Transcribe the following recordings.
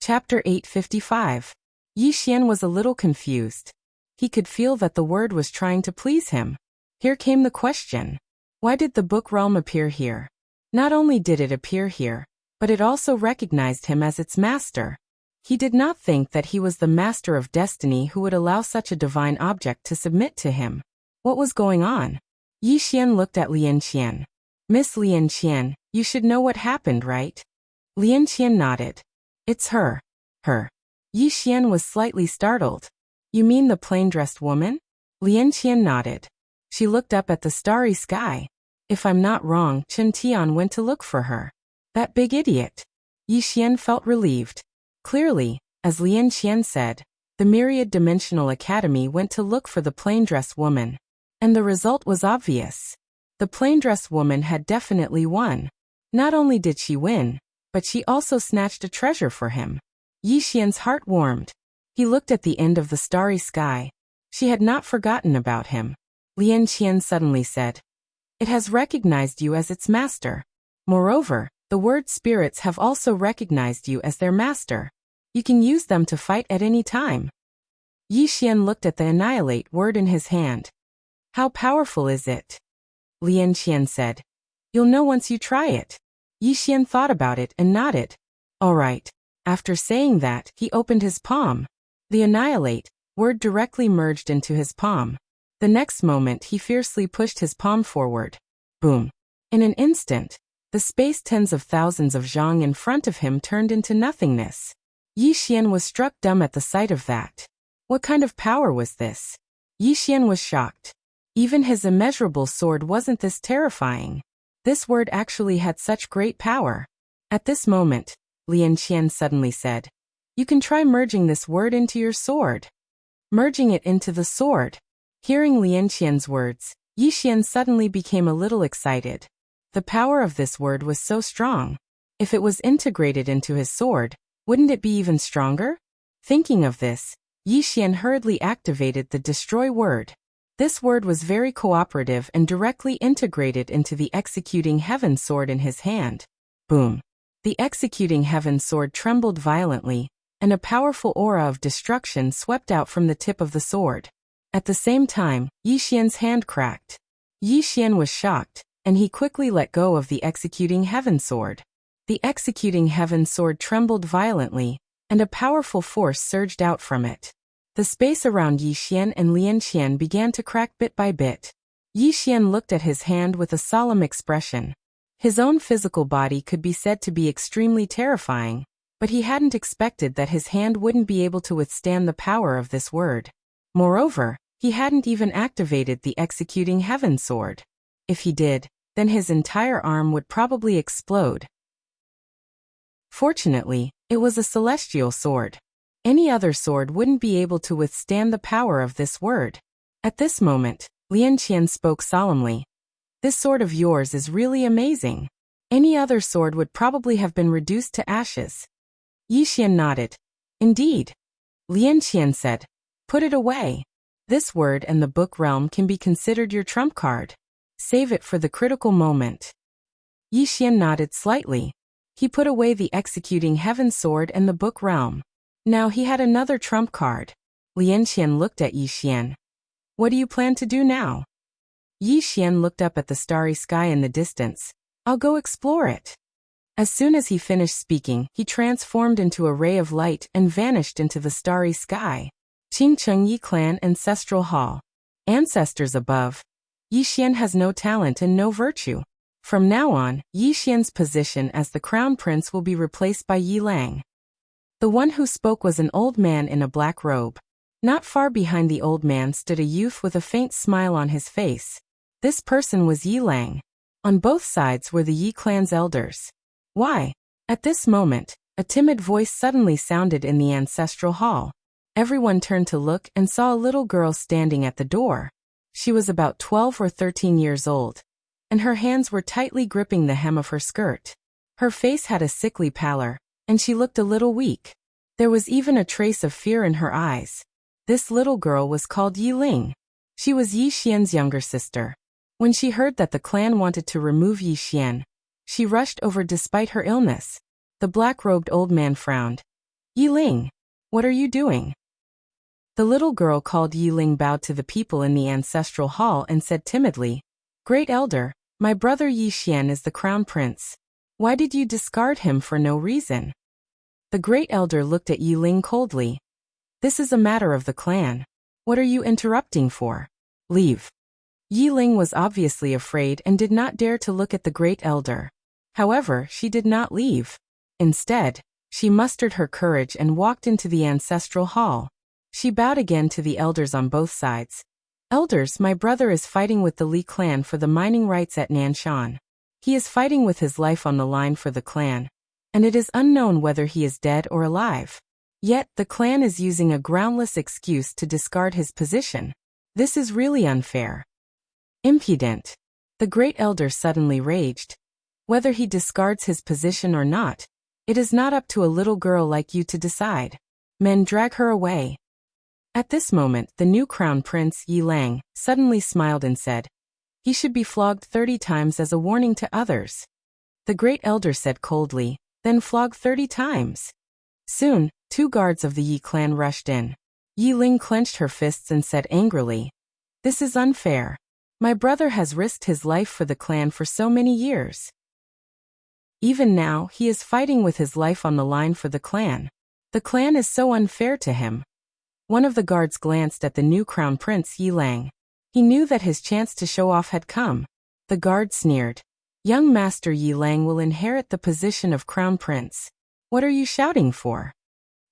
Chapter 855. Yi Xian was a little confused. He could feel that the word was trying to please him. Here came the question. Why did the book realm appear here? Not only did it appear here, but it also recognized him as its master. He did not think that he was the master of destiny who would allow such a divine object to submit to him. What was going on? Yi Xian looked at Lian Qian. Miss Lian Qian, you should know what happened, right? Lian Qian nodded. It's her. Her. Yi Xian was slightly startled. You mean the plain-dressed woman? Lian Qian nodded. She looked up at the starry sky. If I'm not wrong, Chen Tian went to look for her. That big idiot. Yi Xian felt relieved. Clearly, as Lian Qian said, the Myriad Dimensional Academy went to look for the plain-dressed woman. And the result was obvious. The plain-dressed woman had definitely won. Not only did she win, but she also snatched a treasure for him. Yi Xian's heart warmed. He looked at the end of the starry sky. She had not forgotten about him. Lian Qian suddenly said, It has recognized you as its master. Moreover, the word spirits have also recognized you as their master. You can use them to fight at any time. Yi Xian looked at the annihilate word in his hand. How powerful is it? Lian Qian said. You'll know once you try it. Yi Xian thought about it and nodded. All right. After saying that, he opened his palm. The annihilate word directly merged into his palm. The next moment he fiercely pushed his palm forward. Boom. In an instant, the space tens of thousands of zhang in front of him turned into nothingness. Yi Xian was struck dumb at the sight of that. What kind of power was this? Yi Xian was shocked. Even his immeasurable sword wasn't this terrifying. This word actually had such great power. At this moment, Lian Qian suddenly said, You can try merging this word into your sword. Merging it into the sword. Hearing Lian Qian's words, Yi Xian suddenly became a little excited. The power of this word was so strong. If it was integrated into his sword, wouldn't it be even stronger? Thinking of this, Yi Xian hurriedly activated the destroy word. This word was very cooperative and directly integrated into the executing heaven sword in his hand. Boom. The executing heaven sword trembled violently, and a powerful aura of destruction swept out from the tip of the sword. At the same time, Yi Xian's hand cracked. Yi Xian was shocked, and he quickly let go of the executing heaven sword. The executing heaven sword trembled violently, and a powerful force surged out from it. The space around Yi Xian and Lian Qian began to crack bit by bit. Yi Xian looked at his hand with a solemn expression. His own physical body could be said to be extremely terrifying, but he hadn't expected that his hand wouldn't be able to withstand the power of this word. Moreover, he hadn't even activated the executing heaven sword. If he did, then his entire arm would probably explode. Fortunately, it was a celestial sword. Any other sword wouldn't be able to withstand the power of this word. At this moment, Lian Qian spoke solemnly. This sword of yours is really amazing. Any other sword would probably have been reduced to ashes. Yi Xian nodded. Indeed. Lian Qian said, Put it away. This word and the book realm can be considered your trump card. Save it for the critical moment. Yi Xian nodded slightly. He put away the executing heaven sword and the book realm. Now he had another trump card. Lian Qian looked at Yi Xian. What do you plan to do now? Yi Xian looked up at the starry sky in the distance. I'll go explore it. As soon as he finished speaking, he transformed into a ray of light and vanished into the starry sky. Qingcheng Yi Clan Ancestral Hall. Ancestors above. Yi Xian has no talent and no virtue. From now on, Yi Xian's position as the crown prince will be replaced by Yi Lang. The one who spoke was an old man in a black robe. Not far behind the old man stood a youth with a faint smile on his face. This person was Yi Lang. On both sides were the Yi clan's elders. Why? At this moment, a timid voice suddenly sounded in the ancestral hall. Everyone turned to look and saw a little girl standing at the door. She was about 12 or 13 years old, and her hands were tightly gripping the hem of her skirt. Her face had a sickly pallor, and she looked a little weak. There was even a trace of fear in her eyes. This little girl was called Yi Ling. She was Yi Xian's younger sister. When she heard that the clan wanted to remove Yi Xian, she rushed over despite her illness. The black-robed old man frowned. Yiling, what are you doing? The little girl called Yiling bowed to the people in the ancestral hall and said timidly, Great Elder, my brother Yixian is the crown prince. Why did you discard him for no reason? The great elder looked at Yiling coldly. This is a matter of the clan. What are you interrupting for? Leave. Yiling was obviously afraid and did not dare to look at the great elder. However, she did not leave. Instead, she mustered her courage and walked into the ancestral hall. She bowed again to the elders on both sides. Elders, my brother is fighting with the Li clan for the mining rights at Nanshan. He is fighting with his life on the line for the clan, and it is unknown whether he is dead or alive. Yet, the clan is using a groundless excuse to discard his position. This is really unfair. Impudent. The great elder suddenly raged. Whether he discards his position or not, it is not up to a little girl like you to decide. Men, drag her away. At this moment, the new crown prince, Yilang, suddenly smiled and said, He should be flogged 30 times as a warning to others. The great elder said coldly, Then flog 30 times. Soon, 2 guards of the Yi clan rushed in. Yiling clenched her fists and said angrily, This is unfair. My brother has risked his life for the clan for so many years. Even now, he is fighting with his life on the line for the clan. The clan is so unfair to him. One of the guards glanced at the new crown prince Yilang. He knew that his chance to show off had come. The guard sneered. Young Master Yilang will inherit the position of crown prince. What are you shouting for?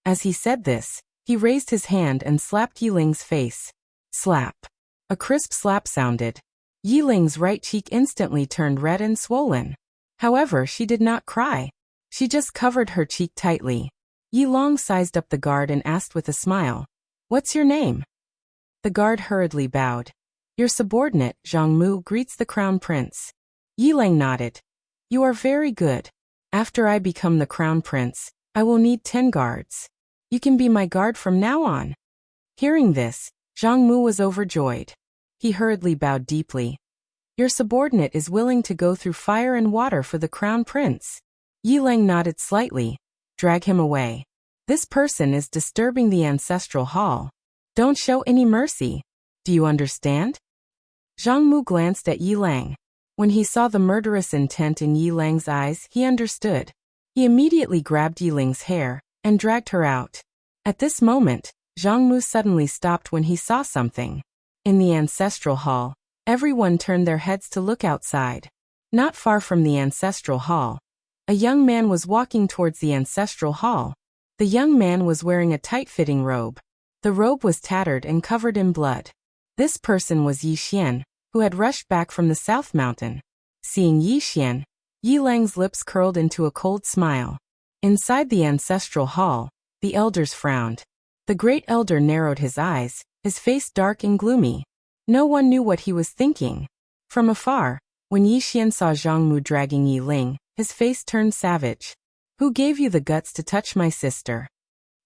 As he said this, he raised his hand and slapped Yiling's face. Slap. A crisp slap sounded. Yiling's right cheek instantly turned red and swollen. However, she did not cry. She just covered her cheek tightly. Yiling sized up the guard and asked with a smile, What's your name? The guard hurriedly bowed. Your subordinate, Zhang Mu, greets the crown prince. Yiling nodded. You are very good. After I become the crown prince, I will need 10 guards. You can be my guard from now on. Hearing this, Zhang Mu was overjoyed. He hurriedly bowed deeply. Your subordinate is willing to go through fire and water for the crown prince. Yiling nodded slightly. Drag him away. This person is disturbing the ancestral hall. Don't show any mercy. Do you understand? Zhang Mu glanced at Yiling. When he saw the murderous intent in Yiling's eyes, he understood. He immediately grabbed Yiling's hair and dragged her out. At this moment, Zhang Mu suddenly stopped when he saw something. In the ancestral hall, everyone turned their heads to look outside. Not far from the ancestral hall, a young man was walking towards the ancestral hall. The young man was wearing a tight-fitting robe. The robe was tattered and covered in blood. This person was Yixian, who had rushed back from the South Mountain. Seeing Yixian, Yiling's lips curled into a cold smile. Inside the ancestral hall, the elders frowned. The great elder narrowed his eyes, his face dark and gloomy. No one knew what he was thinking. From afar, when Yixian saw Zhang Mu dragging Yiling, his face turned savage. Who gave you the guts to touch my sister?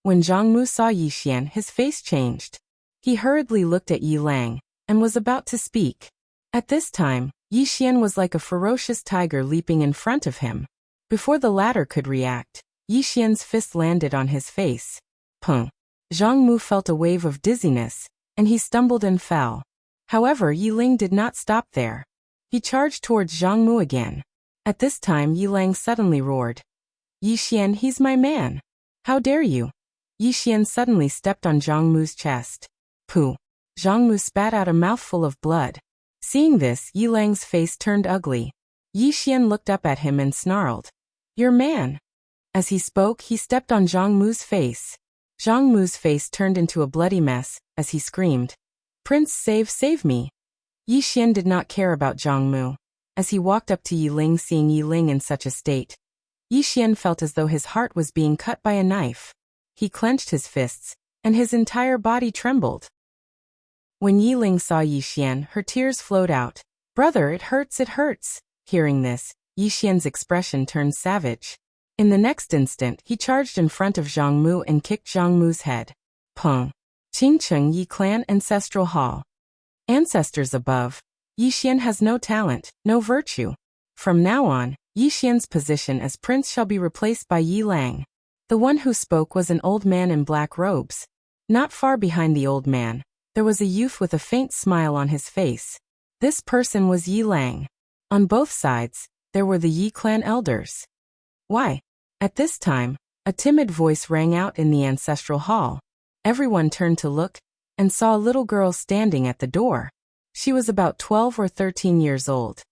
When Zhang Mu saw Yixian, his face changed. He hurriedly looked at Yiling and was about to speak. At this time, Yixian was like a ferocious tiger leaping in front of him. Before the latter could react, Yixian's fist landed on his face. Pung. Zhang Mu felt a wave of dizziness, and he stumbled and fell. However, Yiling did not stop there. He charged towards Zhang Mu again. At this time, Yiling suddenly roared. Yixian, he's my man. How dare you? Yixian suddenly stepped on Zhang Mu's chest. Pooh. Zhang Mu spat out a mouthful of blood. Seeing this, Yiling's face turned ugly. Yixian looked up at him and snarled. Your man. As he spoke, he stepped on Zhang Mu's face. Zhang Mu's face turned into a bloody mess, as he screamed. Prince, save me. Yixian did not care about Zhang Mu. As he walked up to Yiling, seeing Yiling in such a state, Yixian felt as though his heart was being cut by a knife. He clenched his fists, and his entire body trembled. When Yiling saw Yixian, her tears flowed out. Brother, it hurts. Hearing this, Yixian's expression turned savage. In the next instant, he charged in front of Zhang Mu and kicked Zhang Mu's head. Peng. Qingcheng Yi Clan Ancestral Hall. Ancestors above. Yixian has no talent, no virtue. From now on, Yixian's position as prince shall be replaced by Yilang. The one who spoke was an old man in black robes. Not far behind the old man, there was a youth with a faint smile on his face. This person was Yi Lang. On both sides, there were the Yi clan elders. Why? At this time, a timid voice rang out in the ancestral hall. Everyone turned to look, and saw a little girl standing at the door. She was about 12 or 13 years old,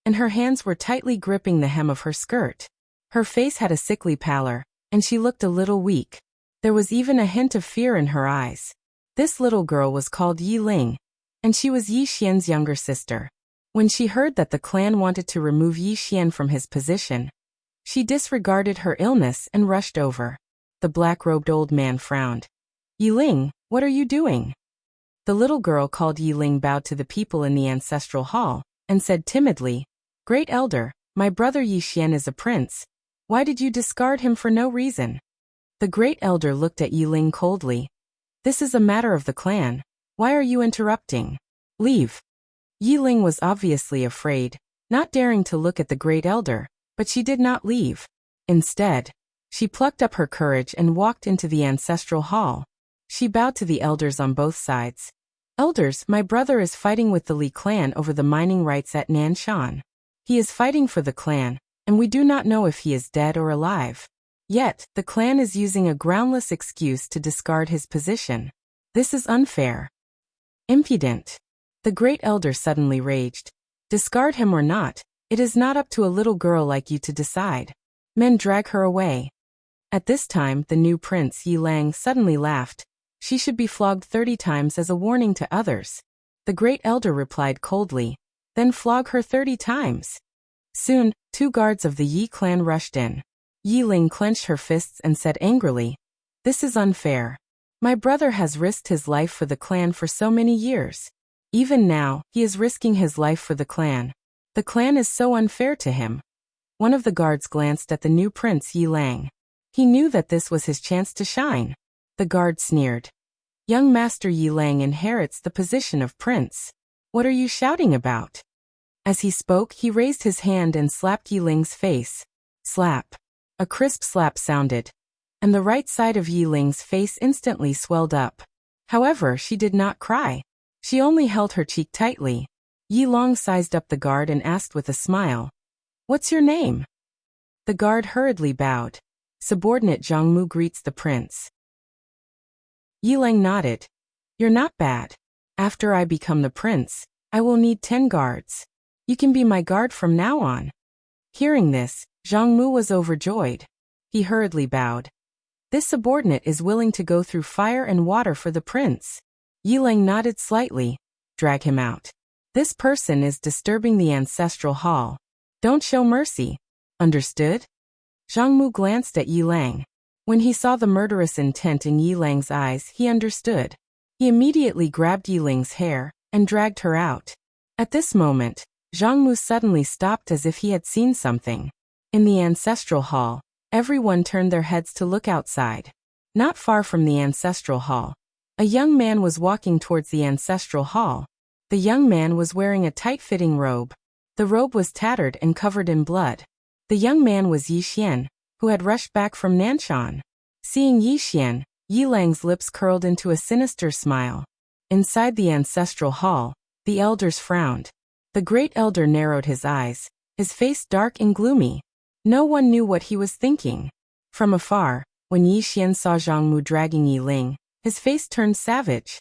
and her hands were tightly gripping the hem of her skirt. Her face had a sickly pallor, and she looked a little weak. There was even a hint of fear in her eyes. This little girl was called Yi Ling, and she was Yi Xian's younger sister. When she heard that the clan wanted to remove Yi Xian from his position, she disregarded her illness and rushed over. The black-robed old man frowned. Yi Ling, what are you doing? The little girl called Yi Ling bowed to the people in the ancestral hall, and said timidly, Great Elder, my brother Yi Xian is a prince. Why did you discard him for no reason? The Great Elder looked at Yi Ling coldly. This is a matter of the clan. Why are you interrupting? Leave. Yi Ling was obviously afraid, not daring to look at the Great Elder, but she did not leave. Instead, she plucked up her courage and walked into the ancestral hall. She bowed to the elders on both sides. Elders, my brother is fighting with the Li clan over the mining rights at Nanshan. He is fighting for the clan, and we do not know if he is dead or alive. Yet, the clan is using a groundless excuse to discard his position. This is unfair. Impudent. The Great Elder suddenly raged. Discard him or not, it is not up to a little girl like you to decide. Men drag her away. At this time, the new prince Yi Lang suddenly laughed. She should be flogged 30 times as a warning to others. The Great Elder replied coldly. Then flog her 30 times. Soon, 2 guards of the Yi clan rushed in. Yi Ling clenched her fists and said angrily, This is unfair. My brother has risked his life for the clan for so many years. Even now, he is risking his life for the clan. The clan is so unfair to him. One of the guards glanced at the new prince Yi Lang. He knew that this was his chance to shine. The guard sneered. Young Master Yi Lang inherits the position of prince. What are you shouting about? As he spoke, he raised his hand and slapped Yi Ling's face. Slap. A crisp slap sounded, and the right side of Yi Ling's face instantly swelled up. However, she did not cry. She only held her cheek tightly. Yi Long sized up the guard and asked with a smile, What's your name? The guard hurriedly bowed. Subordinate Zhang Mu greets the prince. Yi Lang nodded. You're not bad. After I become the prince, I will need 10 guards. You can be my guard from now on. Hearing this, Zhang Mu was overjoyed. He hurriedly bowed. This subordinate is willing to go through fire and water for the prince. Yi Lang nodded slightly. Drag him out. This person is disturbing the ancestral hall. Don't show mercy. Understood? Zhang Mu glanced at Yi Lang. When he saw the murderous intent in Yi Lang's eyes, he understood. He immediately grabbed Yi Ling's hair and dragged her out. At this moment, Zhang Mu suddenly stopped as if he had seen something. In the ancestral hall, everyone turned their heads to look outside. Not far from the ancestral hall, a young man was walking towards the ancestral hall. The young man was wearing a tight-fitting robe. The robe was tattered and covered in blood. The young man was Yi Xian, who had rushed back from Nanshan. Seeing Yi Xian, Yi Lang's lips curled into a sinister smile. Inside the ancestral hall, the elders frowned. The Great Elder narrowed his eyes, his face dark and gloomy. No one knew what he was thinking. From afar, when Yi Xian saw Zhang Mu dragging Yi Ling, his face turned savage.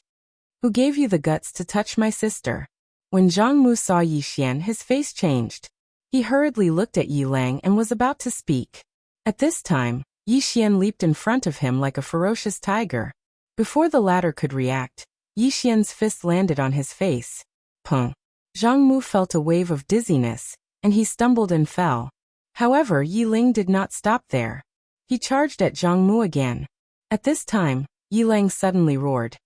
Who gave you the guts to touch my sister? When Zhang Mu saw Yi Xian, his face changed. He hurriedly looked at Yi Lang and was about to speak. At this time, Yi Xian leaped in front of him like a ferocious tiger. Before the latter could react, Yi Xian's fist landed on his face. Pung. Zhang Mu felt a wave of dizziness, and he stumbled and fell. However, Yi Ling did not stop there. He charged at Zhang Mu again. At this time, Yi Lang suddenly roared.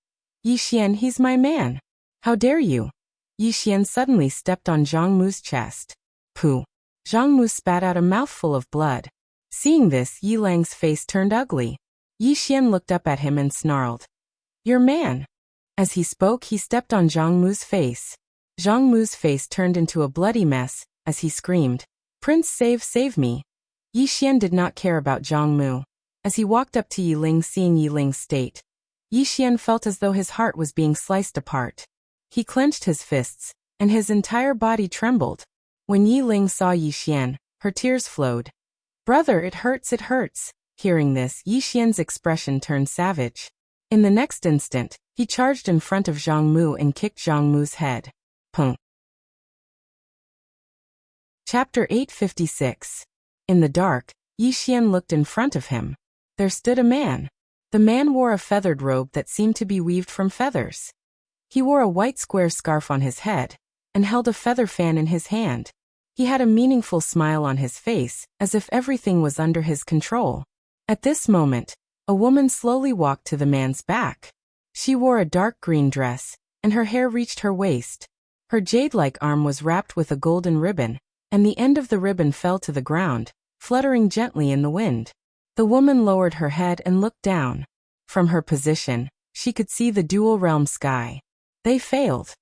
Yi Xian, he's my man. How dare you? Yi Xian suddenly stepped on Zhang Mu's chest. Pooh. Zhang Mu spat out a mouthful of blood. Seeing this, Yi Lang's face turned ugly. Yi Xian looked up at him and snarled. Your man. As he spoke, he stepped on Zhang Mu's face. Zhang Mu's face turned into a bloody mess, as he screamed, Prince, save me. Yi Xian did not care about Zhang Mu. As he walked up to Yi Ling, seeing Yi Ling's state, Yi Xian felt as though his heart was being sliced apart. He clenched his fists, and his entire body trembled. When Yi Ling saw Yi Xian, her tears flowed. "Brother, it hurts, it hurts." Hearing this, Yi Xian's expression turned savage. In the next instant, he charged in front of Zhang Mu and kicked Zhang Mu's head. Punk. Chapter 856. In the dark, Yi Xian looked in front of him. There stood a man. The man wore a feathered robe that seemed to be weaved from feathers. He wore a white square scarf on his head, and held a feather fan in his hand. He had a meaningful smile on his face, as if everything was under his control. At this moment, a woman slowly walked to the man's back. She wore a dark green dress, and her hair reached her waist. Her jade-like arm was wrapped with a golden ribbon, and the end of the ribbon fell to the ground, fluttering gently in the wind. The woman lowered her head and looked down. From her position, she could see the dual realm sky. They failed.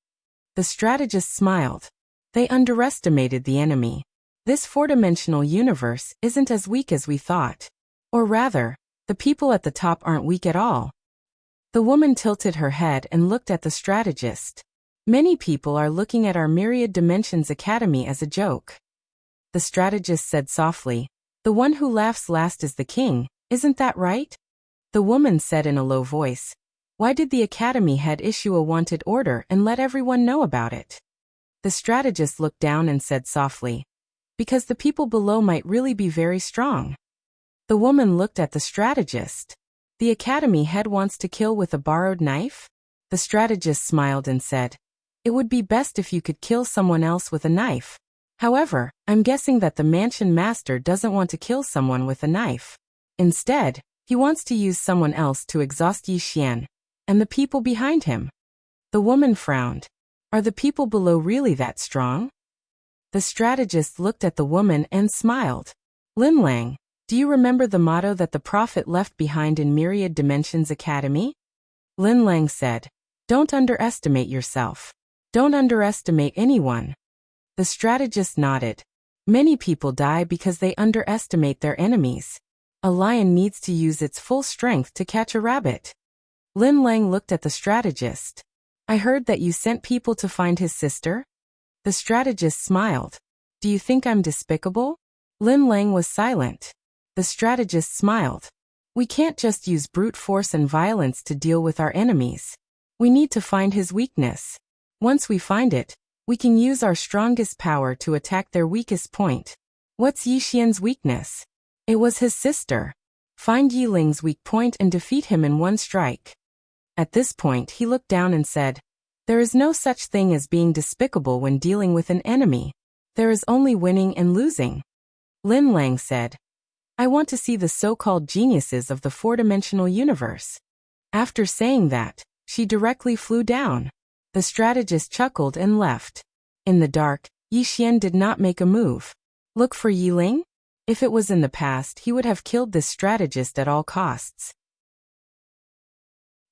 The strategist smiled. They underestimated the enemy. This four-dimensional universe isn't as weak as we thought. Or rather, the people at the top aren't weak at all. The woman tilted her head and looked at the strategist. Many people are looking at our Myriad Dimensions Academy as a joke. The strategist said softly, "The one who laughs last is the king, isn't that right?" The woman said in a low voice, "Why did the academy head issue a wanted order and let everyone know about it?" The strategist looked down and said softly, "Because the people below might really be very strong." The woman looked at the strategist. "The academy head wants to kill with a borrowed knife?" The strategist smiled and said, "It would be best if you could kill someone else with a knife. However, I'm guessing that the mansion master doesn't want to kill someone with a knife. Instead, he wants to use someone else to exhaust Yi Xian and the people behind him." The woman frowned. "Are the people below really that strong?" The strategist looked at the woman and smiled. "Lin Lang, do you remember the motto that the prophet left behind in Myriad Dimensions Academy?" Lin Lang said, "Don't underestimate yourself. Don't underestimate anyone." The strategist nodded. "Many people die because they underestimate their enemies. A lion needs to use its full strength to catch a rabbit." Lin Lang looked at the strategist. "I heard that you sent people to find his sister?" The strategist smiled. "Do you think I'm despicable?" Lin Lang was silent. The strategist smiled. "We can't just use brute force and violence to deal with our enemies. We need to find his weakness. Once we find it, we can use our strongest power to attack their weakest point." What's Yi Xian's weakness? It was his sister. Find Yi Ling's weak point and defeat him in one strike. At this point he looked down and said, "There is no such thing as being despicable when dealing with an enemy. There is only winning and losing." Lin Lang said, "I want to see the so-called geniuses of the four-dimensional universe." After saying that, she directly flew down. The strategist chuckled and left. In the dark, Yi Xian did not make a move. Look for Yi Ling? If it was in the past, he would have killed this strategist at all costs.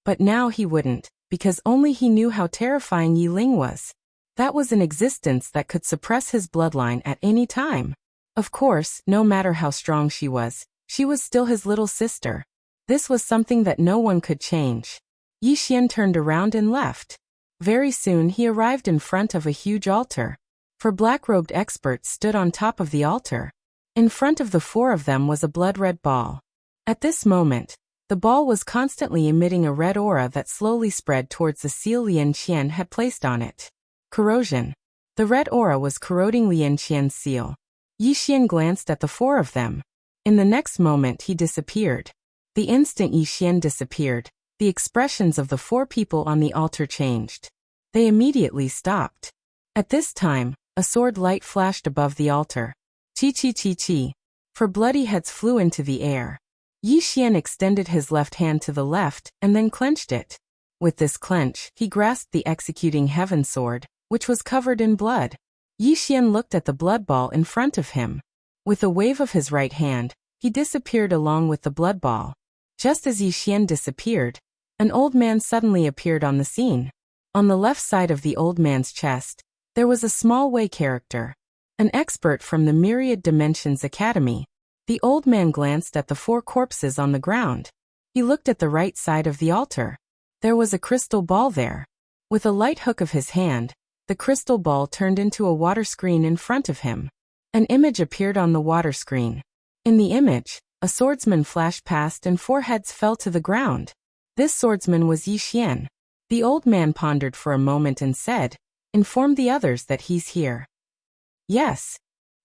But now he wouldn't, because only he knew how terrifying Yi Ling was. That was an existence that could suppress his bloodline at any time. Of course, no matter how strong she was still his little sister. This was something that no one could change. Yi Xian turned around and left. Very soon he arrived in front of a huge altar. Four black-robed experts stood on top of the altar. In front of the four of them was a blood-red ball. At this moment, the ball was constantly emitting a red aura that slowly spread towards the seal Lian Qian had placed on it. Corrosion. The red aura was corroding Lian Qian's seal. Yi Xian glanced at the four of them. In the next moment he disappeared. The instant Yi Xian disappeared, the expressions of the four people on the altar changed. They immediately stopped. At this time, a sword light flashed above the altar. Chi chi chi chi. Four bloody heads flew into the air. Yi Xian extended his left hand to the left and then clenched it. With this clench, he grasped the executing heaven sword, which was covered in blood. Yi Xian looked at the blood ball in front of him. With a wave of his right hand, he disappeared along with the blood ball. Just as Yi Xian disappeared, an old man suddenly appeared on the scene. On the left side of the old man's chest, there was a small Wei character. An expert from the Myriad Dimensions Academy. The old man glanced at the 4 corpses on the ground. He looked at the right side of the altar. There was a crystal ball there. With a light hook of his hand, the crystal ball turned into a water screen in front of him. An image appeared on the water screen. In the image, a swordsman flashed past and 4 heads fell to the ground. This swordsman was Yi Xian. The old man pondered for a moment and said, "Inform the others that he's here." "Yes."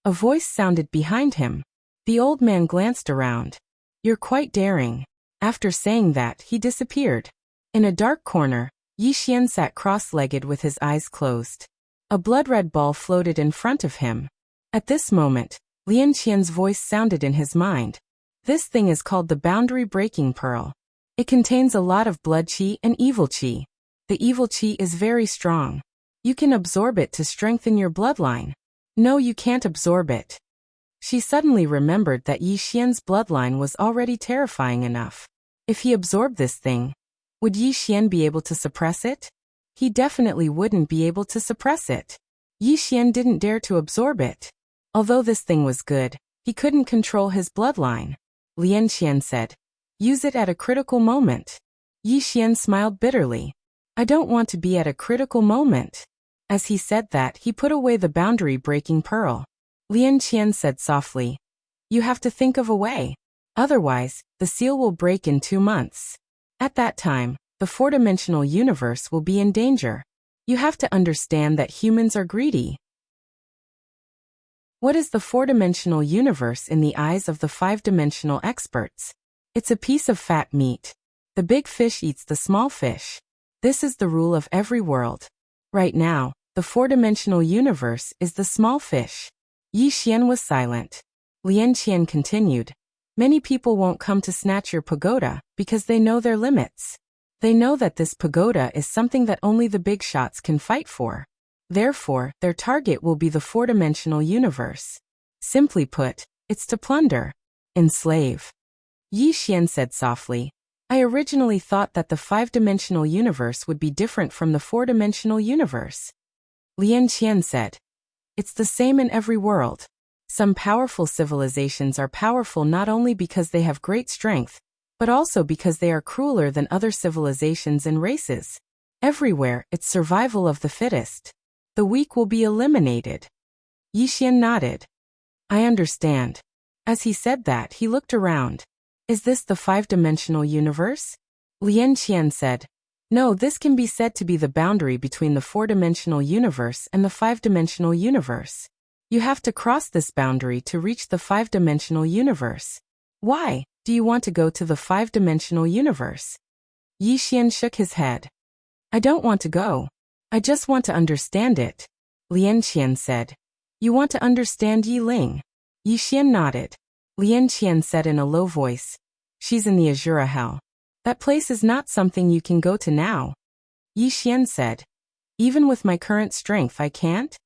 A voice sounded behind him. The old man glanced around. "You're quite daring." After saying that, he disappeared. In a dark corner, Yi Xian sat cross-legged with his eyes closed. A blood-red ball floated in front of him. At this moment, Lian Qian's voice sounded in his mind. "This thing is called the boundary-breaking pearl. It contains a lot of blood qi and evil qi. The evil qi is very strong. You can absorb it to strengthen your bloodline." "No, you can't absorb it." She suddenly remembered that Yi Xian's bloodline was already terrifying enough. If he absorbed this thing, would Yi Xian be able to suppress it? He definitely wouldn't be able to suppress it. Yi Xian didn't dare to absorb it. Although this thing was good, he couldn't control his bloodline. Lian Qian said, "Use it at a critical moment." Yi Xian smiled bitterly. "I don't want to be at a critical moment." As he said that, he put away the boundary-breaking pearl. Lian Qian said softly, "You have to think of a way. Otherwise, the seal will break in 2 months. At that time, the 4-dimensional universe will be in danger. You have to understand that humans are greedy." What is the 4-dimensional universe in the eyes of the 5-dimensional experts? It's a piece of fat meat. The big fish eats the small fish. This is the rule of every world. Right now, the 4-dimensional universe is the small fish. Yi Xian was silent. Lian Qian continued, "Many people won't come to snatch your pagoda because they know their limits. They know that this pagoda is something that only the big shots can fight for. Therefore, their target will be the 4-dimensional universe. Simply put, it's to plunder, enslave." Yi Xian said softly, "I originally thought that the 5-dimensional universe would be different from the 4-dimensional universe." Lian Qian said, "It's the same in every world. Some powerful civilizations are powerful not only because they have great strength, but also because they are crueler than other civilizations and races. Everywhere, it's survival of the fittest. The weak will be eliminated." Yi Xian nodded. "I understand." As he said that, he looked around. "Is this the 5-dimensional universe?" Lian Qian said, "No, this can be said to be the boundary between the 4-dimensional universe and the 5-dimensional universe. You have to cross this boundary to reach the 5-dimensional universe." "Why do you want to go to the 5-dimensional universe?" Yi Xian shook his head. "I don't want to go. I just want to understand it." Lian Qian said, "You want to understand Yi Ling?" Yi Xian nodded. Lian Qian said in a low voice, "She's in the Azura Hell. That place is not something you can go to now." Yi Xian said, "Even with my current strength I can't?"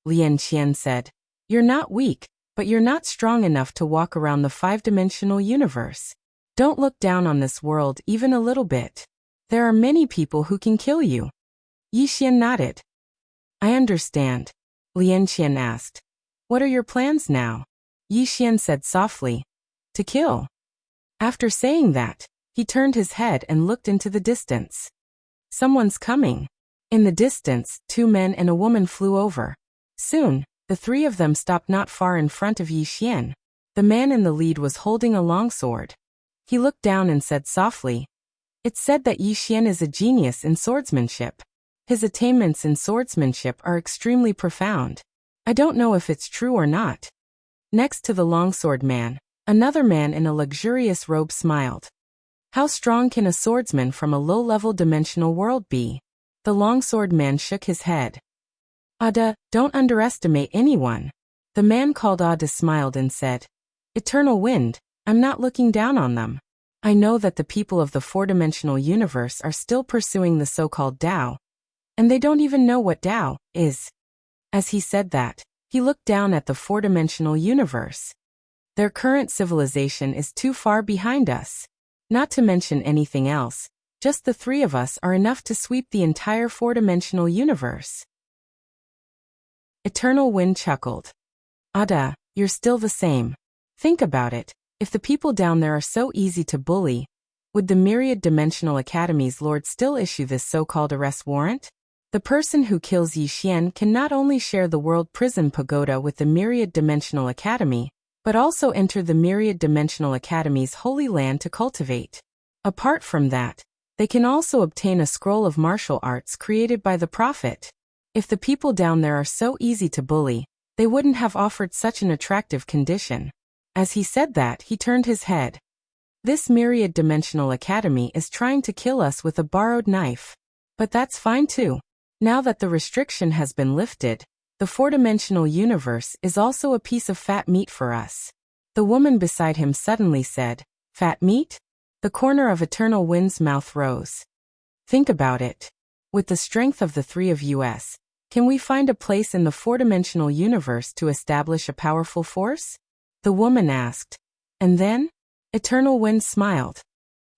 Lian Qian said, "You're not weak, but you're not strong enough to walk around the 5-dimensional universe. Don't look down on this world even a little bit. There are many people who can kill you." Yi Xian nodded. "I understand." Lian Qian asked, "What are your plans now?" Yi Xian said softly, "To kill." After saying that, he turned his head and looked into the distance. Someone's coming. In the distance, 2 men and a woman flew over. Soon, the 3 of them stopped not far in front of Yi Xian. The man in the lead was holding a longsword. He looked down and said softly, "It's said that Yi Xian is a genius in swordsmanship. His attainments in swordsmanship are extremely profound. I don't know if it's true or not." Next to the longsword man, another man in a luxurious robe smiled. "How strong can a swordsman from a low-level dimensional world be?" The longsword man shook his head. "Ada, don't underestimate anyone." The man called Ada smiled and said, "Eternal Wind, I'm not looking down on them. I know that the people of the 4-dimensional universe are still pursuing the so-called Tao, and they don't even know what Tao is." As he said that, he looked down at the 4-dimensional universe. Their current civilization is too far behind us. Not to mention anything else, just the 3 of us are enough to sweep the entire 4-dimensional universe. Eternal Wind chuckled. "Ada, you're still the same. Think about it. If the people down there are so easy to bully, would the Myriad Dimensional Academy's lord still issue this so-called arrest warrant? The person who kills Yi Xian can not only share the World Prison Pagoda with the Myriad Dimensional Academy, but also enter the Myriad Dimensional Academy's holy land to cultivate. Apart from that, they can also obtain a scroll of martial arts created by the Prophet. If the people down there are so easy to bully, they wouldn't have offered such an attractive condition. As he said that, he turned his head. This Myriad Dimensional Academy is trying to kill us with a borrowed knife. But that's fine too. Now that the restriction has been lifted, the four-dimensional universe is also a piece of fat meat for us. The woman beside him suddenly said, "Fat meat?" The corner of Eternal Wind's mouth rose. Think about it. With the strength of the three of us, can we find a place in the four-dimensional universe to establish a powerful force? The woman asked. And then? Eternal Wind smiled.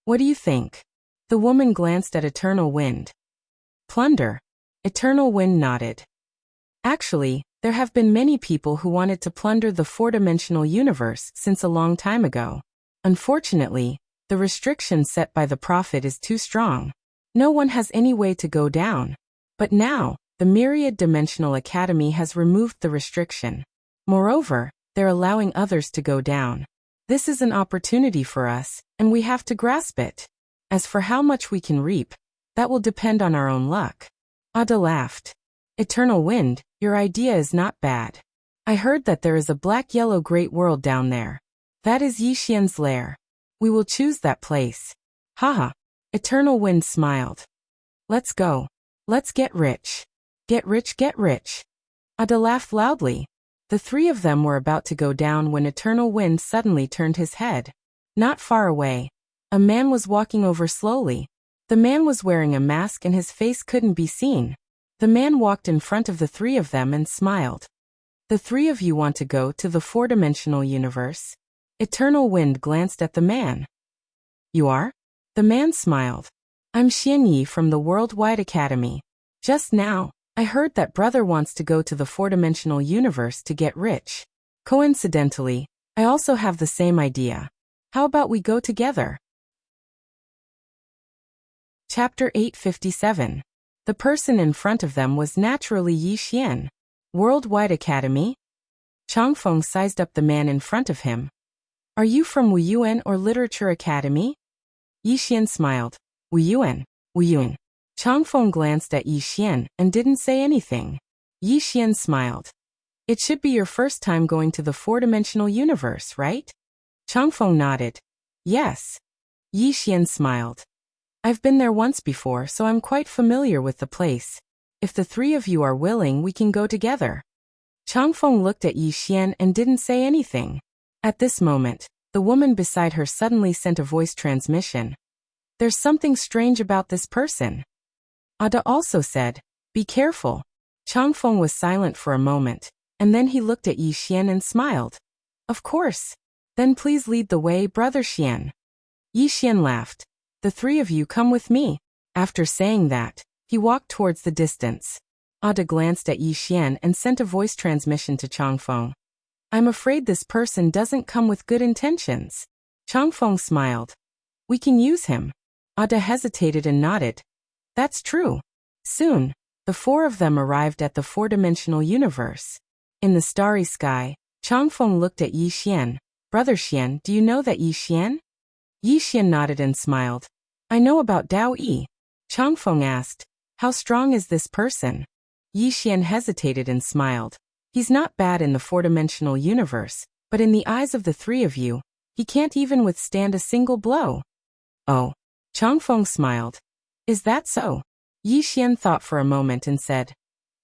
What do you think? The woman glanced at Eternal Wind. Plunder. Eternal Wind nodded. Actually, there have been many people who wanted to plunder the four-dimensional universe since a long time ago. Unfortunately, the restriction set by the Prophet is too strong. No one has any way to go down. But now, the Myriad Dimensional Academy has removed the restriction. Moreover, they're allowing others to go down. This is an opportunity for us, and we have to grasp it. As for how much we can reap, that will depend on our own luck. Ada laughed. Eternal Wind, your idea is not bad. I heard that there is a black-yellow great world down there. That is Yi Xian's lair. We will choose that place. Haha. Eternal Wind smiled. Let's go. Let's get rich. Get rich, get rich. Ada laughed loudly. The three of them were about to go down when Eternal Wind suddenly turned his head. Not far away, a man was walking over slowly. The man was wearing a mask and his face couldn't be seen. The man walked in front of the three of them and smiled. The three of you want to go to the four-dimensional universe? Eternal Wind glanced at the man. You are? The man smiled. I'm Xian Yi from the Worldwide Academy. Just now, I heard that brother wants to go to the four-dimensional universe to get rich. Coincidentally, I also have the same idea. How about we go together? Chapter 857. The person in front of them was naturally Yi Xian. Worldwide Academy? Changfeng sized up the man in front of him. Are you from Wuyuan or Literature Academy? Yi Xian smiled. Wuyuan. Wuyuan. Changfeng glanced at Yi Xian and didn't say anything. Yi Xian smiled. It should be your first time going to the four-dimensional universe, right? Changfeng nodded. Yes. Yi Xian smiled. I've been there once before, so I'm quite familiar with the place. If the three of you are willing, we can go together. Changfeng looked at Yi Xian and didn't say anything. At this moment, the woman beside her suddenly sent a voice transmission. There's something strange about this person. Ada also said, be careful. Changfeng was silent for a moment, and then he looked at Yi Xian and smiled. Of course. Then please lead the way, Brother Xian. Yi Xian laughed. The three of you come with me. After saying that, he walked towards the distance. Ada glanced at Yi Xian and sent a voice transmission to Changfeng. I'm afraid this person doesn't come with good intentions. Changfeng smiled. We can use him. Ada hesitated and nodded. That's true. Soon, the four of them arrived at the four-dimensional universe. In the starry sky, Changfeng looked at Yi Xian. Brother Xian, do you know that Yi Xian? Yi Xian nodded and smiled. I know about Dao Yi. Changfeng asked, how strong is this person? Yi Xian hesitated and smiled. He's not bad in the four-dimensional universe, but in the eyes of the three of you, he can't even withstand a single blow. Oh. Changfeng smiled. Is that so? Yi Xian thought for a moment and said,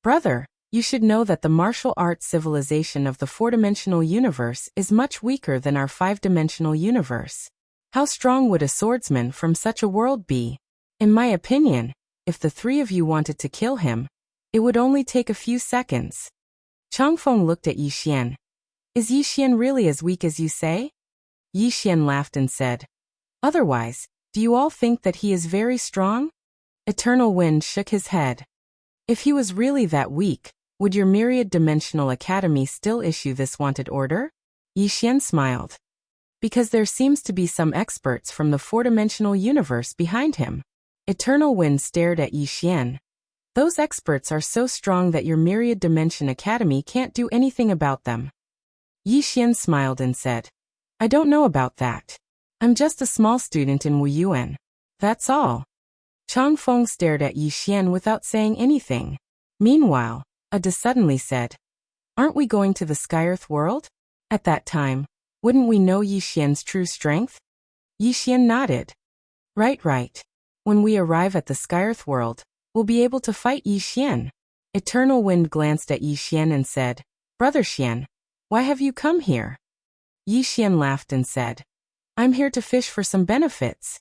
Brother, you should know that the martial arts civilization of the four-dimensional universe is much weaker than our five-dimensional universe. How strong would a swordsman from such a world be? In my opinion, if the three of you wanted to kill him, it would only take a few seconds. Changfeng looked at Yi Xian. Is Yi Xian really as weak as you say? Yi Xian laughed and said, Otherwise, do you all think that he is very strong? Eternal Wind shook his head. If he was really that weak, would your Myriad Dimensional Academy still issue this wanted order? Yi Xian smiled. Because there seems to be some experts from the four-dimensional universe behind him. Eternal Wind stared at Yi Xian. Those experts are so strong that your Myriad Dimension Academy can't do anything about them. Yi Xian smiled and said, I don't know about that. I'm just a small student in Wuyuan. That's all. Chang Feng stared at Yi Xian without saying anything. Meanwhile, Ada suddenly said, Aren't we going to the Sky-Earth world? At that time, wouldn't we know Yi Xian's true strength? Yi Xian nodded. Right. When we arrive at the Sky-Earth world, we'll be able to fight Yi Xian. Eternal Wind glanced at Yi Xian and said, Brother Xian, why have you come here? Yi Xian laughed and said, I'm here to fish for some benefits.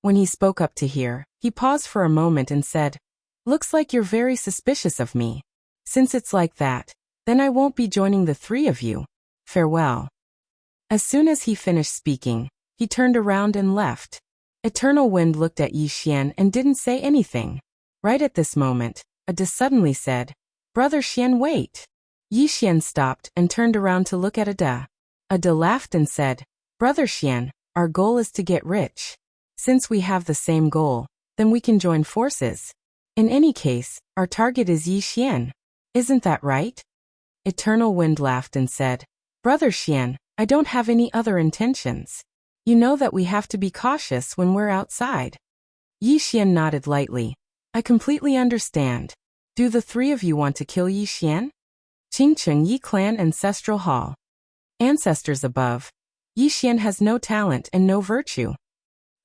When he spoke up to hear, he paused for a moment and said, Looks like you're very suspicious of me. Since it's like that, then I won't be joining the three of you. Farewell. As soon as he finished speaking, he turned around and left. Eternal Wind looked at Yi Xian and didn't say anything. Right at this moment, Ada suddenly said, Brother Xian, wait. Yi Xian stopped and turned around to look at Ada. Ada laughed and said, Brother Xian, our goal is to get rich. Since we have the same goal, then we can join forces. In any case, our target is Yi Xian. Isn't that right? Eternal Wind laughed and said, Brother Xian, I don't have any other intentions. You know that we have to be cautious when we're outside. Yi Xian nodded lightly. I completely understand. Do the three of you want to kill Yi Xian? Qingcheng Yi Clan Ancestral Hall. Ancestors above. Yi Xian has no talent and no virtue.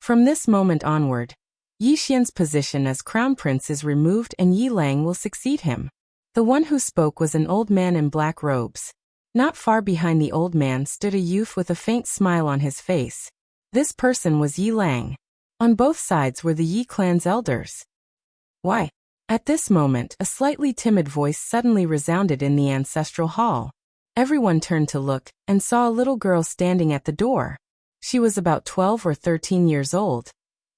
From this moment onward, Yi Xian's position as crown prince is removed and Yi Lang will succeed him. The one who spoke was an old man in black robes. Not far behind the old man stood a youth with a faint smile on his face. This person was Yi Lang. On both sides were the Yi clan's elders. Why? At this moment, a slightly timid voice suddenly resounded in the ancestral hall. Everyone turned to look and saw a little girl standing at the door. She was about 12 or 13 years old,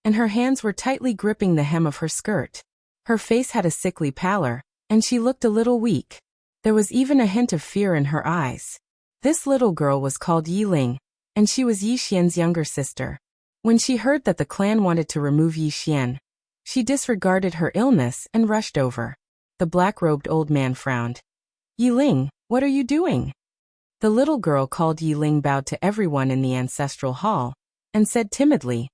and her hands were tightly gripping the hem of her skirt. Her face had a sickly pallor, and she looked a little weak. There was even a hint of fear in her eyes. This little girl was called Yi Ling, and she was Yi Xian's younger sister. When she heard that the clan wanted to remove Yi Xian, she disregarded her illness and rushed over. The black-robed old man frowned. Yi Ling, what are you doing? The little girl called Yi Ling bowed to everyone in the ancestral hall, and said timidly,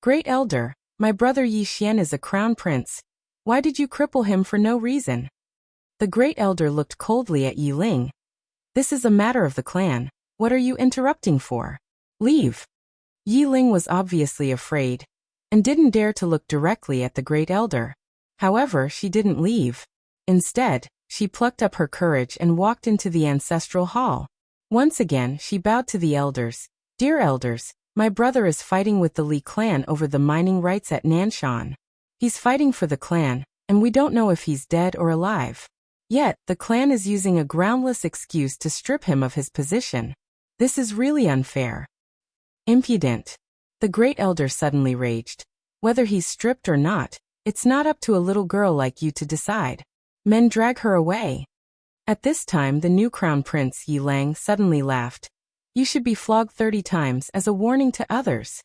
Great Elder, my brother Yi Xian is a crown prince. Why did you cripple him for no reason? The great elder looked coldly at Yi Ling. This is a matter of the clan. What are you interrupting for? Leave. Yi Ling was obviously afraid, and didn't dare to look directly at the great elder. However, she didn't leave. Instead, she plucked up her courage and walked into the ancestral hall. Once again, she bowed to the elders. Dear elders, my brother is fighting with the Li clan over the mining rights at Nanshan. He's fighting for the clan, and we don't know if he's dead or alive. Yet, the clan is using a groundless excuse to strip him of his position. This is really unfair. Impudent. The great elder suddenly raged. Whether he's stripped or not, it's not up to a little girl like you to decide. Men drag her away. At this time the new crown prince Yi Lang suddenly laughed. You should be flogged 30 times as a warning to others.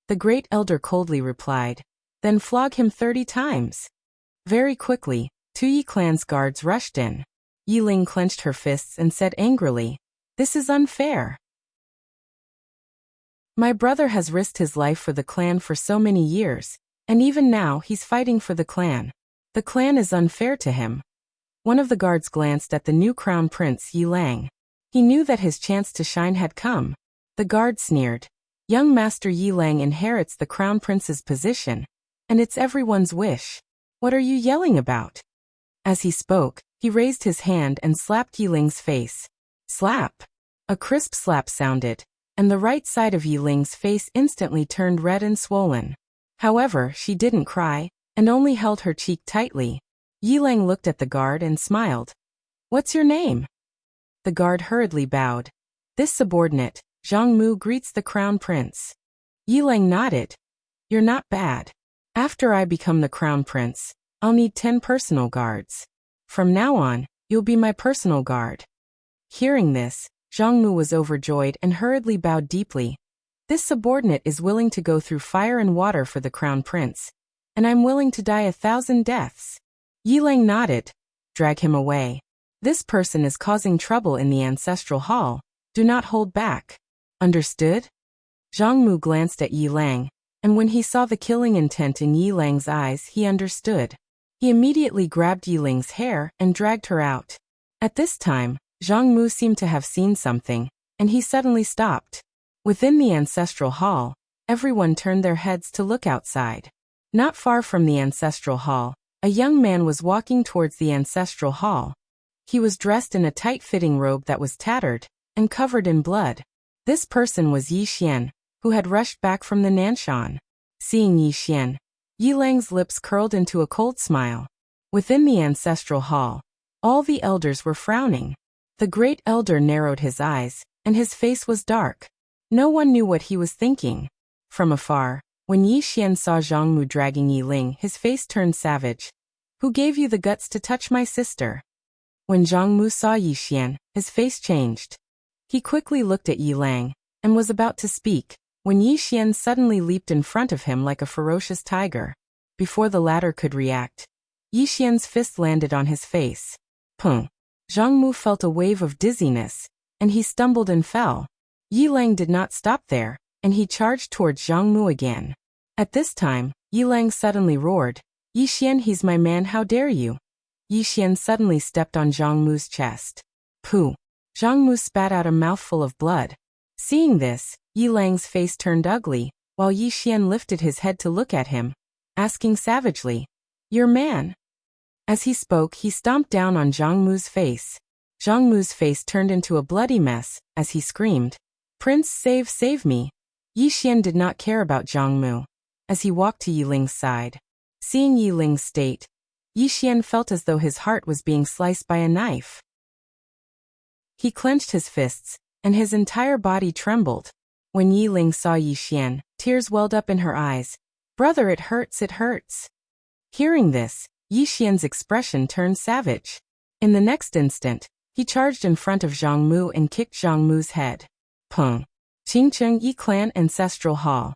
The great elder coldly replied. Then flog him 30 times. Very quickly, 2 Yi clan's guards rushed in. Yi Ling clenched her fists and said angrily, This is unfair. My brother has risked his life for the clan for so many years, and even now he's fighting for the clan. The clan is unfair to him. One of the guards glanced at the new crown prince Yi Lang. He knew that his chance to shine had come. The guard sneered. Young Master Yi Lang inherits the crown prince's position, and it's everyone's wish. What are you yelling about? As he spoke, he raised his hand and slapped Yi Ling's face. Slap! A crisp slap sounded, and the right side of Yi Ling's face instantly turned red and swollen. However, she didn't cry, and only held her cheek tightly. Yi Lang looked at the guard and smiled. What's your name? The guard hurriedly bowed. This subordinate, Zhang Mu, greets the crown prince. Yi Lang nodded. You're not bad. After I become the crown prince, I'll need 10 personal guards. From now on, you'll be my personal guard. Hearing this, Zhang Mu was overjoyed and hurriedly bowed deeply. This subordinate is willing to go through fire and water for the crown prince, and I'm willing to die 1,000 deaths. Yilang nodded. Drag him away. This person is causing trouble in the ancestral hall. Do not hold back. Understood? Zhang Mu glanced at Yilang, and when he saw the killing intent in Yilang's eyes, he understood. He immediately grabbed Yilang's hair and dragged her out. At this time, Zhang Mu seemed to have seen something, and he suddenly stopped. Within the ancestral hall, everyone turned their heads to look outside. Not far from the ancestral hall, a young man was walking towards the ancestral hall. He was dressed in a tight-fitting robe that was tattered and covered in blood. This person was Yi Xian, who had rushed back from the Nanshan. Seeing Yi Xian, Yilang's lips curled into a cold smile. Within the ancestral hall, all the elders were frowning. The great elder narrowed his eyes, and his face was dark. No one knew what he was thinking. From afar, when Yi Xian saw Zhang Mu dragging Yiling, his face turned savage. Who gave you the guts to touch my sister? When Zhang Mu saw Yi Xian, his face changed. He quickly looked at Yilang, and was about to speak, when Yi Xian suddenly leaped in front of him like a ferocious tiger. Before the latter could react, Yi Xian's fist landed on his face. Pung! Zhang Mu felt a wave of dizziness, and he stumbled and fell. Yilang did not stop there, and he charged towards Zhang Mu again. At this time, Yilang suddenly roared, Yi Xian, he's my man, how dare you? Yi Xian suddenly stepped on Zhang Mu's chest. Pooh! Zhang Mu spat out a mouthful of blood. Seeing this, Yilang's face turned ugly, while Yi Xian lifted his head to look at him, asking savagely, Your man? As he spoke, he stomped down on Zhang Mu's face. Zhang Mu's face turned into a bloody mess, as he screamed, Prince, save me. Yi Xian did not care about Zhang Mu. As he walked to Yiling's side, seeing Yiling's state, Yi Xian felt as though his heart was being sliced by a knife. He clenched his fists, and his entire body trembled. When Yiling saw Yi Xian, tears welled up in her eyes. Brother, it hurts, it hurts. Hearing this, Yi Xian's expression turned savage. In the next instant, he charged in front of Zhang Mu and kicked Zhang Mu's head. Pung! Qingcheng Yi Clan Ancestral Hall.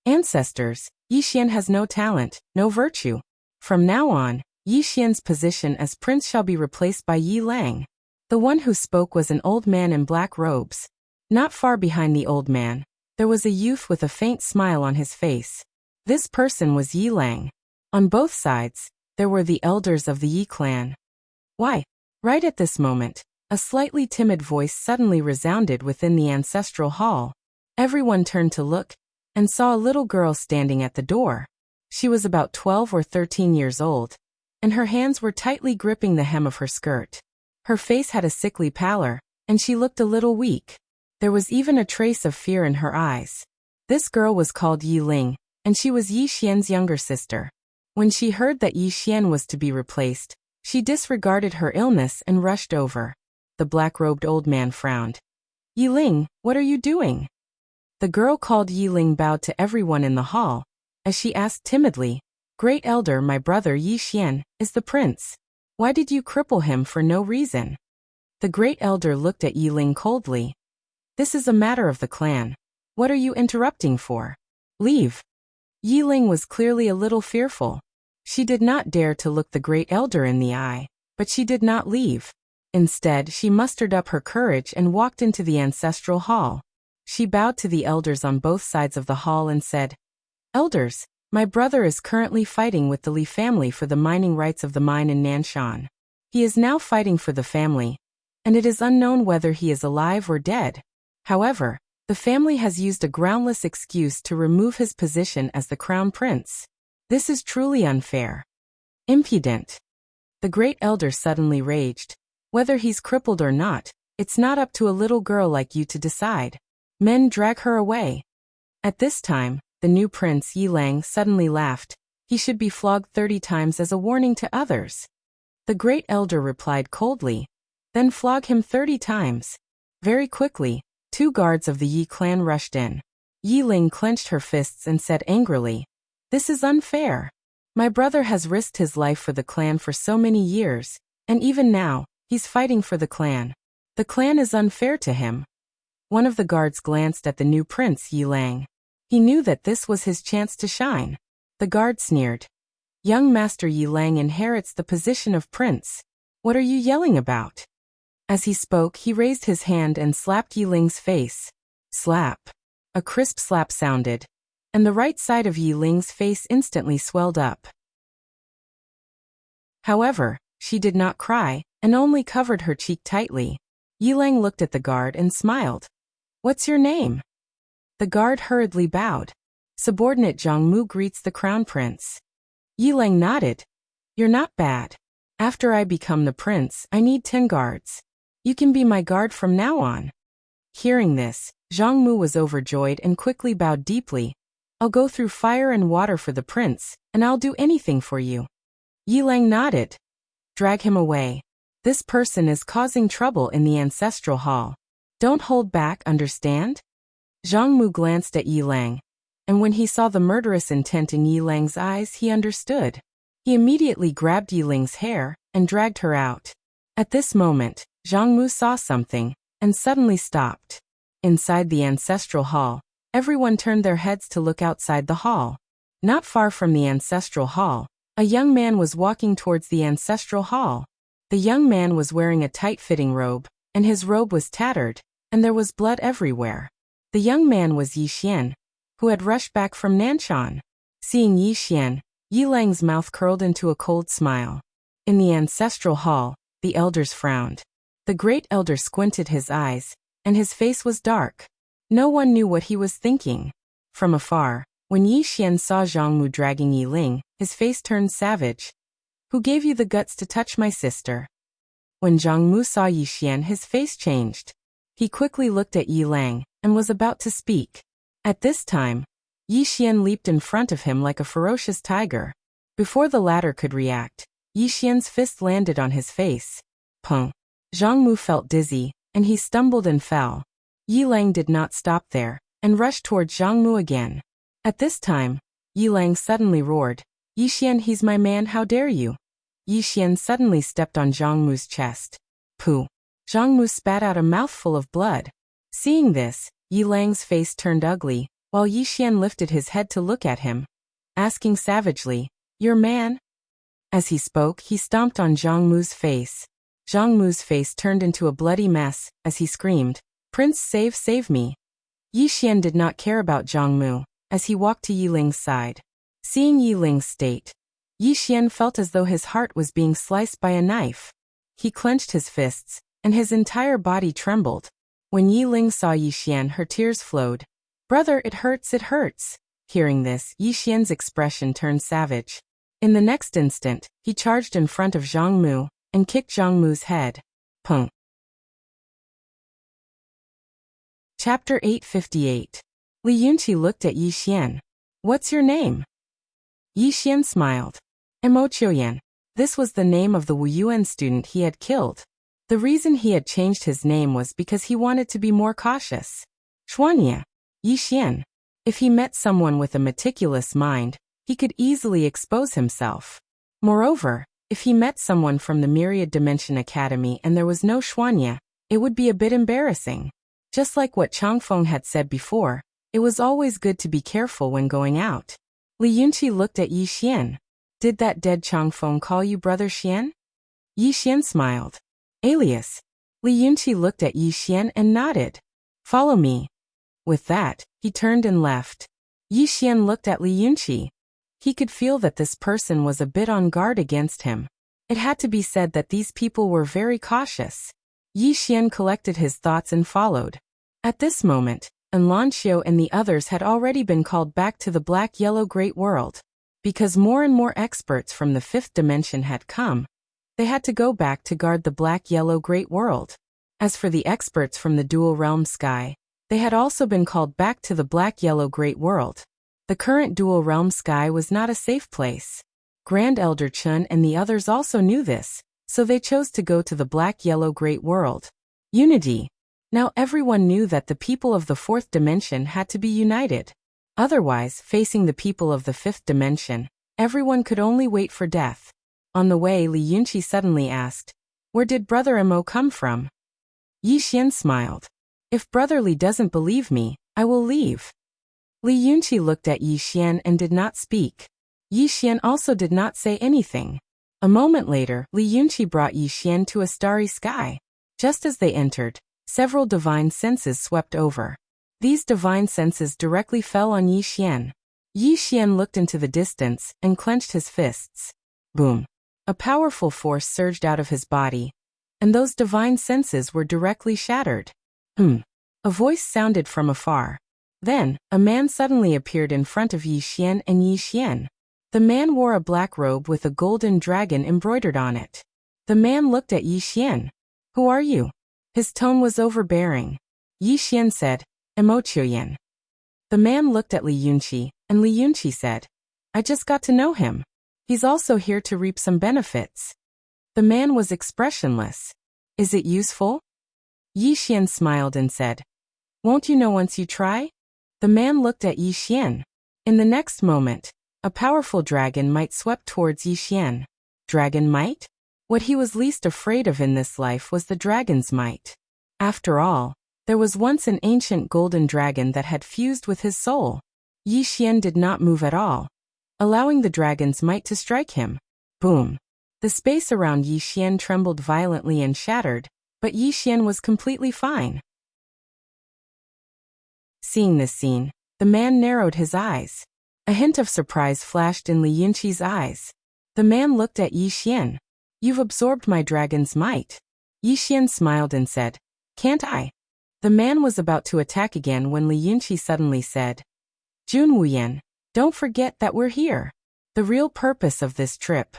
Ancestors, Yi Xian has no talent, no virtue. From now on, Yi Xian's position as prince shall be replaced by Yi Lang. The one who spoke was an old man in black robes. Not far behind the old man, there was a youth with a faint smile on his face. This person was Yi Lang. On both sides, there were the elders of the Yi clan. Why? Right at this moment, a slightly timid voice suddenly resounded within the ancestral hall. Everyone turned to look, and saw a little girl standing at the door. She was about 12 or 13 years old, and her hands were tightly gripping the hem of her skirt. Her face had a sickly pallor, and she looked a little weak. There was even a trace of fear in her eyes. This girl was called Yi Ling, and she was Yi Xian's younger sister. When she heard that Yi Xian was to be replaced, she disregarded her illness and rushed over. The black-robed old man frowned. Yi Ling, what are you doing? The girl called Yi Ling bowed to everyone in the hall, as she asked timidly, Great Elder, my brother Yi Xian is the prince. Why did you cripple him for no reason? The Great Elder looked at Yi Ling coldly. This is a matter of the clan. What are you interrupting for? Leave. Yi Ling was clearly a little fearful. She did not dare to look the Great Elder in the eye, but she did not leave. Instead, she mustered up her courage and walked into the ancestral hall. She bowed to the elders on both sides of the hall and said, Elders, my brother is currently fighting with the Li family for the mining rights of the mine in Nanshan. He is now fighting for the family, and it is unknown whether he is alive or dead. However, the family has used a groundless excuse to remove his position as the crown prince. This is truly unfair. Impudent. The Great Elder suddenly raged. Whether he's crippled or not, it's not up to a little girl like you to decide. Men, drag her away. At this time, the new prince Yi Lang suddenly laughed. He should be flogged 30 times as a warning to others. The Great Elder replied coldly. Then flog him 30 times. Very quickly, 2 guards of the Yi clan rushed in. Yi Ling clenched her fists and said angrily, This is unfair. My brother has risked his life for the clan for so many years, and even now, he's fighting for the clan. The clan is unfair to him. One of the guards glanced at the new prince Yi Lang. He knew that this was his chance to shine. The guard sneered. Young Master Yi Lang inherits the position of prince. What are you yelling about? As he spoke, he raised his hand and slapped Yi Ling's face. Slap. A crisp slap sounded, and the right side of Yi Ling's face instantly swelled up. However, she did not cry, and only covered her cheek tightly. Yi Lang looked at the guard and smiled. What's your name? The guard hurriedly bowed. Subordinate Zhang Mu greets the crown prince. Yi Lang nodded. You're not bad. After I become the prince, I need 10 guards. You can be my guard from now on. Hearing this, Zhang Mu was overjoyed and quickly bowed deeply. I'll go through fire and water for the prince, and I'll do anything for you. Yi Lang nodded. Drag him away. This person is causing trouble in the ancestral hall. Don't hold back, understand? Zhang Mu glanced at Yi Lang, and when he saw the murderous intent in Yi Lang's eyes, he understood. He immediately grabbed Yi Ling's hair and dragged her out. At this moment, Zhang Mu saw something and suddenly stopped. Inside the ancestral hall, everyone turned their heads to look outside the hall. Not far from the ancestral hall, a young man was walking towards the ancestral hall. The young man was wearing a tight-fitting robe, and his robe was tattered, and there was blood everywhere. The young man was Yi Xian, who had rushed back from Nanshan. Seeing Yi Xian, Yi Lang's mouth curled into a cold smile. In the ancestral hall, the elders frowned. The great elder squinted his eyes, and his face was dark. No one knew what he was thinking. From afar, when Yi Xian saw Zhang Mu dragging Yi Ling, his face turned savage. Who gave you the guts to touch my sister? When Zhang Mu saw Yi Xian, his face changed. He quickly looked at Yi Lang and was about to speak. At this time, Yi Xian leaped in front of him like a ferocious tiger. Before the latter could react, Yi Xian's fist landed on his face. Pung. Zhang Mu felt dizzy, and he stumbled and fell. Yi Lang did not stop there, and rushed towards Zhang Mu again. At this time, Yi Lang suddenly roared, Yi Xian, he's my man, how dare you? Yi Xian suddenly stepped on Zhang Mu's chest. Pooh. Zhang Mu spat out a mouthful of blood. Seeing this, Yi Lang's face turned ugly, while Yi Xian lifted his head to look at him, asking savagely, your man? As he spoke, he stomped on Zhang Mu's face. Zhang Mu's face turned into a bloody mess, as he screamed, Prince, save me. Yi Xian did not care about Zhang Mu, as he walked to Yi Ling's side. Seeing Yi Ling's state, Yi Xian felt as though his heart was being sliced by a knife. He clenched his fists, and his entire body trembled. When Yi Ling saw Yi Xian, her tears flowed. Brother, it hurts, it hurts. Hearing this, Yi Xian's expression turned savage. In the next instant, he charged in front of Zhang Mu, and kicked Zhang Mu's head. Pung. Chapter 858. Li Yunqi looked at Yi Xian. What's your name? Yi Xian smiled. Mo Qiuyan. This was the name of the Wuyuan student he had killed. The reason he had changed his name was because he wanted to be more cautious. Xuanya. Yi Xian. If he met someone with a meticulous mind, he could easily expose himself. Moreover, if he met someone from the Myriad Dimension Academy and there was no Xuanya, it would be a bit embarrassing. Just like what Changfeng had said before, it was always good to be careful when going out. Li Yunqi looked at Yi Xian. Did that dead Changfeng call you Brother Xian? Yi Xian smiled. Alias. Li Yunqi looked at Yi Xian and nodded. Follow me. With that, he turned and left. Yi Xian looked at Li Yunqi. He could feel that this person was a bit on guard against him. It had to be said that these people were very cautious. Yi Xian collected his thoughts and followed. At this moment, Lanxiu and the others had already been called back to the Black-Yellow Great World. Because more and more experts from the fifth dimension had come, they had to go back to guard the Black-Yellow Great World. As for the experts from the Dual Realm Sky, they had also been called back to the Black-Yellow Great World. The current Dual Realm Sky was not a safe place. Grand Elder Chun and the others also knew this, so they chose to go to the Black-Yellow Great World. Unity. Now everyone knew that the people of the fourth dimension had to be united. Otherwise, facing the people of the fifth dimension, everyone could only wait for death. On the way, Li Yunqi suddenly asked, where did Brother Mo come from? Yi Xian smiled. If Brother Li doesn't believe me, I will leave. Li Yunqi looked at Yi Xian and did not speak. Yi Xian also did not say anything. A moment later, Li Yunqi brought Yi Xian to a starry sky. Just as they entered, several divine senses swept over. These divine senses directly fell on Yi Xian. Yi Xian looked into the distance and clenched his fists. Boom! A powerful force surged out of his body, and those divine senses were directly shattered. A voice sounded from afar. Then, a man suddenly appeared in front of Yi Xian and Yi Xian. The man wore a black robe with a golden dragon embroidered on it. The man looked at Yi Xian. Who are you? His tone was overbearing. Yi Xian said, Emochoyen. The man looked at Li Yunqi, and Li Yunqi said, I just got to know him. He's also here to reap some benefits. The man was expressionless. Is it useful? Yi Xian smiled and said, Won't you know once you try? The man looked at Yi Xian. In the next moment, a powerful dragon might swept towards Yi Xian. Dragon might? What he was least afraid of in this life was the dragon's might. After all, there was once an ancient golden dragon that had fused with his soul. Yi Xian did not move at all, allowing the dragon's might to strike him. Boom! The space around Yi Xian trembled violently and shattered, but Yi Xian was completely fine. Seeing this scene, the man narrowed his eyes. A hint of surprise flashed in Li Yunqi's eyes. The man looked at Yi Xian. You've absorbed my dragon's might. Yi Xian smiled and said, Can't I? The man was about to attack again when Li Yunqi suddenly said, Jun Wuyan, don't forget that we're here. The real purpose of this trip.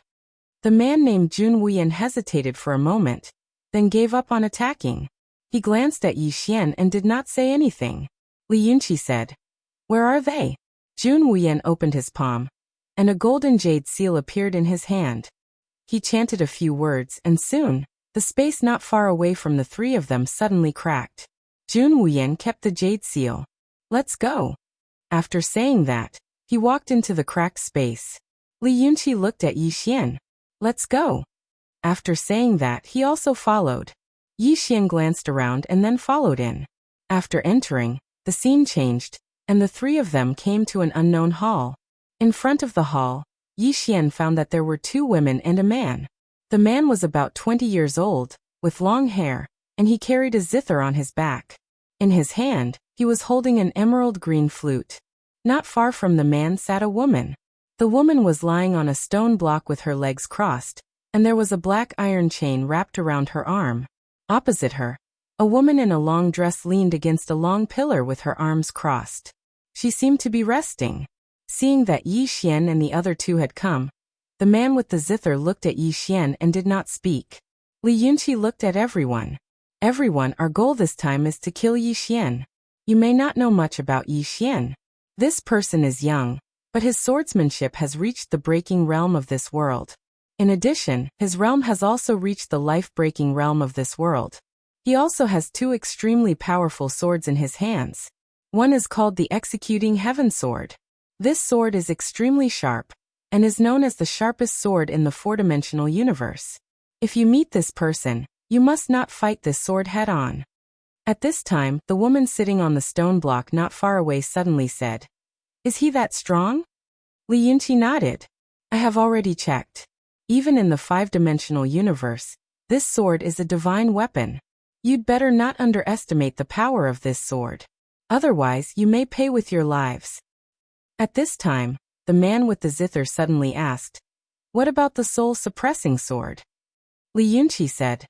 The man named Jun Wuyan hesitated for a moment, then gave up on attacking. He glanced at Yi Xian and did not say anything. Li Yunqi said, Where are they? Jun Wuyan opened his palm, and a golden jade seal appeared in his hand. He chanted a few words and soon, the space not far away from the three of them suddenly cracked. Jun Wuyan kept the jade seal. Let's go. After saying that, he walked into the cracked space. Li Yunqi looked at Yi Xian. Let's go. After saying that, he also followed. Yi Xian glanced around and then followed in. After entering, the scene changed, and the three of them came to an unknown hall. In front of the hall, Yi Xian found that there were two women and a man. The man was about 20 years old, with long hair, and he carried a zither on his back. In his hand, he was holding an emerald green flute. Not far from the man sat a woman. The woman was lying on a stone block with her legs crossed, and there was a black iron chain wrapped around her arm. Opposite her, a woman in a long dress leaned against a long pillar with her arms crossed. She seemed to be resting. Seeing that Yi Xian and the other two had come, the man with the zither looked at Yi Xian and did not speak. Li Yunqi looked at everyone. Everyone, our goal this time is to kill Yi Xian. You may not know much about Yi Xian. This person is young, but his swordsmanship has reached the breaking realm of this world. In addition, his realm has also reached the life-breaking realm of this world. He also has two extremely powerful swords in his hands. One is called the Executing Heaven Sword. This sword is extremely sharp, and is known as the sharpest sword in the four-dimensional universe. If you meet this person, you must not fight this sword head-on. At this time, the woman sitting on the stone block not far away suddenly said, Is he that strong? Li Yunqi nodded. I have already checked. Even in the five-dimensional universe, this sword is a divine weapon. You'd better not underestimate the power of this sword. Otherwise, you may pay with your lives. At this time, the man with the zither suddenly asked, What about the soul-suppressing sword? Li Yunqi said,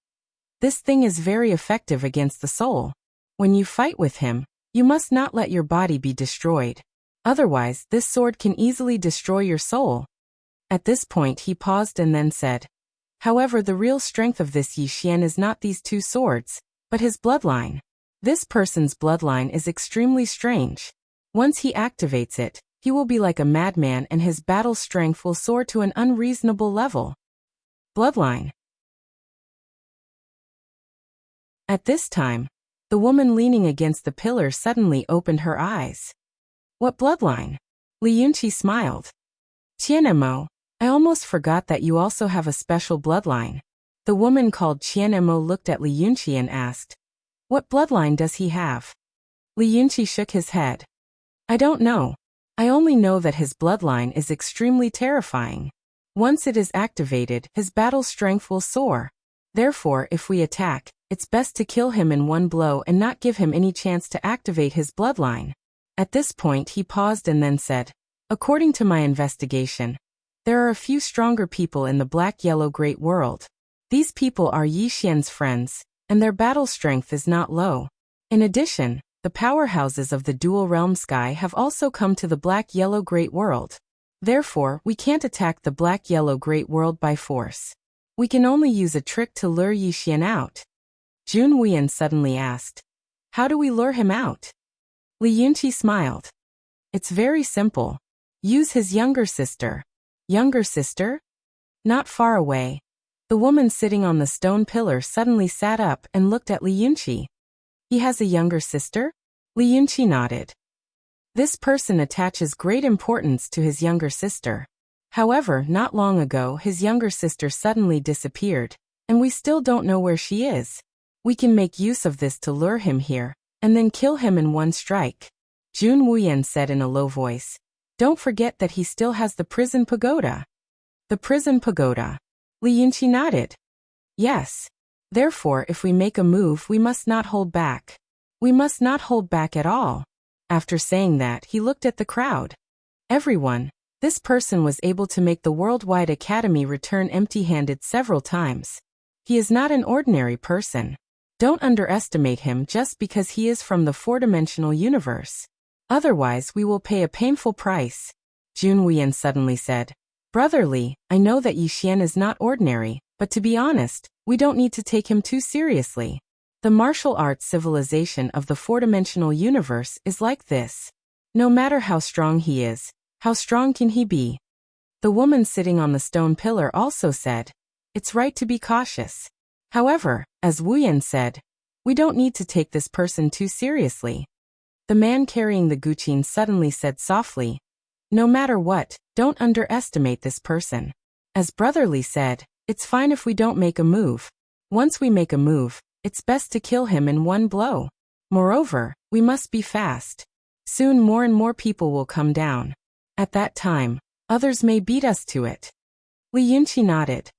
This thing is very effective against the soul. When you fight with him, you must not let your body be destroyed. Otherwise, this sword can easily destroy your soul. At this point he paused and then said, However, the real strength of this Yi Xian is not these two swords, but his bloodline. This person's bloodline is extremely strange. Once he activates it, he will be like a madman and his battle strength will soar to an unreasonable level. Bloodline. At this time, the woman leaning against the pillar suddenly opened her eyes. What bloodline? Li Yunqi smiled. Qianemo, I almost forgot that you also have a special bloodline. The woman called Qianemo looked at Li Yunqi and asked, What bloodline does he have? Li Yunqi shook his head. I don't know. I only know that his bloodline is extremely terrifying. Once it is activated, his battle strength will soar. Therefore, if we attack, it's best to kill him in one blow and not give him any chance to activate his bloodline. At this point he paused and then said, according to my investigation, there are a few stronger people in the black-yellow great world. These people are Yi Xian's friends, and their battle strength is not low. In addition, the powerhouses of the dual realm sky have also come to the black-yellow great world. Therefore, we can't attack the black-yellow great world by force. We can only use a trick to lure Yi Xian out. Jun Wuyan suddenly asked, how do we lure him out? Li Yunqi smiled. It's very simple. Use his younger sister. Younger sister? Not far away. The woman sitting on the stone pillar suddenly sat up and looked at Li Yunqi. He has a younger sister? Li Yunqi nodded. This person attaches great importance to his younger sister. However, not long ago his younger sister suddenly disappeared, and we still don't know where she is. We can make use of this to lure him here, and then kill him in one strike. Jun Wuyan said in a low voice. Don't forget that he still has the prison pagoda. The prison pagoda. Li Yunqi nodded. Yes. Therefore, if we make a move, we must not hold back. We must not hold back at all. After saying that, he looked at the crowd. Everyone. This person was able to make the Worldwide Academy return empty-handed several times. He is not an ordinary person. Don't underestimate him just because he is from the four-dimensional universe. Otherwise, we will pay a painful price. Jun Wuyan suddenly said, Brother Li, I know that Yi Xian is not ordinary, but to be honest, we don't need to take him too seriously. The martial arts civilization of the four-dimensional universe is like this. No matter how strong he is, how strong can he be? The woman sitting on the stone pillar also said, it's right to be cautious. However, as Wuyan said, we don't need to take this person too seriously. The man carrying the guqin suddenly said softly, no matter what, don't underestimate this person. As Brother Li said, it's fine if we don't make a move. Once we make a move, it's best to kill him in one blow. Moreover, we must be fast. Soon more and more people will come down. At that time, others may beat us to it. Li Yunqi nodded.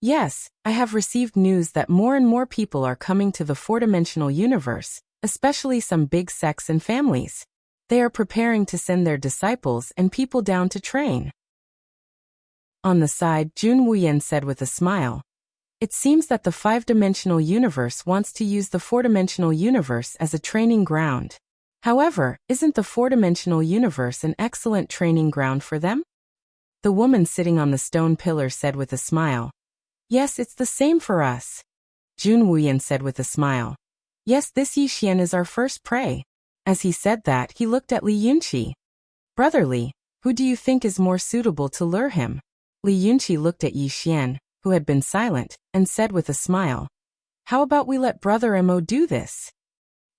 Yes, I have received news that more and more people are coming to the four-dimensional universe, especially some big sects and families. They are preparing to send their disciples and people down to train. On the side, Jun Wuyan said with a smile, it seems that the five-dimensional universe wants to use the four-dimensional universe as a training ground. However, isn't the four-dimensional universe an excellent training ground for them? The woman sitting on the stone pillar said with a smile, yes, it's the same for us. Jun Wuyan said with a smile, yes, this Yi Xian is our first prey. As he said that, he looked at Li Yunqi. Brother Li, who do you think is more suitable to lure him? Li Yunqi looked at Yi Xian, who had been silent, and said with a smile, how about we let Brother Mo do this?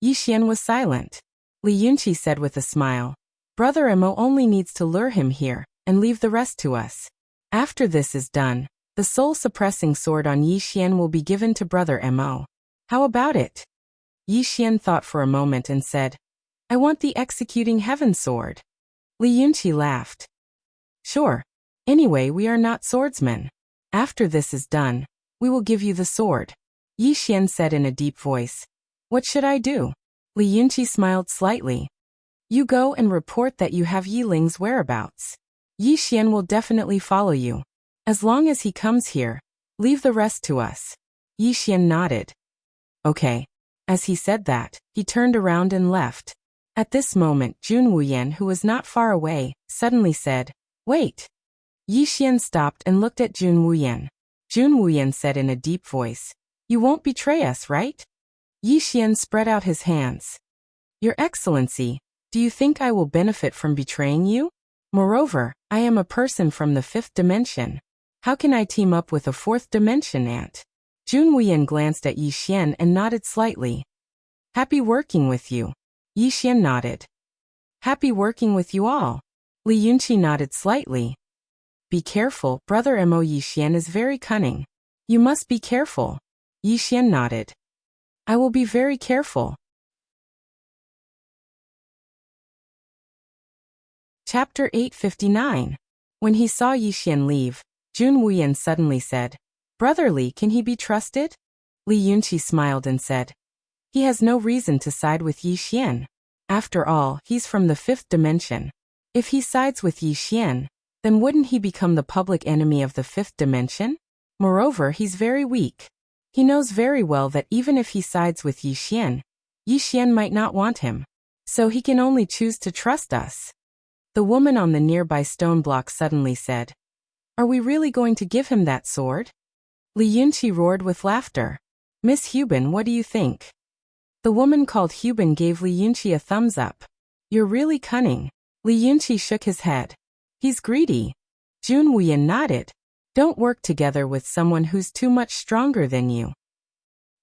Yi Xian was silent. Li Yunqi said with a smile, Brother Mo only needs to lure him here, and leave the rest to us. After this is done, the soul-suppressing sword on Yi Xian will be given to Brother Mo. How about it? Yi Xian thought for a moment and said, I want the executing heaven sword. Li Yunqi laughed. Sure. Anyway, we are not swordsmen. After this is done, we will give you the sword. Yi Xian said in a deep voice. What should I do? Li Yunqi smiled slightly. You go and report that you have Yi Ling's whereabouts. Yi Xian will definitely follow you. As long as he comes here, leave the rest to us. Yi Xian nodded. Okay. As he said that, he turned around and left. At this moment, Jun Wuyan, who was not far away, suddenly said, wait. Yi Xian stopped and looked at Jun Wuyan. Jun Wuyan said in a deep voice, you won't betray us, right? Yi Xian spread out his hands. Your Excellency, do you think I will benefit from betraying you? Moreover, I am a person from the fifth dimension. How can I team up with a fourth dimension ant? Jun Wuyan glanced at Yi Xian and nodded slightly. Happy working with you. Yi Xian nodded. Happy working with you all. Li Yunqi nodded slightly. Be careful, Brother Mo. Yi Xian is very cunning. You must be careful. Yi Xian nodded. I will be very careful. Chapter 859. When he saw Yi Xian leave, Jun Wuyan suddenly said, "Brotherly, can he be trusted?" Li Yunqi smiled and said, "He has no reason to side with Yi Xian. After all, he's from the 5th dimension. If he sides with Yi Xian, then wouldn't he become the public enemy of the 5th dimension? Moreover, he's very weak. He knows very well that even if he sides with Yi Xian might not want him. So he can only choose to trust us." The woman on the nearby stone block suddenly said, "Are we really going to give him that sword?" Li Yunqi roared with laughter. "Miss Hubin, what do you think?" The woman called Hubin gave Li Yunqi a thumbs up. "You're really cunning." Li Yunqi shook his head. "He's greedy." Jun Wuyan nodded. "Don't work together with someone who's too much stronger than you."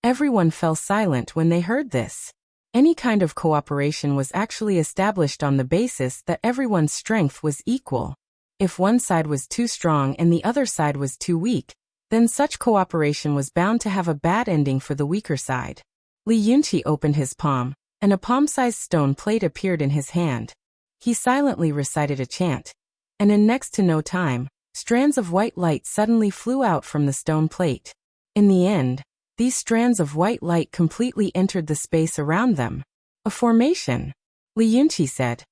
Everyone fell silent when they heard this. Any kind of cooperation was actually established on the basis that everyone's strength was equal. If one side was too strong and the other side was too weak, then such cooperation was bound to have a bad ending for the weaker side. Li Yunqi opened his palm, and a palm-sized stone plate appeared in his hand. He silently recited a chant, and in next to no time, strands of white light suddenly flew out from the stone plate. In the end, these strands of white light completely entered the space around them. "A formation," Li Yunqi said.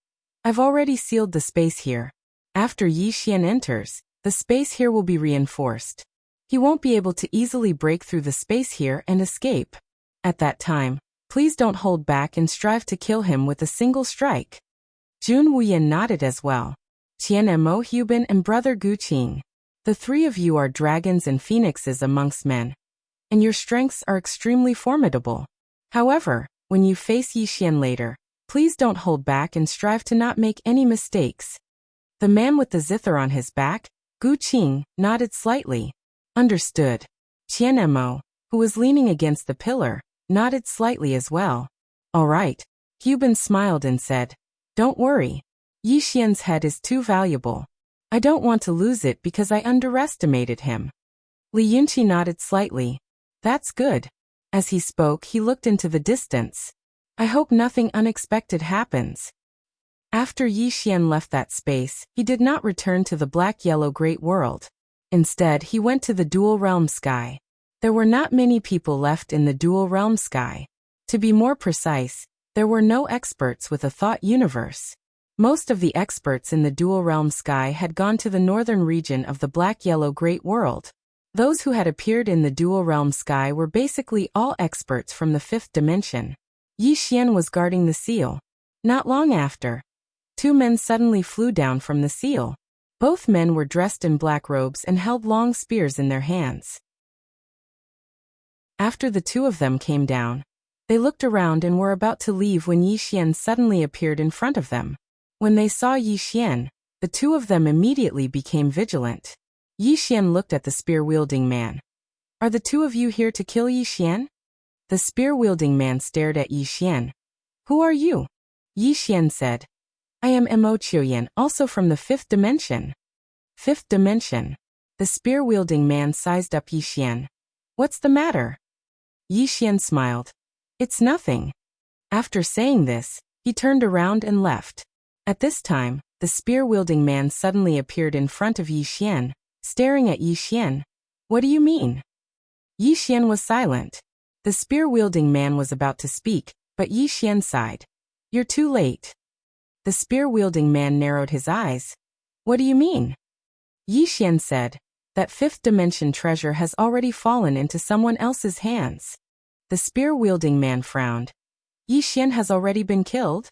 "I've already sealed the space here. After Yi Xian enters, the space here will be reinforced. He won't be able to easily break through the space here and escape. At that time, please don't hold back and strive to kill him with a single strike." Jun Wuyan nodded as well. "Qian Mo Hubin and brother Gu Qing. The three of you are dragons and phoenixes amongst men, and your strengths are extremely formidable. However, when you face Yi Xian later, please don't hold back and strive to not make any mistakes." The man with the zither on his back, Gu Qing, nodded slightly. "Understood." Qian Mo, who was leaning against the pillar, nodded slightly as well. "All right." Hubin smiled and said, "Don't worry. Yi Xian's head is too valuable. I don't want to lose it because I underestimated him." Li Yunqi nodded slightly. "That's good." As he spoke, he looked into the distance. "I hope nothing unexpected happens." After Yi Xian left that space, he did not return to the black-yellow great world. Instead, he went to the dual realm sky. There were not many people left in the dual realm sky. To be more precise, there were no experts with a thought universe. Most of the experts in the dual realm sky had gone to the northern region of the black-yellow great world. Those who had appeared in the dual realm sky were basically all experts from the 5th dimension. Yi Xian was guarding the seal. Not long after, two men suddenly flew down from the seal. Both men were dressed in black robes and held long spears in their hands. After the two of them came down, they looked around and were about to leave when Yi Xian suddenly appeared in front of them. When they saw Yi Xian, the two of them immediately became vigilant. Yi Xian looked at the spear-wielding man. "Are the two of you here to kill Yi Xian?" The spear-wielding man stared at Yi Xian. "Who are you?" Yi Xian said, "I am Mo Qiuyan, also from the 5th dimension." 5th dimension. The spear-wielding man sized up Yi Xian. "What's the matter?" Yi Xian smiled. "It's nothing." After saying this, he turned around and left. At this time, the spear-wielding man suddenly appeared in front of Yi Xian, staring at Yi Xian. "What do you mean?" Yi Xian was silent. The spear-wielding man was about to speak, but Yi Xian sighed. "You're too late." The spear-wielding man narrowed his eyes. "What do you mean?" Yi Xian said, "That 5th dimension treasure has already fallen into someone else's hands." The spear-wielding man frowned. "Yi Xian has already been killed?"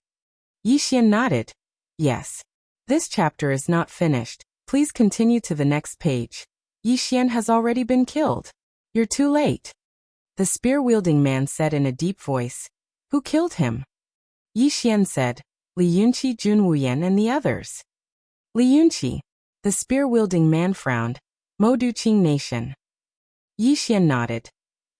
Yi Xian nodded. "Yes. This chapter is not finished. Please continue to the next page. Yi Xian has already been killed. You're too late." The spear-wielding man said in a deep voice. "Who killed him?" Yi Xian said, "Li Yunqi, Jun Wuyan and the others." "Li Yunqi." The spear-wielding man frowned. "Mo Duqing Nation." Yi Xian nodded.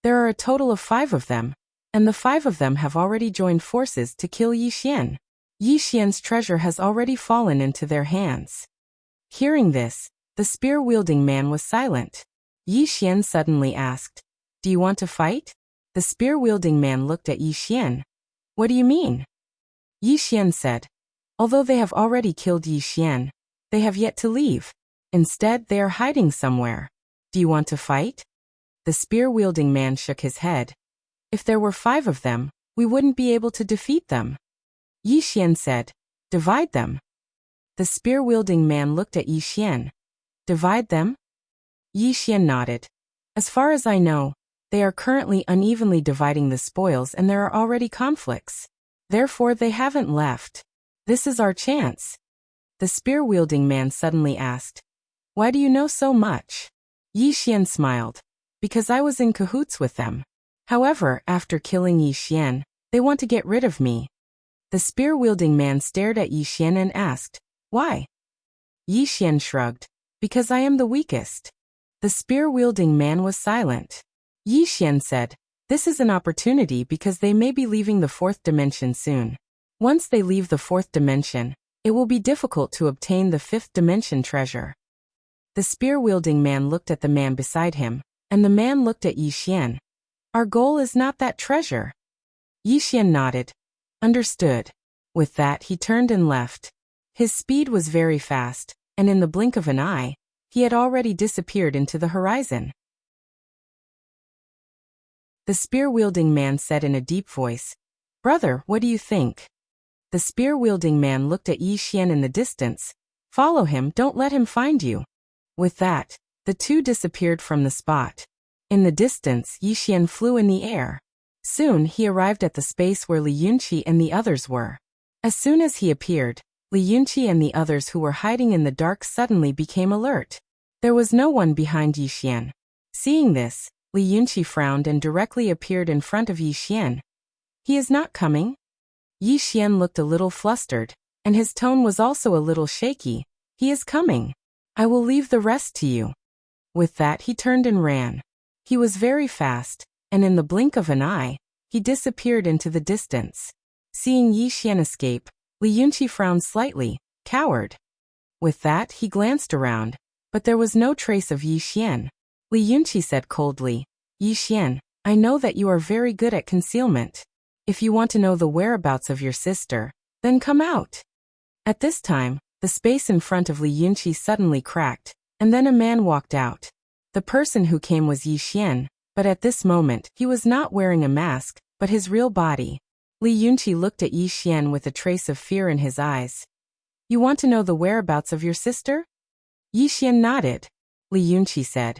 "There are a total of 5 of them, and the 5 of them have already joined forces to kill Yi Xian. Yi Xian's treasure has already fallen into their hands." Hearing this, the spear-wielding man was silent. Yi Xian suddenly asked, "Do you want to fight?" The spear-wielding man looked at Yi Xian. What do you mean? Yi Xian said. Although they have already killed Yi Xian, they have yet to leave. Instead, they are hiding somewhere. Do you want to fight? The spear-wielding man shook his head. If there were 5 of them, we wouldn't be able to defeat them. Yi Xian said. Divide them. The spear-wielding man looked at Yi Xian. Divide them? Yi Xian nodded. As far as I know, they are currently unevenly dividing the spoils and there are already conflicts. Therefore they haven't left. This is our chance. The spear-wielding man suddenly asked. Why do you know so much? Yi Xian smiled. Because I was in cahoots with them. However, after killing Yi Xian, they want to get rid of me. The spear-wielding man stared at Yi Xian and asked, Why? Yi Xian shrugged. Because I am the weakest. The spear-wielding man was silent. Yi Xian said, This is an opportunity because they may be leaving the 4th dimension soon. Once they leave the 4th dimension, it will be difficult to obtain the 5th dimension treasure. The spear-wielding man looked at the man beside him, and the man looked at Yi Xian. Our goal is not that treasure. Yi Xian nodded. Understood. With that he turned and left. His speed was very fast, and in the blink of an eye, he had already disappeared into the horizon. The spear-wielding man said in a deep voice, Brother, what do you think? The spear-wielding man looked at Yi Xian in the distance. Follow him, don't let him find you. With that, the two disappeared from the spot. In the distance, Yi Xian flew in the air. Soon he arrived at the space where Li Yunqi and the others were. As soon as he appeared, Li Yunqi and the others who were hiding in the dark suddenly became alert. There was no one behind Yi Xian. Seeing this, Li Yunqi frowned and directly appeared in front of Yi Xian. He is not coming? Yi Xian looked a little flustered, and his tone was also a little shaky. He is coming. I will leave the rest to you. With that he turned and ran. He was very fast, and in the blink of an eye, he disappeared into the distance. Seeing Yi Xian escape, Li Yunqi frowned slightly. Coward. With that he glanced around, but there was no trace of Yi Xian. Li Yunqi said coldly, Yi Xian, I know that you are very good at concealment. If you want to know the whereabouts of your sister, then come out. At this time, the space in front of Li Yunqi suddenly cracked, and then a man walked out. The person who came was Yi Xian, but at this moment he was not wearing a mask, but his real body. Li Yunqi looked at Yi Xian with a trace of fear in his eyes. You want to know the whereabouts of your sister? Yi Xian nodded. Li Yunqi said,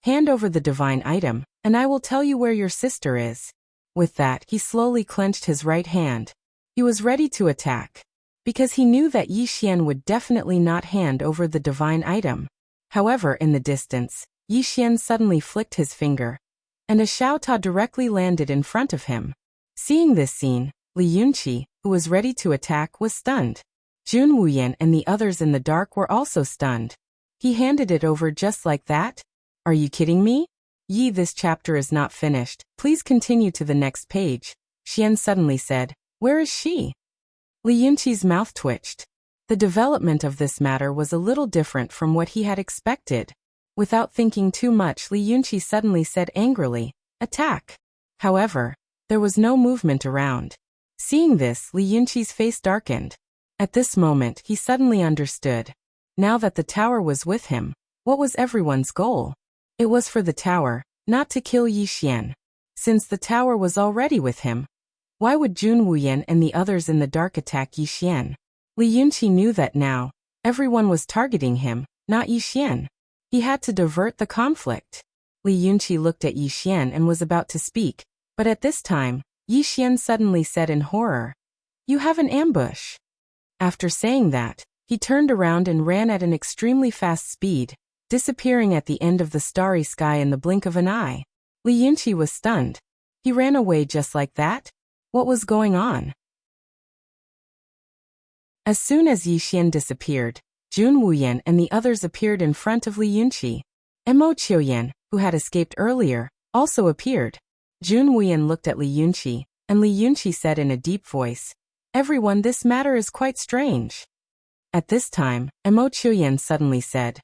Hand over the divine item, and I will tell you where your sister is. With that, he slowly clenched his right hand. He was ready to attack, because he knew that Yi Xian would definitely not hand over the divine item. However, in the distance, Yi Xian suddenly flicked his finger, and a Xiaota directly landed in front of him. Seeing this scene, Li Yunqi, who was ready to attack, was stunned. Jun Wuyan and the others in the dark were also stunned. He handed it over just like that? Are you kidding me? Yi, this chapter is not finished. Please continue to the next page. Xian suddenly said, Where is she? Li Yunqi's mouth twitched. The development of this matter was a little different from what he had expected. Without thinking too much, Li Yunqi suddenly said angrily, Attack! However, there was no movement around. Seeing this, Li Yunqi's face darkened. At this moment, he suddenly understood. Now that the tower was with him, what was everyone's goal? It was for the tower, not to kill Yi Xian. Since the tower was already with him, why would Jun Wuyan and the others in the dark attack Yi Xian? Li Yunqi knew that now, everyone was targeting him, not Yi Xian. He had to divert the conflict. Li Yunqi looked at Yi Xian and was about to speak, but at this time, Yi Xian suddenly said in horror, You have an ambush. After saying that, he turned around and ran at an extremely fast speed, disappearing at the end of the starry sky in the blink of an eye. Li Yunqi was stunned. He ran away just like that? What was going on? As soon as Yi Xian disappeared, Jun Wuyan and the others appeared in front of Li Yunqi. Mo Qiuyan, who had escaped earlier, also appeared. Jun Wuyan looked at Li Yunqi, and Li Yunqi said in a deep voice, Everyone, this matter is quite strange. At this time, Mo Qiuyan suddenly said,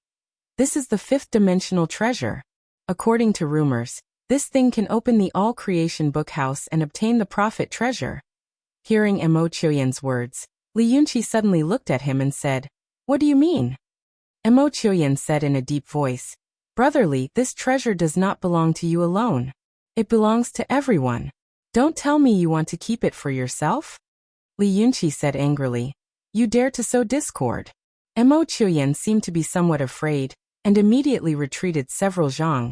This is the 5th dimensional treasure. According to rumors, This thing can open the all-creation bookhouse and obtain the prophet treasure. Hearing Mo Chuyan's words, Li Yunqi suddenly looked at him and said, "What do you mean?" Mo Chuyan said in a deep voice, "Brotherly, this treasure does not belong to you alone. It belongs to everyone. Don't tell me you want to keep it for yourself?" Li Yunqi said angrily, "You dare to sow discord." Mo Chuyan seemed to be somewhat afraid, and immediately retreated several zhang,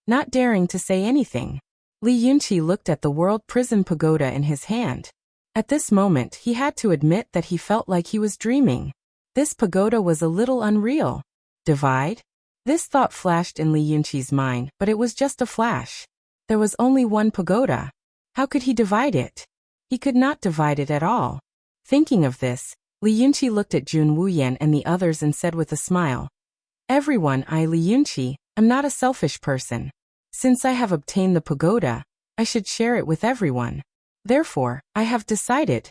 not daring to say anything. Li Yunqi looked at the world prison pagoda in his hand. At this moment he had to admit that he felt like he was dreaming. This pagoda was a little unreal. Divide? This thought flashed in Li Yunqi's mind, but it was just a flash. There was only one pagoda. How could he divide it? He could not divide it at all. Thinking of this, Li Yunqi looked at Jun Wuyan and the others and said with a smile, "Everyone, I, Li Yunqi, am not a selfish person. Since I have obtained the pagoda, I should share it with everyone. Therefore, I have decided."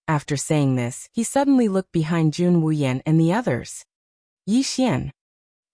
After saying this, he suddenly looked behind Jun Wuyan and the others. Yi Xian.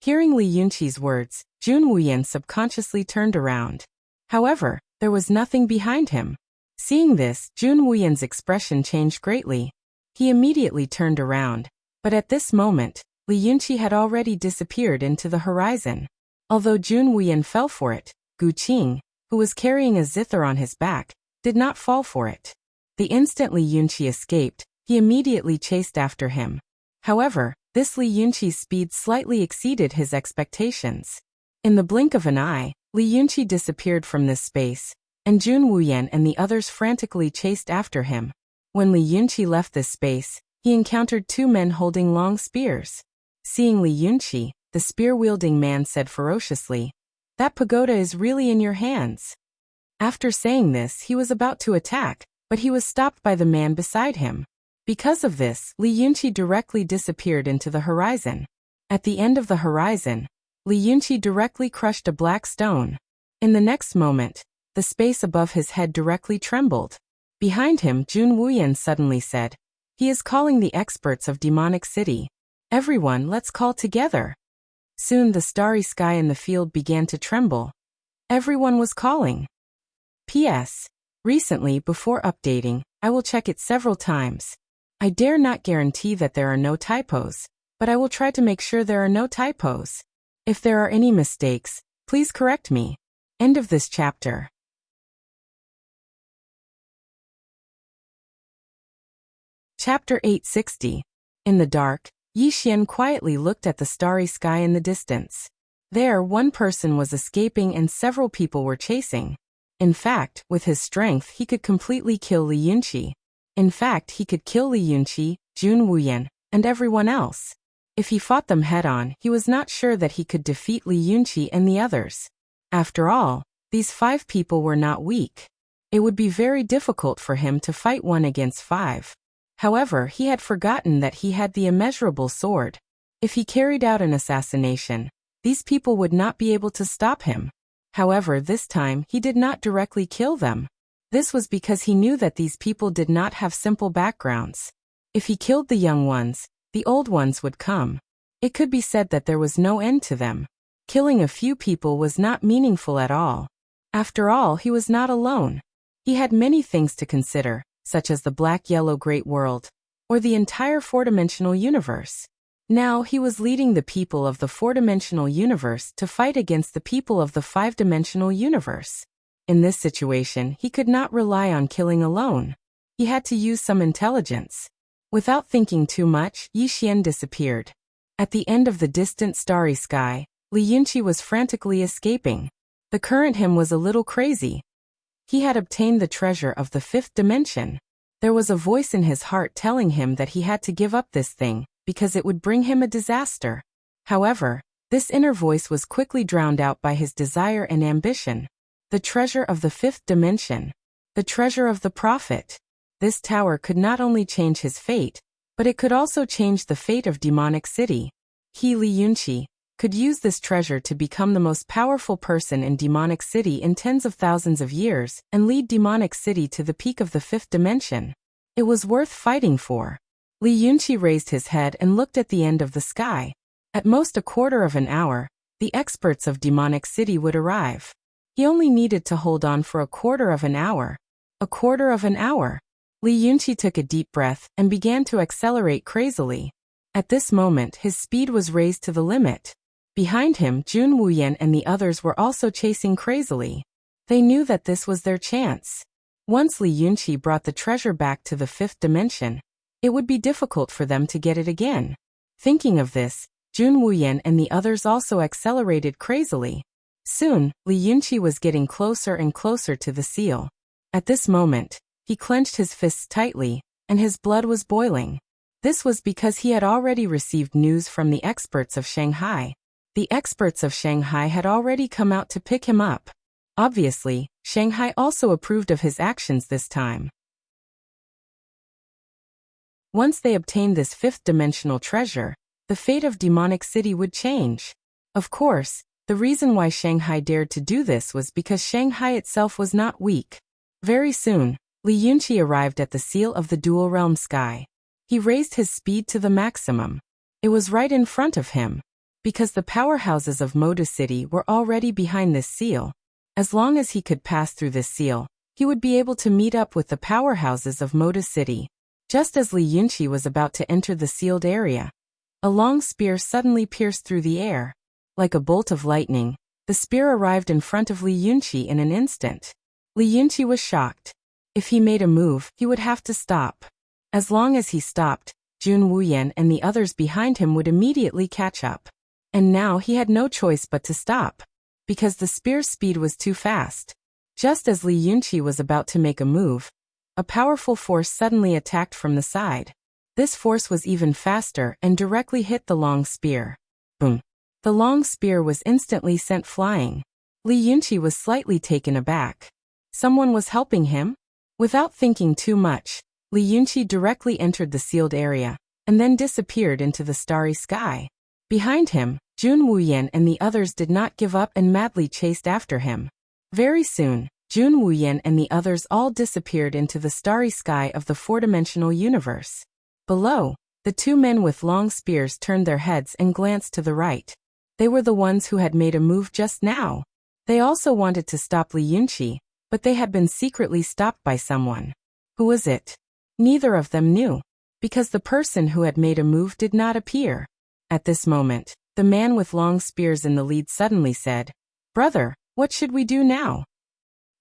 Hearing Li Yunqi's words, Jun Wuyan subconsciously turned around. However, there was nothing behind him. Seeing this, Jun Wuyan's expression changed greatly. He immediately turned around, but at this moment, Li Yunqi had already disappeared into the horizon. Although Jun Wuyan fell for it, Gu Qing, who was carrying a zither on his back, did not fall for it. The instant Li Yunqi escaped, he immediately chased after him. However, this Li Yunqi's speed slightly exceeded his expectations. In the blink of an eye, Li Yunqi disappeared from this space, and Jun Wuyan and the others frantically chased after him. When Li Yunqi left this space, he encountered two men holding long spears. Seeing Li Yunqi, the spear-wielding man said ferociously, "That pagoda is really in your hands." After saying this, he was about to attack, but he was stopped by the man beside him. Because of this, Li Yunqi directly disappeared into the horizon. At the end of the horizon, Li Yunqi directly crushed a black stone. In the next moment, the space above his head directly trembled. Behind him, Jun Wuyan suddenly said, "He is calling the experts of Demonic City. Everyone, let's call together." Soon the starry sky in the field began to tremble. Everyone was calling. P.S. Recently, before updating, I will check it several times. I dare not guarantee that there are no typos, but I will try to make sure there are no typos. If there are any mistakes, please correct me. End of this chapter. Chapter 860. In the dark, Yi Xian quietly looked at the starry sky in the distance. There, one person was escaping and several people were chasing. In fact, with his strength, he could completely kill Li Yunqi. In fact, he could kill Li Yunqi, Jun Wuyan, and everyone else. If he fought them head-on, he was not sure that he could defeat Li Yunqi and the others. After all, these 5 people were not weak. It would be very difficult for him to fight 1 against 5. However, he had forgotten that he had the immeasurable sword. If he carried out an assassination, these people would not be able to stop him. However, this time, he did not directly kill them. This was because he knew that these people did not have simple backgrounds. If he killed the young ones, the old ones would come. It could be said that there was no end to them. Killing a few people was not meaningful at all. After all, he was not alone. He had many things to consider, such as the black-yellow great world, or the entire 4-dimensional universe. Now he was leading the people of the 4-dimensional universe to fight against the people of the 5-dimensional universe. In this situation, he could not rely on killing alone. He had to use some intelligence. Without thinking too much, Yi Xian disappeared. At the end of the distant starry sky, Li Yunqi was frantically escaping. The current him was a little crazy. He had obtained the treasure of the 5th dimension. There was a voice in his heart telling him that he had to give up this thing, because it would bring him a disaster. However, this inner voice was quickly drowned out by his desire and ambition. The treasure of the 5th dimension. The treasure of the prophet. This tower could not only change his fate, but it could also change the fate of Demonic City. He, Li Yunqi, could use this treasure to become the most powerful person in Demonic City in tens of thousands of years and lead Demonic City to the peak of the 5th dimension. It was worth fighting for. Li Yunqi raised his head and looked at the end of the sky. At most a quarter of an hour, the experts of Demonic City would arrive. He only needed to hold on for a quarter of an hour. A quarter of an hour. Li Yunqi took a deep breath and began to accelerate crazily. At this moment his speed was raised to the limit. Behind him, Jun Wuyan and the others were also chasing crazily. They knew that this was their chance. Once Li Yunqi brought the treasure back to the 5th dimension, it would be difficult for them to get it again. Thinking of this, Jun Wuyan and the others also accelerated crazily. Soon, Li Yunqi was getting closer and closer to the seal. At this moment, he clenched his fists tightly, and his blood was boiling. This was because he had already received news from the experts of Shanghai. The experts of Shanghai had already come out to pick him up. Obviously, Shanghai also approved of his actions this time. Once they obtained this 5th-dimensional treasure, the fate of Demonic City would change. Of course, the reason why Shanghai dared to do this was because Shanghai itself was not weak. Very soon, Li Yunqi arrived at the seal of the Dual Realm Sky. He raised his speed to the maximum. It was right in front of him. Because the powerhouses of Moda City were already behind this seal, as long as he could pass through this seal, he would be able to meet up with the powerhouses of Moda City. Just as Li Yunqi was about to enter the sealed area, a long spear suddenly pierced through the air. Like a bolt of lightning, the spear arrived in front of Li Yunqi in an instant. Li Yunqi was shocked. If he made a move, he would have to stop. As long as he stopped, Jun Wuyan and the others behind him would immediately catch up. And now he had no choice but to stop, because the spear's speed was too fast. Just as Li Yunqi was about to make a move, a powerful force suddenly attacked from the side. This force was even faster and directly hit the long spear. Boom! The long spear was instantly sent flying. Li Yunqi was slightly taken aback. Someone was helping him? Without thinking too much, Li Yunqi directly entered the sealed area, and then disappeared into the starry sky. Behind him, Jun Wuyan and the others did not give up and madly chased after him. Very soon, Jun Wuyan and the others all disappeared into the starry sky of the 4-dimensional universe. Below, the 2 men with long spears turned their heads and glanced to the right. They were the ones who had made a move just now. They also wanted to stop Li Yunqi, but they had been secretly stopped by someone. Who was it? Neither of them knew, because the person who had made a move did not appear. At this moment, the man with long spears in the lead suddenly said, "Brother, what should we do now?"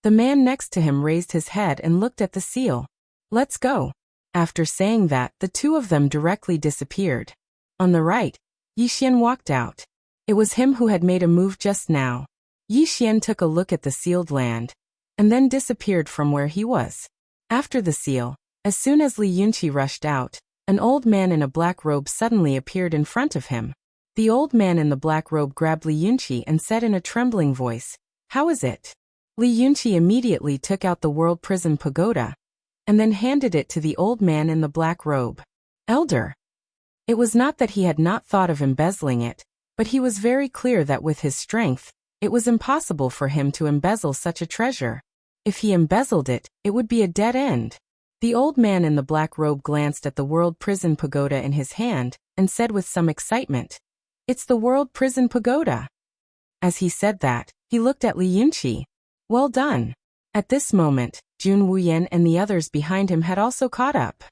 The man next to him raised his head and looked at the seal. "Let's go." After saying that, the 2 of them directly disappeared. On the right, Yixian walked out. It was him who had made a move just now. Yixian took a look at the sealed land, and then disappeared from where he was. After the seal, as soon as Li Yunqi rushed out, an old man in a black robe suddenly appeared in front of him. The old man in the black robe grabbed Li Yunqi and said in a trembling voice, "How is it?" Li Yunqi immediately took out the World Prison Pagoda, and then handed it to the old man in the black robe. "Elder." It was not that he had not thought of embezzling it, but he was very clear that with his strength, it was impossible for him to embezzle such a treasure. If he embezzled it, it would be a dead end. The old man in the black robe glanced at the World Prison Pagoda in his hand, and said with some excitement, "It's the World Prison Pagoda." As he said that, he looked at Li Yunqi. "Well done." At this moment, Jun Wuyan and the others behind him had also caught up.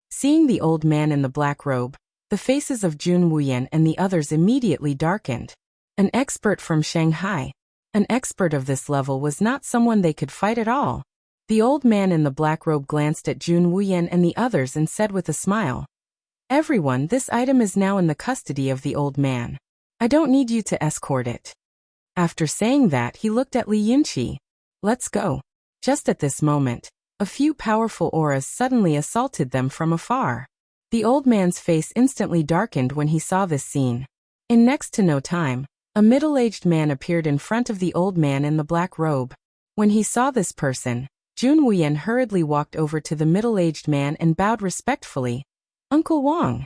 Seeing the old man in the black robe, the faces of Jun Wuyan and the others immediately darkened. An expert from Shanghai. An expert of this level was not someone they could fight at all. The old man in the black robe glanced at Jun Wuyan and the others and said with a smile, "Everyone, this item is now in the custody of the old man. I don't need you to escort it." After saying that, he looked at Li Yunqi. "Let's go." Just at this moment, a few powerful auras suddenly assaulted them from afar. The old man's face instantly darkened when he saw this scene. In next to no time, a middle-aged man appeared in front of the old man in the black robe. When he saw this person, Jun Wuyan hurriedly walked over to the middle-aged man and bowed respectfully. "Uncle Wang."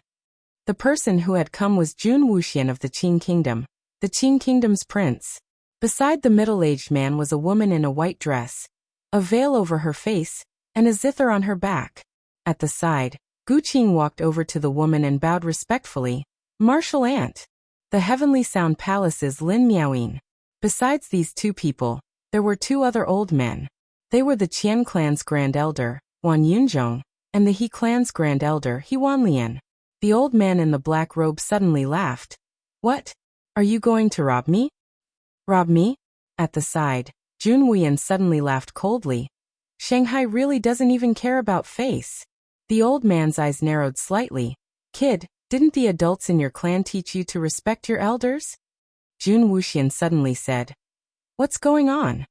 The person who had come was Jun Wuxian of the Qing Kingdom, the Qing Kingdom's prince. Beside the middle-aged man was a woman in a white dress, a veil over her face, and a zither on her back. At the side, Gu Qing walked over to the woman and bowed respectfully. "Martial aunt." The Heavenly Sound Palace's Lin Miaoyin. Besides these two people, there were two other old men. They were the Qian clan's grand elder, Wan Yunzhong, and the He clan's grand elder, He Wanlian. The old man in the black robe suddenly laughed. What? Are you going to rob me? Rob me? At the side, Jun Wuyan suddenly laughed coldly. Shanghai really doesn't even care about face. The old man's eyes narrowed slightly. Kid, didn't the adults in your clan teach you to respect your elders? Jun Wuxian suddenly said. What's going on?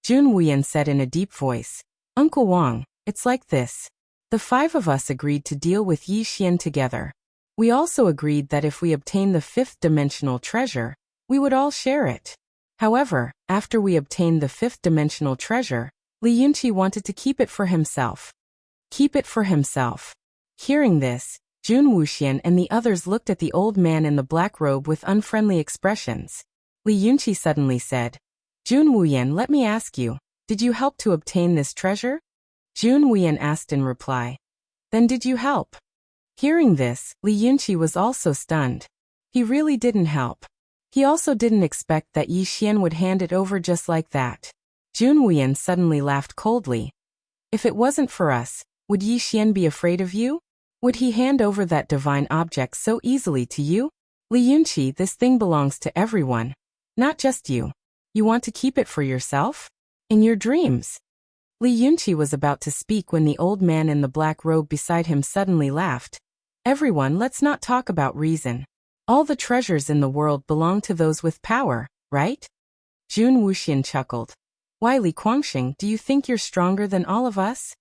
Jun Wuyan said in a deep voice. Uncle Wang, it's like this. The five of us agreed to deal with Yi Xian together. We also agreed that if we obtain the fifth dimensional treasure, we would all share it. However, after we obtained the fifth dimensional treasure, Li Yunqi wanted to keep it for himself. Keep it for himself. Hearing this, Jun Wuxian and the others looked at the old man in the black robe with unfriendly expressions. Li Yunqi suddenly said, Jun Wuyan, let me ask you, did you help to obtain this treasure? Jun Wuyan asked in reply. Then did you help? Hearing this, Li Yunqi was also stunned. He really didn't help. He also didn't expect that Yi Xian would hand it over just like that. Jun Wuyan suddenly laughed coldly. If it wasn't for us, would Yi Xian be afraid of you? Would he hand over that divine object so easily to you? Li Yunqi, this thing belongs to everyone. Not just you. You want to keep it for yourself? In your dreams. Li Yunqi was about to speak when the old man in the black robe beside him suddenly laughed. Everyone, let's not talk about reason. All the treasures in the world belong to those with power, right? Jun Wuxian chuckled. Why, Li Guangxing, do you think you're stronger than all of us?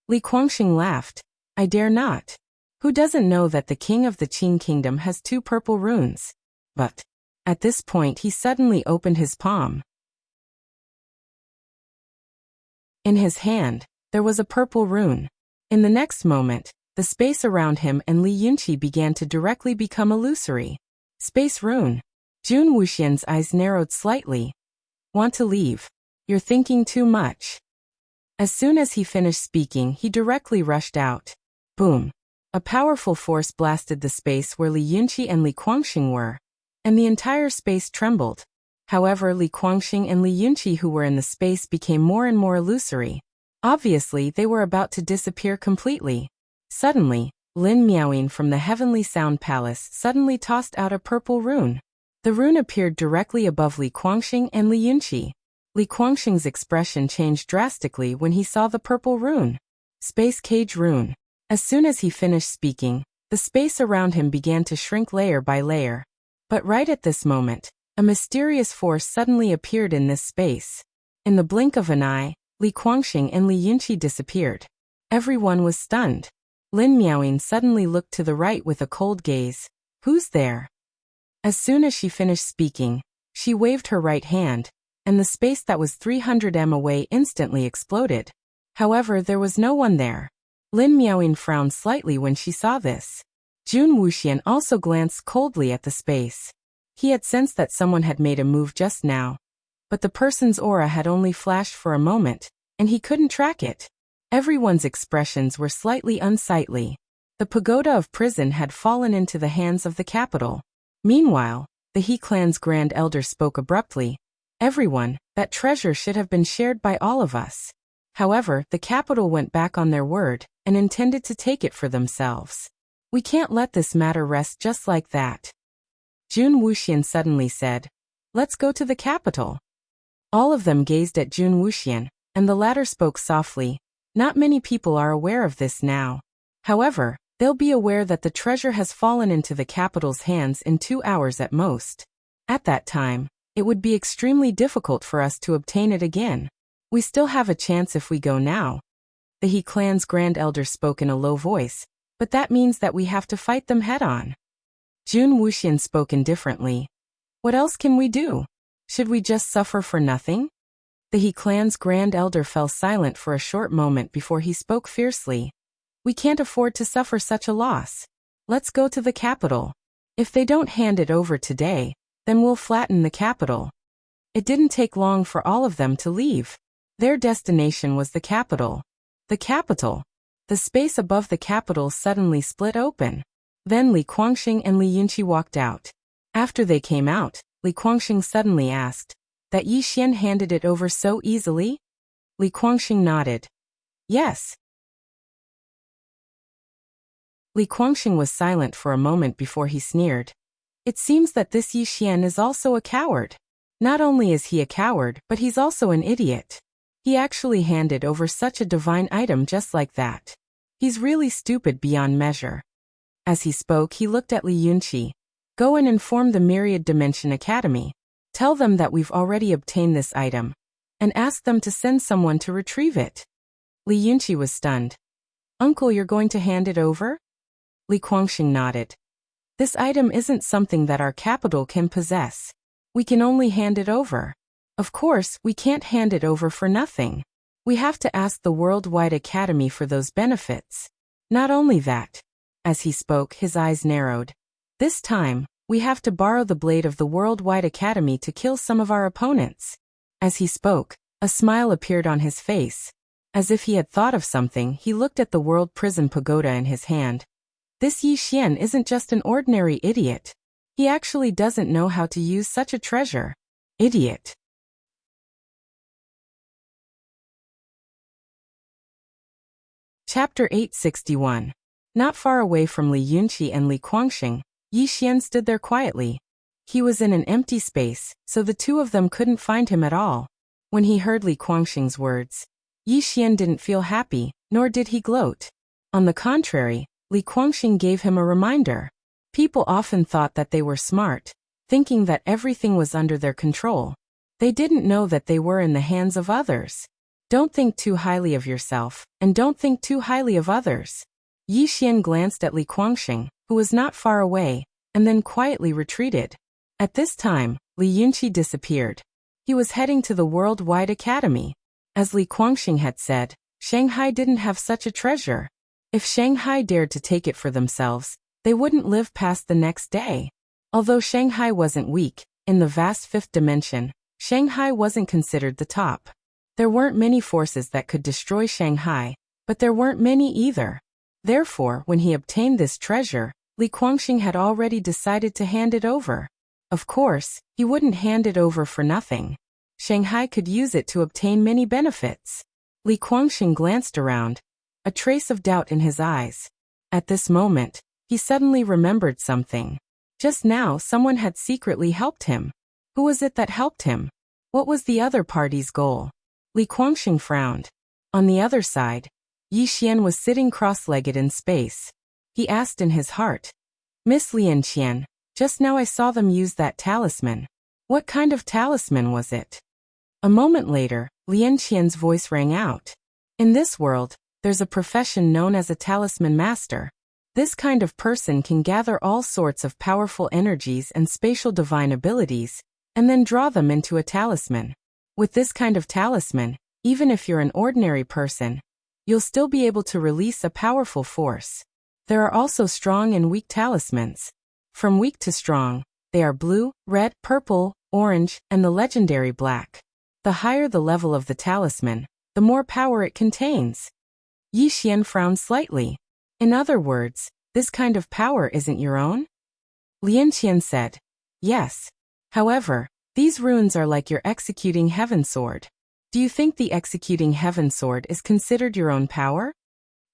Li Guangxing laughed. I dare not. Who doesn't know that the king of the Qin kingdom has 2 purple runes? But, at this point he suddenly opened his palm. In his hand, there was a purple rune. In the next moment, the space around him and Li Yunqi began to directly become illusory. Space rune. Jun Wuxian's eyes narrowed slightly. Want to leave? You're thinking too much. As soon as he finished speaking, he directly rushed out. Boom. A powerful force blasted the space where Li Yunqi and Li Guangxing were, and the entire space trembled. However, Li Guangxing and Li Yunqi who were in the space became more and more illusory. Obviously, they were about to disappear completely. Suddenly, Lin Miaoyin from the Heavenly Sound Palace suddenly tossed out a purple rune. The rune appeared directly above Li Guangxing and Li Yunqi. Li Guangxing's expression changed drastically when he saw the purple rune. Space Cage Rune. As soon as he finished speaking, the space around him began to shrink layer by layer. But right at this moment, a mysterious force suddenly appeared in this space. In the blink of an eye, Li Guangxing and Li Yunqi disappeared. Everyone was stunned. Lin Miaoyin suddenly looked to the right with a cold gaze. Who's there? As soon as she finished speaking, she waved her right hand, and the space that was 300 m away instantly exploded. However, there was no one there. Lin Miaoyin frowned slightly when she saw this. Jun Wuxian also glanced coldly at the space. He had sensed that someone had made a move just now. But the person's aura had only flashed for a moment, and he couldn't track it. Everyone's expressions were slightly unsightly. The pagoda of prison had fallen into the hands of the capital. Meanwhile, the He clan's grand elder spoke abruptly. Everyone, that treasure should have been shared by all of us. However, the capital went back on their word, and intended to take it for themselves. We can't let this matter rest just like that. Jun Wuxian suddenly said, Let's go to the capital. All of them gazed at Jun Wuxian, and the latter spoke softly. Not many people are aware of this now. However, they'll be aware that the treasure has fallen into the capital's hands in 2 hours at most. At that time, it would be extremely difficult for us to obtain it again. We still have a chance if we go now. The He clan's grand elder spoke in a low voice, but that means that we have to fight them head-on. Jun Wuxian spoke indifferently. What else can we do? Should we just suffer for nothing? The He clan's grand elder fell silent for a short moment before he spoke fiercely. We can't afford to suffer such a loss. Let's go to the capital. If they don't hand it over today, then we'll flatten the capital. It didn't take long for all of them to leave. Their destination was the capital. The capital. The space above the capital suddenly split open. Then Li Guangxing and Li Yunqi walked out. After they came out, Li Guangxing suddenly asked, "That Yi Xian handed it over so easily?" Li Guangxing nodded. "Yes." Li Guangxing was silent for a moment before he sneered. "It seems that this Yi Xian is also a coward. Not only is he a coward, but he's also an idiot. He actually handed over such a divine item just like that. He's really stupid beyond measure." As he spoke, he looked at Li Yunqi. "Go and inform the Myriad Dimension Academy. Tell them that we've already obtained this item, and ask them to send someone to retrieve it." Li Yunqi was stunned. "Uncle, you're going to hand it over?" Li Guangxing nodded. "This item isn't something that our capital can possess. We can only hand it over. Of course, we can't hand it over for nothing. We have to ask the Worldwide Academy for those benefits. Not only that." As he spoke, his eyes narrowed. "This time, we have to borrow the blade of the Worldwide Academy to kill some of our opponents." As he spoke, a smile appeared on his face. As if he had thought of something, he looked at the World Prison Pagoda in his hand. This Yi Xian isn't just an ordinary idiot. He actually doesn't know how to use such a treasure. Idiot. Chapter 861. Not far away from Li Yunqi and Li Guangxing, Yi Xian stood there quietly. He was in an empty space, so the two of them couldn't find him at all. When he heard Li Guangxing's words, Yi Xian didn't feel happy, nor did he gloat. On the contrary, Li Guangxing gave him a reminder. People often thought that they were smart, thinking that everything was under their control. They didn't know that they were in the hands of others. Don't think too highly of yourself, and don't think too highly of others. Yi Xian glanced at Li Guangxing, who was not far away, and then quietly retreated. At this time, Li Yunqi disappeared. He was heading to the Worldwide Academy. As Li Guangxing had said, Shanghai didn't have such a treasure. If Shanghai dared to take it for themselves, they wouldn't live past the next day. Although Shanghai wasn't weak, in the vast fifth dimension, Shanghai wasn't considered the top. There weren't many forces that could destroy Shanghai, but there weren't many either. Therefore, when he obtained this treasure, Li Guangxing had already decided to hand it over. Of course, he wouldn't hand it over for nothing. Shanghai could use it to obtain many benefits. Li Guangxing glanced around, a trace of doubt in his eyes. At this moment, he suddenly remembered something. Just now, someone had secretly helped him. Who was it that helped him? What was the other party's goal? Li Guangxing frowned. On the other side, Yi Xian was sitting cross-legged in space. He asked in his heart, "Miss Lian Qian, just now I saw them use that talisman. What kind of talisman was it?" A moment later, Lian Qian's voice rang out. "In this world, there's a profession known as a talisman master. This kind of person can gather all sorts of powerful energies and spatial divine abilities, and then draw them into a talisman. With this kind of talisman, even if you're an ordinary person, you'll still be able to release a powerful force. There are also strong and weak talismans. From weak to strong, they are blue, red, purple, orange, and the legendary black. The higher the level of the talisman, the more power it contains." Yi Xian frowned slightly. "In other words, this kind of power isn't your own?" Lian Qian said, "Yes. However, these runes are like your executing heaven sword. Do you think the executing heaven sword is considered your own power?"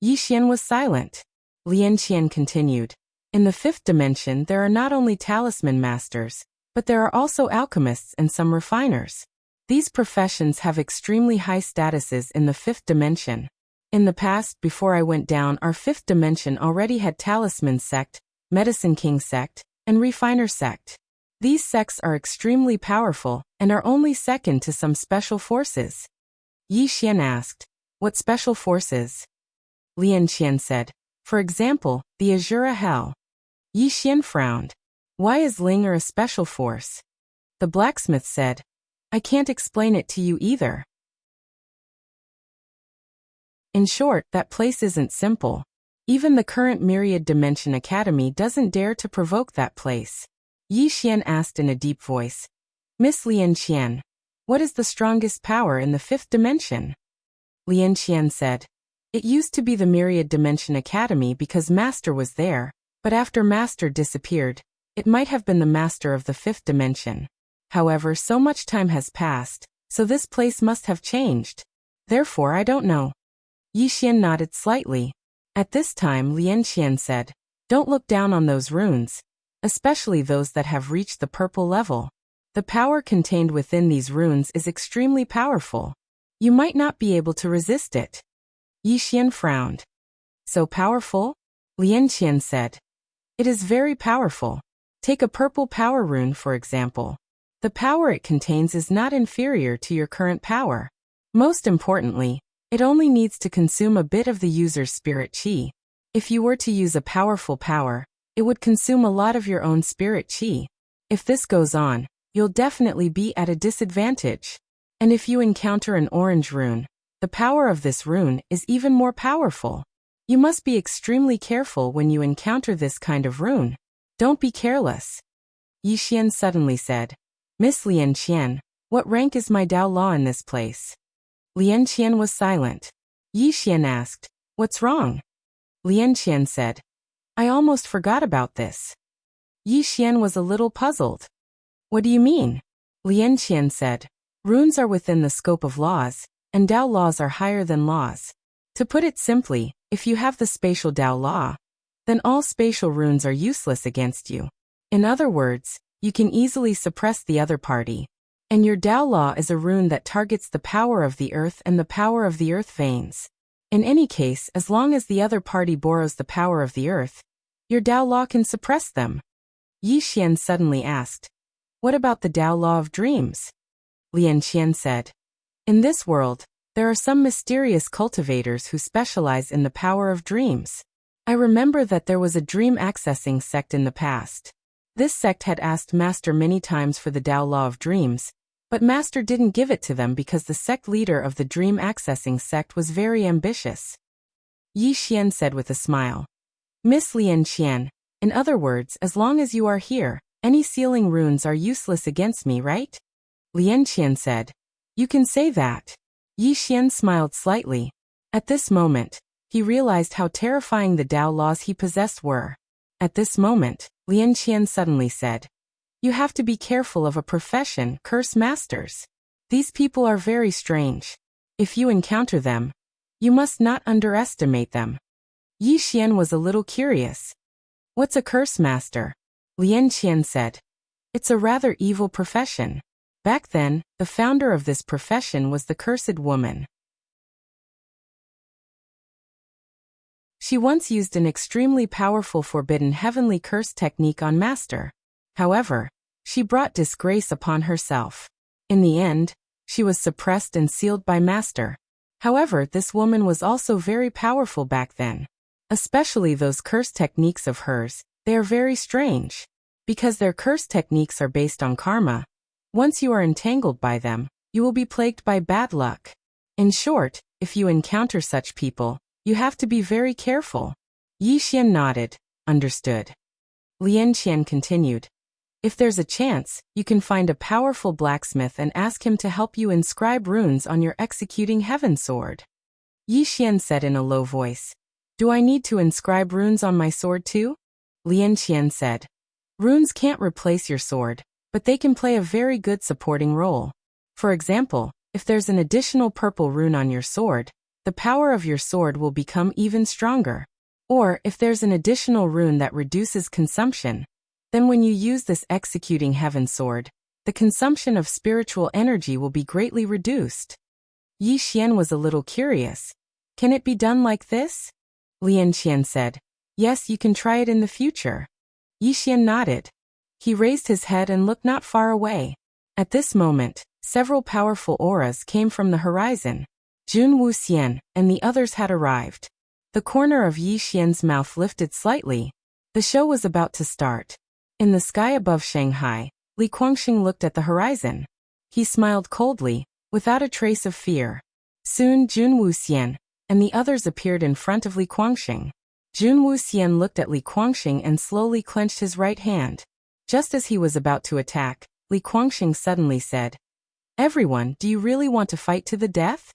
Yi Xian was silent. Lian Qian continued, "In the fifth dimension there are not only talisman masters, but there are also alchemists and some refiners. These professions have extremely high statuses in the fifth dimension. In the past, before I went down, our fifth dimension already had talisman sect, medicine king sect, and refiner sect. These sects are extremely powerful, and are only second to some special forces." Yi Xian asked, "What special forces?" Lian Qian said, "For example, the Azura Hell." Yi Xian frowned. "Why is Linger a special force?" The blacksmith said, "I can't explain it to you either. In short, that place isn't simple. Even the current Myriad Dimension Academy doesn't dare to provoke that place." Yi Xian asked in a deep voice, "Miss Lian Qian, what is the strongest power in the fifth dimension?" Lian Qian said, "It used to be the Myriad Dimension Academy because Master was there, but after Master disappeared, It might have been the master of the fifth dimension. However, so much time has passed, so this place must have changed. Therefore, I don't know. Yi Xian nodded slightly. At this time, Lian Qian said, "Don't look down on those runes, especially those that have reached the purple level. The power contained within these runes is extremely powerful. You might not be able to resist it." Yi Xian frowned. "So powerful?" Lian Qian said. "It is very powerful. Take a purple power rune for example. The power it contains is not inferior to your current power. Most importantly, it only needs to consume a bit of the user's spirit qi. If you were to use a powerful power, it would consume a lot of your own spirit qi. If this goes on, you'll definitely be at a disadvantage. And if you encounter an orange rune, the power of this rune is even more powerful. You must be extremely careful when you encounter this kind of rune. Don't be careless." Yi Xian suddenly said, "Miss Lian Qian, what rank is my Dao Law in this place?" Lian Qian was silent. Yi Xian asked, "What's wrong?" Lian Qian said, "I almost forgot about this." Yi Xian was a little puzzled. "What do you mean?" Lian Qian said, "Runes are within the scope of laws, and Dao laws are higher than laws. To put it simply, if you have the spatial Dao law, then all spatial runes are useless against you. In other words, you can easily suppress the other party. And your Dao law is a rune that targets the power of the earth and the power of the earth veins. In any case, as long as the other party borrows the power of the earth, your Dao law can suppress them." Yi Xian suddenly asked, "What about the Dao law of dreams?" Lian Qian said, "In this world, there are some mysterious cultivators who specialize in the power of dreams. I remember that there was a dream accessing sect in the past. This sect had asked Master many times for the Dao law of dreams, but Master didn't give it to them because the sect leader of the dream accessing sect was very ambitious." Yi Xian said with a smile, "Miss Lian Qian, in other words, as long as you are here, any sealing runes are useless against me, right?" Lian Qian said, "You can say that." Yi Xian smiled slightly. At this moment, he realized how terrifying the Dao laws he possessed were. At this moment, Lian Qian suddenly said, "You have to be careful of a profession, curse masters. These people are very strange. If you encounter them, you must not underestimate them." Yi Xian was a little curious. "What's a curse master?" Lian Qian said, "It's a rather evil profession. Back then, the founder of this profession was the Cursed Woman. She once used an extremely powerful forbidden heavenly curse technique on Master. However, she brought disgrace upon herself. In the end, she was suppressed and sealed by Master. However, this woman was also very powerful back then. Especially those curse techniques of hers, they are very strange. Because their curse techniques are based on karma. Once you are entangled by them, you will be plagued by bad luck. In short, if you encounter such people, you have to be very careful." Yi Xian nodded, understood. Lian Qian continued, "If there's a chance, you can find a powerful blacksmith and ask him to help you inscribe runes on your executing heaven sword." Yi Xian said in a low voice, "Do I need to inscribe runes on my sword too?" Lian Qian said, "Runes can't replace your sword, but they can play a very good supporting role. For example, if there's an additional purple rune on your sword, the power of your sword will become even stronger. Or, if there's an additional rune that reduces consumption, then when you use this executing heaven sword, the consumption of spiritual energy will be greatly reduced." Yi Xian was a little curious. "Can it be done like this?" Lian Qian said, "Yes, you can try it in the future." Yi Xian nodded. He raised his head and looked not far away. At this moment, several powerful auras came from the horizon. Jun Wuxian and the others had arrived. The corner of Yi Xian's mouth lifted slightly. The show was about to start. In the sky above Shanghai, Li Guangxing looked at the horizon. He smiled coldly, without a trace of fear. Soon Jun Wuxian and the others appeared in front of Li Guangxing. Jun Wuxian looked at Li Guangxing and slowly clenched his right hand. Just as he was about to attack, Li Guangxing suddenly said, "Everyone, do you really want to fight to the death?"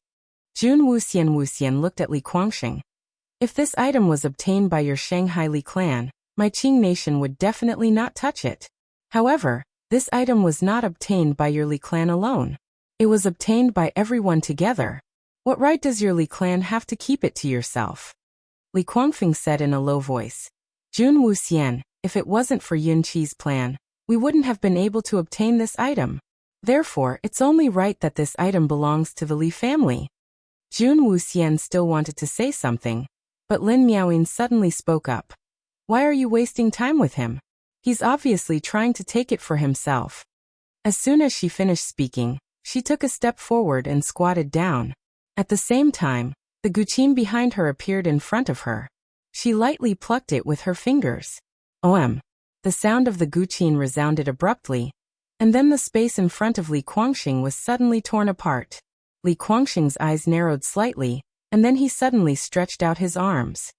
Jun Wuxian looked at Li Guangxing. "If this item was obtained by your Shanghai Li clan, my Qing nation would definitely not touch it. However, this item was not obtained by your Li clan alone. It was obtained by everyone together. What right does your Li clan have to keep it to yourself? Li Guangfeng said in a low voice. Jun Wuxian, if it wasn't for Yun Qi's plan, we wouldn't have been able to obtain this item. Therefore, it's only right that this item belongs to the Li family. Jun Wuxian still wanted to say something, but Lin Miaoyin suddenly spoke up. Why are you wasting time with him? He's obviously trying to take it for himself. As soon as she finished speaking, she took a step forward and squatted down. At the same time, the guqin behind her appeared in front of her. She lightly plucked it with her fingers. OM. The sound of the guqin resounded abruptly, and then the space in front of Li Guangxing was suddenly torn apart. Li Guangxing's eyes narrowed slightly, and then he suddenly stretched out his arms.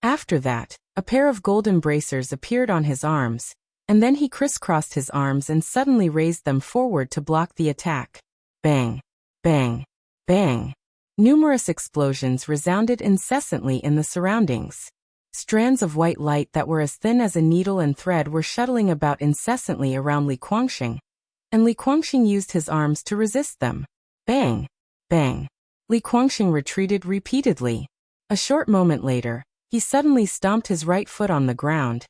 After that, a pair of golden bracers appeared on his arms, and then he crisscrossed his arms and suddenly raised them forward to block the attack. Bang! Bang! Bang! Numerous explosions resounded incessantly in the surroundings. Strands of white light that were as thin as a needle and thread were shuttling about incessantly around Li Guangxing, and Li Guangxing used his arms to resist them. Bang! Bang! Li Guangxing retreated repeatedly. A short moment later, he suddenly stomped his right foot on the ground,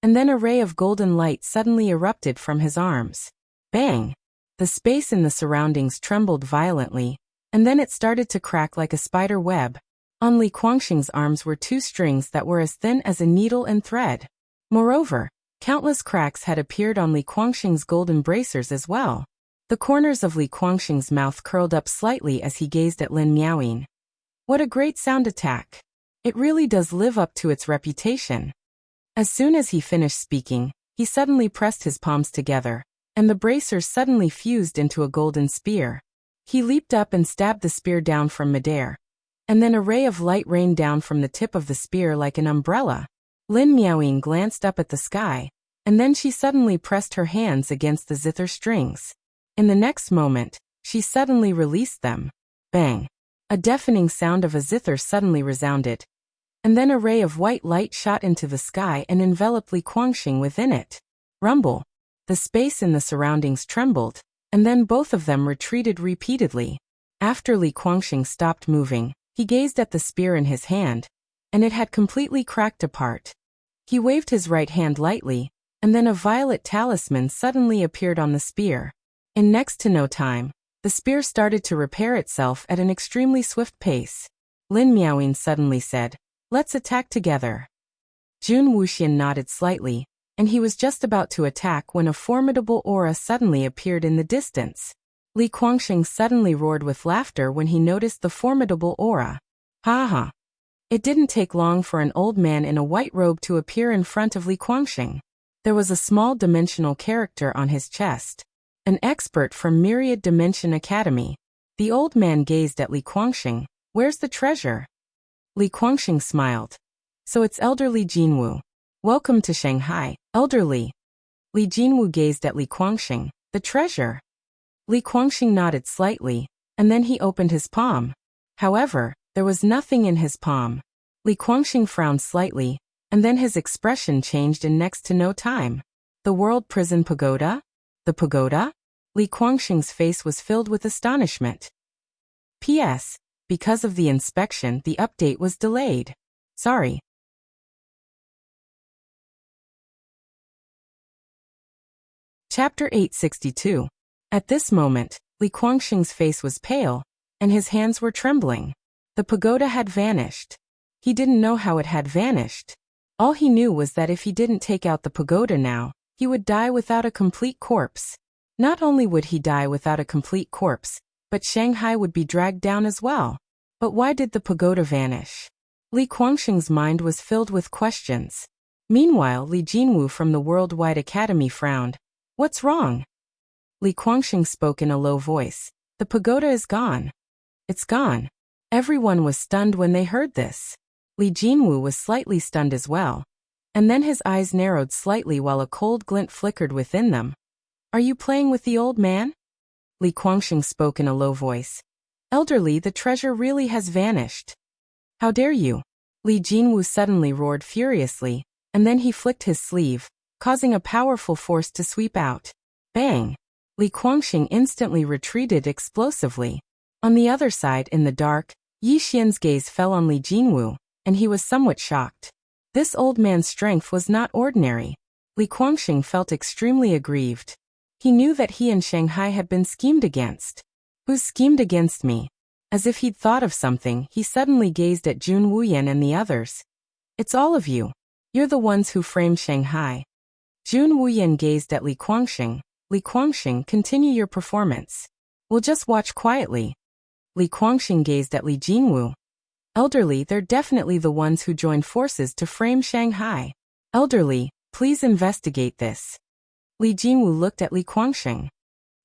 and then a ray of golden light suddenly erupted from his arms. Bang! The space in the surroundings trembled violently, and then it started to crack like a spider web. On Li Guangxing's arms were two strings that were as thin as a needle and thread. Moreover, countless cracks had appeared on Li Guangxing's golden bracers as well. The corners of Li Guangxing's mouth curled up slightly as he gazed at Lin Miaoyin. What a great sound attack! It really does live up to its reputation. As soon as he finished speaking, he suddenly pressed his palms together, and the bracers suddenly fused into a golden spear. He leaped up and stabbed the spear down from midair, and then a ray of light rained down from the tip of the spear like an umbrella. Lin Miaoyin glanced up at the sky, and then she suddenly pressed her hands against the zither strings. In the next moment, she suddenly released them. Bang! A deafening sound of a zither suddenly resounded, and then a ray of white light shot into the sky and enveloped Li Guangxing within it. Rumble! The space in the surroundings trembled, and then both of them retreated repeatedly. After Li Guangxing stopped moving, he gazed at the spear in his hand, and it had completely cracked apart. He waved his right hand lightly, and then a violet talisman suddenly appeared on the spear. In next to no time, the spear started to repair itself at an extremely swift pace. Lin Miaoyin suddenly said, "Let's attack together." Jun Wuxian nodded slightly, and he was just about to attack when a formidable aura suddenly appeared in the distance. Li Guangxing suddenly roared with laughter when he noticed the formidable aura. Ha ha! It didn't take long for an old man in a white robe to appear in front of Li Guangxing. There was a small dimensional character on his chest. An expert from Myriad Dimension Academy. The old man gazed at Li Guangxing. Where's the treasure? Li Guangxing smiled. So it's Elder Li Jinwu. Welcome to Shanghai, Elder Li. Li Jinwu gazed at Li Guangxing. The treasure? Li Guangxing nodded slightly, and then he opened his palm. However, there was nothing in his palm. Li Guangxing frowned slightly, and then his expression changed in next to no time. The World Prison Pagoda? The pagoda? Li Guangxing's face was filled with astonishment. P.S. Because of the inspection, the update was delayed. Sorry. Chapter 862. At this moment, Li Guangxing's face was pale, and his hands were trembling. The pagoda had vanished. He didn't know how it had vanished. All he knew was that if he didn't take out the pagoda now, he would die without a complete corpse. Not only would he die without a complete corpse, but Shanghai would be dragged down as well. But why did the pagoda vanish? Li Guangxing's mind was filled with questions. Meanwhile, Li Jinwu from the Worldwide Academy frowned. What's wrong? Li Guangxing spoke in a low voice. The pagoda is gone. It's gone. Everyone was stunned when they heard this. Li Jinwu was slightly stunned as well. And then his eyes narrowed slightly while a cold glint flickered within them. Are you playing with the old man? Li Guangxing spoke in a low voice. Elder Li, the treasure really has vanished. How dare you? Li Jinwu suddenly roared furiously, and then he flicked his sleeve, causing a powerful force to sweep out. Bang! Li Guangxing instantly retreated explosively. On the other side in the dark, Yi Xian's gaze fell on Li Jinwu, and he was somewhat shocked. This old man's strength was not ordinary. Li Guangxing felt extremely aggrieved. He knew that he and Shanghai had been schemed against. Who schemed against me? As if he'd thought of something, he suddenly gazed at Jun Wuyan and the others. It's all of you. You're the ones who framed Shanghai. Jun Wuyan gazed at Li Guangxing. Li Guangxing, continue your performance. We'll just watch quietly. Li Guangxing gazed at Li Jinwu. Elderly, they're definitely the ones who joined forces to frame Shanghai. Elderly, please investigate this. Li Jinwu looked at Li Guangxing.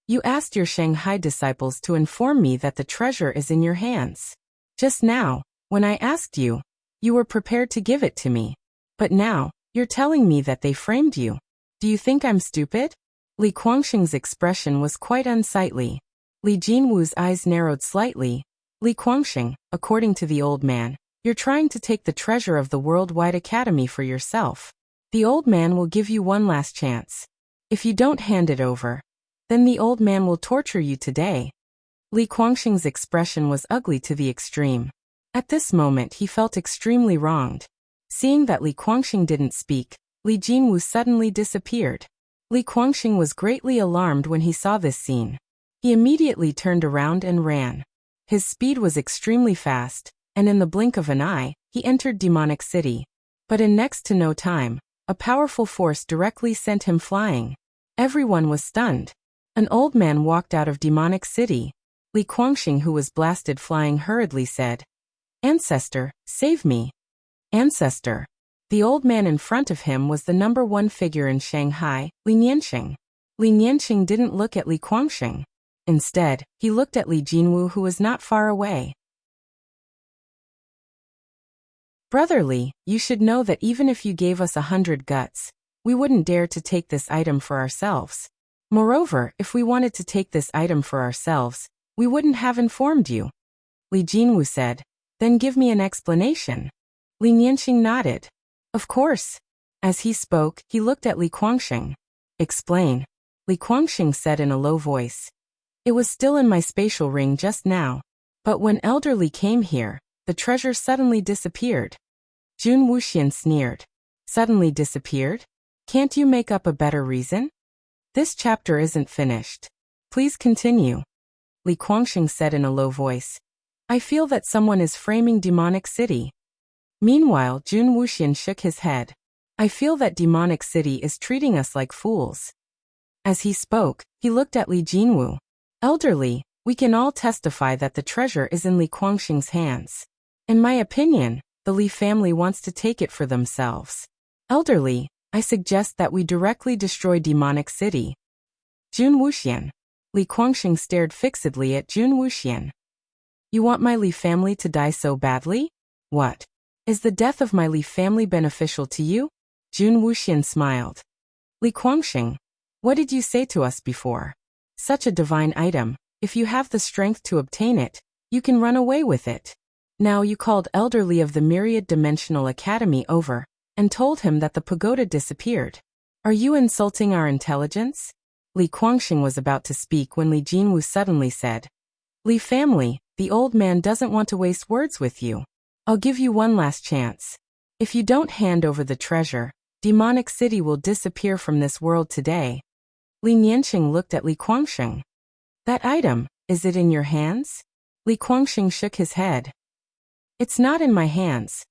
You asked your Shanghai disciples to inform me that the treasure is in your hands. Just now, when I asked you, you were prepared to give it to me. But now, you're telling me that they framed you. Do you think I'm stupid? Li Guangxing's expression was quite unsightly. Li Jinwu's eyes narrowed slightly. Li Guangxing, according to the old man, you're trying to take the treasure of the Worldwide Academy for yourself. The old man will give you one last chance. If you don't hand it over, then the old man will torture you today. Li Guangxing's expression was ugly to the extreme. At this moment he felt extremely wronged. Seeing that Li Guangxing didn't speak, Li Jinwu suddenly disappeared. Li Guangxing was greatly alarmed when he saw this scene. He immediately turned around and ran. His speed was extremely fast, and in the blink of an eye, he entered Demonic City. But in next to no time, a powerful force directly sent him flying. Everyone was stunned. An old man walked out of Demonic City. Li Guangxing, who was blasted flying, hurriedly said, "Ancestor, save me." Ancestor. The old man in front of him was the number one figure in Shanghai, Li Nianxing. Li Nianxing didn't look at Li Guangxing. Instead, he looked at Li Jinwu, who was not far away. Brother Li, you should know that even if you gave us 100 guts, we wouldn't dare to take this item for ourselves. Moreover, if we wanted to take this item for ourselves, we wouldn't have informed you. Li Jinwu said, "Then give me an explanation." Li Nianxing nodded. "Of course." As he spoke, he looked at Li Guangxing. "Explain." Li Guangxing said in a low voice. "It was still in my spatial ring just now. But when Elderly came here, the treasure suddenly disappeared." Jun Wuxian sneered. "Suddenly disappeared? Can't you make up a better reason?" "This chapter isn't finished. Please continue." Li Guangxing said in a low voice. "I feel that someone is framing Demonic City." Meanwhile, Jun Wuxian shook his head. "I feel that Demonic City is treating us like fools." As he spoke, he looked at Li Jinwu. "Elderly, we can all testify that the treasure is in Li Guangxing's hands. In my opinion, the Li family wants to take it for themselves. Elderly, I suggest that we directly destroy Demonic City." Jun Wuxian. Li Guangxing stared fixedly at Jun Wuxian. "You want my Li family to die so badly? What? Is the death of my Li family beneficial to you?" Jun Wuxian smiled. "Li Guangxing, what did you say to us before? Such a divine item, if you have the strength to obtain it, you can run away with it. Now you called Elderly of the Myriad Dimensional Academy over, and told him that the pagoda disappeared. Are you insulting our intelligence?" Li Guangxing was about to speak when Li Jinwu suddenly said, "Li family, the old man doesn't want to waste words with you. I'll give you one last chance. If you don't hand over the treasure, Demonic City will disappear from this world today." Li Nianxing looked at Li Guangxing. "That item, is it in your hands?" Li Guangxing shook his head. "It's not in my hands."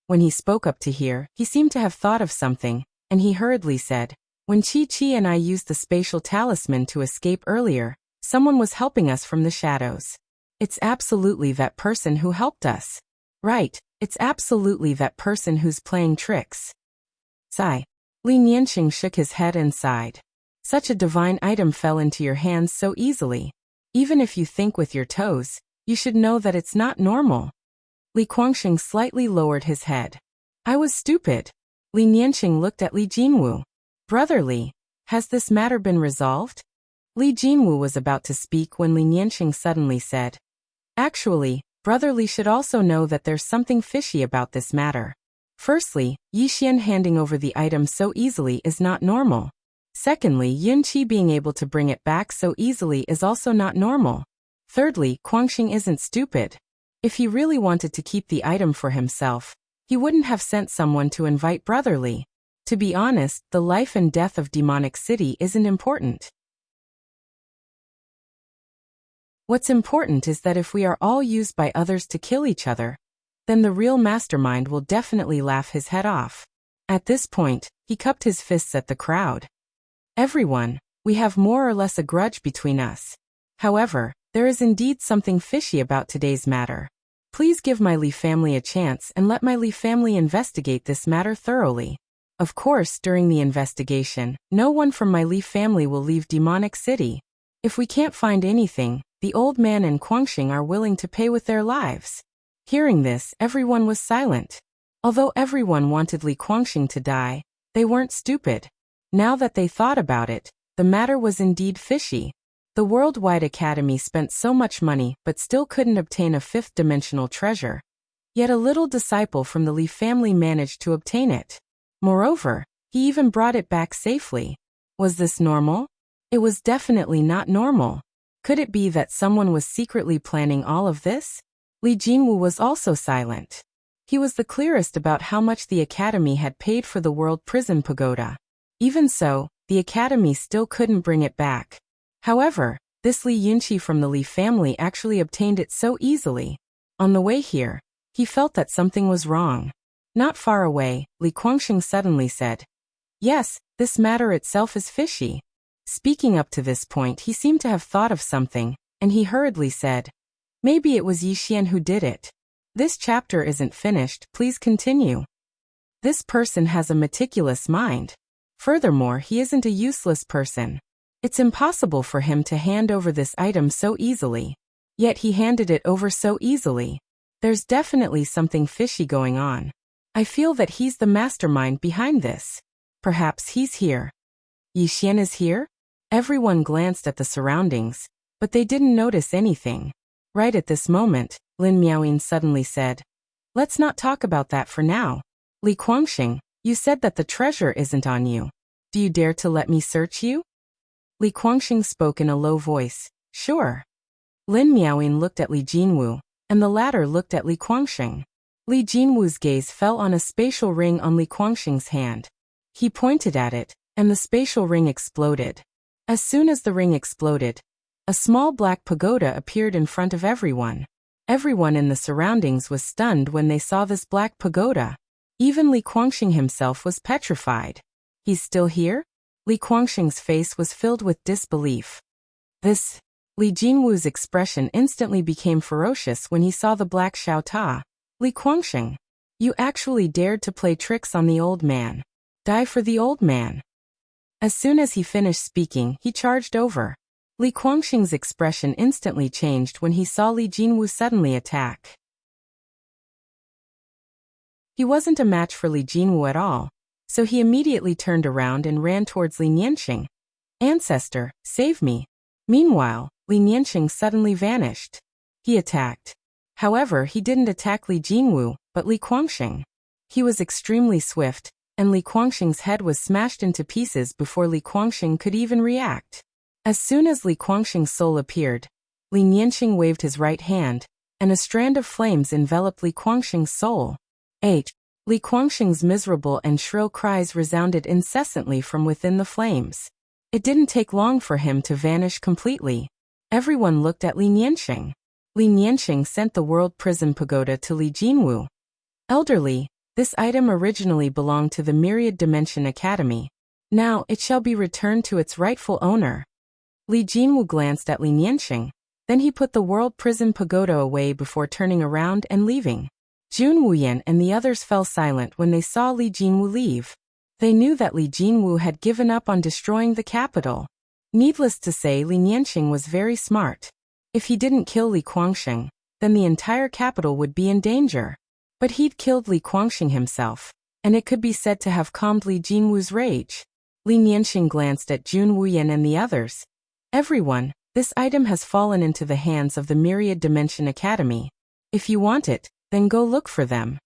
When he spoke up to here, he seemed to have thought of something, and he hurriedly said, "When Chi and I used the spatial talisman to escape earlier, someone was helping us from the shadows. It's absolutely that person who helped us. Right, it's absolutely that person who's playing tricks." Sigh. Li Nianxing shook his head and sighed. "Such a divine item fell into your hands so easily. Even if you think with your toes, you should know that it's not normal." Li Guangxing slightly lowered his head. "I was stupid." Li Nianxing looked at Li Jinwu. "Brother Li, has this matter been resolved?" Li Jinwu was about to speak when Li Nianxing suddenly said, "Actually, Brother Li should also know that there's something fishy about this matter. Firstly, Yi Xian handing over the item so easily is not normal. Secondly, Yun Qi being able to bring it back so easily is also not normal. Thirdly, Guangxing isn't stupid. If he really wanted to keep the item for himself, he wouldn't have sent someone to invite Brother Li. To be honest, the life and death of Demonic City isn't important. What's important is that if we are all used by others to kill each other, then the real mastermind will definitely laugh his head off. At this point, he cupped his fists at the crowd. Everyone, we have more or less a grudge between us. However, there is indeed something fishy about today's matter. Please give my Li family a chance and let my Li family investigate this matter thoroughly. Of course, during the investigation, no one from my Li family will leave Demonic City. If we can't find anything, the old man and Guangxing are willing to pay with their lives. Hearing this, everyone was silent. Although everyone wanted Li Guangxing to die, they weren't stupid. Now that they thought about it, the matter was indeed fishy. The Worldwide Academy spent so much money but still couldn't obtain a fifth-dimensional treasure. Yet a little disciple from the Li family managed to obtain it. Moreover, he even brought it back safely. Was this normal? It was definitely not normal. Could it be that someone was secretly planning all of this? Li Jinwu was also silent. He was the clearest about how much the Academy had paid for the World Prison Pagoda. Even so, the Academy still couldn't bring it back. However, this Li Yunqi from the Li family actually obtained it so easily. On the way here, he felt that something was wrong. Not far away, Li Guangxing suddenly said, "Yes, this matter itself is fishy." Speaking up to this point, he seemed to have thought of something, and he hurriedly said, "Maybe it was Yi Xian who did it. This chapter isn't finished, please continue." This person has a meticulous mind. Furthermore, he isn't a useless person. It's impossible for him to hand over this item so easily. Yet he handed it over so easily. There's definitely something fishy going on. I feel that he's the mastermind behind this. Perhaps he's here. Yi Xian is here? Everyone glanced at the surroundings, but they didn't notice anything. Right at this moment, Lin Miaoyin suddenly said, "Let's not talk about that for now. Li Guangxing, you said that the treasure isn't on you. Do you dare to let me search you?" Li Guangxing spoke in a low voice, "Sure." Lin Miaoyin looked at Li Jinwu, and the latter looked at Li Guangxing. Li Jinwu's gaze fell on a spatial ring on Li Guangxing's hand. He pointed at it, and the spatial ring exploded. As soon as the ring exploded, a small black pagoda appeared in front of everyone. Everyone in the surroundings was stunned when they saw this black pagoda. Even Li Guangxing himself was petrified. "He's still here?" Li Guangxing's face was filled with disbelief. Li Jinwu's expression instantly became ferocious when he saw the black Xiao Ta. "Li Guangxing, you actually dared to play tricks on the old man. Die for the old man." As soon as he finished speaking, he charged over. Li Guangxing's expression instantly changed when he saw Li Jinwu suddenly attack. He wasn't a match for Li Jinwu at all, so he immediately turned around and ran towards Li Nianxing. "Ancestor, save me." Meanwhile, Li Nianxing suddenly vanished. He attacked. However, he didn't attack Li Jinwu, but Li Guangxing. He was extremely swift, and Li Guangxing's head was smashed into pieces before Li Guangxing could even react. As soon as Li Guangxing's soul appeared, Li Nianxing waved his right hand, and a strand of flames enveloped Li Guangxing's soul. Li Guangxing's miserable and shrill cries resounded incessantly from within the flames. It didn't take long for him to vanish completely. Everyone looked at Li Nianxing. Li Nianxing sent the World Prison Pagoda to Li Jinwu. "Elderly, this item originally belonged to the Myriad Dimension Academy. Now it shall be returned to its rightful owner." Li Jinwu glanced at Li Nianxing, then he put the World Prison Pagoda away before turning around and leaving. Jun Wuyan and the others fell silent when they saw Li Jinwu leave. They knew that Li Jinwu had given up on destroying the capital. Needless to say, Li Nianxing was very smart. If he didn't kill Li Guangxing, then the entire capital would be in danger. But he'd killed Li Guangxing himself, and it could be said to have calmed Li Jinwu's rage. Li Nianxing glanced at Jun Wuyan and the others. "Everyone, this item has fallen into the hands of the Myriad Dimension Academy. If you want it, then go look for them.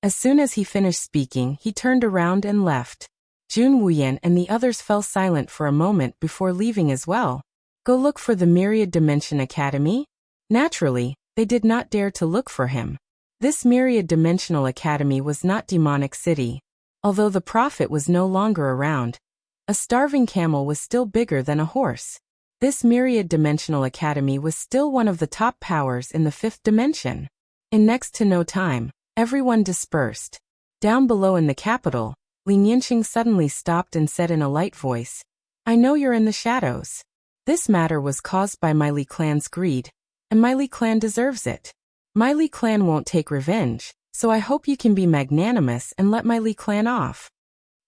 As soon as he finished speaking, he turned around and left. Jun Wuyan and the others fell silent for a moment before leaving as well. Go look for the Myriad Dimension Academy? Naturally, they did not dare to look for him. This Myriad Dimensional Academy was not Demonic City. Although the prophet was no longer around, a starving camel was still bigger than a horse. This Myriad Dimensional Academy was still one of the top powers in the fifth dimension. In next to no time, everyone dispersed. Down below in the capital, Li Nianqing suddenly stopped and said in a light voice, I know you're in the shadows. This matter was caused by my Li clan's greed, and my Li clan deserves it. My Li clan won't take revenge, so I hope you can be magnanimous and let my Li clan off.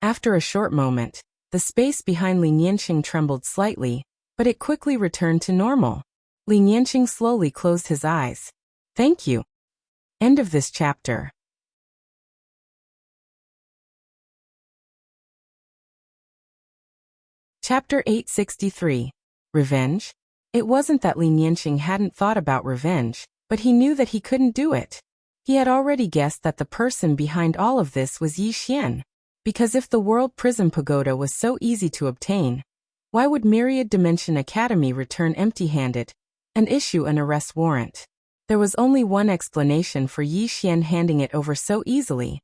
After a short moment, the space behind Li Nianqing trembled slightly, but it quickly returned to normal. Li Nianqing slowly closed his eyes. Thank you. End of this chapter. Chapter 863. Revenge? It wasn't that Li Nianqing hadn't thought about revenge, but he knew that he couldn't do it. He had already guessed that the person behind all of this was Yi Xian. Because if the World Prison Pagoda was so easy to obtain, why would Myriad Dimension Academy return empty-handed and issue an arrest warrant? There was only one explanation for Yi Xian handing it over so easily,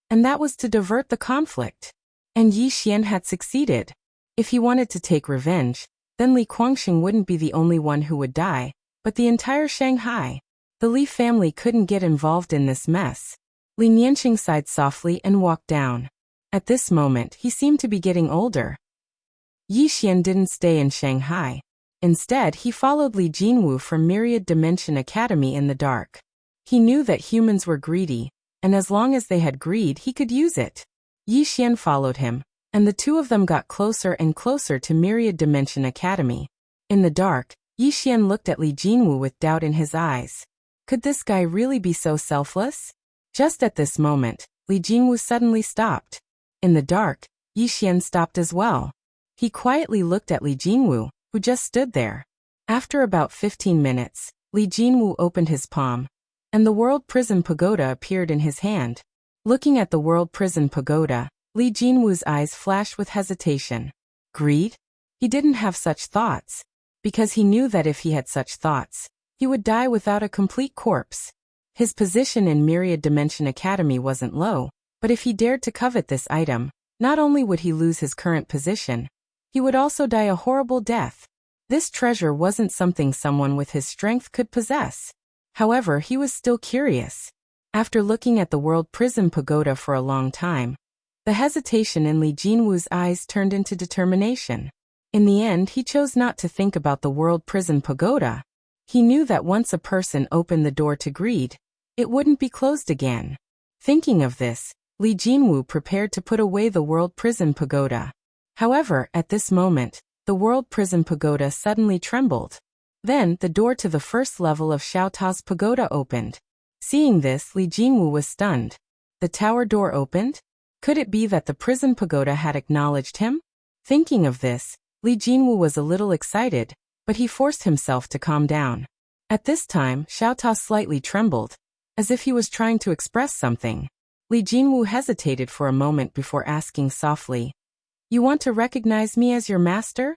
and that was to divert the conflict. And Yi Xian had succeeded. If he wanted to take revenge, then Li Guangxing wouldn't be the only one who would die, but the entire Shanghai. The Li family couldn't get involved in this mess. Li Nianqing sighed softly and walked down. At this moment, he seemed to be getting older. Yi Xian didn't stay in Shanghai. Instead, he followed Li Jinwu from Myriad Dimension Academy in the dark. He knew that humans were greedy, and as long as they had greed, he could use it. Yi Xian followed him, and the two of them got closer and closer to Myriad Dimension Academy. In the dark, Yi Xian looked at Li Jinwu with doubt in his eyes. Could this guy really be so selfless? Just at this moment, Li Jinwu suddenly stopped. In the dark, Yi Xian stopped as well. He quietly looked at Li Jinwu, who just stood there. After about 15 minutes, Li Jinwu opened his palm, and the World Prison Pagoda appeared in his hand. Looking at the World Prison Pagoda, Li Jinwu's eyes flashed with hesitation. Greed? He didn't have such thoughts, because he knew that if he had such thoughts, he would die without a complete corpse. His position in Myriad Dimension Academy wasn't low, but if he dared to covet this item, not only would he lose his current position, he would also die a horrible death. This treasure wasn't something someone with his strength could possess. However, he was still curious. After looking at the World Prison Pagoda for a long time, the hesitation in Li Jinwu's eyes turned into determination. In the end, he chose not to think about the World Prison Pagoda. He knew that once a person opened the door to greed, it wouldn't be closed again. Thinking of this, Li Jinwu prepared to put away the World Prison Pagoda. However, at this moment, the World Prison Pagoda suddenly trembled. Then, the door to the first level of Xiaotao's pagoda opened. Seeing this, Li Jinwu was stunned. The tower door opened? Could it be that the prison pagoda had acknowledged him? Thinking of this, Li Jinwu was a little excited, but he forced himself to calm down. At this time, Xiaotao slightly trembled, as if he was trying to express something. Li Jinwu hesitated for a moment before asking softly, You want to recognize me as your master?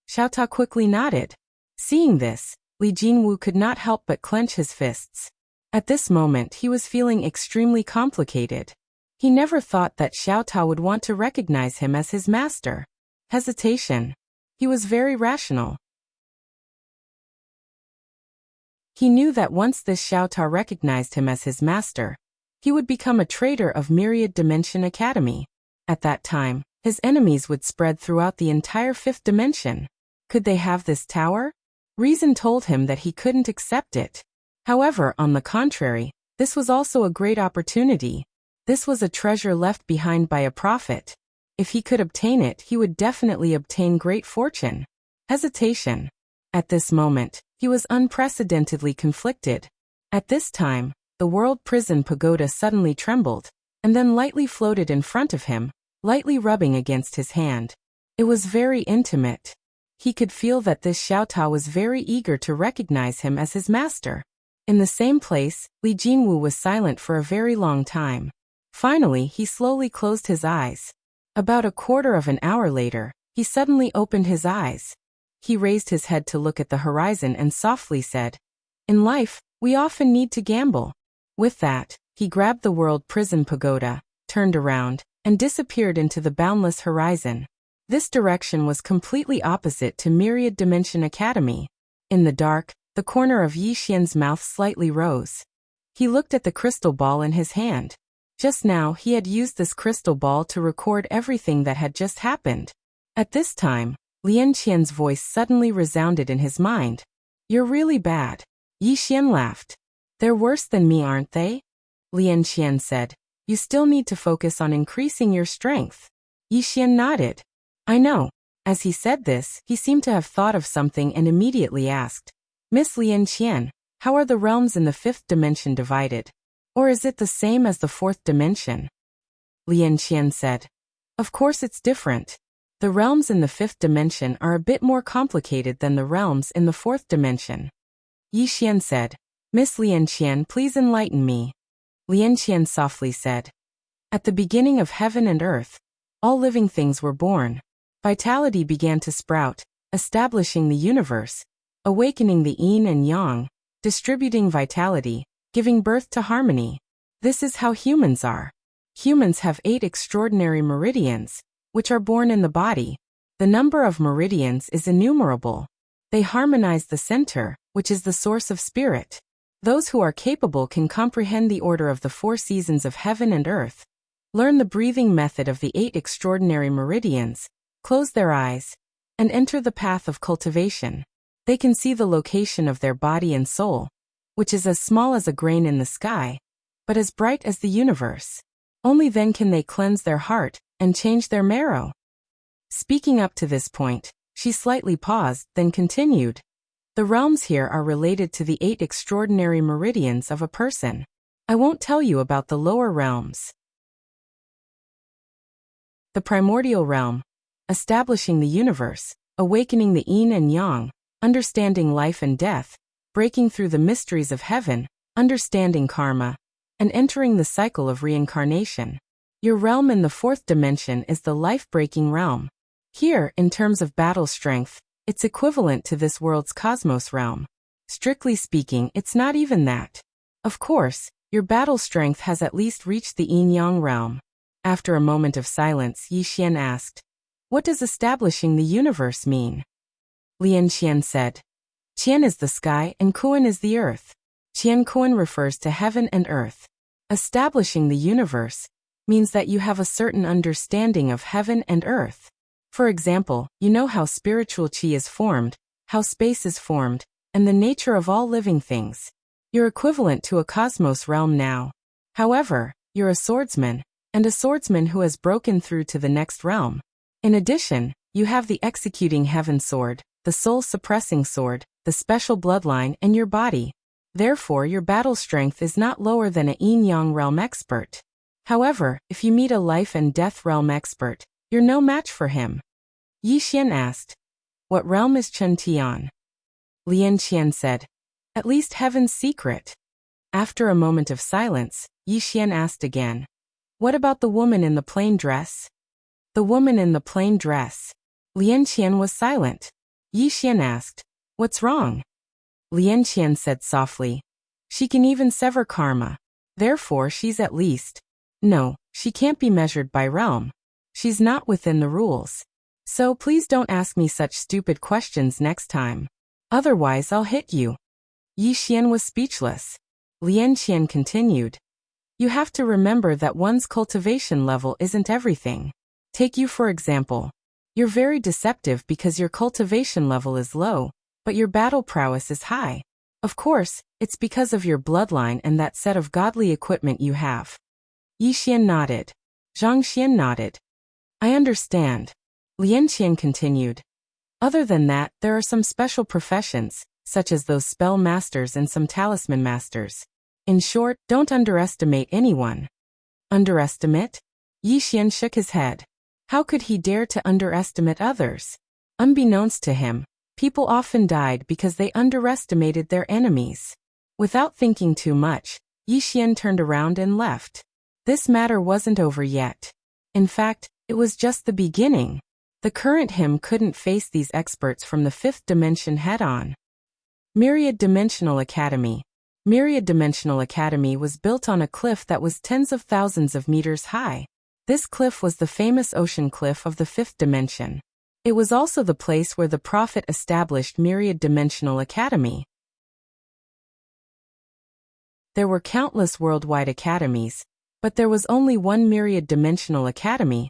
Xiaotao quickly nodded. Seeing this, Li Jinwu could not help but clench his fists. At this moment, he was feeling extremely complicated. He never thought that Xiaotao would want to recognize him as his master. Hesitation. He was very rational. He knew that once this Xiaotao recognized him as his master, he would become a traitor of Myriad Dimension Academy. At that time, his enemies would spread throughout the entire fifth dimension. Could they have this tower? Reason told him that he couldn't accept it. However, on the contrary, this was also a great opportunity. This was a treasure left behind by a prophet. If he could obtain it, he would definitely obtain great fortune. Hesitation. At this moment, he was unprecedentedly conflicted. At this time, the World Prison Pagoda suddenly trembled, and then lightly floated in front of him, lightly rubbing against his hand. It was very intimate. He could feel that this Xiaotao was very eager to recognize him as his master. In the same place, Li Jinwu was silent for a very long time. Finally, he slowly closed his eyes. About a quarter of an hour later, he suddenly opened his eyes. He raised his head to look at the horizon and softly said, "In life, we often need to gamble." With that, he grabbed the world prison pagoda, turned around, and disappeared into the boundless horizon. This direction was completely opposite to Myriad Dimension Academy. In the dark, the corner of Yi Xian's mouth slightly rose. He looked at the crystal ball in his hand. Just now he had used this crystal ball to record everything that had just happened. At this time, Lian Qian's voice suddenly resounded in his mind. "You're really bad." Yi Xian laughed. "They're worse than me, aren't they?" Lian Qian said. "You still need to focus on increasing your strength." Yi Xian nodded. "I know." As he said this, he seemed to have thought of something and immediately asked, "Miss Lian Qian, how are the realms in the fifth dimension divided? Or is it the same as the fourth dimension?" Lian Qian said, "Of course it's different. The realms in the fifth dimension are a bit more complicated than the realms in the fourth dimension." Yi Xian said, "Miss Lian Qian, please enlighten me." Lian Qian softly said, "At the beginning of heaven and earth, all living things were born. Vitality began to sprout, establishing the universe, awakening the yin and yang, distributing vitality, giving birth to harmony. This is how humans are. Humans have 8 extraordinary meridians, which are born in the body. The number of meridians is innumerable. They harmonize the center, which is the source of spirit. Those who are capable can comprehend the order of the 4 seasons of heaven and earth, learn the breathing method of the 8 extraordinary meridians, close their eyes, and enter the path of cultivation. They can see the location of their body and soul, which is as small as a grain in the sky, but as bright as the universe. Only then can they cleanse their heart and change their marrow." Speaking up to this point, she slightly paused, then continued, "The realms here are related to the 8 extraordinary meridians of a person. I won't tell you about the lower realms. The primordial realm, establishing the universe, awakening the yin and yang, understanding life and death, breaking through the mysteries of heaven, understanding karma, and entering the cycle of reincarnation. Your realm in the 4th dimension is the life-breaking realm. Here, in terms of battle strength, it's equivalent to this world's cosmos realm. Strictly speaking, it's not even that. Of course, your battle strength has at least reached the yin-yang realm." After a moment of silence, Yi Xian asked, "What does establishing the universe mean?" Lian Qian said, "Qian is the sky and Kuan is the earth. Qian Kuan refers to heaven and earth. Establishing the universe means that you have a certain understanding of heaven and earth. For example, you know how spiritual qi is formed, how space is formed, and the nature of all living things. You're equivalent to a cosmos realm now. However, you're a swordsman, and a swordsman who has broken through to the next realm. In addition, you have the executing heaven sword, the soul-suppressing sword, the special bloodline, and your body. Therefore, your battle strength is not lower than a yin-yang realm expert. However, if you meet a life and death realm expert, you're no match for him." Yi Xian asked, "What realm is Chen Tian?" Lian Qian said, "At least heaven's secret." After a moment of silence, Yi Xian asked again, "What about the woman in the plain dress?" "The woman in the plain dress." Lian Qian was silent. Yi Xian asked, "What's wrong?" Lian Qian said softly, "She can even sever karma. Therefore she's at least. No, she can't be measured by realm. She's not within the rules. So please don't ask me such stupid questions next time. Otherwise I'll hit you." Yi Xian was speechless. Lian Qian continued, "You have to remember that one's cultivation level isn't everything. Take you for example. You're very deceptive because your cultivation level is low, but your battle prowess is high. Of course, it's because of your bloodline and that set of godly equipment you have." Yi Xian nodded. Zhang Xian nodded. "I understand." Lian Qian continued, "Other than that, there are some special professions, such as those spell masters and some talisman masters. In short, don't underestimate anyone." "Underestimate?" Yi Xian shook his head. How could he dare to underestimate others? Unbeknownst to him, people often died because they underestimated their enemies. Without thinking too much, Yi Xian turned around and left. This matter wasn't over yet. In fact, it was just the beginning. The current him couldn't face these experts from the fifth dimension head-on. Myriad Dimensional Academy. Myriad Dimensional Academy was built on a cliff that was tens of thousands of meters high. This cliff was the famous ocean cliff of the fifth dimension. It was also the place where the Prophet established Myriad Dimensional Academy. There were countless worldwide academies, but there was only one Myriad Dimensional Academy,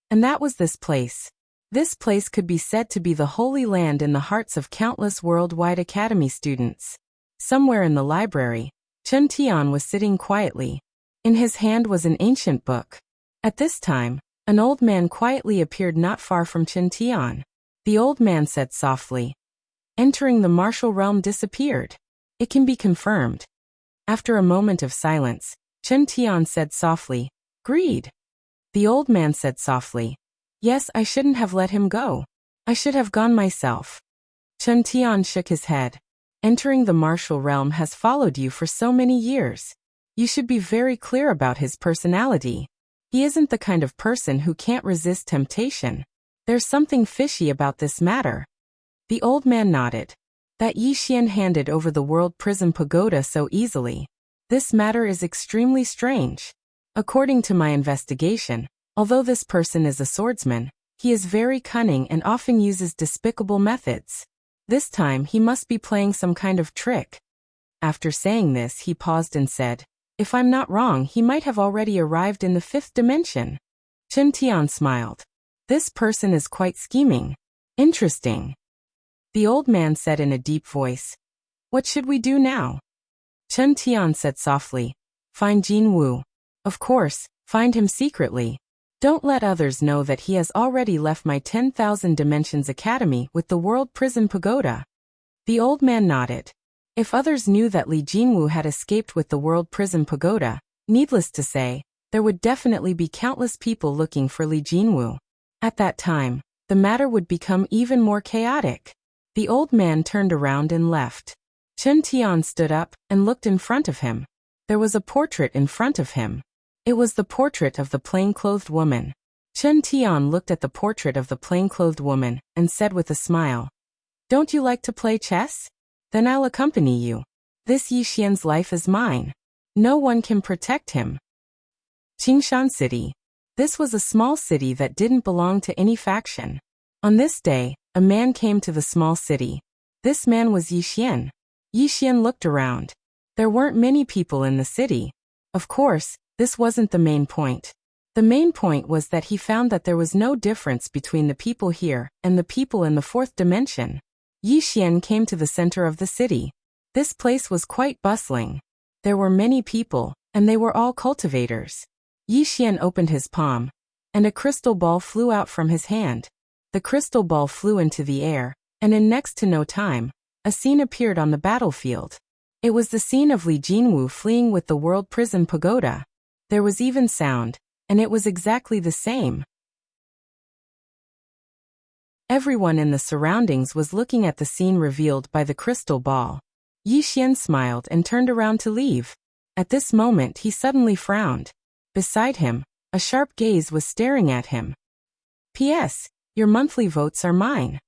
and that was this place. This place could be said to be the Holy Land in the hearts of countless worldwide academy students. Somewhere in the library, Chen Tian was sitting quietly. In his hand was an ancient book. At this time, an old man quietly appeared not far from Chen Tian. The old man said softly, "Entering the martial realm disappeared. It can be confirmed." After a moment of silence, Chen Tian said softly, "Greed." The old man said softly, "Yes, I shouldn't have let him go. I should have gone myself." Chen Tian shook his head. "Entering the martial realm has followed you for so many years. You should be very clear about his personality. He isn't the kind of person who can't resist temptation. There's something fishy about this matter." The old man nodded. That Yi Xian handed over the World Prison Pagoda so easily. This matter is extremely strange. According to my investigation, although this person is a swordsman, he is very cunning and often uses despicable methods. This time he must be playing some kind of trick. After saying this, he paused and said, "If I'm not wrong, he might have already arrived in the fifth dimension." Chen Tian smiled. "This person is quite scheming. Interesting." The old man said in a deep voice, "What should we do now?" Chen Tian said softly, "Find Jin Wu. Of course, find him secretly. Don't let others know that he has already left my 10,000 Dimensions Academy with the World Prison Pagoda." The old man nodded. If others knew that Li Jinwu had escaped with the World Prison Pagoda, needless to say, there would definitely be countless people looking for Li Jinwu. At that time, the matter would become even more chaotic. The old man turned around and left. Chen Tian stood up and looked in front of him. There was a portrait in front of him. It was the portrait of the plain-clothed woman. Chen Tian looked at the portrait of the plain-clothed woman and said with a smile, "Don't you like to play chess? Then I'll accompany you. This Yi Xian's life is mine. No one can protect him." Qingshan City. This was a small city that didn't belong to any faction. On this day, a man came to the small city. This man was Yi Xian. Yi Xian looked around. There weren't many people in the city. Of course, this wasn't the main point. The main point was that he found that there was no difference between the people here and the people in the fourth dimension. Yi Xian came to the center of the city. This place was quite bustling. There were many people, and they were all cultivators. Yi Xian opened his palm, and a crystal ball flew out from his hand. The crystal ball flew into the air, and in next to no time, a scene appeared on the battlefield. It was the scene of Li Jinwu fleeing with the World Prison Pagoda. There was even sound, and it was exactly the same. Everyone in the surroundings was looking at the scene revealed by the crystal ball. Yi Xian smiled and turned around to leave. At this moment he suddenly frowned. Beside him, a sharp gaze was staring at him. "P.S. Your monthly votes are mine."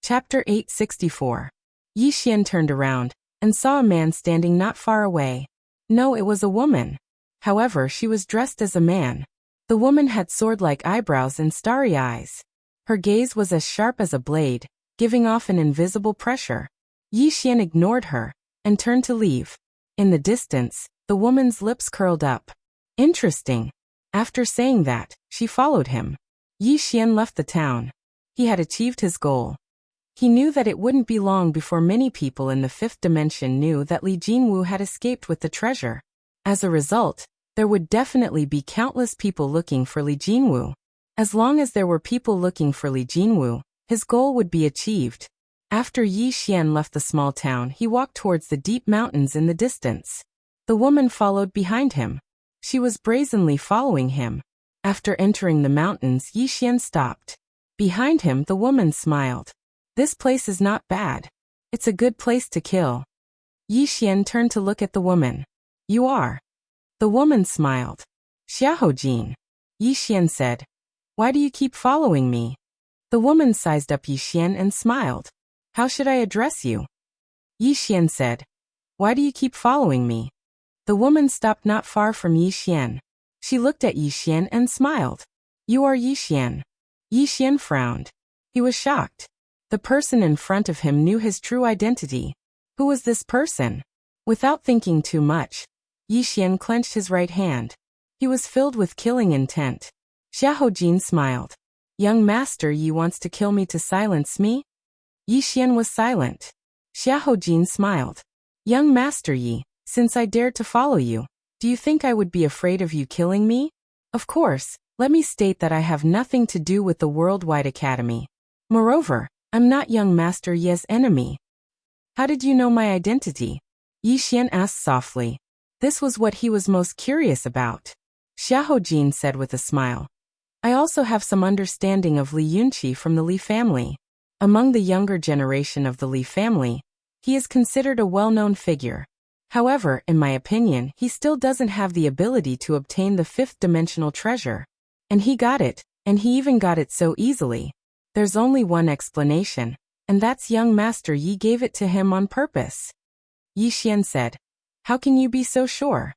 Chapter 864. Yi Xian turned around and saw a man standing not far away. No, it was a woman. However, she was dressed as a man. The woman had sword-like eyebrows and starry eyes. Her gaze was as sharp as a blade, giving off an invisible pressure. Yi Xian ignored her and turned to leave. In the distance, the woman's lips curled up. Interesting. After saying that, she followed him. Yi Xian left the town. He had achieved his goal. He knew that it wouldn't be long before many people in the fifth dimension knew that Li Jinwu had escaped with the treasure. As a result, there would definitely be countless people looking for Li Jinwu. As long as there were people looking for Li Jinwu, his goal would be achieved. After Yi Xian left the small town, he walked towards the deep mountains in the distance. The woman followed behind him. She was brazenly following him. After entering the mountains, Yi Xian stopped. Behind him, the woman smiled. This place is not bad. It's a good place to kill. Yi Xian turned to look at the woman. You are. The woman smiled. Xiahou. Yi Xian said. Why do you keep following me? The woman sized up Yi Xian and smiled. How should I address you? Yi Xian said. Why do you keep following me? The woman stopped not far from Yi Xian. She looked at Yi Xian and smiled. You are Yi Xian. Yi Xian frowned. He was shocked. The person in front of him knew his true identity. Who was this person? Without thinking too much, Yi Xian clenched his right hand. He was filled with killing intent. Xiahou smiled. Young Master Yi wants to kill me to silence me? Yi Xian was silent. Xiahou smiled. Young Master Yi, since I dared to follow you, do you think I would be afraid of you killing me? Of course, let me state that I have nothing to do with the Worldwide Academy. Moreover, I'm not young Master Yi's enemy. How did you know my identity? Yi Xian asked softly. This was what he was most curious about. Xiahou said with a smile. I also have some understanding of Li Yunqi from the Li family. Among the younger generation of the Li family, he is considered a well-known figure. However, in my opinion, he still doesn't have the ability to obtain the fifth-dimensional treasure. And he got it, and he even got it so easily. There's only one explanation, and that's young Master Yi gave it to him on purpose. Yi Xian said. How can you be so sure?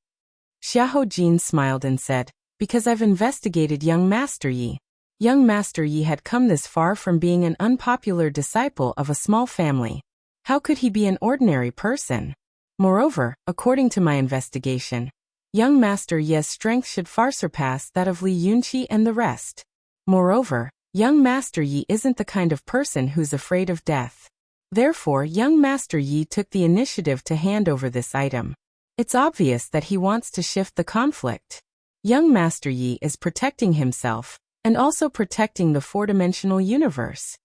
Xiahou smiled and said, because I've investigated young Master Yi. Young Master Yi had come this far from being an unpopular disciple of a small family. How could he be an ordinary person? Moreover, according to my investigation, young Master Yi's strength should far surpass that of Li Yunqi and the rest. Moreover, young Master Yi isn't the kind of person who's afraid of death. Therefore, young Master Yi took the initiative to hand over this item. It's obvious that he wants to shift the conflict. Young Master Yi is protecting himself, and also protecting the four-dimensional universe.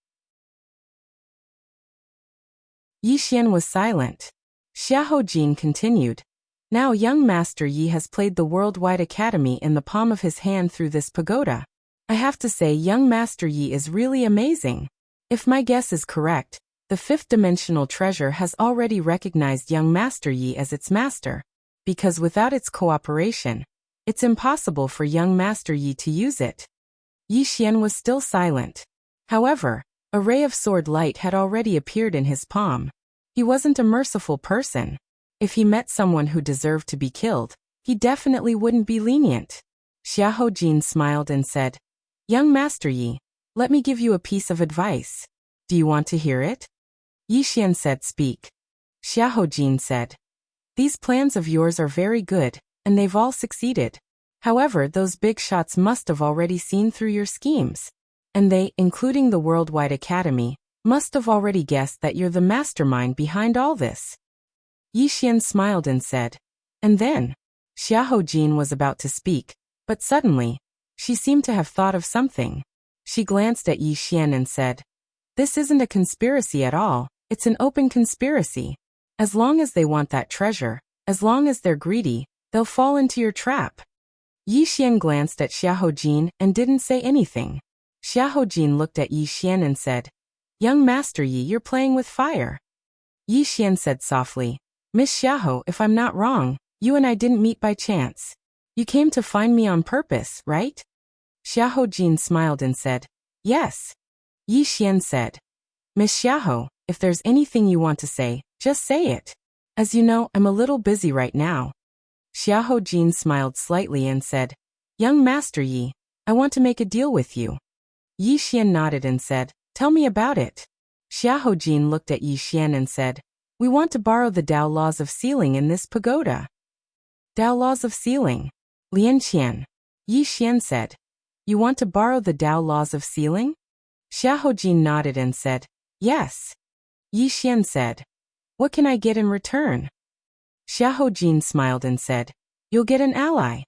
Yi Xian was silent. Xiahou continued. Now young Master Yi has played the Worldwide Academy in the palm of his hand through this pagoda. I have to say young Master Yi is really amazing. If my guess is correct, the fifth-dimensional treasure has already recognized young Master Yi as its master, because without its cooperation, it's impossible for young Master Yi to use it. Yi Xian was still silent. However, a ray of sword light had already appeared in his palm. He wasn't a merciful person. If he met someone who deserved to be killed, he definitely wouldn't be lenient. Xiahou smiled and said, Young Master Yi, let me give you a piece of advice. Do you want to hear it? Yi Xian said, Speak. Xiahou said, These plans of yours are very good, and they've all succeeded. However, those big shots must have already seen through your schemes. And they, including the Worldwide Academy, must have already guessed that you're the mastermind behind all this. Yi Xian smiled and said, And then? Xiahou was about to speak, but suddenly, she seemed to have thought of something. She glanced at Yi Xian and said, This isn't a conspiracy at all, it's an open conspiracy. As long as they want that treasure, as long as they're greedy, they'll fall into your trap. Yi Xian glanced at Xiahou and didn't say anything. Xiahou looked at Yi Xian and said, Young Master Yi, you're playing with fire. Yi Xian said softly, Miss Xiahou, if I'm not wrong, you and I didn't meet by chance. You came to find me on purpose, right? Xiahou smiled and said, Yes. Yi Xian said, Miss Xiahou, if there's anything you want to say, just say it. As you know, I'm a little busy right now. Xiahou smiled slightly and said, Young Master Yi, I want to make a deal with you. Yi Xian nodded and said, Tell me about it. Xiahou looked at Yi Xian and said, We want to borrow the Tao laws of sealing in this pagoda. Tao laws of sealing. Lian Qian. Yi Xian said, You want to borrow the Tao laws of sealing? Xiahou nodded and said, Yes. Yi Xian said, What can I get in return? Xiahou smiled and said, You'll get an ally.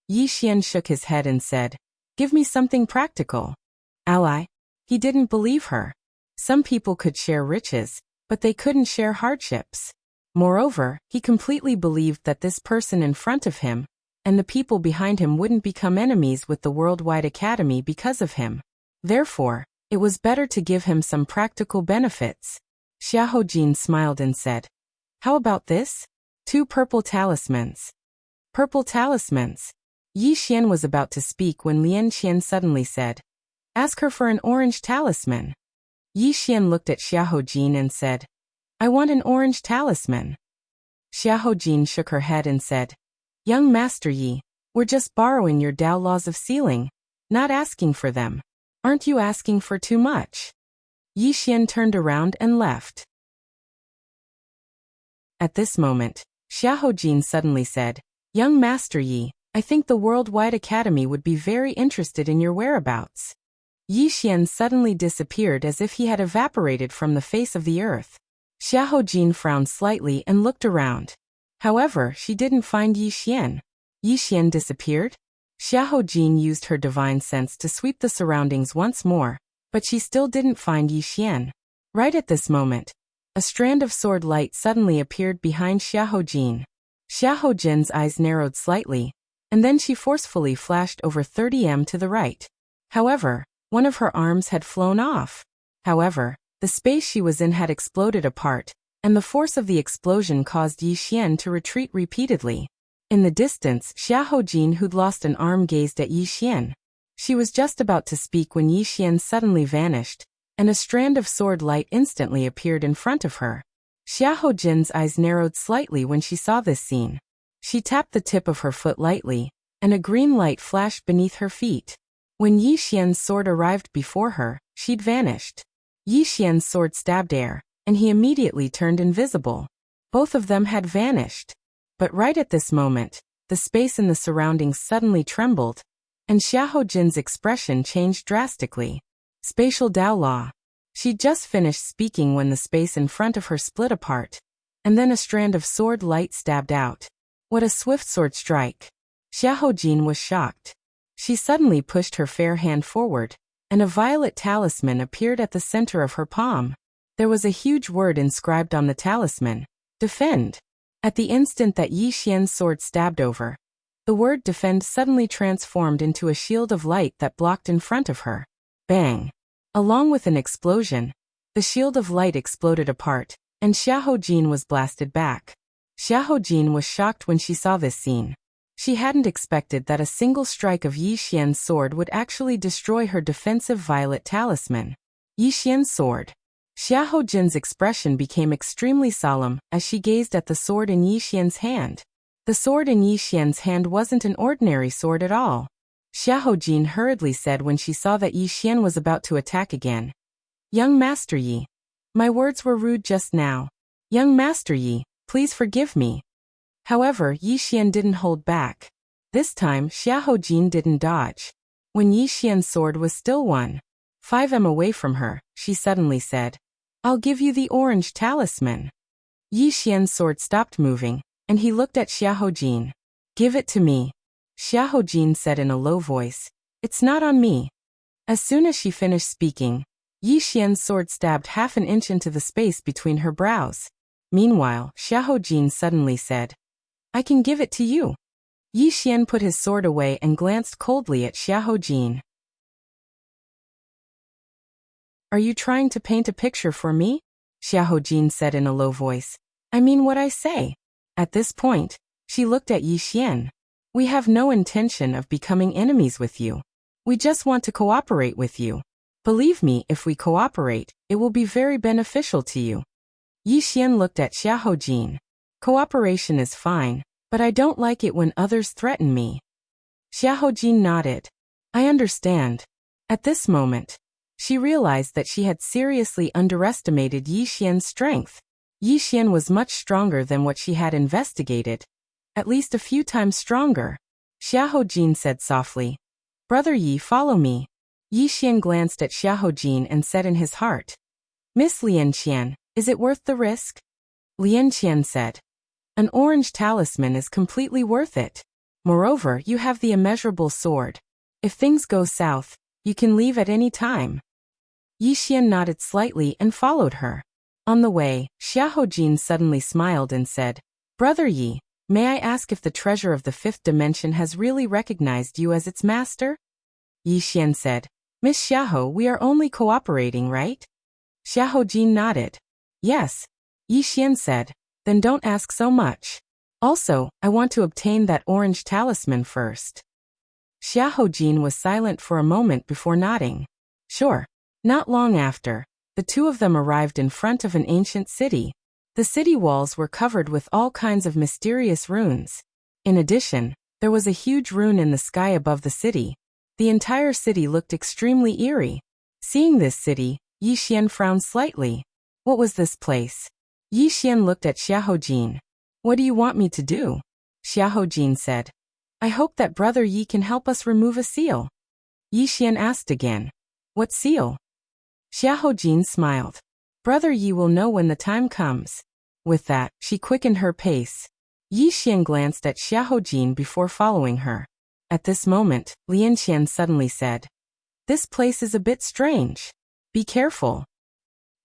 Yi Xian shook his head and said, Give me something practical. Ally? He didn't believe her. Some people could share riches, but they couldn't share hardships. Moreover, he completely believed that this person in front of him, and the people behind him wouldn't become enemies with the Worldwide Academy because of him. Therefore, It was better to give him some practical benefits. Xiahou smiled and said, "How about this? 2 purple talismans." Purple talismans. Yi Xian was about to speak when Lian Qian suddenly said, "Ask her for an orange talisman." Yi Xian looked at Xiahou and said, "I want an orange talisman." Xiahou shook her head and said, "Young Master Yi, we're just borrowing your Tao laws of sealing, not asking for them. Aren't you asking for too much?" Yi Xian turned around and left. At this moment, Xiahou suddenly said, "Young Master Yi, I think the Worldwide Academy would be very interested in your whereabouts." Yi Xian suddenly disappeared as if he had evaporated from the face of the earth. Xiahou frowned slightly and looked around. However, she didn't find Yi Xian. Yi Xian disappeared? Xiahou used her divine sense to sweep the surroundings once more, but she still didn't find Yi Xian. Right at this moment, a strand of sword light suddenly appeared behind Xiahou. Xiahou's eyes narrowed slightly, and then she forcefully flashed over 30 m to the right. However, one of her arms had flown off. However, the space she was in had exploded apart, and the force of the explosion caused Yi Xian to retreat repeatedly. In the distance, Xiahou who'd lost an arm, gazed at Yi Xian. She was just about to speak when Yi Xian suddenly vanished, and a strand of sword light instantly appeared in front of her. Xiahou's eyes narrowed slightly when she saw this scene. She tapped the tip of her foot lightly, and a green light flashed beneath her feet. When Yi Xian's sword arrived before her, she'd vanished. Yi Xian's sword stabbed air, and he immediately turned invisible. Both of them had vanished. But right at this moment, the space in the surroundings suddenly trembled, and Xiahou's expression changed drastically. Spatial Tao Law. She'd just finished speaking when the space in front of her split apart, and then a strand of sword light stabbed out. What a swift sword strike! Xiahou was shocked. She suddenly pushed her fair hand forward, and a violet talisman appeared at the center of her palm. There was a huge word inscribed on the talisman, "Defend." At the instant that Yi Xian's sword stabbed over, the word "defend" suddenly transformed into a shield of light that blocked in front of her. Bang! Along with an explosion, the shield of light exploded apart, and Xiahou was blasted back. Xiahou was shocked when she saw this scene. She hadn't expected that a single strike of Yi Xian's sword would actually destroy her defensive violet talisman. Yi Xian's sword. Xiahou's expression became extremely solemn as she gazed at the sword in Yi Xian's hand. The sword in Yi Xian's hand wasn't an ordinary sword at all. Xiahou hurriedly said when she saw that Yi Xian was about to attack again. "Young Master Yi, my words were rude just now. Young Master Yi, please forgive me." However, Yi Xian didn't hold back. This time, Xiahou didn't dodge. When Yi Xian's sword was still 1.5 m away from her, she suddenly said, "I'll give you the orange talisman." Yi Xian's sword stopped moving, and he looked at Xiahou. "Give it to me," Xiahou said in a low voice. "It's not on me." As soon as she finished speaking, Yi Xian's sword stabbed half an inch into the space between her brows. Meanwhile, Xiahou suddenly said, "I can give it to you." Yi Xian put his sword away and glanced coldly at Xiahou. "Are you trying to paint a picture for me?" Xiahou said in a low voice. "I mean what I say." At this point, she looked at Yi Xian. "We have no intention of becoming enemies with you. We just want to cooperate with you. Believe me, if we cooperate, it will be very beneficial to you." Yi Xian looked at Xiahou. "Cooperation is fine, but I don't like it when others threaten me." Xiahou nodded. "I understand." At this moment, she realized that she had seriously underestimated Yi Xian's strength. Yi Xian was much stronger than what she had investigated. At least a few times stronger. Xiahou said softly, "Brother Yi, follow me." Yi Xian glanced at Xiahou and said in his heart, "Miss Lian Qian, is it worth the risk?" Lian Qian said, "An orange talisman is completely worth it. Moreover, you have the immeasurable sword. If things go south, you can leave at any time." Yi Xian nodded slightly and followed her. On the way, Xiahou suddenly smiled and said, "Brother Yi, may I ask if the treasure of the 5th dimension has really recognized you as its master?" Yi Xian said, Miss Xiahou, we are only cooperating, right? Xiahou Jin nodded. Yes. Yi Xian said. Then don't ask so much. Also, I want to obtain that orange talisman first. Xiahou Jin was silent for a moment before nodding. Sure. Not long after, the two of them arrived in front of an ancient city. The city walls were covered with all kinds of mysterious runes. In addition, there was a huge rune in the sky above the city. The entire city looked extremely eerie. Seeing this city, Yi Xian frowned slightly. What was this place? Yi Xian looked at Xiahou Jin. What do you want me to do? Xiahou Jin said. I hope that Brother Yi can help us remove a seal. Yi Xian asked again. What seal? Xiahou Jin smiled. Brother Yi will know when the time comes. With that, she quickened her pace. Yi Xian glanced at Xiahou Jin before following her. At this moment, Lian Qian suddenly said. This place is a bit strange. Be careful.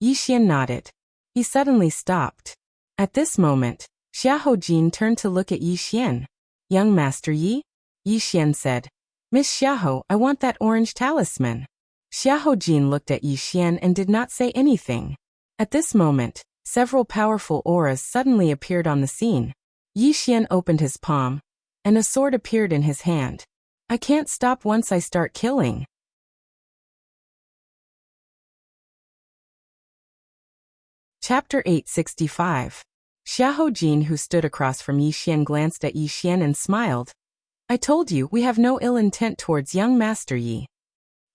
Yi Xian nodded. He suddenly stopped. At this moment, Xiahou Jin turned to look at Yi Xian. Young Master Yi? Yi Xian said. Miss Xiahou, I want that orange talisman. Xiahou Jin looked at Yi Xian and did not say anything. At this moment, several powerful auras suddenly appeared on the scene. Yi Xian opened his palm, and a sword appeared in his hand. I can't stop once I start killing. Chapter 865. Xiahou Jin, who stood across from Yi Xian, glanced at Yi Xian and smiled. I told you, we have no ill intent towards young Master Yi.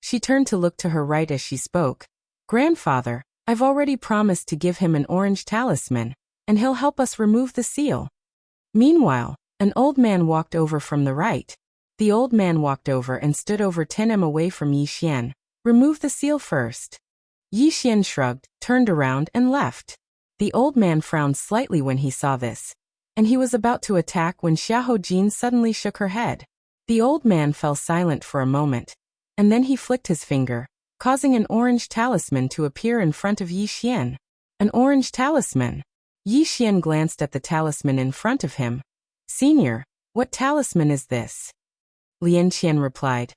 She turned to look to her right as she spoke. Grandfather, I've already promised to give him an orange talisman, and he'll help us remove the seal. Meanwhile, an old man walked over from the right. The old man walked over and stood over 10 m away from Yi Xian. Remove the seal first. Yi Xian shrugged, turned around and left. The old man frowned slightly when he saw this, and he was about to attack when Xiahou Jin suddenly shook her head. The old man fell silent for a moment, and then he flicked his finger, causing an orange talisman to appear in front of Yi Xian. An orange talisman. Yi Xian glanced at the talisman in front of him. Senior, what talisman is this? Lian Qian replied.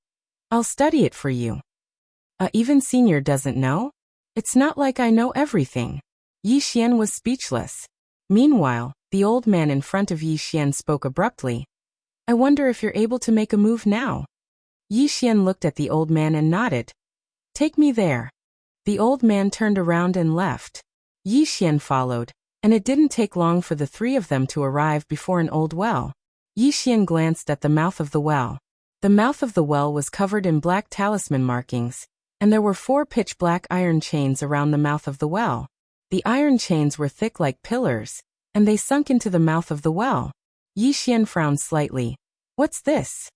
I'll study it for you. Even Senior doesn't know? It's not like I know everything. Yi Xian was speechless. Meanwhile, the old man in front of Yi Xian spoke abruptly. I wonder if you're able to make a move now. Yi Xian looked at the old man and nodded. Take me there. The old man turned around and left. Yi Xian followed, and it didn't take long for the three of them to arrive before an old well. Yi Xian glanced at the mouth of the well. The mouth of the well was covered in black talisman markings, and there were 4 pitch-black iron chains around the mouth of the well. The iron chains were thick like pillars, and they sunk into the mouth of the well. Yi Xian frowned slightly. What's this?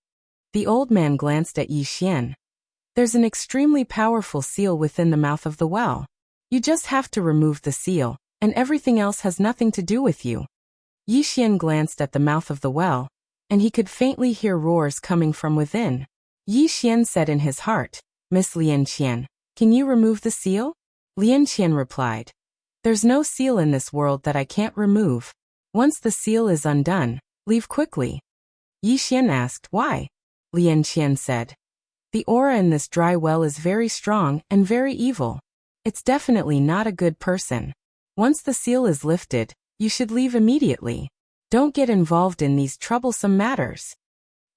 The old man glanced at Yi Xian. There's an extremely powerful seal within the mouth of the well. You just have to remove the seal, and everything else has nothing to do with you. Yi Xian glanced at the mouth of the well, and he could faintly hear roars coming from within. Yi Xian said in his heart, Miss Lian Qian, can you remove the seal? Lian Qian replied. There's no seal in this world that I can't remove. Once the seal is undone, leave quickly. Yi Xian asked, why? Lian Qian said. The aura in this dry well is very strong and very evil. It's definitely not a good person. Once the seal is lifted, you should leave immediately. Don't get involved in these troublesome matters.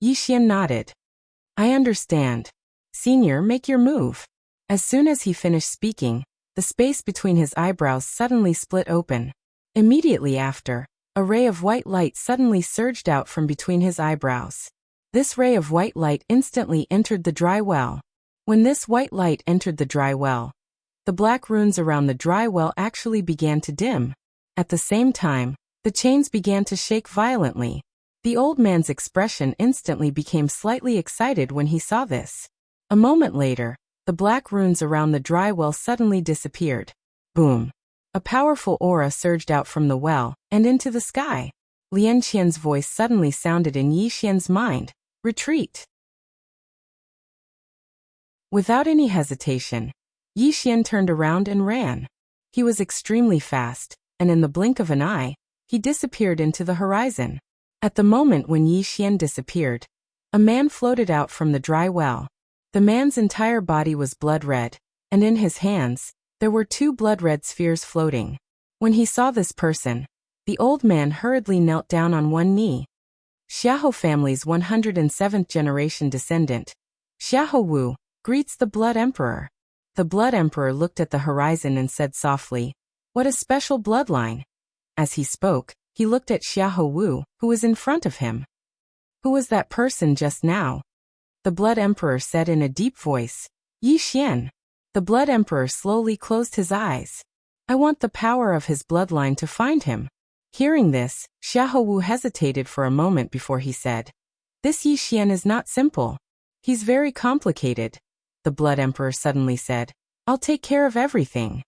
Yi Xian nodded. I understand. Senior, make your move. As soon as he finished speaking, the space between his eyebrows suddenly split open. Immediately after, a ray of white light suddenly surged out from between his eyebrows. This ray of white light instantly entered the dry well. When this white light entered the dry well, the black runes around the dry well actually began to dim. At the same time, the chains began to shake violently. The old man's expression instantly became slightly excited when he saw this. A moment later, the black runes around the dry well suddenly disappeared. Boom! A powerful aura surged out from the well and into the sky. Lian Qian's voice suddenly sounded in Yi Xian's mind. Retreat! Without any hesitation, Yi Xian turned around and ran. He was extremely fast, and in the blink of an eye, he disappeared into the horizon. At the moment when Yi Xian disappeared, a man floated out from the dry well. The man's entire body was blood-red, and in his hands, there were two blood-red spheres floating. When he saw this person, the old man hurriedly knelt down on one knee. Xiahou family's 107th generation descendant, Xiahou Wu, greets the Blood Emperor. The Blood Emperor looked at the horizon and said softly, "What a special bloodline." As he spoke, he looked at Xiahou Wu, who was in front of him. "Who was that person just now?" The Blood Emperor said in a deep voice, "Yi Xian." The Blood Emperor slowly closed his eyes. "I want the power of his bloodline to find him." Hearing this, Xiahou Wu hesitated for a moment before he said, "This Yi Xian is not simple. He's very complicated." The Blood Emperor suddenly said, "I'll take care of everything."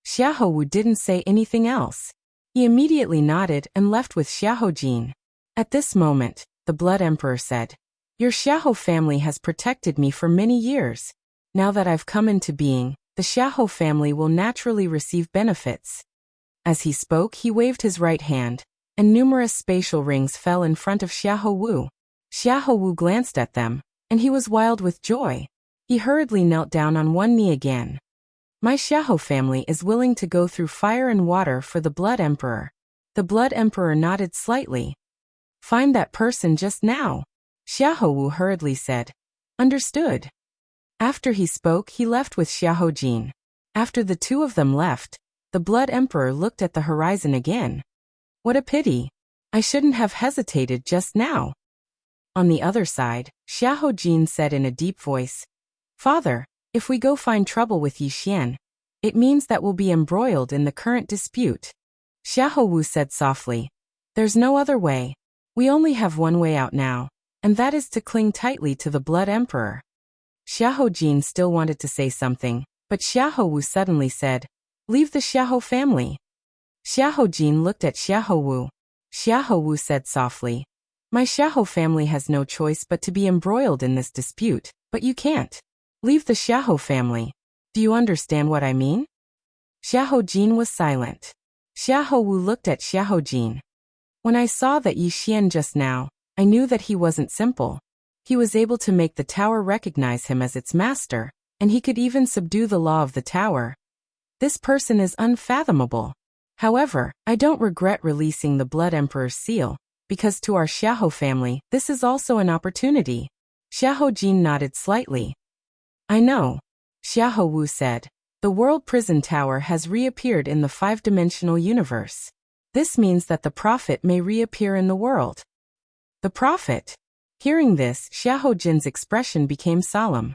Xiahou Wu didn't say anything else. He immediately nodded and left with Xiahou Jin. At this moment, the Blood Emperor said, "Your Xiahou family has protected me for many years. Now that I've come into being, the Xiahou family will naturally receive benefits." As he spoke, he waved his right hand, and numerous spatial rings fell in front of Xiahou Wu. Xiahou Wu glanced at them, and he was wild with joy. He hurriedly knelt down on one knee again. "My Xiahou family is willing to go through fire and water for the Blood Emperor." The Blood Emperor nodded slightly. "Find that person just now," Xiahou Wu hurriedly said. "Understood." After he spoke, he left with Xiahou Jin. After the two of them left, the Blood Emperor looked at the horizon again. "What a pity. I shouldn't have hesitated just now." On the other side, Xiahou Jin said in a deep voice, "Father, if we go find trouble with Yi Xian, it means that we'll be embroiled in the current dispute." Xiahou Wu said softly, "There's no other way. We only have one way out now, and that is to cling tightly to the Blood Emperor." Xiahou Jin still wanted to say something, but Xiahou Wu suddenly said, "Leave the Xiahou family." Xiahou Jin looked at Xiahou Wu. Xiahou Wu said softly, "My Xiahou family has no choice but to be embroiled in this dispute, but you can't. Leave the Xiahou family. Do you understand what I mean?" Xiahou Jin was silent. Xiahou Wu looked at Xiahou Jin. "When I saw that Yi Xian just now, I knew that he wasn't simple. He was able to make the tower recognize him as its master, and he could even subdue the law of the tower. This person is unfathomable. However, I don't regret releasing the Blood Emperor's seal, because to our Xiahou family, this is also an opportunity." Xiahou Jin nodded slightly. "I know," Xiahou Wu said. "The World Prison Tower has reappeared in the five-dimensional universe. This means that the Prophet may reappear in the world." "The Prophet?" Hearing this, Xiahou Jin's expression became solemn.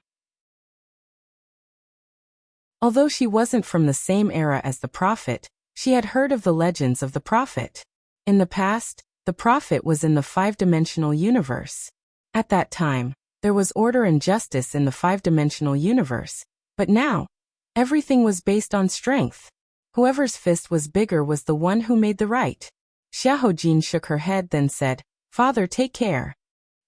Although she wasn't from the same era as the Prophet, she had heard of the legends of the Prophet. In the past, the Prophet was in the five-dimensional universe. At that time, there was order and justice in the five-dimensional universe, but now, everything was based on strength. Whoever's fist was bigger was the one who made the right. Xiahou Jin shook her head, then said, "Father, take care."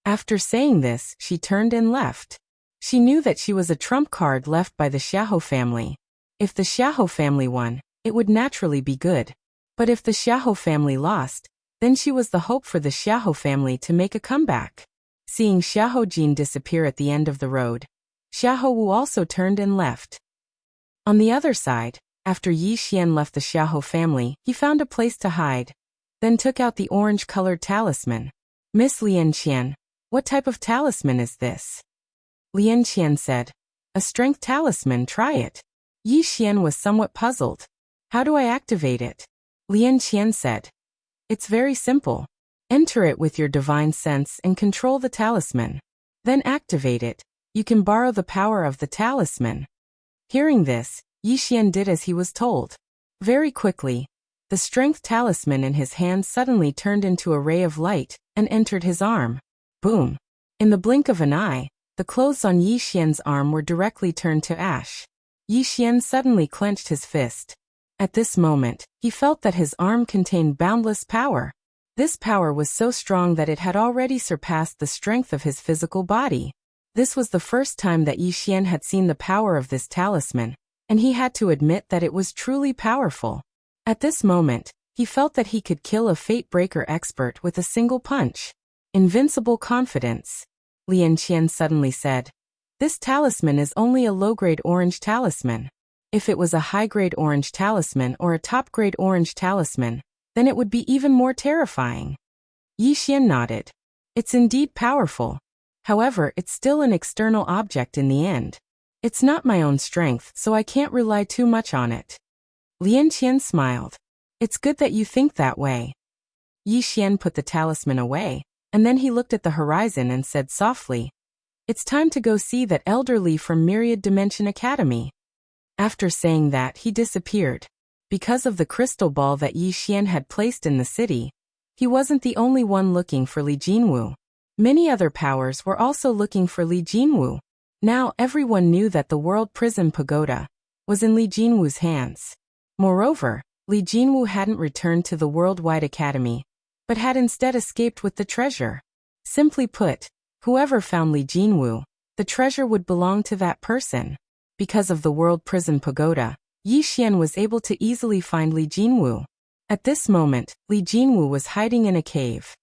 After saying this, she turned and left. She knew that she was a trump card left by the Xiahou family. If the Xiahou family won, it would naturally be good. But if the Xiahou family lost, then she was the hope for the Xiahou family to make a comeback. Seeing Xiahou Jin disappear at the end of the road, Xiahou Wu also turned and left. On the other side, after Yi Xian left the Xiahou family, he found a place to hide, then took out the orange-colored talisman. "Miss Lian Qian, what type of talisman is this?" Lian Qian said, "A strength talisman, try it." Yi Xian was somewhat puzzled. "How do I activate it?" Lian Qian said, "It's very simple. Enter it with your divine sense and control the talisman. Then activate it. You can borrow the power of the talisman." Hearing this, Yi Xian did as he was told. Very quickly, the strength talisman in his hand suddenly turned into a ray of light and entered his arm. Boom! In the blink of an eye, the clothes on Yi Xian's arm were directly turned to ash. Yi Xian suddenly clenched his fist. At this moment, he felt that his arm contained boundless power. This power was so strong that it had already surpassed the strength of his physical body. This was the first time that Yi Xian had seen the power of this talisman, and he had to admit that it was truly powerful. At this moment, he felt that he could kill a Fate Breaker expert with a single punch. Invincible confidence. Lian Qian suddenly said, This talisman is only a low-grade orange talisman. If it was a high-grade orange talisman or a top-grade orange talisman, then it would be even more terrifying. Yi Xian nodded. It's indeed powerful. However, it's still an external object in the end. It's not my own strength, so I can't rely too much on it. Lian Qian smiled. It's good that you think that way. Yi Xian put the talisman away, and then he looked at the horizon and said softly, "It's time to go see that elderly from Myriad Dimension Academy." After saying that, he disappeared. Because of the crystal ball that Yi Xian had placed in the city, he wasn't the only one looking for Li Jinwu. Many other powers were also looking for Li Jinwu. Now everyone knew that the World Prison Pagoda was in Li Jinwu's hands. Moreover, Li Jinwu hadn't returned to the Worldwide Academy, but had instead escaped with the treasure. Simply put, whoever found Li Jinwu, the treasure would belong to that person. Because of the World Prison Pagoda, Yi Xian was able to easily find Li Jinwu. At this moment, Li Jinwu was hiding in a cave.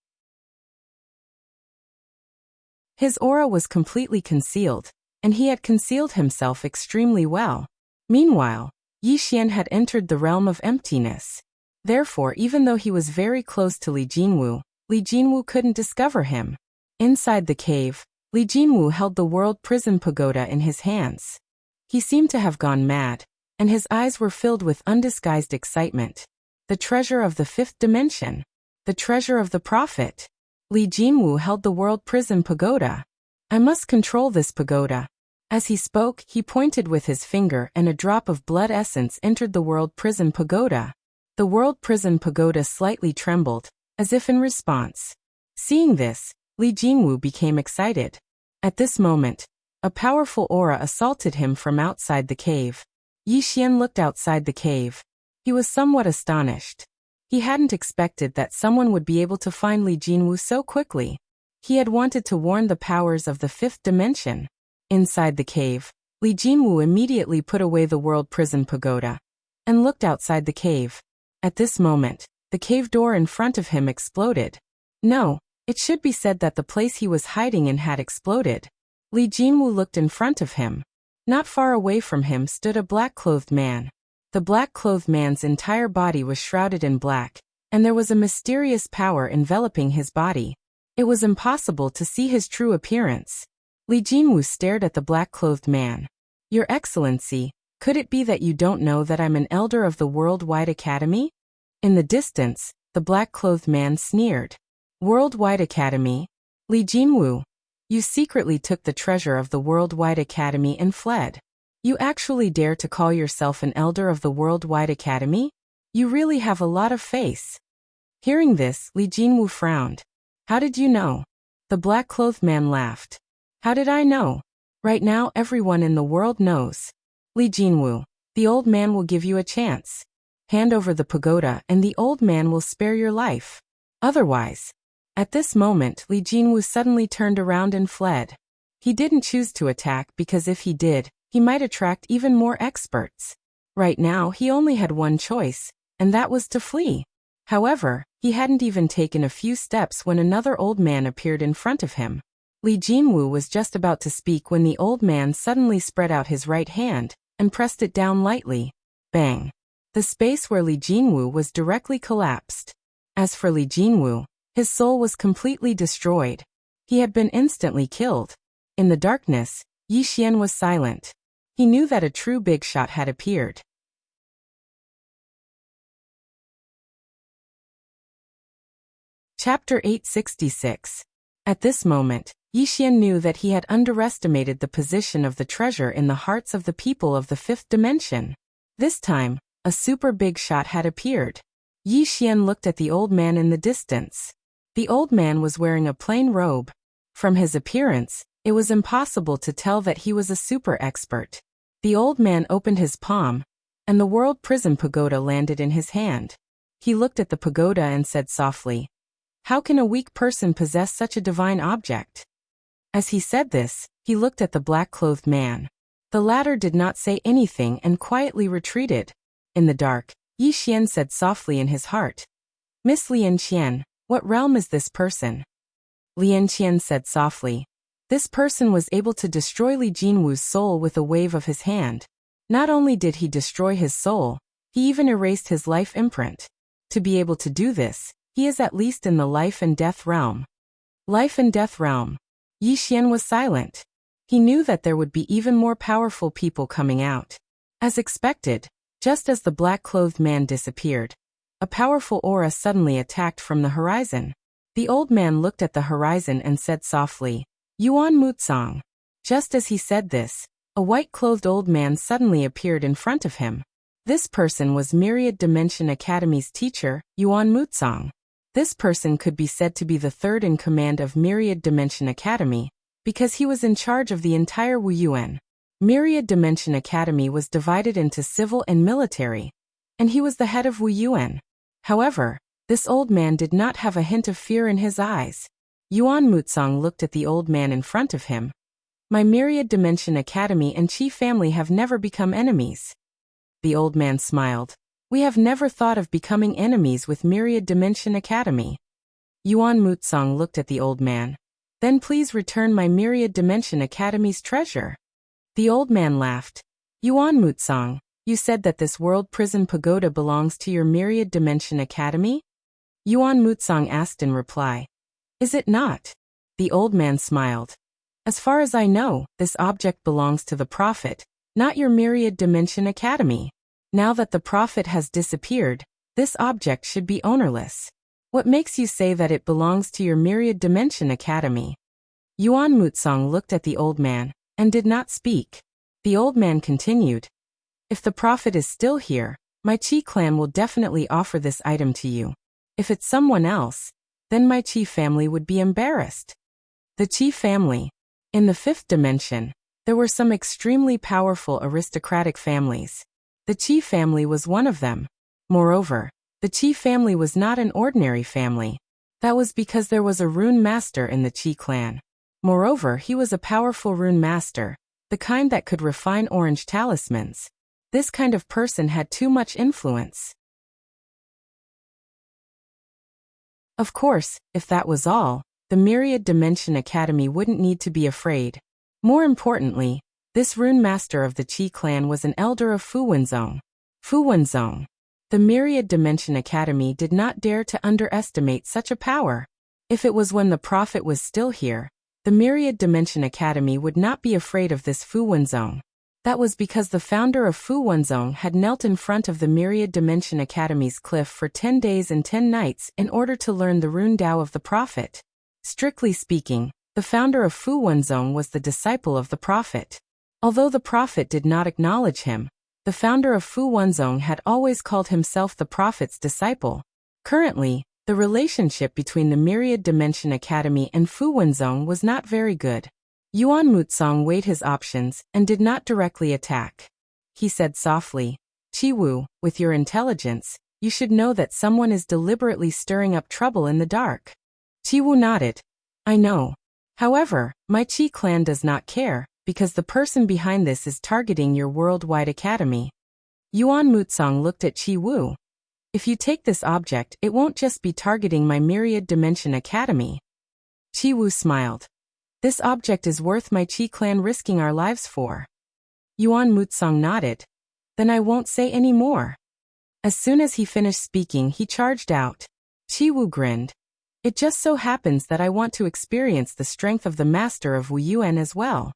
His aura was completely concealed, and he had concealed himself extremely well. Meanwhile, Yi Xian had entered the realm of emptiness. Therefore, even though he was very close to Li Jinwu couldn't discover him. Inside the cave, Li Jinwu held the World Prison Pagoda in his hands. He seemed to have gone mad, and his eyes were filled with undisguised excitement. The treasure of the fifth dimension. The treasure of the prophet. Li Jinwu held the World Prison Pagoda. I must control this pagoda. As he spoke, he pointed with his finger and a drop of blood essence entered the World Prison Pagoda. The World Prison Pagoda slightly trembled, as if in response. Seeing this, Li Jinwu became excited. At this moment, a powerful aura assaulted him from outside the cave. Yi Xian looked outside the cave. He was somewhat astonished. He hadn't expected that someone would be able to find Li Jinwu so quickly. He had wanted to warn the powers of the fifth dimension. Inside the cave, Li Jinwu immediately put away the World Prison Pagoda and looked outside the cave. At this moment, the cave door in front of him exploded. No, it should be said that the place he was hiding in had exploded. Li Jinwu looked in front of him. Not far away from him stood a black-clothed man. The black-clothed man's entire body was shrouded in black, and there was a mysterious power enveloping his body. It was impossible to see his true appearance. Li Jinwu stared at the black-clothed man. "Your Excellency, could it be that you don't know that I'm an elder of the Worldwide Academy?" In the distance, the black-clothed man sneered. "Worldwide Academy? Li Jinwu, you secretly took the treasure of the Worldwide Academy and fled. You actually dare to call yourself an elder of the Worldwide Academy? You really have a lot of face." Hearing this, Li Jinwu frowned. "How did you know?" The black-clothed man laughed. "How did I know? Right now everyone in the world knows. Li Jinwu, the old man will give you a chance. Hand over the pagoda and the old man will spare your life. Otherwise." At this moment, Li Jinwu suddenly turned around and fled. He didn't choose to attack because if he did, he might attract even more experts. Right now, he only had one choice, and that was to flee. However, he hadn't even taken a few steps when another old man appeared in front of him. Li Jinwu was just about to speak when the old man suddenly spread out his right hand and pressed it down lightly. Bang! The space where Li Jinwu was directly collapsed. As for Li Jinwu, his soul was completely destroyed. He had been instantly killed. In the darkness, Yi Xian was silent. He knew that a true big shot had appeared. Chapter 866. At this moment, Yi Xian knew that he had underestimated the position of the treasure in the hearts of the people of the fifth dimension. This time, a super big shot had appeared. Yi Xian looked at the old man in the distance. The old man was wearing a plain robe. From his appearance, it was impossible to tell that he was a super expert. The old man opened his palm, and the World Prison Pagoda landed in his hand. He looked at the pagoda and said softly, "How can a weak person possess such a divine object?" As he said this, he looked at the black-clothed man. The latter did not say anything and quietly retreated. In the dark, Yi Xian said softly in his heart, "Miss Lian Qian, what realm is this person?" Lian Qian said softly, This person was able to destroy Li Jinwu's soul with a wave of his hand. Not only did he destroy his soul, he even erased his life imprint. To be able to do this, he is at least in the life and death realm. Life and death realm. Yi Xian was silent. He knew that there would be even more powerful people coming out. As expected, just as the black-clothed man disappeared, a powerful aura suddenly attacked from the horizon. The old man looked at the horizon and said softly, "Yuan Mutsong." Just as he said this, a white-clothed old man suddenly appeared in front of him. This person was Myriad Dimension Academy's teacher, Yuan Mutsong. This person could be said to be the third in command of Myriad Dimension Academy, because he was in charge of the entire Wuyuan. Myriad Dimension Academy was divided into civil and military, and he was the head of Wuyuan. However, this old man did not have a hint of fear in his eyes. Yuan Mutsong looked at the old man in front of him. My Myriad Dimension Academy and Qi family have never become enemies. The old man smiled. We have never thought of becoming enemies with Myriad Dimension Academy. Yuan Mutsong looked at the old man. Then please return my Myriad Dimension Academy's treasure. The old man laughed. Yuan Mutsong, you said that this world prison pagoda belongs to your Myriad Dimension Academy? Yuan Mutsong asked in reply. Is it not? The old man smiled. As far as I know, this object belongs to the Prophet, not your Myriad Dimension Academy. Now that the Prophet has disappeared, this object should be ownerless. What makes you say that it belongs to your Myriad Dimension Academy? Yuan Mutsong looked at the old man, and did not speak. The old man continued. If the Prophet is still here, my Qi clan will definitely offer this item to you. If it's someone else, then my Qi family would be embarrassed. The Qi family. In the fifth dimension, there were some extremely powerful aristocratic families. The Qi family was one of them. Moreover, the Qi family was not an ordinary family. That was because there was a rune master in the Qi clan. Moreover, he was a powerful rune master, the kind that could refine orange talismans. This kind of person had too much influence. Of course, if that was all, the Myriad Dimension Academy wouldn't need to be afraid. More importantly, this rune master of the Qi clan was an elder of Fu Wenzong. Fu Wenzong. The Myriad Dimension Academy did not dare to underestimate such a power. If it was when the Prophet was still here, the Myriad Dimension Academy would not be afraid of this Fu Wenzong. That was because the founder of Fu Wenzong had knelt in front of the Myriad Dimension Academy's cliff for 10 days and 10 nights in order to learn the rune Tao of the Prophet. Strictly speaking, the founder of Fu Wenzong was the disciple of the Prophet. Although the Prophet did not acknowledge him, the founder of Fu Wenzong had always called himself the Prophet's disciple. Currently, the relationship between the Myriad Dimension Academy and Fu Wenzong was not very good. Yuan Mutsong weighed his options and did not directly attack. He said softly, Qiwu, with your intelligence, you should know that someone is deliberately stirring up trouble in the dark. Qiwu nodded. I know. However, my Qi clan does not care, because the person behind this is targeting your worldwide academy. Yuan Mutsong looked at Qiwu. If you take this object, it won't just be targeting my Myriad Dimension Academy. Qiwu smiled. This object is worth my Qi clan risking our lives for. Yuan Mutsong nodded. Then I won't say any more. As soon as he finished speaking, he charged out. Qiwu grinned. It just so happens that I want to experience the strength of the master of Wuyuan as well.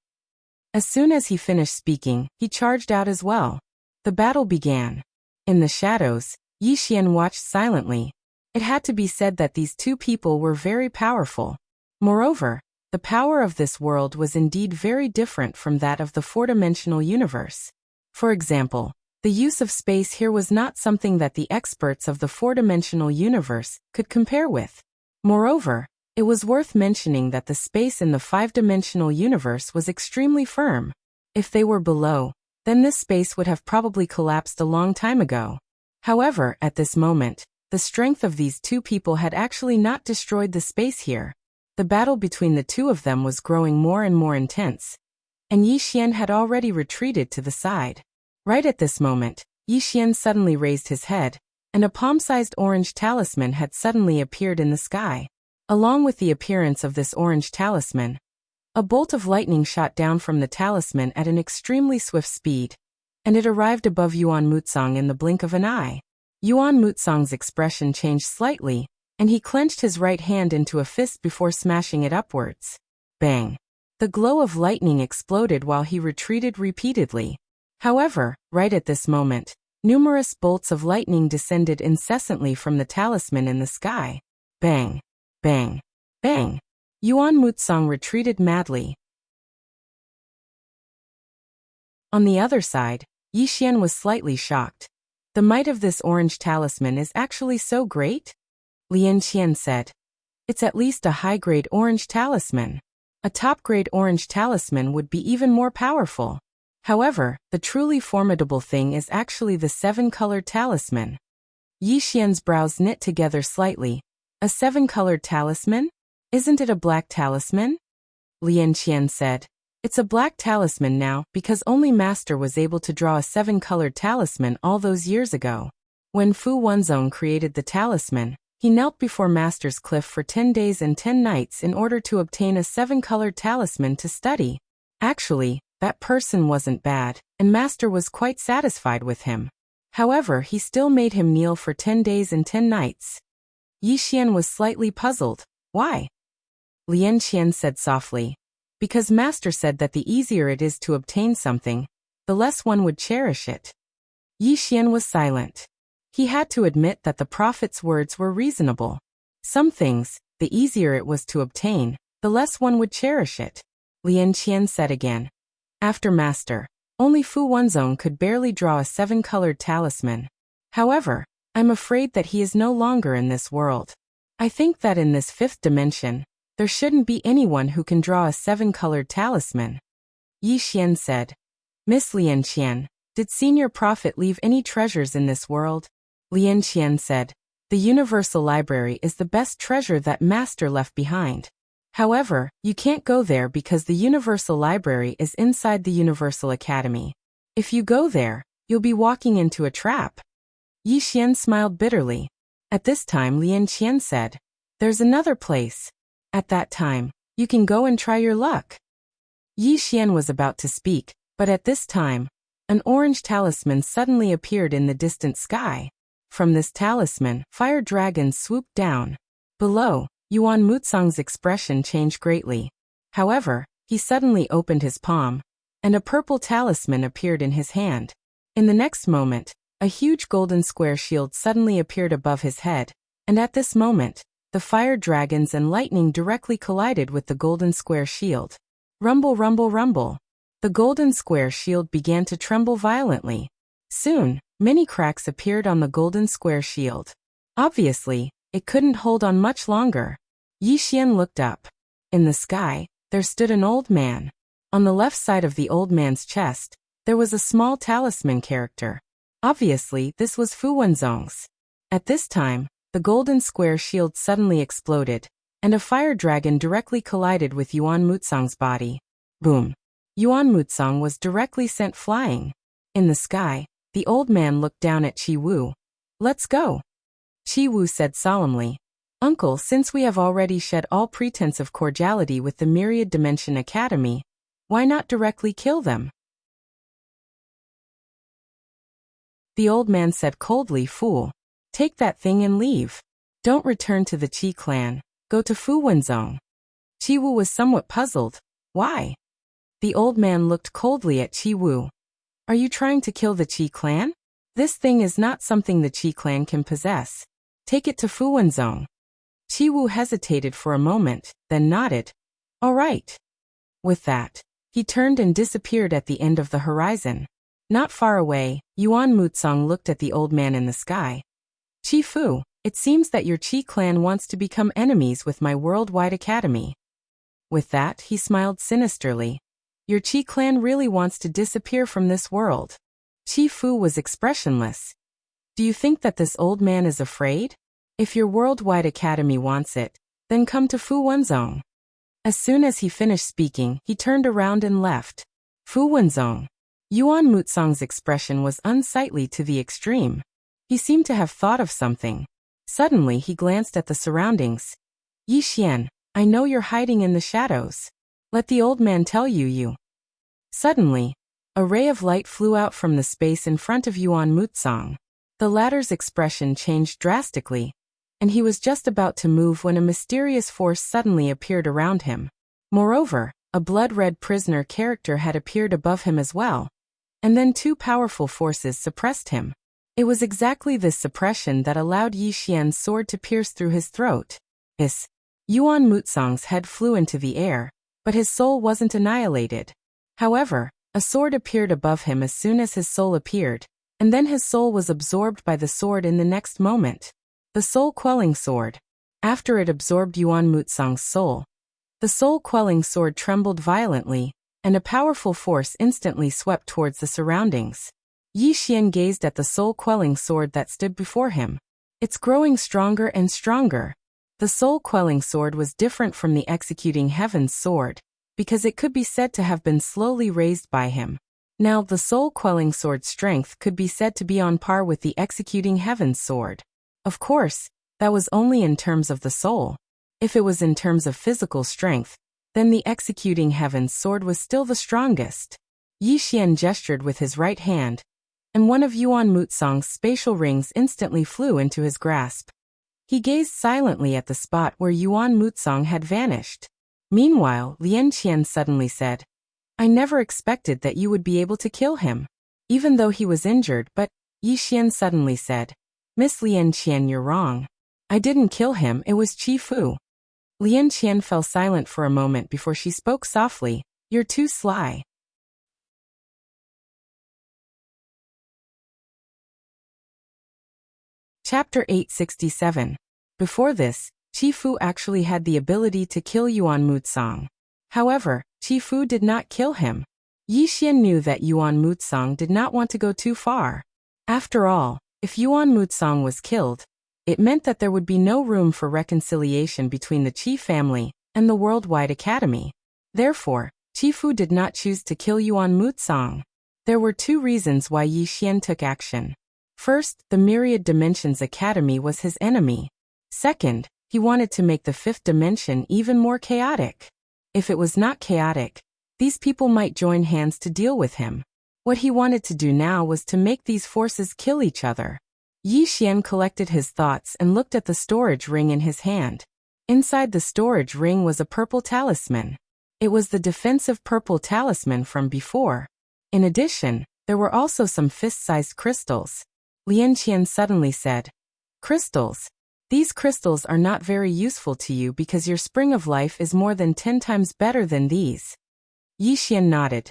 As soon as he finished speaking, he charged out as well. The battle began. In the shadows, Yi Xian watched silently. It had to be said that these two people were very powerful. Moreover, the power of this world was indeed very different from that of the four-dimensional universe. For example, the use of space here was not something that the experts of the four-dimensional universe could compare with. Moreover, it was worth mentioning that the space in the five-dimensional universe was extremely firm. If they were below, then this space would have probably collapsed a long time ago. However, at this moment, the strength of these two people had actually not destroyed the space here. The battle between the two of them was growing more and more intense, and Yi Xian had already retreated to the side. Right at this moment, Yi Xian suddenly raised his head, and a palm-sized orange talisman had suddenly appeared in the sky. Along with the appearance of this orange talisman, A bolt of lightning shot down from the talisman at an extremely swift speed, and it arrived above Yuan Mutsang in the blink of an eye. Yuan Mutsang's expression changed slightly, and he clenched his right hand into a fist before smashing it upwards. Bang! The glow of lightning exploded while he retreated repeatedly. However, right at this moment, numerous bolts of lightning descended incessantly from the talisman in the sky. Bang! Bang! Bang! Yuan Mutsang retreated madly. On the other side, Yi Xian was slightly shocked. The might of this orange talisman is actually so great? Lian Qian said. It's at least a high-grade orange talisman. A top-grade orange talisman would be even more powerful. However, the truly formidable thing is actually the seven-colored talisman. Yi Xian's brows knit together slightly. A seven-colored talisman? Isn't it a black talisman? Lian Qian said. It's a black talisman now because only Master was able to draw a seven-colored talisman all those years ago. When Fu Wenzong created the talisman, he knelt before Master's cliff for 10 days and 10 nights in order to obtain a seven-colored talisman to study. Actually, that person wasn't bad, and Master was quite satisfied with him. However, he still made him kneel for 10 days and 10 nights. Yi Xian was slightly puzzled. Why? Lian Qian said softly. Because Master said that the easier it is to obtain something, the less one would cherish it. Yi Xian was silent. He had to admit that the prophet's words were reasonable. Some things, the easier it was to obtain, the less one would cherish it. Lian Qian said again. After Master, only Fu Wenzong could barely draw a seven-colored talisman. However, I'm afraid that he is no longer in this world. I think that in this fifth dimension, there shouldn't be anyone who can draw a seven-colored talisman. Yi Xian said. Miss Lian Qian, did Senior Prophet leave any treasures in this world? Lian Qian said. The Universal Library is the best treasure that Master left behind. However, you can't go there because the Universal Library is inside the Universal Academy. If you go there, you'll be walking into a trap. Yi Xian smiled bitterly. At this time Lian Qian said. There's another place. At that time, you can go and try your luck. Yi Xian was about to speak, but at this time, an orange talisman suddenly appeared in the distant sky. From this talisman, fire dragons swooped down. Below, Yuan Mutsang's expression changed greatly. However, he suddenly opened his palm, and a purple talisman appeared in his hand. In the next moment, a huge golden square shield suddenly appeared above his head, and at this moment, the fire dragons and lightning directly collided with the golden square shield. Rumble, rumble, rumble. The golden square shield began to tremble violently. Soon, many cracks appeared on the golden square shield. Obviously, it couldn't hold on much longer. Yi Xian looked up. In the sky, there stood an old man. On the left side of the old man's chest, there was a small talisman character. Obviously, this was Fu Wenzong's. At this time, the golden square shield suddenly exploded, and a fire dragon directly collided with Yuan Mutsang's body. Boom! Yuan Mutsang was directly sent flying. In the sky, the old man looked down at Qi Wu. Let's go. Qi Wu said solemnly. Uncle, since we have already shed all pretense of cordiality with the Myriad Dimension Academy, why not directly kill them? The old man said coldly, Fool. Take that thing and leave. Don't return to the Qi clan. Go to Fu Wenzong. Qi Wu was somewhat puzzled. Why? The old man looked coldly at Qi Wu. Are you trying to kill the Qi clan? This thing is not something the Qi clan can possess. Take it to Fu Wenzong. Qi Wu hesitated for a moment, then nodded. All right. With that, he turned and disappeared at the end of the horizon. Not far away, Yuan Mutsang looked at the old man in the sky. Qi Fu, it seems that your Qi clan wants to become enemies with my worldwide academy. With that, he smiled sinisterly. Your Qi clan really wants to disappear from this world. Qi Fu was expressionless. Do you think that this old man is afraid? If your worldwide academy wants it, then come to Fu Wenzong. As soon as he finished speaking, he turned around and left. Fu Wenzong. Yuan Mutsang's expression was unsightly to the extreme. He seemed to have thought of something. Suddenly he glanced at the surroundings. Yi Xian, I know you're hiding in the shadows. Let the old man tell you. Suddenly, a ray of light flew out from the space in front of Yuan Mutsong. The latter's expression changed drastically, and he was just about to move when a mysterious force suddenly appeared around him. Moreover, a blood-red prisoner character had appeared above him as well, and then two powerful forces suppressed him. It was exactly this suppression that allowed Yi Xian's sword to pierce through his throat. Yuan Mutsong's head flew into the air, but his soul wasn't annihilated. However, a sword appeared above him as soon as his soul appeared, and then his soul was absorbed by the sword in the next moment. The soul-quelling sword. After it absorbed Yuan Mutsong's soul, the soul-quelling sword trembled violently, and a powerful force instantly swept towards the surroundings. Yi Xian gazed at the soul-quelling sword that stood before him. It's growing stronger and stronger. The soul-quelling sword was different from the executing heaven's sword, because it could be said to have been slowly raised by him. Now the soul-quelling sword's strength could be said to be on par with the executing heaven's sword. Of course, that was only in terms of the soul. If it was in terms of physical strength, then the executing heaven's sword was still the strongest. Yi Xian gestured with his right hand, and one of Yuan Mutsong's spatial rings instantly flew into his grasp. He gazed silently at the spot where Yuan Mutsong had vanished. Meanwhile, Lian Qian suddenly said, I never expected that you would be able to kill him. Even though he was injured, but, Yi Xian suddenly said, Miss Lian Qian, you're wrong. I didn't kill him, it was Qi Fu. Lian Qian fell silent for a moment before she spoke softly, You're too sly. Chapter 867. Before this, Qi Fu actually had the ability to kill Yuan Mutsong. However, Qi Fu did not kill him. Yi Xian knew that Yuan Mutsong did not want to go too far. After all, if Yuan Mutsong was killed, it meant that there would be no room for reconciliation between the Qi family and the Worldwide Academy. Therefore, Qi Fu did not choose to kill Yuan Mutsong. There were two reasons why Yi Xian took action. First, the Myriad Dimensions Academy was his enemy. Second, he wanted to make the fifth dimension even more chaotic. If it was not chaotic, these people might join hands to deal with him. What he wanted to do now was to make these forces kill each other. Yi Xian collected his thoughts and looked at the storage ring in his hand. Inside the storage ring was a purple talisman. It was the defensive purple talisman from before. In addition, there were also some fist-sized crystals. Lian Qian suddenly said, Crystals. These crystals are not very useful to you because your spring of life is more than 10 times better than these. Yi Xian nodded.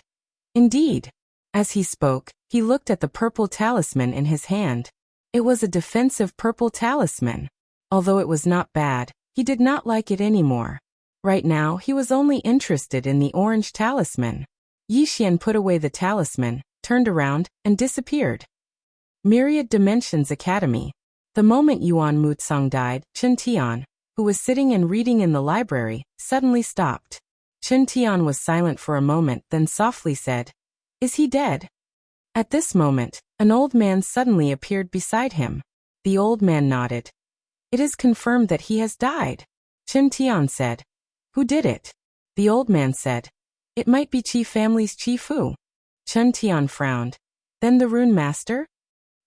Indeed. As he spoke, he looked at the purple talisman in his hand. It was a defensive purple talisman. Although it was not bad, he did not like it anymore. Right now, he was only interested in the orange talisman. Yi Xian put away the talisman, turned around, and disappeared. Myriad Dimensions Academy. The moment Yuan Mutsong died, Chen Tian, who was sitting and reading in the library, suddenly stopped. Chen Tian was silent for a moment, then softly said, Is he dead? At this moment, an old man suddenly appeared beside him. The old man nodded. It is confirmed that he has died. Chen Tian said, Who did it? The old man said, It might be Qi family's Qi Fu. Chen Tian frowned. Then the Rune Master?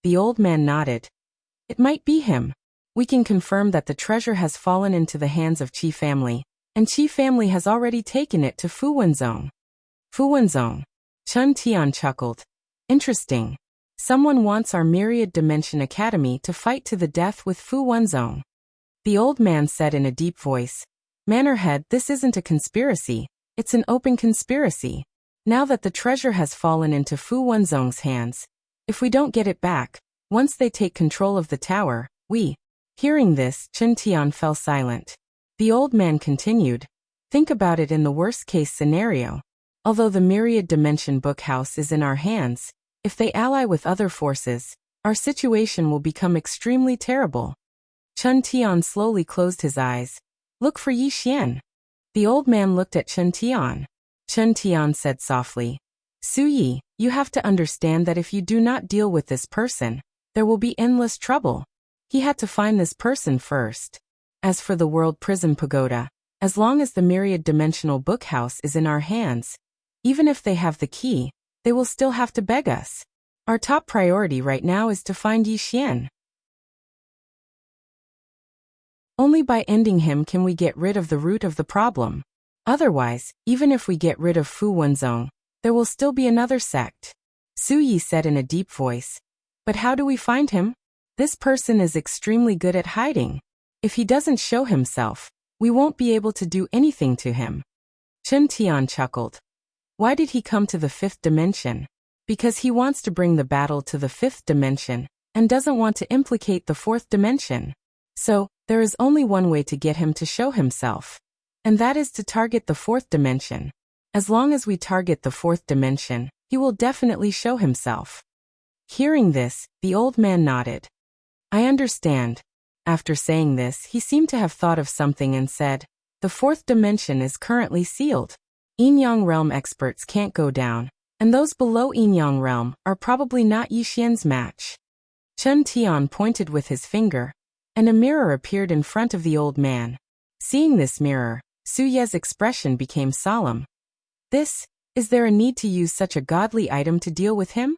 The old man nodded. It might be him. We can confirm that the treasure has fallen into the hands of Qi family, and Qi family has already taken it to Fu Wenzong. Fu Wenzong. Chen Tian chuckled. Interesting. Someone wants our Myriad Dimension Academy to fight to the death with Fu Wenzong. The old man said in a deep voice, Manorhead, this isn't a conspiracy, it's an open conspiracy. Now that the treasure has fallen into Fu Wenzong's hands, if we don't get it back, once they take control of the tower, we... Hearing this, Chen Tian fell silent. The old man continued, Think about it in the worst-case scenario. Although the Myriad Dimension Book House is in our hands, if they ally with other forces, our situation will become extremely terrible. Chen Tian slowly closed his eyes. Look for Yi Xian. The old man looked at Chen Tian. Chen Tian said softly, Su Yi, you have to understand that if you do not deal with this person, there will be endless trouble. He had to find this person first. As for the World Prison Pagoda, As long as the myriad-dimensional bookhouse is in our hands, even if they have the key, they will still have to beg us. Our top priority right now is to find Yi Xian. Only by ending him can we get rid of the root of the problem. Otherwise, even if we get rid of Fu Wenzong, there will still be another sect. Su Yi said in a deep voice. But how do we find him? This person is extremely good at hiding. If he doesn't show himself, we won't be able to do anything to him. Chen Tian chuckled. Why did he come to the fifth dimension? Because he wants to bring the battle to the fifth dimension, and doesn't want to implicate the fourth dimension. So, there is only one way to get him to show himself. And that is to target the fourth dimension. As long as we target the fourth dimension, he will definitely show himself. Hearing this, the old man nodded. I understand. After saying this, he seemed to have thought of something and said, the fourth dimension is currently sealed. Yin-Yang realm experts can't go down, and those below Yin-Yang realm are probably not Yi Xian's match. Chen Tian pointed with his finger, and a mirror appeared in front of the old man. Seeing this mirror, Su Ye's expression became solemn. Is there a need to use such a godly item to deal with him?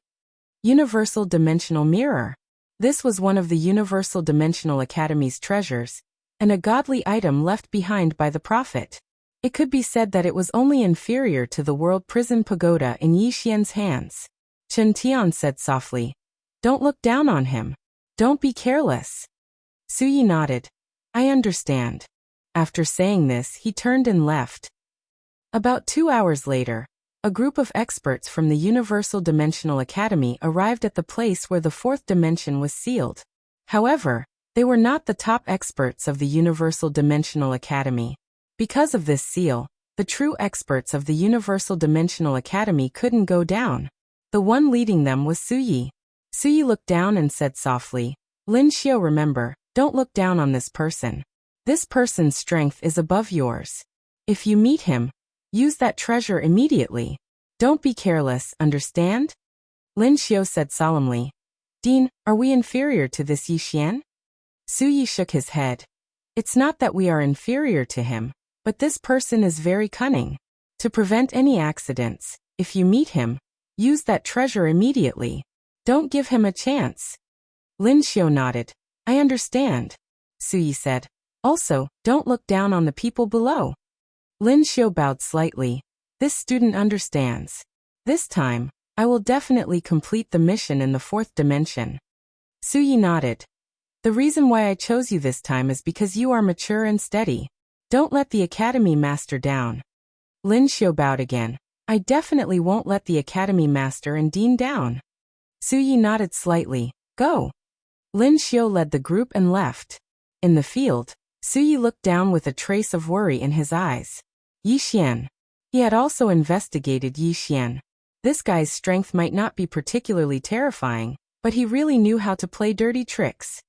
Universal Dimensional Mirror. This was one of the Universal Dimensional Academy's treasures, and a godly item left behind by the Prophet. It could be said that it was only inferior to the World Prison Pagoda in Yi Xian's hands. Chen Tian said softly, Don't look down on him. Don't be careless. Su Yi nodded. I understand. After saying this, he turned and left. About 2 hours later, a group of experts from the Universal Dimensional Academy arrived at the place where the fourth dimension was sealed. However, they were not the top experts of the Universal Dimensional Academy. Because of this seal, the true experts of the Universal Dimensional Academy couldn't go down. The one leading them was Su Yi. Su Yi looked down and said softly, Lin Xiao, remember, don't look down on this person. This person's strength is above yours. If you meet him, use that treasure immediately. Don't be careless, understand? Lin Xiao said solemnly. Dean, are we inferior to this Yi Xian? Su Yi shook his head. It's not that we are inferior to him, but this person is very cunning. To prevent any accidents, if you meet him, use that treasure immediately. Don't give him a chance. Lin Xiao nodded. I understand. Su Yi said. Also, don't look down on the people below. Lin Xiao bowed slightly. This student understands. This time, I will definitely complete the mission in the fourth dimension. Su Yi nodded. The reason why I chose you this time is because you are mature and steady. Don't let the Academy Master down. Lin Xiao bowed again. I definitely won't let the Academy Master and Dean down. Su Yi nodded slightly. Go. Lin Xiao led the group and left. In the field, Su Yi looked down with a trace of worry in his eyes. Yi Xian. He had also investigated Yi Xian. This guy's strength might not be particularly terrifying, but he really knew how to play dirty tricks.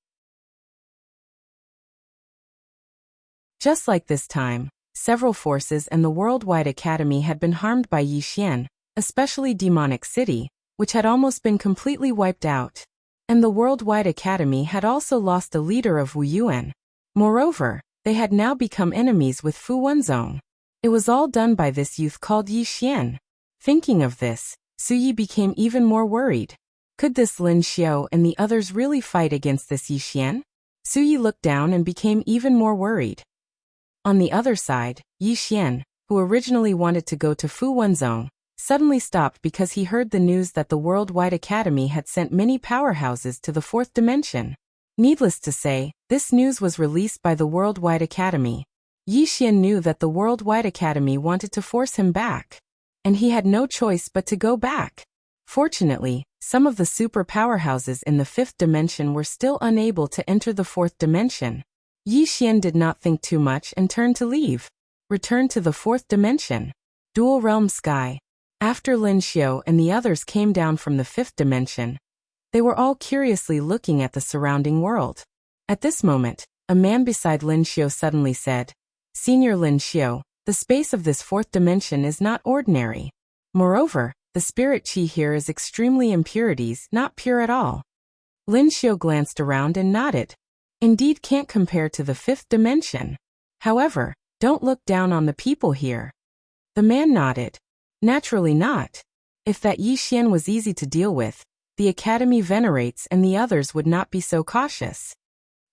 Just like this time, several forces and the Worldwide Academy had been harmed by Yi Xian, especially Demonic City, which had almost been completely wiped out. And the Worldwide Academy had also lost a leader of Wu Yuan. Moreover, they had now become enemies with Fu Wenzong. It was all done by this youth called Yi Xian. Thinking of this, Su Yi became even more worried. Could this Lin Xiao and the others really fight against this Yi Xian? Su Yi looked down and became even more worried. On the other side, Yi Xian, who originally wanted to go to Fu Wenzong, suddenly stopped because he heard the news that the Worldwide Academy had sent many powerhouses to the fourth dimension. Needless to say, this news was released by the Worldwide Academy. Yi Xian knew that the Worldwide Academy wanted to force him back, and he had no choice but to go back. Fortunately, some of the super powerhouses in the fifth dimension were still unable to enter the fourth dimension. Yi Xian did not think too much and turned to leave. Return to the fourth dimension. Dual Realm Sky. After Lin Xiao and the others came down from the fifth dimension, they were all curiously looking at the surrounding world. At this moment, a man beside Lin Xiao suddenly said, Senior Lin Xiao, the space of this fourth dimension is not ordinary. Moreover, the spirit chi here is extremely impurities, not pure at all. Lin Xiao glanced around and nodded. Indeed can't compare to the fifth dimension. However, Don't look down on the people here. The man nodded. Naturally not. If that Yi Xian was easy to deal with, the academy venerates and the others would not be so cautious.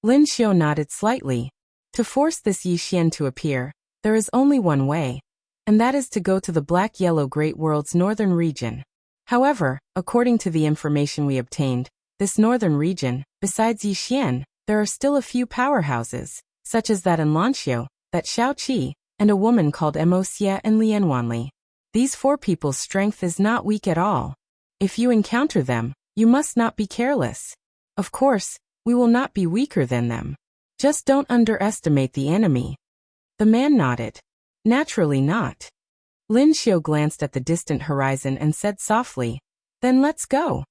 Lin Xiu nodded slightly. To force this Yi Xian to appear, there is only one way, and that is to go to the Black-Yellow Great World's northern region. However, according to the information we obtained, this northern region, besides Yi Xian, there are still a few powerhouses, such as that in Lanxiu, that Xiaoqi, and a woman called Emoxia and Lianwanli. These four people's strength is not weak at all. If you encounter them, you must not be careless. Of course, we will not be weaker than them. Just don't underestimate the enemy. The man nodded. Naturally not. Lin Xiu glanced at the distant horizon and said softly, "Then let's go."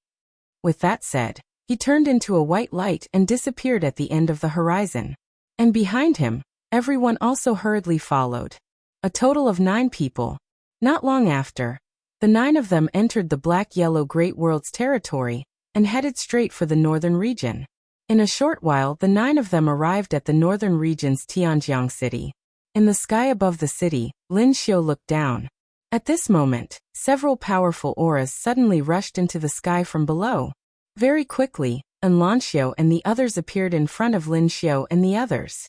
With that said, he turned into a white light and disappeared at the end of the horizon. And behind him, everyone also hurriedly followed. A total of 9 people. Not long after, the 9 of them entered the Black-Yellow Great World's territory and headed straight for the northern region. In a short while, the 9 of them arrived at the northern region's Tianjiang city. In the sky above the city, Lin Xiu looked down. At this moment, several powerful auras suddenly rushed into the sky from below. Very quickly, Lan Xiu and the others appeared in front of Lin Xiu and the others.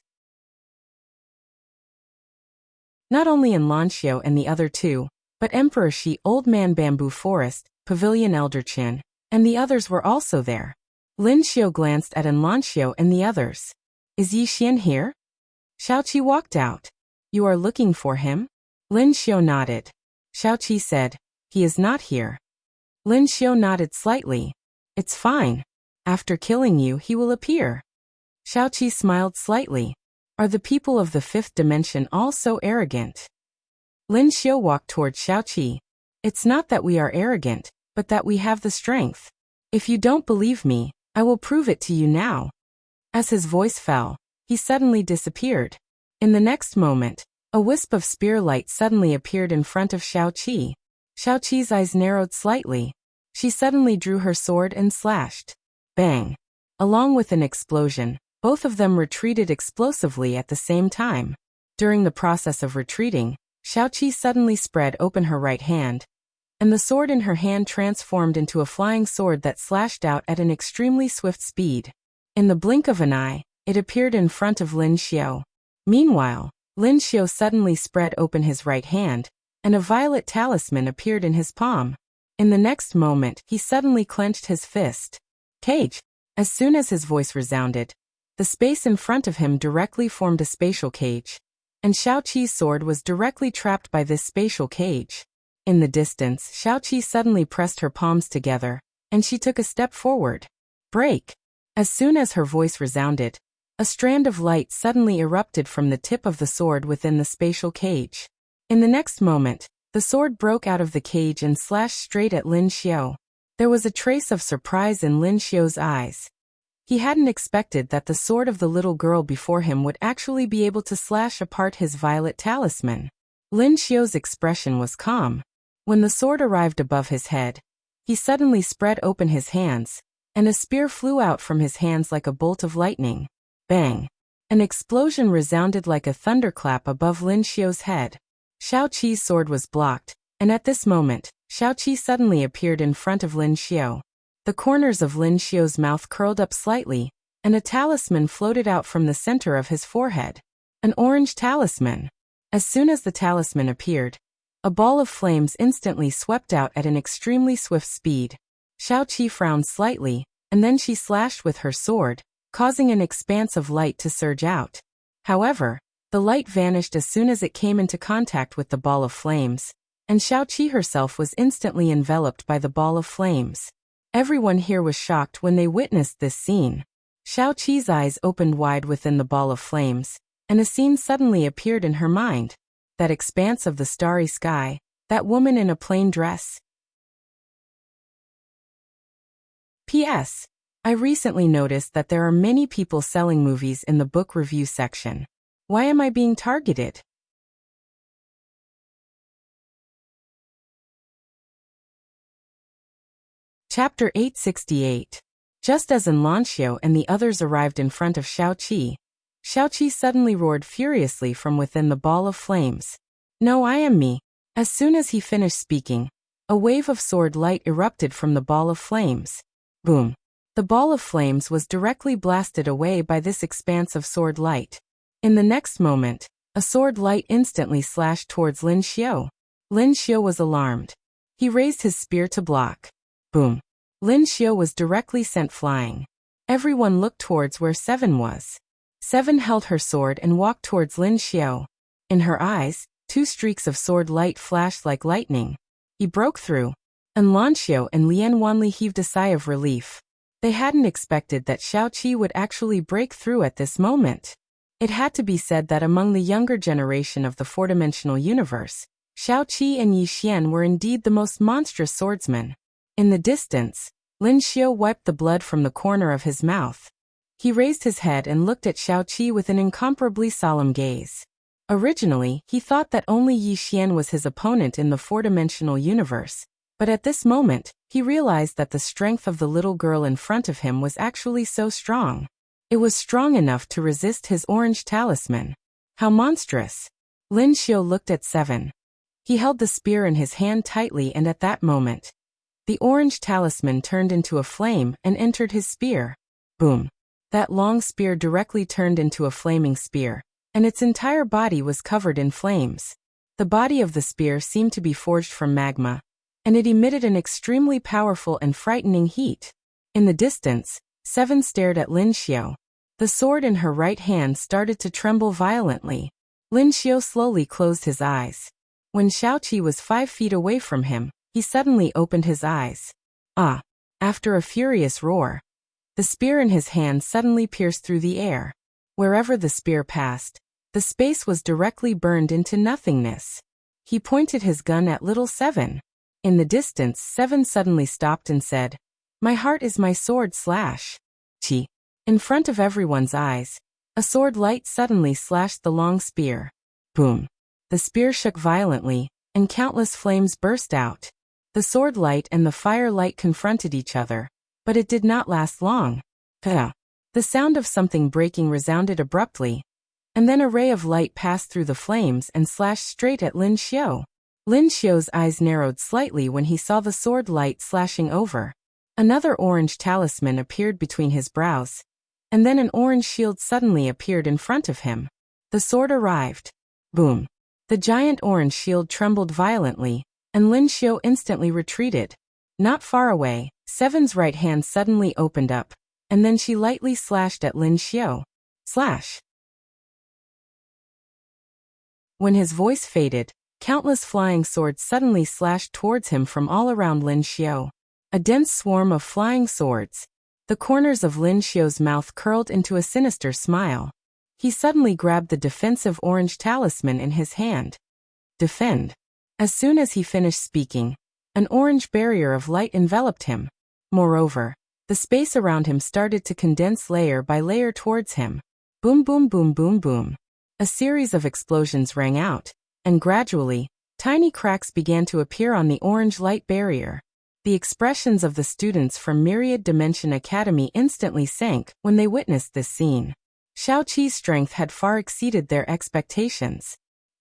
Not only Lan Xiu and the other 2, but Emperor Shi, Old Man Bamboo Forest, Pavilion Elder Qin, and the others were also there. Lin Xiu glanced at Lan Xiu and the others. "Is Yi Xian here?" Xiaoqi walked out. "You are looking for him?" Lin Xiu nodded. Xiaoqi said, "He is not here." Lin Xiu nodded slightly. "It's fine. After killing you, he will appear." Xiaoqi smiled slightly. "Are the people of the 5th dimension all so arrogant?" Lin Xiu walked toward Xiaoqi. "It's not that we are arrogant, but that we have the strength. If you don't believe me, I will prove it to you now." As his voice fell, he suddenly disappeared. In the next moment, a wisp of spear light suddenly appeared in front of Xiaoqi. Xiaoqi's eyes narrowed slightly. She suddenly drew her sword and slashed. Bang! Along with an explosion, both of them retreated explosively at the same time. During the process of retreating, Xiaoqi suddenly spread open her right hand, and the sword in her hand transformed into a flying sword that slashed out at an extremely swift speed. In the blink of an eye, it appeared in front of Lin Xiu. Meanwhile, Lin Xiu suddenly spread open his right hand, and a violet talisman appeared in his palm. In the next moment, he suddenly clenched his fist. Cage! As soon as his voice resounded, the space in front of him directly formed a spatial cage, and Xiaoqi's sword was directly trapped by this spatial cage. In the distance, Xiaoqi suddenly pressed her palms together, and she took a step forward. Break! As soon as her voice resounded, a strand of light suddenly erupted from the tip of the sword within the spatial cage. In the next moment, the sword broke out of the cage and slashed straight at Lin Xiu. There was a trace of surprise in Lin Xiu's eyes. He hadn't expected that the sword of the little girl before him would actually be able to slash apart his violet talisman. Lin Xiu's expression was calm. When the sword arrived above his head, he suddenly spread open his hands, and a spear flew out from his hands like a bolt of lightning. Bang! An explosion resounded like a thunderclap above Lin Xiu's head. Xiaoqi's sword was blocked, and at this moment, Xiaoqi suddenly appeared in front of Lin Xiu. The corners of Lin Xiu's mouth curled up slightly, and a talisman floated out from the center of his forehead. An orange talisman. As soon as the talisman appeared, a ball of flames instantly swept out at an extremely swift speed. Xiaoqi frowned slightly, and then she slashed with her sword, causing an expanse of light to surge out. However, the light vanished as soon as it came into contact with the ball of flames, and Xiaoqi herself was instantly enveloped by the ball of flames. Everyone here was shocked when they witnessed this scene. Xiaoqi's eyes opened wide within the ball of flames, and a scene suddenly appeared in her mind. That expanse of the starry sky, that woman in a plain dress. P.S. I recently noticed that there are many people selling movies in the book review section. Why am I being targeted? Chapter 868. Just as Lan Xiu and the others arrived in front of Xiaoqi, Xiaoqi suddenly roared furiously from within the ball of flames. No, I am me. As soon as he finished speaking, a wave of sword light erupted from the ball of flames. Boom. The ball of flames was directly blasted away by this expanse of sword light. In the next moment, a sword light instantly slashed towards Lin Xiao. Lin Xiao was alarmed. He raised his spear to block. Boom. Lin Xiao was directly sent flying. Everyone looked towards where Seven was. Seven held her sword and walked towards Lin Xiao. In her eyes, 2 streaks of sword light flashed like lightning. He broke through. And Lan Xiao and Lian Wanli heaved a sigh of relief. They hadn't expected that Xiaoqi would actually break through at this moment. It had to be said that among the younger generation of the four-dimensional universe, Xiaoqi and Yi Xian were indeed the most monstrous swordsmen. In the distance, Lin Xiao wiped the blood from the corner of his mouth. He raised his head and looked at Xiaoqi with an incomparably solemn gaze. Originally, he thought that only Yi Xian was his opponent in the four-dimensional universe, but at this moment, he realized that the strength of the little girl in front of him was actually so strong. It was strong enough to resist his orange talisman. How monstrous! Lin Xiao looked at Seven. He held the spear in his hand tightly, and at that moment, the orange talisman turned into a flame and entered his spear. Boom! That long spear directly turned into a flaming spear, and its entire body was covered in flames. The body of the spear seemed to be forged from magma, and it emitted an extremely powerful and frightening heat. In the distance, Seven stared at Lin Xiao. The sword in her right hand started to tremble violently. Lin Xiao slowly closed his eyes. When Xiaoqi was 5 feet away from him, he suddenly opened his eyes. Ah! After a furious roar, the spear in his hand suddenly pierced through the air. Wherever the spear passed, the space was directly burned into nothingness. He pointed his gun at little Seven. In the distance, Seven suddenly stopped and said, "My heart is my sword slash." Chi. In front of everyone's eyes, a sword light suddenly slashed the long spear. Boom. The spear shook violently, and countless flames burst out. The sword light and the fire light confronted each other, but it did not last long. Ka. The sound of something breaking resounded abruptly, and then a ray of light passed through the flames and slashed straight at Lin Xiao. Lin Xiao's eyes narrowed slightly when he saw the sword light slashing over. Another orange talisman appeared between his brows, and then an orange shield suddenly appeared in front of him. The sword arrived. Boom. The giant orange shield trembled violently, and Lin Xiao instantly retreated. Not far away, Seven's right hand suddenly opened up, and then she lightly slashed at Lin Xiao. Slash! When his voice faded, countless flying swords suddenly slashed towards him from all around Lin Xiao. A dense swarm of flying swords. The corners of Lin Xiao's mouth curled into a sinister smile. He suddenly grabbed the defensive orange talisman in his hand. Defend. As soon as he finished speaking, an orange barrier of light enveloped him. Moreover, the space around him started to condense layer by layer towards him. Boom, boom, boom, boom, boom. A series of explosions rang out, and gradually, tiny cracks began to appear on the orange light barrier. The expressions of the students from Myriad Dimension Academy instantly sank when they witnessed this scene. Xiaoqi's strength had far exceeded their expectations.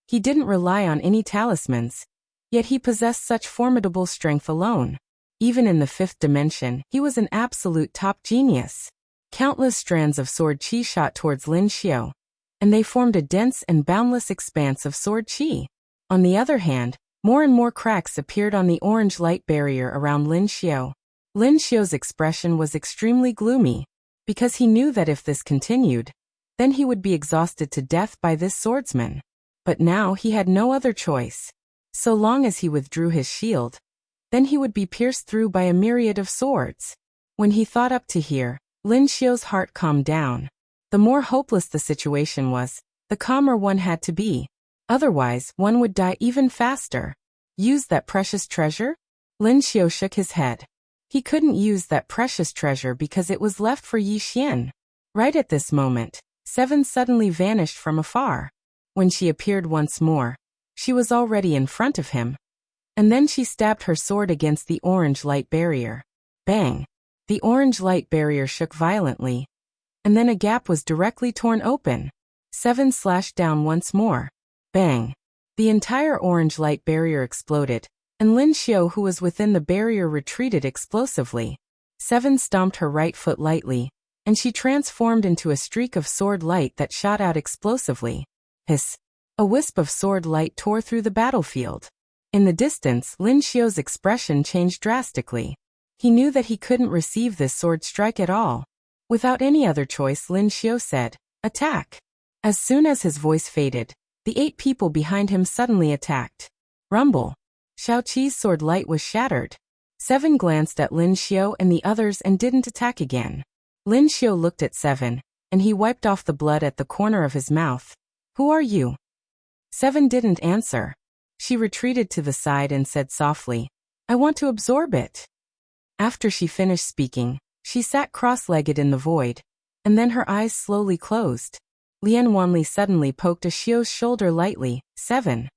He didn't rely on any talismans, yet he possessed such formidable strength alone. Even in the 5th dimension, he was an absolute top genius. Countless strands of sword qi shot towards Lin Xiao, and they formed a dense and boundless expanse of sword qi. On the other hand, more and more cracks appeared on the orange light barrier around Lin Xiao. Lin Xiao's expression was extremely gloomy, because he knew that if this continued, then he would be exhausted to death by this swordsman. But now he had no other choice. So long as he withdrew his shield, then he would be pierced through by a myriad of swords. When he thought up to here, Lin Xiao's heart calmed down. The more hopeless the situation was, the calmer one had to be. Otherwise, one would die even faster. Use that precious treasure? Lin Xiao shook his head. He couldn't use that precious treasure because it was left for Yi Xian. Right at this moment, Seven suddenly vanished from afar. When she appeared once more, she was already in front of him. And then she stabbed her sword against the orange light barrier. Bang! The orange light barrier shook violently, and then a gap was directly torn open. 7 slashed down once more. Bang! The entire orange light barrier exploded, and Lin Xiao, who was within the barrier, retreated explosively. 7 stomped her right foot lightly, and she transformed into a streak of sword light that shot out explosively. Hiss! A wisp of sword light tore through the battlefield. In the distance, Lin Xiao's expression changed drastically. He knew that he couldn't receive this sword strike at all. Without any other choice, Lin Xiao said, "Attack!" As soon as his voice faded, the 8 people behind him suddenly attacked. Rumble! Xiaoqi's sword light was shattered. 7 glanced at Lin Xiao and the others and didn't attack again. Lin Xiao looked at 7, and he wiped off the blood at the corner of his mouth. "Who are you?" 7 didn't answer. She retreated to the side and said softly, "I want to absorb it." After she finished speaking, she sat cross-legged in the void, and then her eyes slowly closed. Lian Wanli suddenly poked a Xiao's shoulder lightly. 7.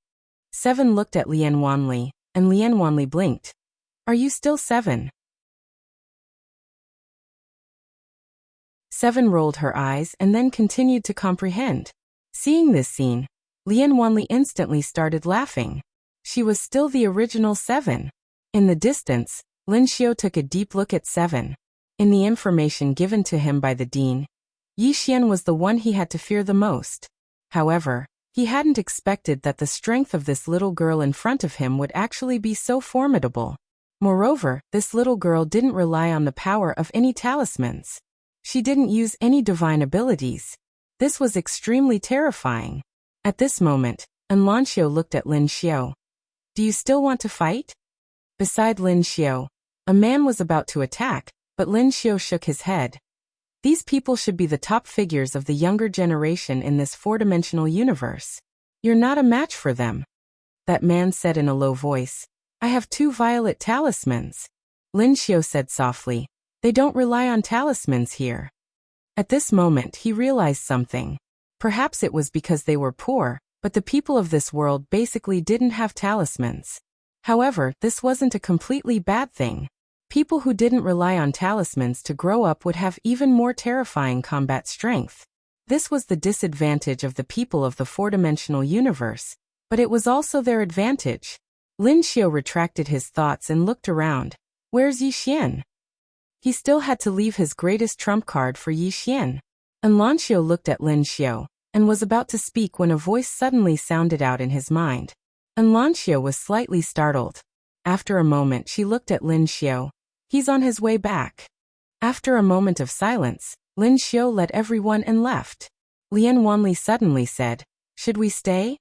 7 looked at Lian Wanli, and Lian Wanli blinked. "Are you still 7? 7 rolled her eyes and then continued to comprehend. Seeing this scene, Lian Wanli instantly started laughing. She was still the original 7. In the distance, Lin Xiao took a deep look at 7. In the information given to him by the dean, Yi Xian was the one he had to fear the most. However, he hadn't expected that the strength of this little girl in front of him would actually be so formidable. Moreover, this little girl didn't rely on the power of any talismans. She didn't use any divine abilities. This was extremely terrifying. At this moment, Lan Xiao looked at Lin Xiao. "Do you still want to fight?" Beside Lin Xiao, a man was about to attack, but Lin Xiao shook his head. These people should be the top figures of the younger generation in this four-dimensional universe. "You're not a match for them," that man said in a low voice. "I have 2 violet talismans." Lin Xiao said softly, "They don't rely on talismans here." At this moment he realized something. Perhaps it was because they were poor, but the people of this world basically didn't have talismans. However, this wasn't a completely bad thing. People who didn't rely on talismans to grow up would have even more terrifying combat strength. This was the disadvantage of the people of the four-dimensional universe, but it was also their advantage. Lin Xiao retracted his thoughts and looked around. Where's Yi Xian? He still had to leave his greatest trump card for Yi Xian. And Lan Xiao looked at Lin Xiao, and was about to speak when a voice suddenly sounded out in his mind. And Lan Xiao was slightly startled. After a moment she looked at Lin Xiao. He's on his way back. After a moment of silence, Lin Xiao led everyone and left. Lian Wanli suddenly said, "Should we stay?"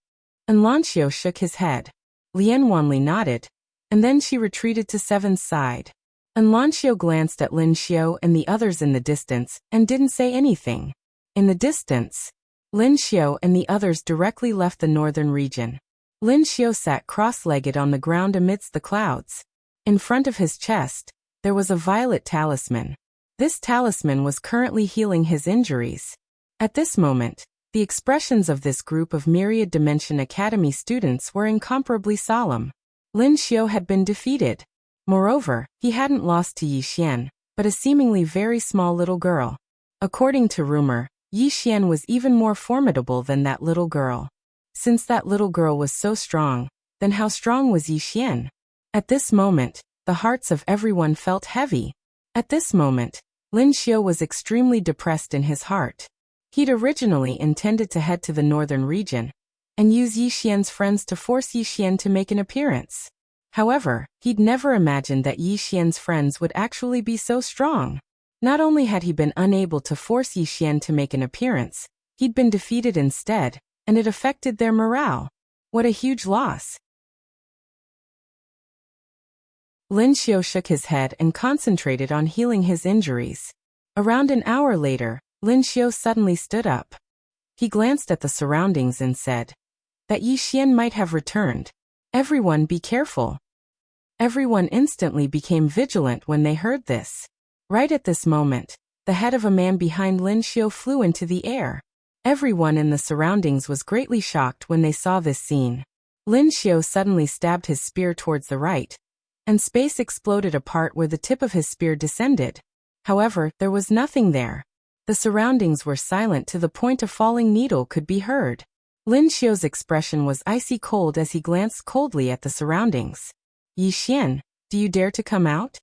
And Lan Xiao shook his head. Lian Wanli nodded, and then she retreated to 7's side. And Lan Xiao glanced at Lin Xiao and the others in the distance, and didn't say anything. In the distance, Lin Xiao and the others directly left the northern region. Lin Xiao sat cross-legged on the ground amidst the clouds. In front of his chest, there was a violet talisman. This talisman was currently healing his injuries. At this moment, the expressions of this group of Myriad Dimension Academy students were incomparably solemn. Lin Xiao had been defeated. Moreover, he hadn't lost to Yi Xian, but a seemingly very small little girl. According to rumor, Yi Xian was even more formidable than that little girl. Since that little girl was so strong, then how strong was Yi Xian? At this moment, the hearts of everyone felt heavy. At this moment, Lin Xiao was extremely depressed in his heart. He'd originally intended to head to the northern region and use Yi Xian's friends to force Yi Xian to make an appearance. However, he'd never imagined that Yi Xian's friends would actually be so strong. Not only had he been unable to force Yi Xian to make an appearance, he'd been defeated instead, and it affected their morale. What a huge loss. Lin Xiao shook his head and concentrated on healing his injuries. Around an hour later, Lin Xiao suddenly stood up. He glanced at the surroundings and said that Yi Xian might have returned. Everyone be careful. Everyone instantly became vigilant when they heard this. Right at this moment, the head of a man behind Lin Xiao flew into the air. Everyone in the surroundings was greatly shocked when they saw this scene. Lin Xiao suddenly stabbed his spear towards the right, and space exploded apart where the tip of his spear descended. However, there was nothing there. The surroundings were silent to the point a falling needle could be heard. Lin Xiu's expression was icy cold as he glanced coldly at the surroundings. Yi Xian, do you dare to come out?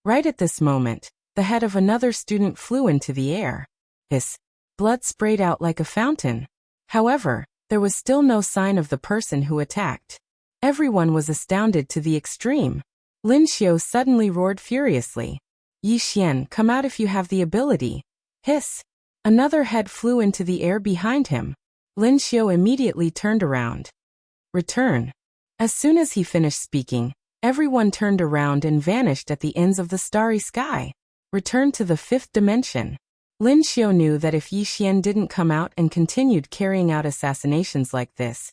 Right at this moment, the head of another student flew into the air. His blood sprayed out like a fountain. However, there was still no sign of the person who attacked. Everyone was astounded to the extreme. Lin Xiu suddenly roared furiously. Yi Xian, come out if you have the ability. Hiss. Another head flew into the air behind him. Lin Xiu immediately turned around. Return. As soon as he finished speaking, everyone turned around and vanished at the ends of the starry sky. Return to the fifth dimension. Lin Xiu knew that if Yi Xian didn't come out and continued carrying out assassinations like this,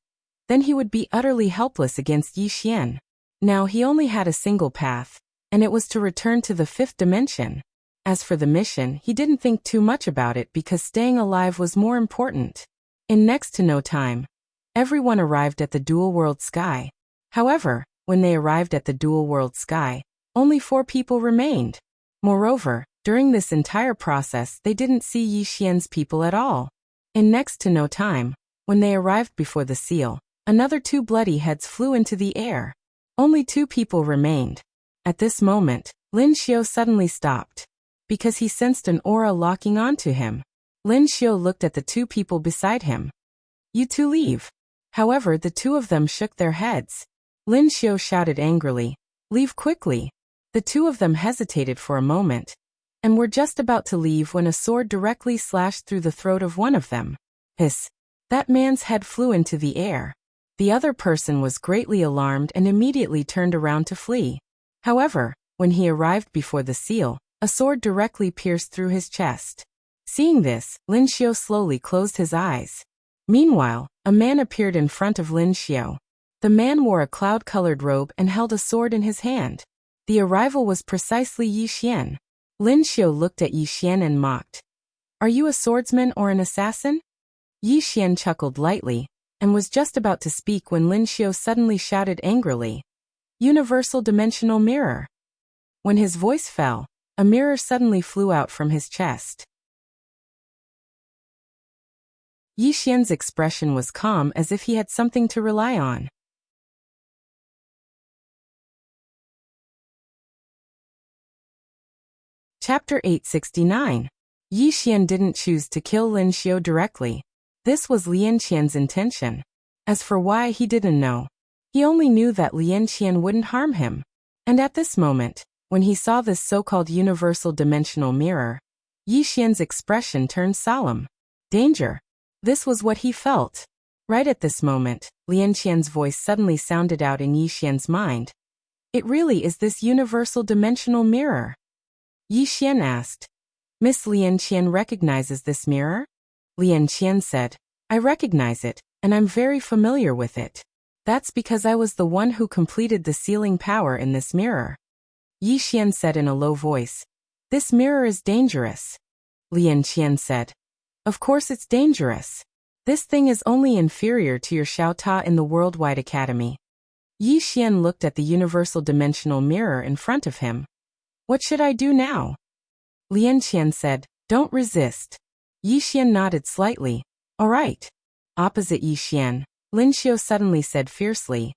then he would be utterly helpless against Yi Xian. Now he only had a single path, and it was to return to the fifth dimension. As for the mission, he didn't think too much about it because staying alive was more important. In next to no time, everyone arrived at the dual world sky. However, when they arrived at the dual world sky, only 4 people remained. Moreover, during this entire process they didn't see Yi Xian's people at all. In next to no time, when they arrived before the seal, another 2 bloody heads flew into the air. Only 2 people remained. At this moment, Lin Xiu suddenly stopped, because he sensed an aura locking onto him. Lin Xiu looked at the 2 people beside him. You 2 leave. However, the 2 of them shook their heads. Lin Xiu shouted angrily, leave quickly. The 2 of them hesitated for a moment, and were just about to leave when a sword directly slashed through the throat of one of them. Hiss. That man's head flew into the air. The other person was greatly alarmed and immediately turned around to flee. However, when he arrived before the seal, a sword directly pierced through his chest. Seeing this, Lin Xiu slowly closed his eyes. Meanwhile, a man appeared in front of Lin Xiu. The man wore a cloud-colored robe and held a sword in his hand. The arrival was precisely Yi Xian. Lin Xiu looked at Yi Xian and mocked. Are you a swordsman or an assassin? Yi Xian chuckled lightly, and was just about to speak when Lin Xiu suddenly shouted angrily. Universal dimensional mirror. When his voice fell, a mirror suddenly flew out from his chest. Yi Xian's expression was calm as if he had something to rely on. Chapter 869. Yi Xian didn't choose to kill Lin Xiu directly. This was Lian Qian's intention. As for why, he didn't know. He only knew that Lian Qian wouldn't harm him. And at this moment, when he saw this so-called universal dimensional mirror, Yi Xian's expression turned solemn. Danger. This was what he felt. Right at this moment, Lian Qian's voice suddenly sounded out in Yi Xian's mind. It really is this universal dimensional mirror. Yi Xian asked. Miss Lian Qian recognizes this mirror? Lian Qian said, I recognize it, and I'm very familiar with it. That's because I was the one who completed the sealing power in this mirror. Yi Xian said in a low voice. This mirror is dangerous. Lian Qian said. Of course it's dangerous. This thing is only inferior to your Xiaota in the Worldwide Academy. Yi Xian looked at the universal dimensional mirror in front of him. What should I do now? Lian Qian said, don't resist. Yi Xian nodded slightly. All right. Opposite Yi Xian, Lin Xiu suddenly said fiercely.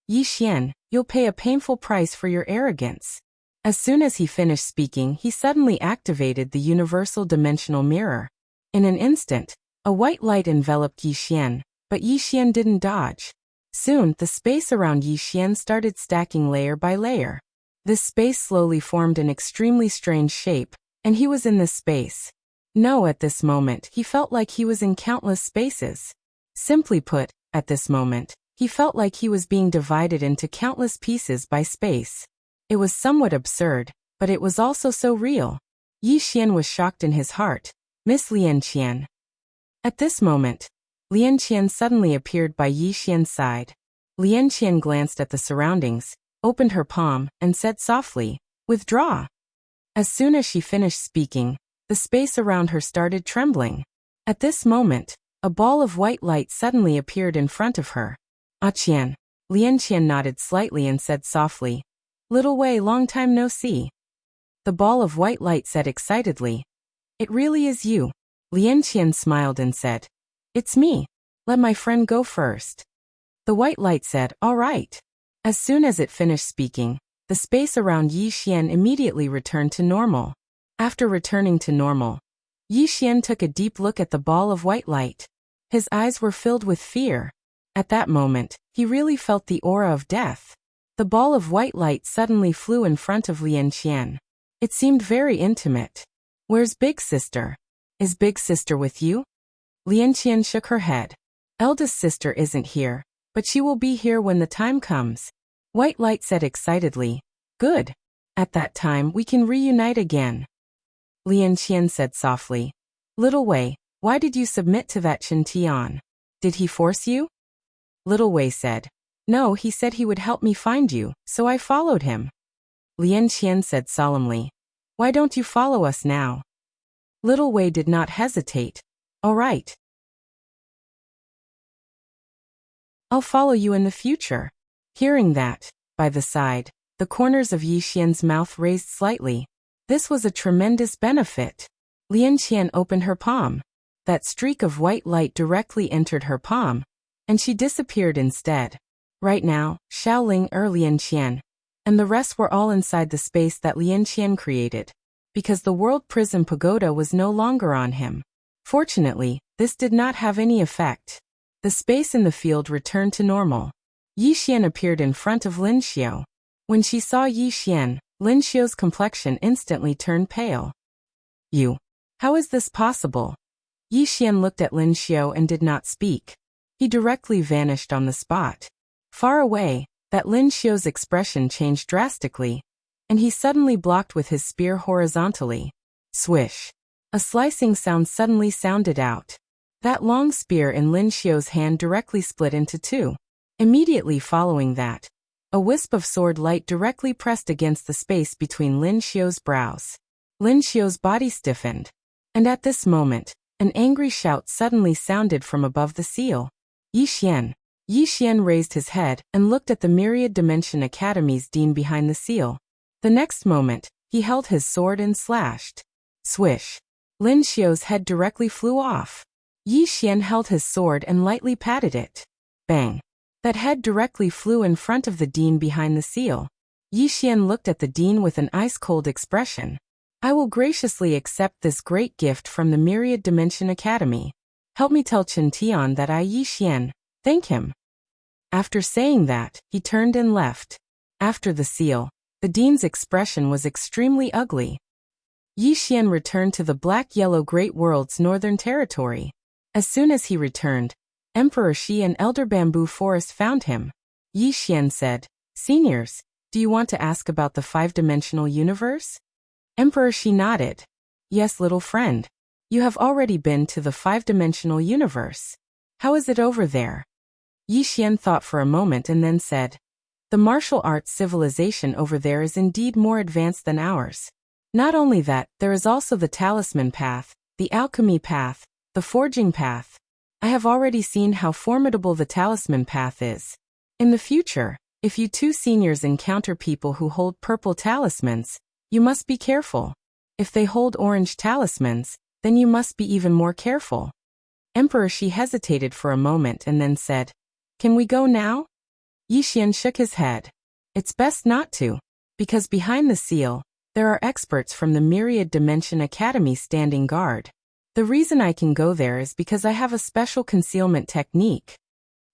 Yi Xian, you'll pay a painful price for your arrogance. As soon as he finished speaking, he suddenly activated the universal dimensional mirror. In an instant, a white light enveloped Yi Xian, but Yi Xian didn't dodge. Soon, the space around Yi Xian started stacking layer by layer. This space slowly formed an extremely strange shape, and he was in this space. No, at this moment, he felt like he was in countless spaces. Simply put, at this moment, he felt like he was being divided into countless pieces by space. It was somewhat absurd, but it was also so real. Yi Xian was shocked in his heart. Miss Lian Qian. At this moment, Lian Qian suddenly appeared by Yi Xian's side. Lian Qian glanced at the surroundings, opened her palm, and said softly, withdraw. As soon as she finished speaking, the space around her started trembling. At this moment, a ball of white light suddenly appeared in front of her. Ah Qian. Lian Qian nodded slightly and said softly, little Wei, long time no see. The ball of white light said excitedly, it really is you. Lian Qian smiled and said, "It's me. Let my friend go first." The white light said, "All right." As soon as it finished speaking, the space around Yi Xian immediately returned to normal. After returning to normal, Yi Xian took a deep look at the ball of white light. His eyes were filled with fear. At that moment, he really felt the aura of death. The ball of white light suddenly flew in front of Lian Qian. It seemed very intimate. "Where's Big Sister? Is Big Sister with you?" Lian Qian shook her head. "Eldest sister isn't here, but she will be here when the time comes." White light said excitedly, "Good. At that time we can reunite again." Lian Qian said softly, "Little Wei, why did you submit to that Chen Tian? Did he force you?" Little Wei said, "No, he said he would help me find you, so I followed him." Lian Qian said solemnly, "Why don't you follow us now?" Little Wei did not hesitate. "All right. I'll follow you in the future." Hearing that, by the side, the corners of Yi Xian's mouth raised slightly. This was a tremendous benefit. Lian Qian opened her palm. That streak of white light directly entered her palm, and she disappeared instead. Right now, Xiaoling Lian Qian, and the rest were all inside the space that Lian Qian created, because the World Prism Pagoda was no longer on him. Fortunately, this did not have any effect. The space in the field returned to normal. Yi Xian appeared in front of Lin Xiao. When she saw Yi Xian, Lin Xiao's complexion instantly turned pale. "You? How is this possible?" Yi Xian looked at Lin Xiao and did not speak. He directly vanished on the spot. Far away, that Lin Xiao's expression changed drastically, and he suddenly blocked with his spear horizontally. Swish! A slicing sound suddenly sounded out. That long spear in Lin Xiao's hand directly split into two. Immediately following that, a wisp of sword light directly pressed against the space between Lin Xiao's brows. Lin Xiao's body stiffened, and at this moment, an angry shout suddenly sounded from above the seal. "Yi Xian!" Yi Xian raised his head and looked at the Myriad Dimension Academy's dean behind the seal. The next moment, he held his sword and slashed. Swish! Lin Xiao's head directly flew off. Yi Xian held his sword and lightly patted it. Bang! That head directly flew in front of the dean behind the seal. Yi Xian looked at the dean with an ice-cold expression. "I will graciously accept this great gift from the Myriad Dimension Academy. Help me tell Chen Tian that I, Yi Xian, thank him." After saying that, he turned and left. After the seal, the dean's expression was extremely ugly. Yi Xian returned to the Black-Yellow Great World's northern territory. As soon as he returned, Emperor Shi and Elder Bamboo Forest found him. Yi Xian said, "Seniors, do you want to ask about the five-dimensional universe?" Emperor Shi nodded. "Yes, little friend. You have already been to the five-dimensional universe. How is it over there?" Yi Xian thought for a moment and then said, "The martial arts civilization over there is indeed more advanced than ours. Not only that, there is also the talisman path, the alchemy path, the forging path. I have already seen how formidable the talisman path is. In the future, if you two seniors encounter people who hold purple talismans, you must be careful. If they hold orange talismans, then you must be even more careful." Emperor Shi hesitated for a moment and then said, "Can we go now?" Yi Xian shook his head. "It's best not to, because behind the seal, there are experts from the Myriad Dimension Academy standing guard. The reason I can go there is because I have a special concealment technique."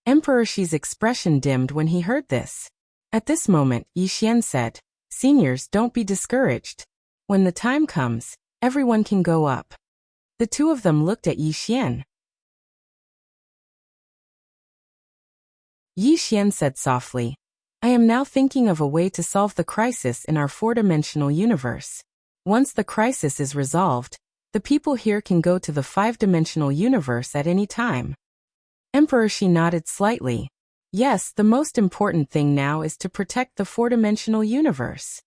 Emperor Shi's expression dimmed when he heard this. At this moment, Yi Xian said, "Seniors, don't be discouraged. When the time comes, everyone can go up." The two of them looked at Yi Xian. Yi Xian said softly, "I am now thinking of a way to solve the crisis in our four-dimensional universe. Once the crisis is resolved, the people here can go to the five-dimensional universe at any time." Emperor Shi nodded slightly. "Yes, the most important thing now is to protect the four-dimensional universe."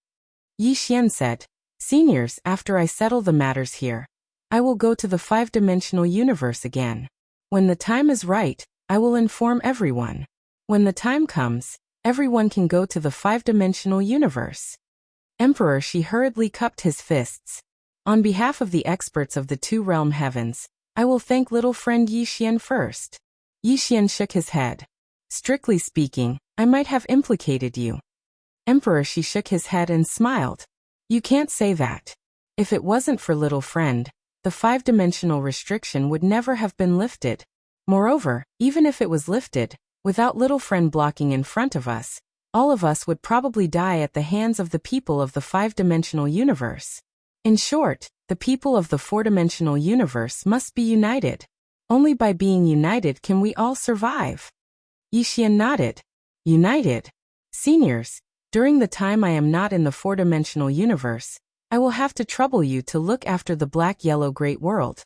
Yi Xian said, "Seniors, after I settle the matters here, I will go to the five-dimensional universe again. When the time is right, I will inform everyone. When the time comes, everyone can go to the five-dimensional universe." Emperor Shi hurriedly cupped his fists. On behalf of the experts of the two realm heavens, I will thank little friend Yixian first. Yixian shook his head. Strictly speaking, I might have implicated you. Emperor Shi shook his head and smiled. You can't say that. If it wasn't for little friend, the 5-dimensional restriction would never have been lifted. Moreover, even if it was lifted, without little friend blocking in front of us, all of us would probably die at the hands of the people of the 5-dimensional universe. In short, the people of the 4-dimensional universe must be united. Only by being united can we all survive. Yixian nodded. United? Seniors, during the time I am not in the 4-dimensional universe, I will have to trouble you to look after the black-yellow great world.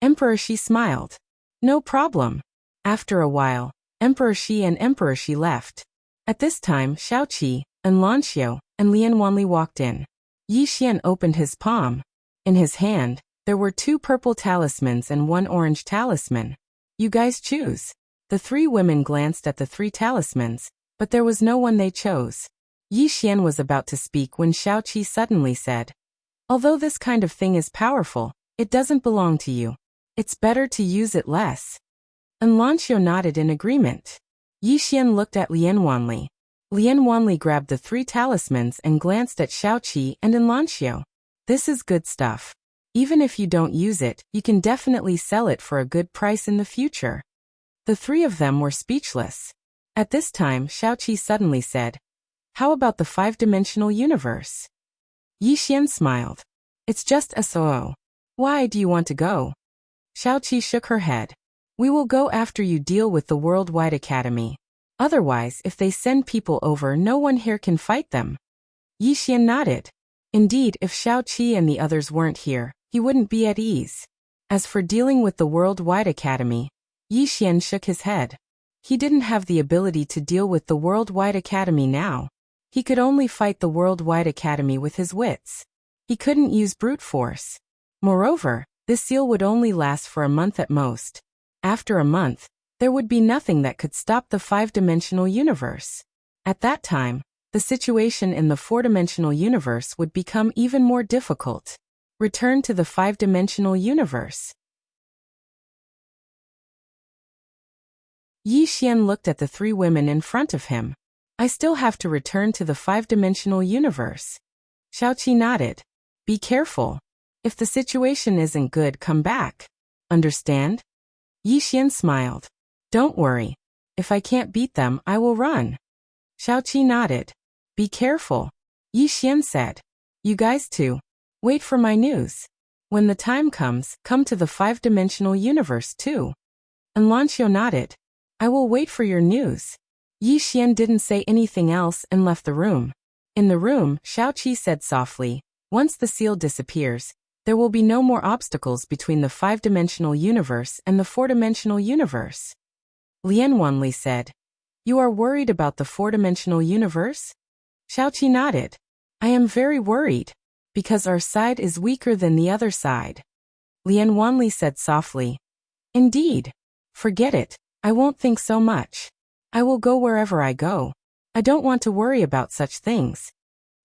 Emperor Shi smiled. No problem. After a while, Emperor Shi and Emperor Shi left. At this time Xiaoqi, and Lanxiu, and Lian Wanli walked in. Yixian opened his palm. In his hand, there were 2 purple talismans and 1 orange talisman. You guys choose. The 3 women glanced at the 3 talismans, but there was no one they chose. Yixian was about to speak when Xiaoqi suddenly said, although this kind of thing is powerful, it doesn't belong to you. It's better to use it less. And Lanxiu nodded in agreement. Yixian looked at Lian Wanli. Lian Wanli grabbed the 3 talismans and glanced at Xiaoqi and Lanxiu. This is good stuff. Even if you don't use it, you can definitely sell it for a good price in the future. The 3 of them were speechless. At this time Xiaoqi suddenly said, how about the 5-dimensional universe? Yixian smiled. It's just SOO. Why do you want to go? Xiaoqi shook her head. We will go after you deal with the Worldwide Academy. Otherwise, if they send people over, no one here can fight them. Yixian nodded. Indeed, if Xiaoqi and the others weren't here, he wouldn't be at ease. As for dealing with the Worldwide Academy, Yixian shook his head. He didn't have the ability to deal with the Worldwide Academy now. He could only fight the Worldwide Academy with his wits. He couldn't use brute force. Moreover, this seal would only last for a month at most. After a month, there would be nothing that could stop the 5-dimensional universe. At that time, the situation in the 4-dimensional universe would become even more difficult. Return to the 5-dimensional universe. Yixian looked at the 3 women in front of him. I still have to return to the 5-dimensional universe. Xiaoqi nodded. Be careful. If the situation isn't good, come back. Understand? Yixian smiled. Don't worry. If I can't beat them, I will run. Xiaoqi nodded. Be careful. Yixian said. You guys too. Wait for my news. When the time comes, come to the 5-dimensional universe too. And Lanxiu nodded. I will wait for your news. Yixian didn't say anything else and left the room. In the room, Xiaoqi said softly, once the seal disappears, there will be no more obstacles between the 5-dimensional universe and the 4-dimensional universe. Lian Wanli said, you are worried about the 4-dimensional universe? Xiaoqi nodded. I am very worried, because our side is weaker than the other side. Lian Wanli said softly, indeed. Forget it, I won't think so much. I will go wherever I go. I don't want to worry about such things.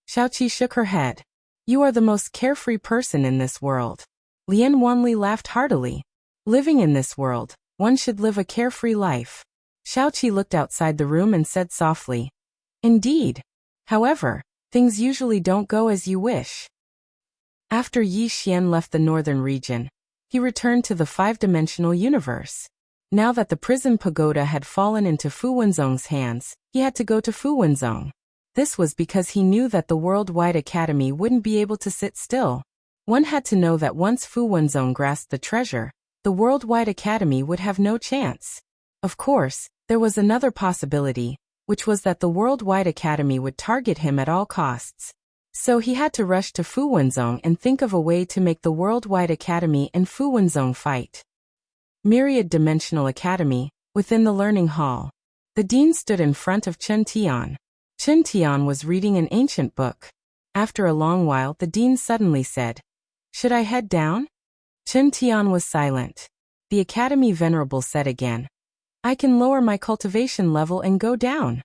Xiaoqi shook her head. You are the most carefree person in this world. Lian Wanli laughed heartily. Living in this world, one should live a carefree life. Xiaoqi looked outside the room and said softly, indeed. However, things usually don't go as you wish. After Yixian left the northern region, he returned to the 5-dimensional universe. Now that the prison pagoda had fallen into Fu Wenzong's hands, he had to go to Fu Wenzong. This was because he knew that the Worldwide Academy wouldn't be able to sit still. One had to know that once Fu Wenzong grasped the treasure, the Worldwide Academy would have no chance. Of course, there was another possibility, which was that the Worldwide Academy would target him at all costs. So he had to rush to Fu Wenzong and think of a way to make the Worldwide Academy and Fu Wenzong fight. Myriad Dimensional Academy, within the learning hall. The dean stood in front of Chen Tian. Chen Tian was reading an ancient book. After a long while, the dean suddenly said, should I head down? Chen Tian was silent. The Academy Venerable said again, I can lower my cultivation level and go down.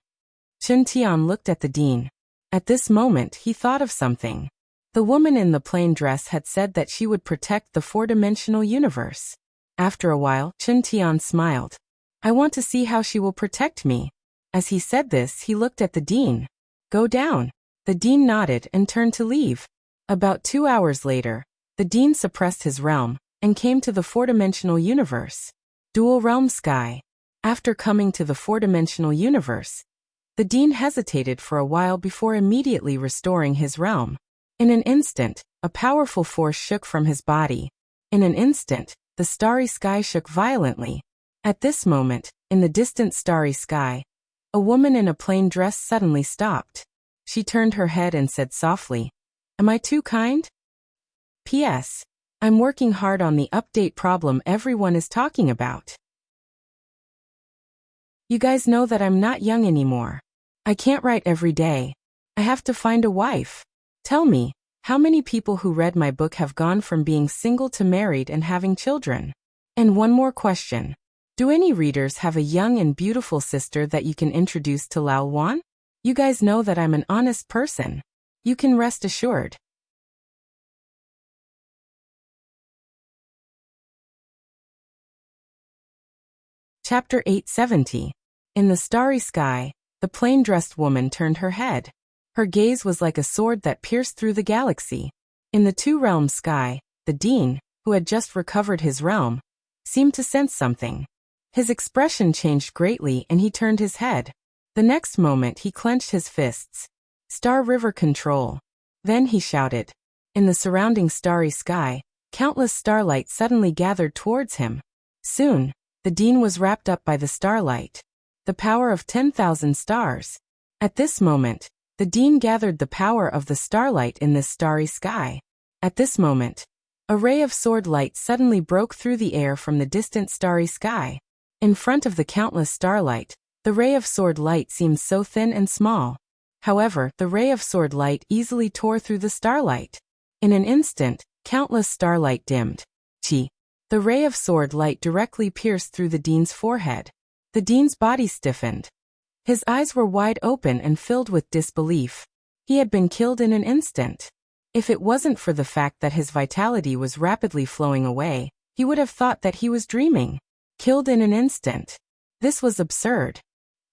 Chen Tian looked at the dean. At this moment, he thought of something. The woman in the plain dress had said that she would protect the 4-dimensional universe. After a while, Chen Tian smiled. I want to see how she will protect me. As he said this, he looked at the dean. Go down. The dean nodded and turned to leave. About 2 hours later, the dean suppressed his realm and came to the four-dimensional universe. Dual realm sky. After coming to the four-dimensional universe, the dean hesitated for a while before immediately restoring his realm. In an instant, a powerful force shook from his body. In an instant, the starry sky shook violently. At this moment, in the distant starry sky, a woman in a plain dress suddenly stopped. She turned her head and said softly, Am I too kind? P.S. I'm working hard on the update problem everyone is talking about. You guys know that I'm not young anymore. I can't write every day. I have to find a wife. Tell me, how many people who read my book have gone from being single to married and having children? And one more question. Do any readers have a young and beautiful sister that you can introduce to Lao Wan? You guys know that I'm an honest person. You can rest assured. Chapter 870. In the starry sky, the plain-dressed woman turned her head. Her gaze was like a sword that pierced through the galaxy. In the two-realm sky, the dean, who had just recovered his realm, seemed to sense something. His expression changed greatly and he turned his head. The next moment he clenched his fists. Star River control. Then he shouted. In the surrounding starry sky, countless starlight suddenly gathered towards him. Soon, the dean was wrapped up by the starlight. The power of 10,000 stars. At this moment, the dean gathered the power of the starlight in this starry sky. At this moment, a ray of sword light suddenly broke through the air from the distant starry sky. In front of the countless starlight, the ray of sword light seemed so thin and small. However, the ray of sword light easily tore through the starlight. In an instant, countless starlight dimmed. Chi. The ray of sword light directly pierced through the dean's forehead. The dean's body stiffened. His eyes were wide open and filled with disbelief. He had been killed in an instant. If it wasn't for the fact that his vitality was rapidly flowing away, he would have thought that he was dreaming. Killed in an instant. This was absurd.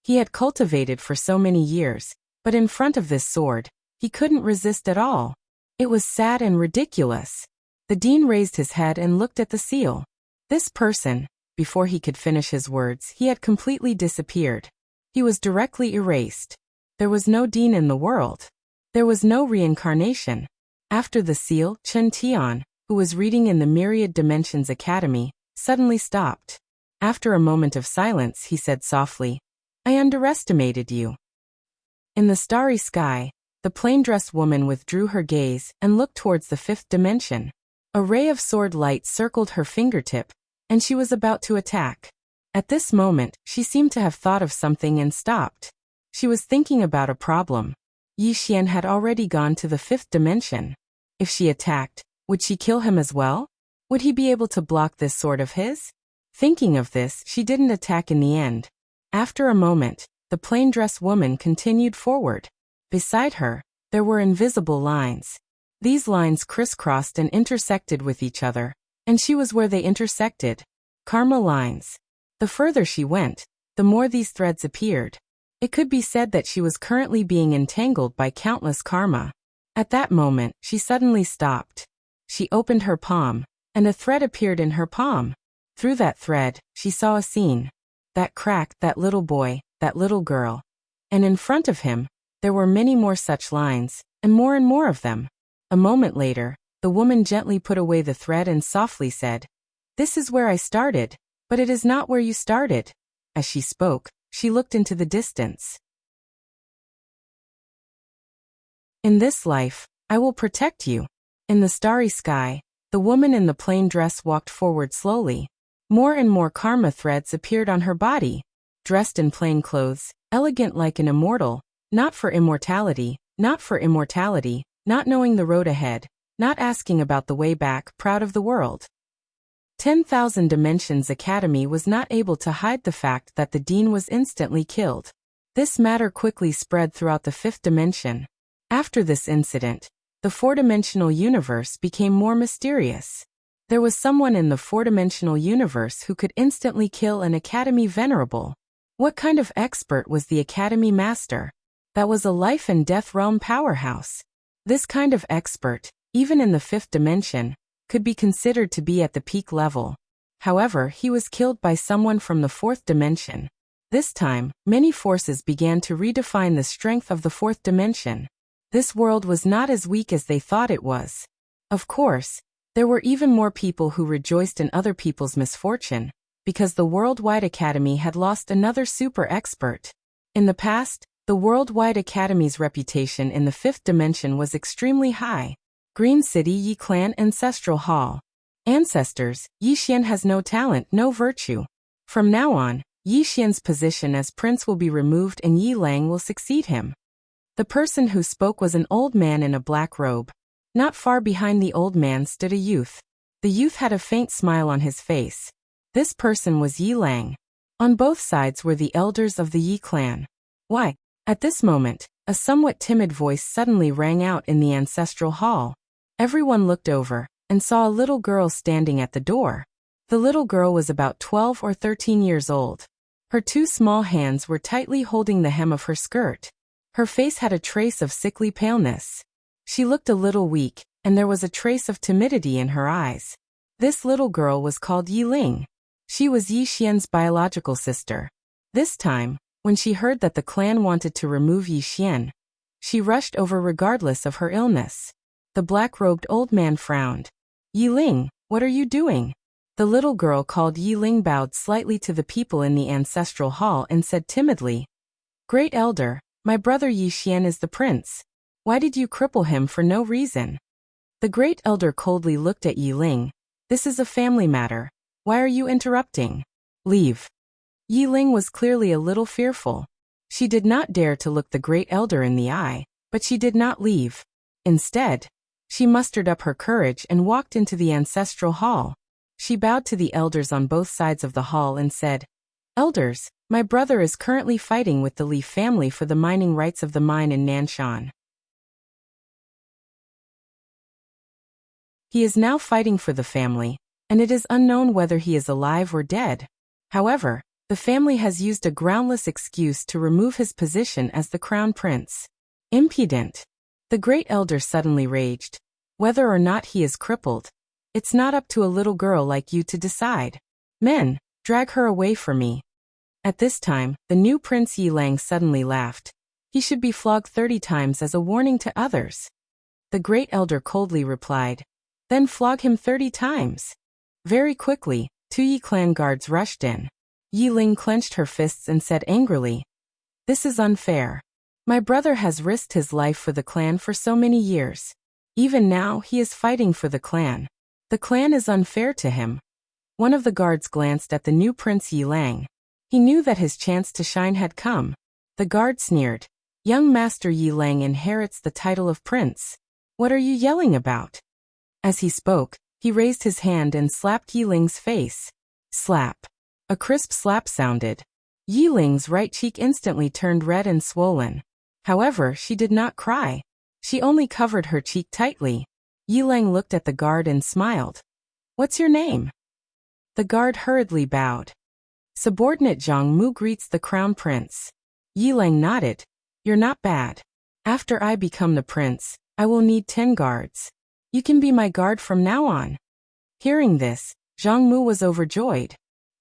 He had cultivated for so many years, but in front of this sword, he couldn't resist at all. It was sad and ridiculous. The dean raised his head and looked at the seal. This person, before he could finish his words, he had completely disappeared. He was directly erased. There was no dean in the world. There was no reincarnation. After the seal, Chen Tian, who was reading in the Myriad Dimensions Academy, suddenly stopped. After a moment of silence, he said softly, I underestimated you. In the starry sky, the plain-dressed woman withdrew her gaze and looked towards the fifth dimension. A ray of sword light circled her fingertip, and she was about to attack. At this moment, she seemed to have thought of something and stopped. She was thinking about a problem. Yi Xian had already gone to the fifth dimension. If she attacked, would she kill him as well? Would he be able to block this sword of his? Thinking of this, she didn't attack in the end. After a moment, the plain-dressed woman continued forward. Beside her, there were invisible lines. These lines crisscrossed and intersected with each other, and she was where they intersected. Karma lines. The further she went, the more these threads appeared. It could be said that she was currently being entangled by countless karma. At that moment, she suddenly stopped. She opened her palm, and a thread appeared in her palm. Through that thread, she saw a scene. That crack, that little boy, that little girl. And in front of him, there were many more such lines, and more of them. A moment later, the woman gently put away the thread and softly said, This is where I started, but it is not where you started. As she spoke, she looked into the distance. In this life, I will protect you. In the starry sky, the woman in the plain dress walked forward slowly. More and more karma threads appeared on her body. Dressed in plain clothes, elegant like an immortal, not for immortality, not knowing the road ahead, not asking about the way back, proud of the world. 10,000 Dimensions Academy was not able to hide the fact that the dean was instantly killed. This matter quickly spread throughout the fifth dimension. After this incident, the four-dimensional universe became more mysterious. There was someone in the four-dimensional universe who could instantly kill an Academy Venerable. What kind of expert was the Academy Master? That was a life and death realm powerhouse. This kind of expert, even in the fifth dimension, could be considered to be at the peak level. However, he was killed by someone from the fourth dimension. This time, many forces began to redefine the strength of the fourth dimension. This world was not as weak as they thought it was. Of course, there were even more people who rejoiced in other people's misfortune, because the Worldwide Academy had lost another super expert. In the past, the Worldwide Academy's reputation in the fifth dimension was extremely high. Green City Yi Clan Ancestral Hall. Ancestors, Yi Xian has no talent, no virtue. From now on, Yi Xian's position as prince will be removed and Yi Lang will succeed him. The person who spoke was an old man in a black robe. Not far behind the old man stood a youth. The youth had a faint smile on his face. This person was Yi Lang. On both sides were the elders of the Yi clan. Why? At this moment, a somewhat timid voice suddenly rang out in the ancestral hall. Everyone looked over and saw a little girl standing at the door. The little girl was about 12 or 13 years old. Her two small hands were tightly holding the hem of her skirt. Her face had a trace of sickly paleness. She looked a little weak, and there was a trace of timidity in her eyes. This little girl was called Yi Ling. She was Yi Xian's biological sister. This time, when she heard that the clan wanted to remove Yi Xian, she rushed over regardless of her illness. The black-robed old man frowned. Yi Ling, what are you doing? The little girl called Yi Ling bowed slightly to the people in the ancestral hall and said timidly, Great Elder, my brother Yi Xian is the prince. Why did you cripple him for no reason? The Great Elder coldly looked at Yi Ling. This is a family matter. Why are you interrupting? Leave. Yi Ling was clearly a little fearful. She did not dare to look the Great Elder in the eye, but she did not leave. Instead, she mustered up her courage and walked into the ancestral hall. She bowed to the elders on both sides of the hall and said, Elders, my brother is currently fighting with the Li family for the mining rights of the mine in Nanshan. He is now fighting for the family, and it is unknown whether he is alive or dead. However, the family has used a groundless excuse to remove his position as the crown prince. Impudent. The Great Elder suddenly raged. Whether or not he is crippled, it's not up to a little girl like you to decide. Men, drag her away from me. At this time, the new Prince Yi Lang suddenly laughed. He should be flogged 30 times as a warning to others. The Great Elder coldly replied, Then flog him 30 times. Very quickly, 2 Yi clan guards rushed in. Yi Ling clenched her fists and said angrily, This is unfair. My brother has risked his life for the clan for so many years. Even now he is fighting for the clan. The clan is unfair to him. One of the guards glanced at the new Prince Yi Lang. He knew that his chance to shine had come. The guard sneered, Young Master Yi Lang inherits the title of prince. What are you yelling about? As he spoke, he raised his hand and slapped Yi Ling's face. Slap. A crisp slap sounded. Yi Ling's right cheek instantly turned red and swollen. However, she did not cry. She only covered her cheek tightly. Yi Lang looked at the guard and smiled. What's your name? The guard hurriedly bowed. Subordinate Zhang Mu greets the crown prince. Yi Lang nodded. You're not bad. After I become the prince, I will need 10 guards. You can be my guard from now on. Hearing this, Zhang Mu was overjoyed.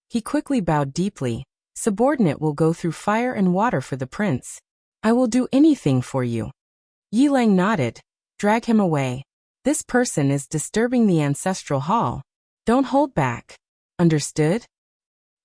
He quickly bowed deeply. Subordinate will go through fire and water for the prince. I will do anything for you. Yi Lang nodded. Drag him away. This person is disturbing the ancestral hall. Don't hold back. Understood?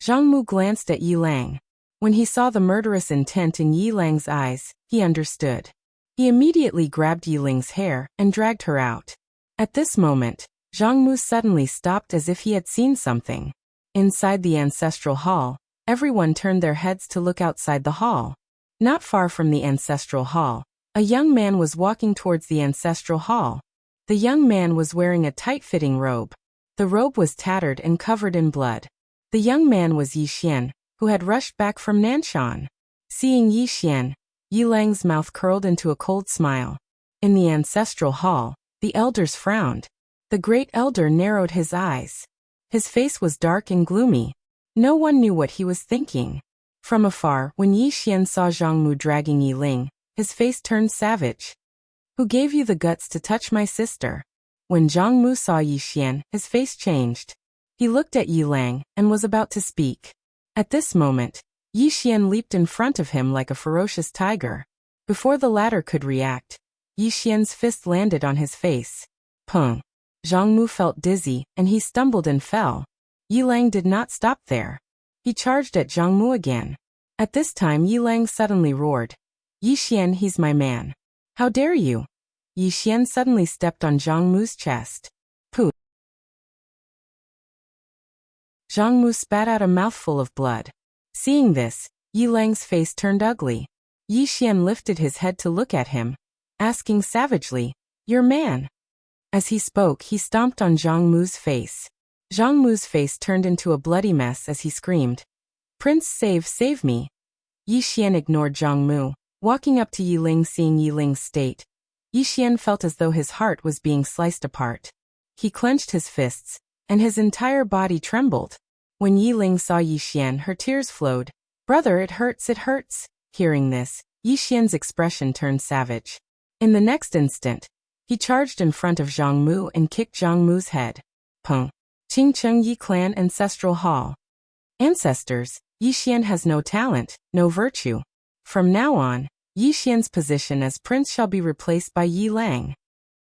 Zhang Mu glanced at Yi Lang. When he saw the murderous intent in Yi Lang's eyes, he understood. He immediately grabbed Yi Ling's hair and dragged her out. At this moment, Zhang Mu suddenly stopped as if he had seen something. Inside the ancestral hall, everyone turned their heads to look outside the hall. Not far from the ancestral hall, a young man was walking towards the ancestral hall. The young man was wearing a tight-fitting robe. The robe was tattered and covered in blood. The young man was Yi Xian, who had rushed back from Nanshan. Seeing Yi Xian, Yi Lang's mouth curled into a cold smile. In the ancestral hall, the elders frowned. The great elder narrowed his eyes. His face was dark and gloomy. No one knew what he was thinking. From afar, when Yi Xian saw Zhang Mu dragging Yi Ling, his face turned savage. Who gave you the guts to touch my sister? When Zhang Mu saw Yi Xian, his face changed. He looked at Yi Lang and was about to speak. At this moment, Yi Xian leaped in front of him like a ferocious tiger. Before the latter could react, Yi Xian's fist landed on his face. Pung! Zhang Mu felt dizzy, and he stumbled and fell. Yi Lang did not stop there. He charged at Zhang Mu again. At this time Yi Lang suddenly roared. Yi Xian, he's my man. How dare you? Yi Xian suddenly stepped on Zhang Mu's chest. Pooh! Zhang Mu spat out a mouthful of blood. Seeing this, Yi Lang's face turned ugly. Yi Xian lifted his head to look at him, asking savagely, your man? As he spoke, he stomped on Zhang Mu's face. Zhang Mu's face turned into a bloody mess as he screamed, Prince, save me. Yi Xian ignored Zhang Mu. Walking up to Yi Ling, seeing Yi Ling's state, Yi Xian felt as though his heart was being sliced apart. He clenched his fists, and his entire body trembled. When Yi Ling saw Yi Xian, her tears flowed. Brother, it hurts, it hurts. Hearing this, Yi Xian's expression turned savage. In the next instant, he charged in front of Zhang Mu and kicked Zhang Mu's head. Peng. Qingcheng Yi Clan Ancestral Hall. Ancestors, Yi Xian has no talent, no virtue. From now on, Yi Xian's position as prince shall be replaced by Yi Lang.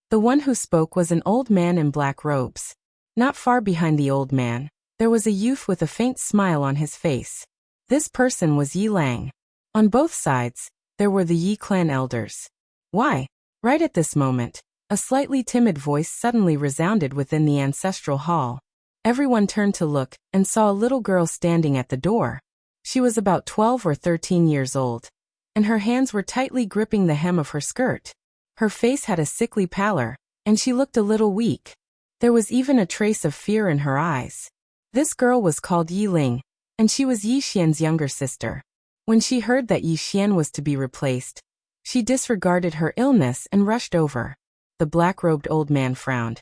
The one who spoke was an old man in black robes. Not far behind the old man, there was a youth with a faint smile on his face. This person was Yi Lang. On both sides, there were the Yi clan elders. Why? Right at this moment, a slightly timid voice suddenly resounded within the ancestral hall. Everyone turned to look and saw a little girl standing at the door. She was about 12 or 13 years old, and her hands were tightly gripping the hem of her skirt. Her face had a sickly pallor, and she looked a little weak. There was even a trace of fear in her eyes. This girl was called Yi Ling, and she was Yi Xian's younger sister. When she heard that Yi Xian was to be replaced, she disregarded her illness and rushed over. The black-robed old man frowned.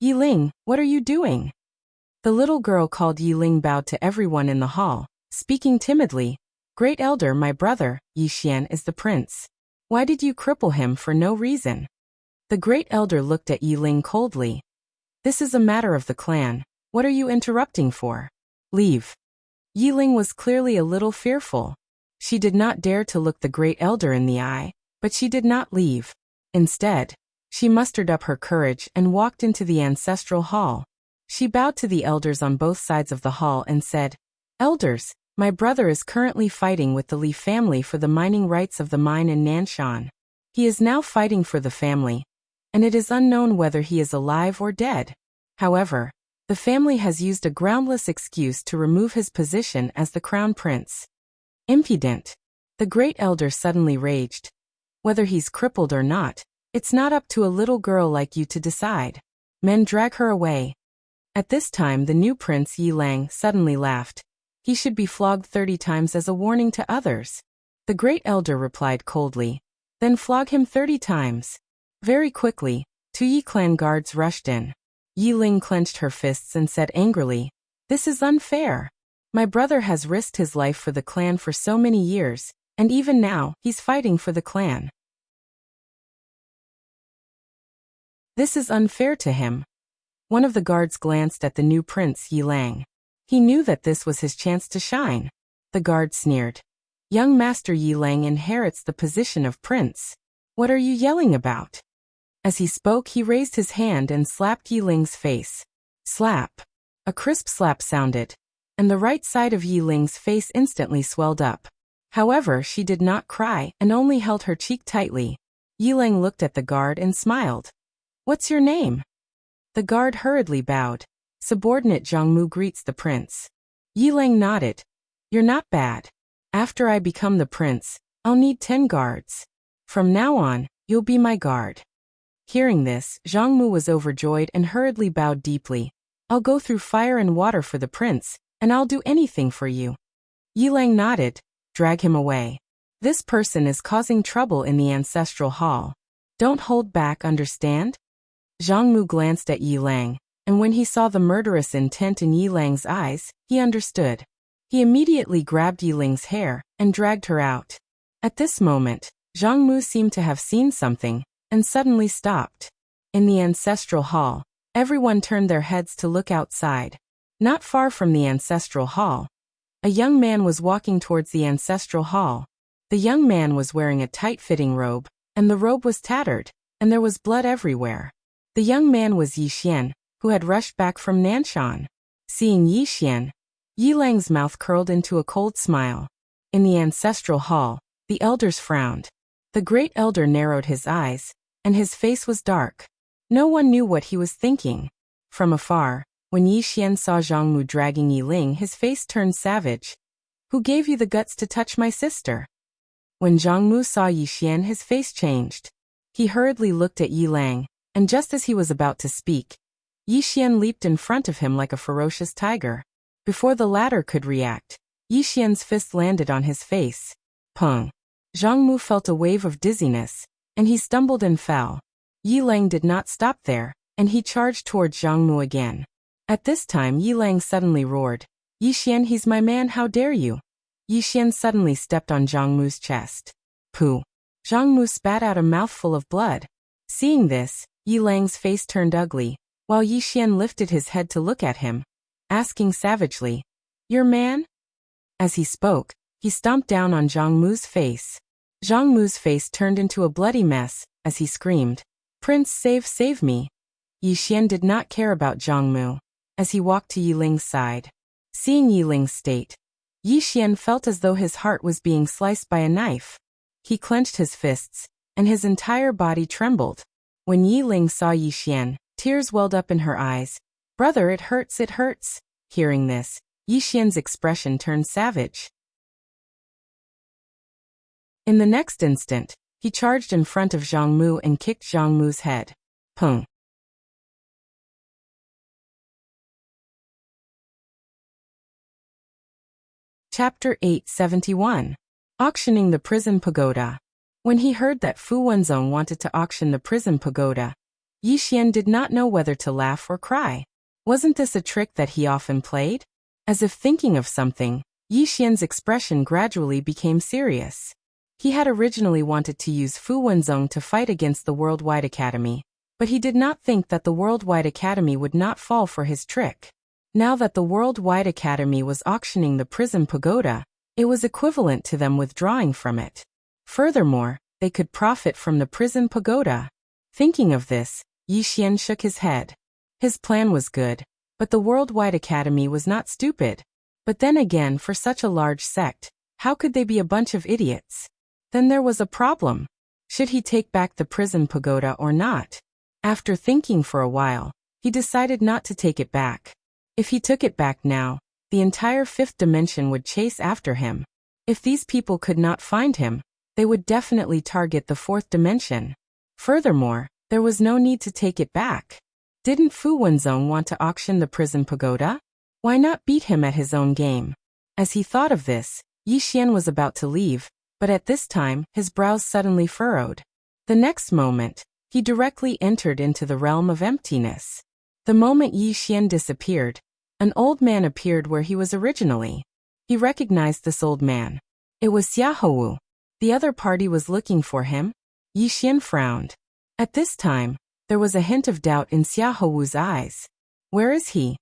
Yi Ling, what are you doing? The little girl called Yi Ling bowed to everyone in the hall, speaking timidly. Great elder, my brother, Yi Xian, is the prince. Why did you cripple him for no reason? The great elder looked at Yi Ling coldly. This is a matter of the clan. What are you interrupting for? Leave. Yi Ling was clearly a little fearful. She did not dare to look the great elder in the eye, but she did not leave. Instead, she mustered up her courage and walked into the ancestral hall. She bowed to the elders on both sides of the hall and said, Elders, my brother is currently fighting with the Li family for the mining rights of the mine in Nanshan. He is now fighting for the family, and it is unknown whether he is alive or dead. However, the family has used a groundless excuse to remove his position as the crown prince. Impudent. The great elder suddenly raged. Whether he's crippled or not, it's not up to a little girl like you to decide. Men, drag her away. At this time the new prince Yi Lang suddenly laughed. He should be flogged 30 times as a warning to others. The great elder replied coldly. Then flog him 30 times. Very quickly, 2 Yi clan guards rushed in. Yi Ling clenched her fists and said angrily, This is unfair. My brother has risked his life for the clan for so many years, and even now, he's fighting for the clan. This is unfair to him. One of the guards glanced at the new prince Yi Lang. He knew that this was his chance to shine. The guard sneered. Young Master Yi Lang inherits the position of prince. What are you yelling about? As he spoke, he raised his hand and slapped Yi Ling's face. Slap. A crisp slap sounded, and the right side of Yi Ling's face instantly swelled up. However, she did not cry and only held her cheek tightly. Yi Lang looked at the guard and smiled. What's your name? The guard hurriedly bowed. Subordinate Zhang Mu greets the prince. Yi Lang nodded. You're not bad. After I become the prince, I'll need 10 guards. From now on, you'll be my guard. Hearing this, Zhang Mu was overjoyed and hurriedly bowed deeply. I'll go through fire and water for the prince, and I'll do anything for you. Yi Lang nodded. Drag him away. This person is causing trouble in the ancestral hall. Don't hold back, understand? Zhang Mu glanced at Yi Lang, and when he saw the murderous intent in Yi Lang's eyes, he understood. He immediately grabbed Yi Ling's hair and dragged her out. At this moment, Zhang Mu seemed to have seen something, and suddenly stopped. In the ancestral hall, everyone turned their heads to look outside. Not far from the ancestral hall, a young man was walking towards the ancestral hall. The young man was wearing a tight-fitting robe, and the robe was tattered, and there was blood everywhere. The young man was Yi Xian, who had rushed back from Nanshan. Seeing Yi Xian, Yi Lang's mouth curled into a cold smile. In the ancestral hall, the elders frowned. The great elder narrowed his eyes, and his face was dark. No one knew what he was thinking. From afar, when Yi Xian saw Zhang Mu dragging Yi Ling, his face turned savage. "Who gave you the guts to touch my sister?" When Zhang Mu saw Yi Xian, his face changed. He hurriedly looked at Yi Lang, and just as he was about to speak, Yi Xian leaped in front of him like a ferocious tiger. Before the latter could react, Yi Xian's fist landed on his face. Pung! Zhang Mu felt a wave of dizziness, and he stumbled and fell. Yi Lang did not stop there, and he charged towards Zhang Mu again. At this time Yi Lang suddenly roared, "Yi Xian, he's my man, how dare you!" Yi Xian suddenly stepped on Zhang Mu's chest. Pooh! Zhang Mu spat out a mouthful of blood. Seeing this, Yi Lang's face turned ugly, while Yi Xian lifted his head to look at him, asking savagely, "Your man?" As he spoke, he stomped down on Zhang Mu's face. Zhang Mu's face turned into a bloody mess, as he screamed, "Prince, save me!" Yi Xian did not care about Zhang Mu, as he walked to Yi Ling's side. Seeing Yi Ling's state, Yi Xian felt as though his heart was being sliced by a knife. He clenched his fists, and his entire body trembled. When Yi Ling saw Yi Xian, tears welled up in her eyes. "Brother, it hurts, it hurts." Hearing this, Yi Xian's expression turned savage. In the next instant, he charged in front of Zhang Mu and kicked Zhang Mu's head. Pung! Chapter 871. Auctioning the Prison Pagoda. When he heard that Fu Wenzong wanted to auction the prison pagoda, Yi Xian did not know whether to laugh or cry. Wasn't this a trick that he often played? As if thinking of something, Yi Xian's expression gradually became serious. He had originally wanted to use Fu Wenzong to fight against the Worldwide Academy, but he did not think that the Worldwide Academy would not fall for his trick. Now that the Worldwide Academy was auctioning the prison pagoda, it was equivalent to them withdrawing from it. Furthermore, they could profit from the prison pagoda. Thinking of this, Yi Xian shook his head. His plan was good, but the Worldwide Academy was not stupid. But then again, for such a large sect, how could they be a bunch of idiots? Then there was a problem. Should he take back the prison pagoda or not? After thinking for a while, he decided not to take it back. If he took it back now, the entire fifth dimension would chase after him. If these people could not find him, they would definitely target the fourth dimension. Furthermore, there was no need to take it back. Didn't Fu Wenzong want to auction the prison pagoda? Why not beat him at his own game? As he thought of this, Yi Xian was about to leave, but at this time, his brows suddenly furrowed. The next moment, he directly entered into the realm of emptiness. The moment Yi Xian disappeared, an old man appeared where he was originally. He recognized this old man. It was Xiaohu. The other party was looking for him. Yi Xian frowned. At this time, there was a hint of doubt in Xiaohu's eyes. Where is he?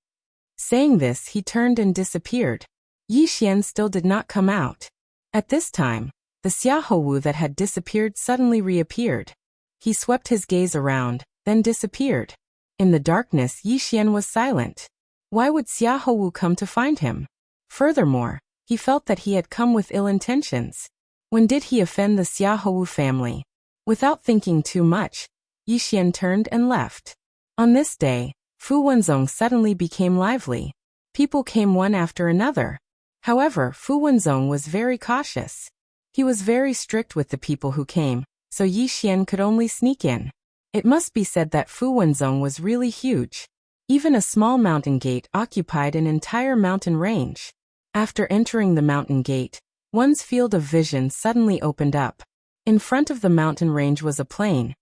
Saying this, he turned and disappeared. Yi Xian still did not come out. At this time, the Xiaohu that had disappeared suddenly reappeared. He swept his gaze around, then disappeared. In the darkness, Yi Xian was silent. Why would Xiaohu come to find him? Furthermore, he felt that he had come with ill intentions. When did he offend the Xiaohu family? Without thinking too much, Yi Xian turned and left. On this day, Fu Wenzong suddenly became lively. People came one after another. However, Fu Wenzong was very cautious. He was very strict with the people who came, so Yi Xian could only sneak in. It must be said that Fu Wenzong was really huge. Even a small mountain gate occupied an entire mountain range. After entering the mountain gate, one's field of vision suddenly opened up. In front of the mountain range was a plain.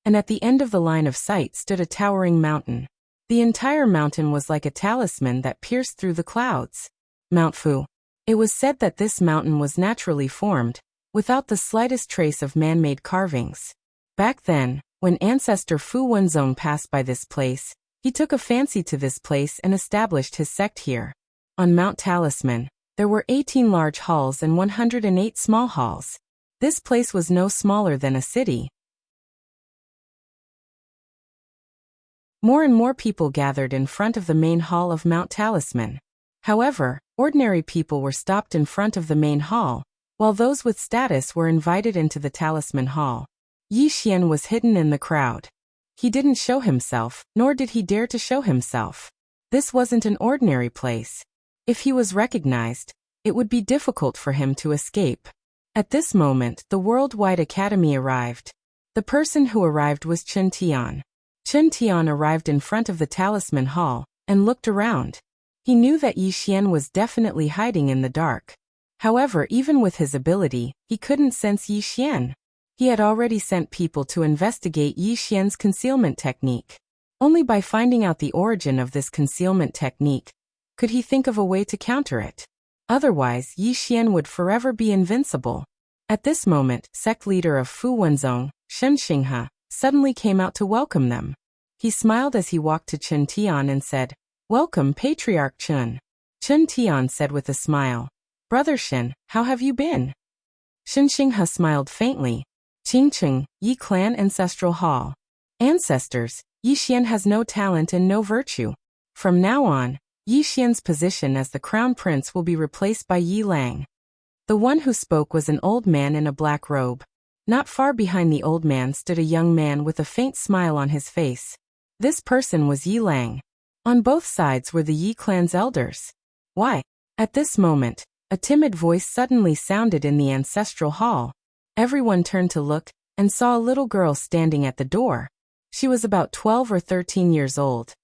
and at the end of the line of sight stood a towering mountain. The entire mountain was like a talisman that pierced through the clouds. Mount Fu. It was said that this mountain was naturally formed, without the slightest trace of man-made carvings. Back then, when ancestor Fu Wenzong passed by this place, he took a fancy to this place and established his sect here. On Mount Talisman, there were 18 large halls and 108 small halls. This place was no smaller than a city. More and more people gathered in front of the main hall of Mount Talisman. However, ordinary people were stopped in front of the main hall, while those with status were invited into the Talisman Hall. Yi Xian was hidden in the crowd. He didn't show himself, nor did he dare to show himself. This wasn't an ordinary place. If he was recognized, it would be difficult for him to escape. At this moment, the Worldwide Academy arrived. The person who arrived was Chen Tian. Chen Tian arrived in front of the Talisman Hall, and looked around. He knew that Yi Xian was definitely hiding in the dark. However, even with his ability, he couldn't sense Yi Xian. He had already sent people to investigate Yi Xian's concealment technique. Only by finding out the origin of this concealment technique could he think of a way to counter it. Otherwise, Yi Xian would forever be invincible. At this moment, sect leader of Fu Wenzong, Shen Xinghe, suddenly came out to welcome them. He smiled as he walked to Chen Tian and said, "Welcome, Patriarch Chen." Chen Tian said with a smile, "Brother Shen, how have you been?" Shen Xinghe smiled faintly. Qingcheng, Yi Clan Ancestral Hall. Ancestors, Yi Xian has no talent and no virtue. From now on, Yi Xian's position as the crown prince will be replaced by Yi Lang. The one who spoke was an old man in a black robe. Not far behind the old man stood a young man with a faint smile on his face. This person was Yi Lang. On both sides were the Yi clan's elders. Why? At this moment, a timid voice suddenly sounded in the ancestral hall. Everyone turned to look, and saw a little girl standing at the door. She was about 12 or 13 years old,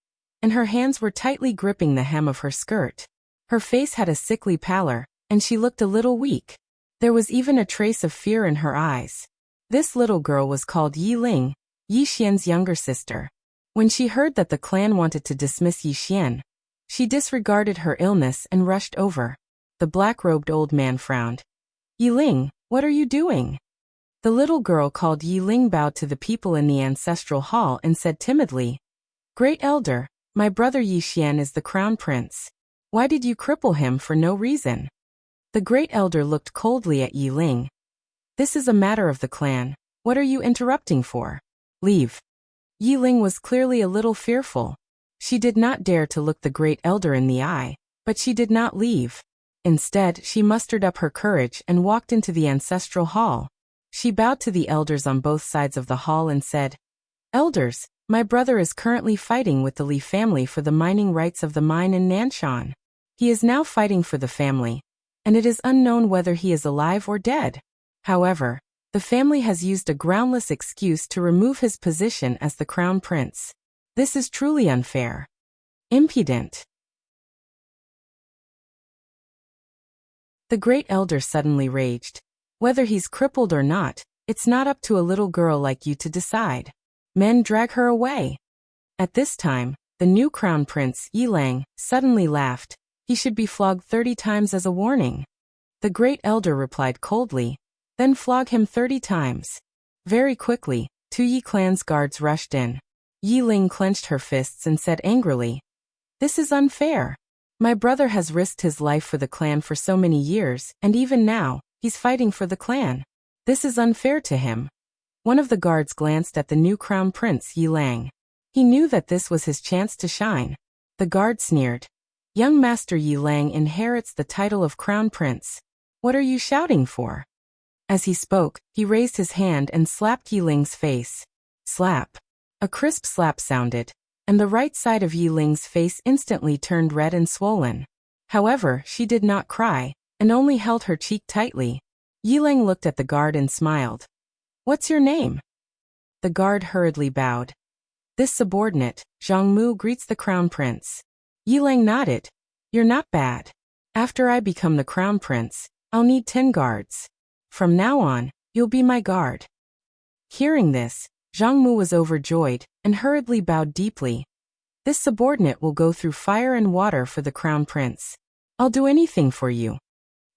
and her hands were tightly gripping the hem of her skirt. Her face had a sickly pallor, and she looked a little weak. There was even a trace of fear in her eyes. This little girl was called Yi Ling, Yi Xian's younger sister. When she heard that the clan wanted to dismiss Yi Xian, she disregarded her illness and rushed over. The black-robed old man frowned. "Yi Ling, what are you doing?" The little girl called Yi Ling bowed to the people in the ancestral hall and said timidly, "Great elder, my brother Yi Xian is the crown prince. Why did you cripple him for no reason?" The great elder looked coldly at Yi Ling. "This is a matter of the clan. What are you interrupting for? Leave." Yi Ling was clearly a little fearful. She did not dare to look the great elder in the eye, but she did not leave. Instead, she mustered up her courage and walked into the ancestral hall. She bowed to the elders on both sides of the hall and said, "Elders, my brother is currently fighting with the Li family for the mining rights of the mine in Nanshan. He is now fighting for the family, and it is unknown whether he is alive or dead. However, the family has used a groundless excuse to remove his position as the crown prince. This is truly unfair. Impudent." The great elder suddenly raged. "Whether he's crippled or not, it's not up to a little girl like you to decide. Men, drag her away." At this time, the new crown prince, Yi Lang, suddenly laughed. He should be flogged 30 times as a warning. The great elder replied coldly, "Then flog him 30 times. Very quickly, 2 Yi clan's guards rushed in. Yi Ling clenched her fists and said angrily, "This is unfair. My brother has risked his life for the clan for so many years, and even now, he's fighting for the clan. This is unfair to him." One of the guards glanced at the new crown prince, Yi Lang. He knew that this was his chance to shine. The guard sneered, "Young Master Yi Lang inherits the title of crown prince. What are you shouting for?" As he spoke, he raised his hand and slapped Yi Ling's face. Slap. A crisp slap sounded, and the right side of Yi Ling's face instantly turned red and swollen. However, she did not cry, and only held her cheek tightly. Yi Ling looked at the guard and smiled. "What's your name?" The guard hurriedly bowed. "This subordinate, Zhang Mu, greets the crown prince." Yi Ling nodded. "You're not bad. After I become the crown prince, I'll need 10 guards. From now on, you'll be my guard." Hearing this, Zhang Mu was overjoyed and hurriedly bowed deeply. This subordinate will go through fire and water for the crown prince. I'll do anything for you.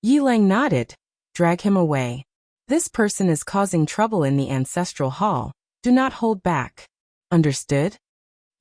Yi Lang nodded. Drag him away. This person is causing trouble in the ancestral hall. Do not hold back. Understood?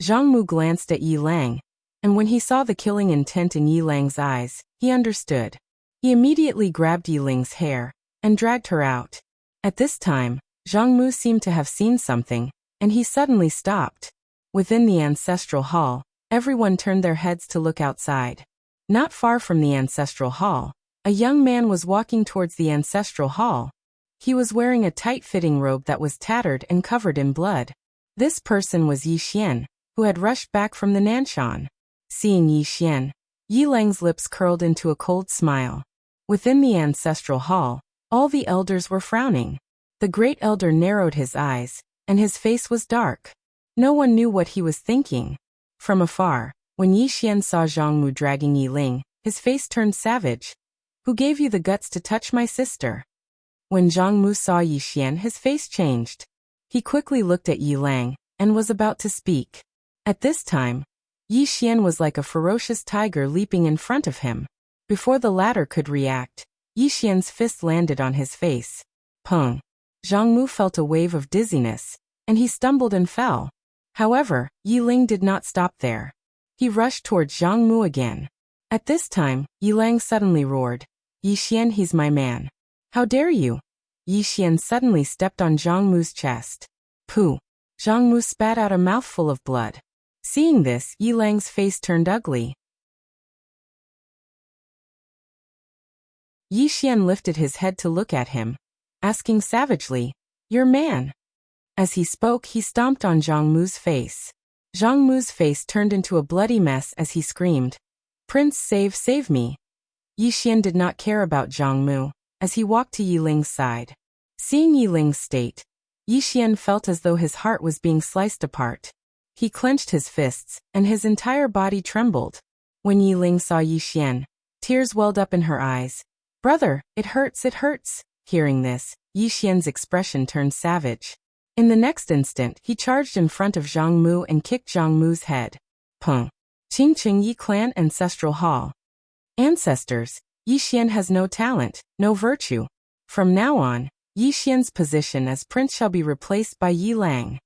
Zhang Mu glanced at Yi Lang, and when he saw the killing intent in Yi Lang's eyes, he understood. He immediately grabbed Yi Ling's hair and dragged her out. At this time, Zhang Mu seemed to have seen something, and he suddenly stopped. Within the ancestral hall, everyone turned their heads to look outside. Not far from the ancestral hall, a young man was walking towards the ancestral hall. He was wearing a tight-fitting robe that was tattered and covered in blood. This person was Yi Xian, who had rushed back from the Nanshan. Seeing Yi Xian, Yi Lang's lips curled into a cold smile. Within the ancestral hall, all the elders were frowning. The great elder narrowed his eyes, and his face was dark. No one knew what he was thinking. From afar, when Yi Xian saw Zhang Mu dragging Yi Ling, his face turned savage. Who gave you the guts to touch my sister? When Zhang Mu saw Yi Xian, his face changed. He quickly looked at Yi Lang, and was about to speak. At this time, Yi Xian was like a ferocious tiger leaping in front of him. Before the latter could react, Yi Xian's fist landed on his face. Pung! Zhang Mu felt a wave of dizziness, and he stumbled and fell. However, Yi Ling did not stop there. He rushed towards Zhang Mu again. At this time, Yi Lang suddenly roared, Yi Xian, he's my man. How dare you? Yi Xian suddenly stepped on Zhang Mu's chest. Pooh! Zhang Mu spat out a mouthful of blood. Seeing this, Yi Lang's face turned ugly. Yi Xian lifted his head to look at him, asking savagely, Your man. As he spoke, he stomped on Zhang Mu's face. Zhang Mu's face turned into a bloody mess as he screamed, Prince, save me. Yi Xian did not care about Zhang Mu, as he walked to Yi Ling's side. Seeing Yi Ling's state, Yi Xian felt as though his heart was being sliced apart. He clenched his fists, and his entire body trembled. When Yi Ling saw Yi Xian, tears welled up in her eyes. Brother, it hurts, it hurts. Hearing this, Yi Xian's expression turned savage. In the next instant, he charged in front of Zhang Mu and kicked Zhang Mu's head. Pung! Qingqing Yi Clan Ancestral Hall. Ancestors, Yi Xian has no talent, no virtue. From now on, Yi Xian's position as prince shall be replaced by Yi Lang.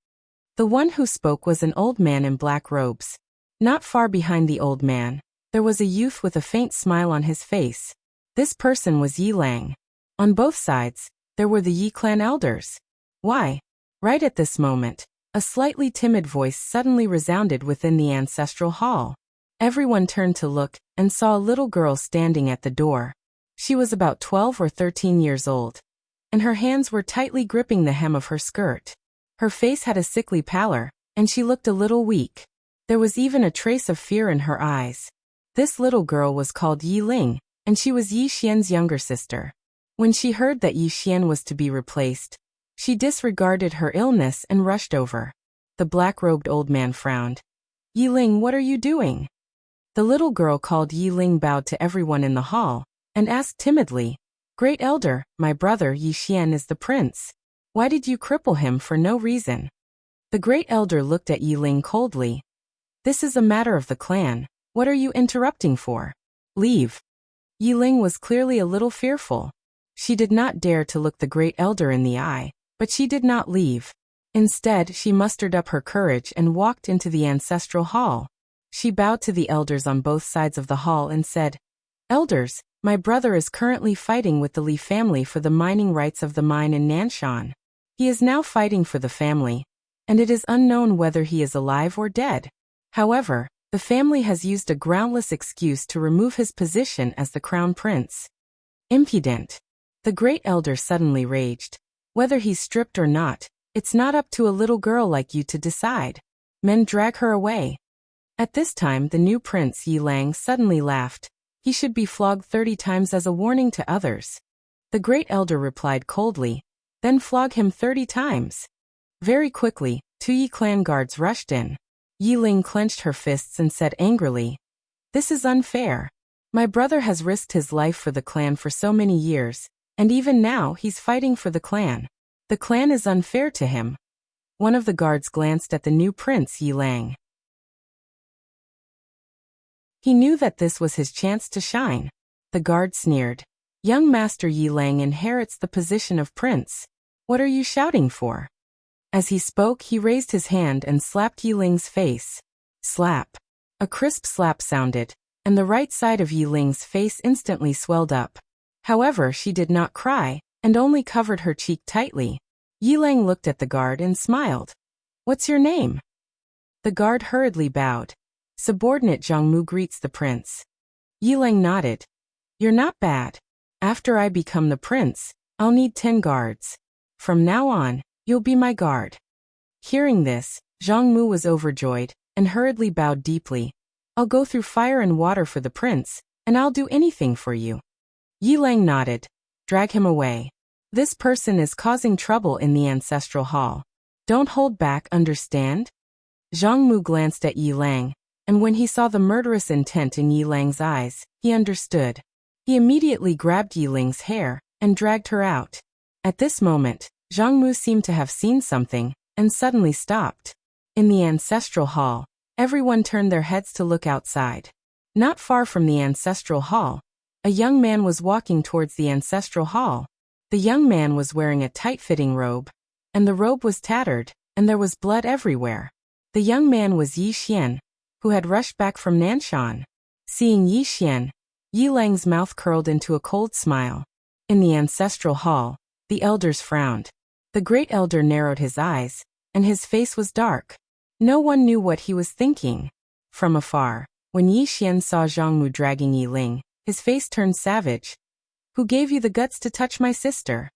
The one who spoke was an old man in black robes. Not far behind the old man, there was a youth with a faint smile on his face. This person was Yi Lang. On both sides, there were the Yi clan elders. Why? Right at this moment, a slightly timid voice suddenly resounded within the ancestral hall. Everyone turned to look and saw a little girl standing at the door. She was about 12 or 13 years old, and her hands were tightly gripping the hem of her skirt. Her face had a sickly pallor, and she looked a little weak. There was even a trace of fear in her eyes. This little girl was called Yi Ling, and she was Yi Xian's younger sister. When she heard that Yi Xian was to be replaced, she disregarded her illness and rushed over. The black-robed old man frowned. Yi Ling, what are you doing? The little girl called Yi Ling bowed to everyone in the hall, and asked timidly, Great Elder, my brother Yi Xian is the prince. Why did you cripple him for no reason? The Great Elder looked at Yi Ling coldly. This is a matter of the clan. What are you interrupting for? Leave. Yi Ling was clearly a little fearful. She did not dare to look the Great Elder in the eye, but she did not leave. Instead, she mustered up her courage and walked into the ancestral hall. She bowed to the elders on both sides of the hall and said, Elders, my brother is currently fighting with the Li family for the mining rights of the mine in Nanshan. He is now fighting for the family, and it is unknown whether he is alive or dead. However, the family has used a groundless excuse to remove his position as the crown prince. Impudent. The Great Elder suddenly raged. Whether he's stripped or not, it's not up to a little girl like you to decide. Men drag her away. At this time, the new prince Yi Lang suddenly laughed. He should be flogged 30 times as a warning to others. The Great Elder replied coldly, Then flog him 30 times. Very quickly, 2 Yi clan guards rushed in. Yi Ling clenched her fists and said angrily, This is unfair. My brother has risked his life for the clan for so many years, and even now he's fighting for the clan. The clan is unfair to him. One of the guards glanced at the new prince Yi Lang. He knew that this was his chance to shine. The guard sneered. Young Master Yi Lang inherits the position of prince. What are you shouting for? As he spoke, he raised his hand and slapped Yi Ling's face. Slap. A crisp slap sounded, and the right side of Yi Ling's face instantly swelled up. However, she did not cry, and only covered her cheek tightly. Yi Lang looked at the guard and smiled. What's your name? The guard hurriedly bowed. Subordinate Zhang Mu greets the prince. Yi Lang nodded. You're not bad. After I become the prince, I'll need 10 guards. From now on, you'll be my guard. Hearing this, Zhang Mu was overjoyed, and hurriedly bowed deeply. I'll go through fire and water for the prince, and I'll do anything for you. Yi Lang nodded. Drag him away. This person is causing trouble in the ancestral hall. Don't hold back, understand? Zhang Mu glanced at Yi Lang, and when he saw the murderous intent in Yi Lang's eyes, he understood. He immediately grabbed Yi Ling's hair and dragged her out. At this moment, Zhang Mu seemed to have seen something, and suddenly stopped. In the ancestral hall, everyone turned their heads to look outside. Not far from the ancestral hall, a young man was walking towards the ancestral hall. The young man was wearing a tight-fitting robe, and the robe was tattered, and there was blood everywhere. The young man was Yi Xian, who had rushed back from Nanshan. Seeing Yi Xian, Yi Lang's mouth curled into a cold smile. In the ancestral hall, the elders frowned. The great elder narrowed his eyes, and his face was dark. No one knew what he was thinking. From afar, when Yi Xian saw Zhang Mu dragging Yi Ling, his face turned savage. Who gave you the guts to touch my sister?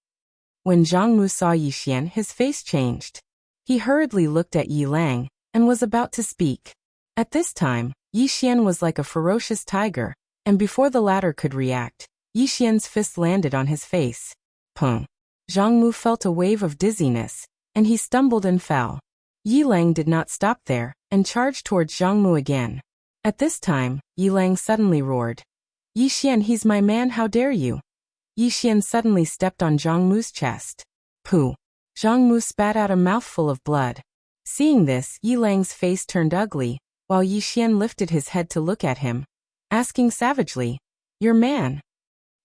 When Zhang Mu saw Yi Xian, his face changed. He hurriedly looked at Yi Lang, and was about to speak. At this time, Yi Xian was like a ferocious tiger, and before the latter could react, Yi Xian's fist landed on his face. Pung. Zhang Mu felt a wave of dizziness, and he stumbled and fell. Yi Lang did not stop there, and charged towards Zhang Mu again. At this time, Yi Lang suddenly roared. Yi Xian, he's my man, how dare you? Yi Xian suddenly stepped on Zhang Mu's chest. Pooh! Zhang Mu spat out a mouthful of blood. Seeing this, Yi Lang's face turned ugly, while Yi Xian lifted his head to look at him, asking savagely, Your man?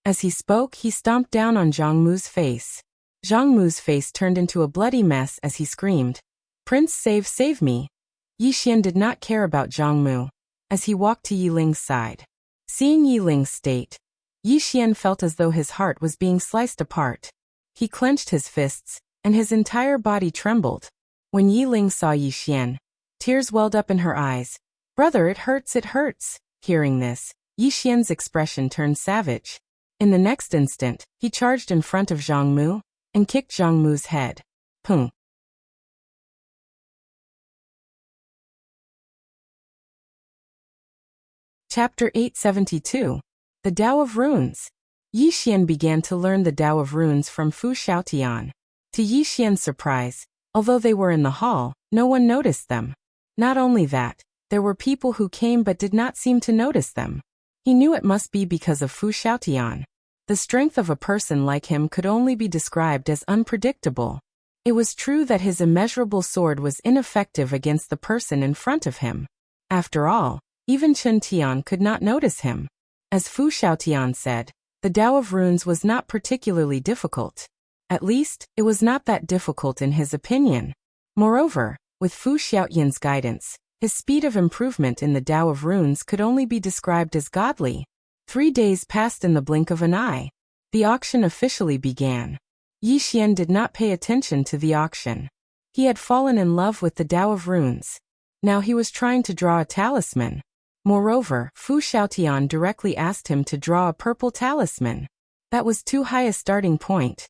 As he spoke, he stomped down on Zhang Mu's face. Zhang Mu's face turned into a bloody mess as he screamed, Prince, save me! Yi Xian did not care about Zhang Mu, as he walked to Yi Ling's side. Seeing Yi Ling's state, Yi Xian felt as though his heart was being sliced apart. He clenched his fists, and his entire body trembled. When Yi Ling saw Yi Xian, tears welled up in her eyes. Brother, it hurts, it hurts. Hearing this, Yi Xian's expression turned savage. In the next instant, he charged in front of Zhang Mu, and kicked Zhang Mu's head. Pung. Chapter 872. The Tao of Runes. Yi Xian began to learn the Tao of Runes from Fu Xiaotian. To Yi Xian's surprise, although they were in the hall, no one noticed them. Not only that, there were people who came but did not seem to notice them. He knew it must be because of Fu Xiaotian. The strength of a person like him could only be described as unpredictable. It was true that his immeasurable sword was ineffective against the person in front of him. After all, even Chen Tian could not notice him. As Fu Xiaotian said, the Tao of Runes was not particularly difficult. At least, it was not that difficult in his opinion. Moreover, with Fu Xiaotian's guidance, his speed of improvement in the Tao of Runes could only be described as godly. 3 days passed in the blink of an eye. The auction officially began. Yi Xian did not pay attention to the auction. He had fallen in love with the Tao of Runes. Now he was trying to draw a talisman. Moreover, Fu Xiaotian directly asked him to draw a purple talisman. That was too high a starting point.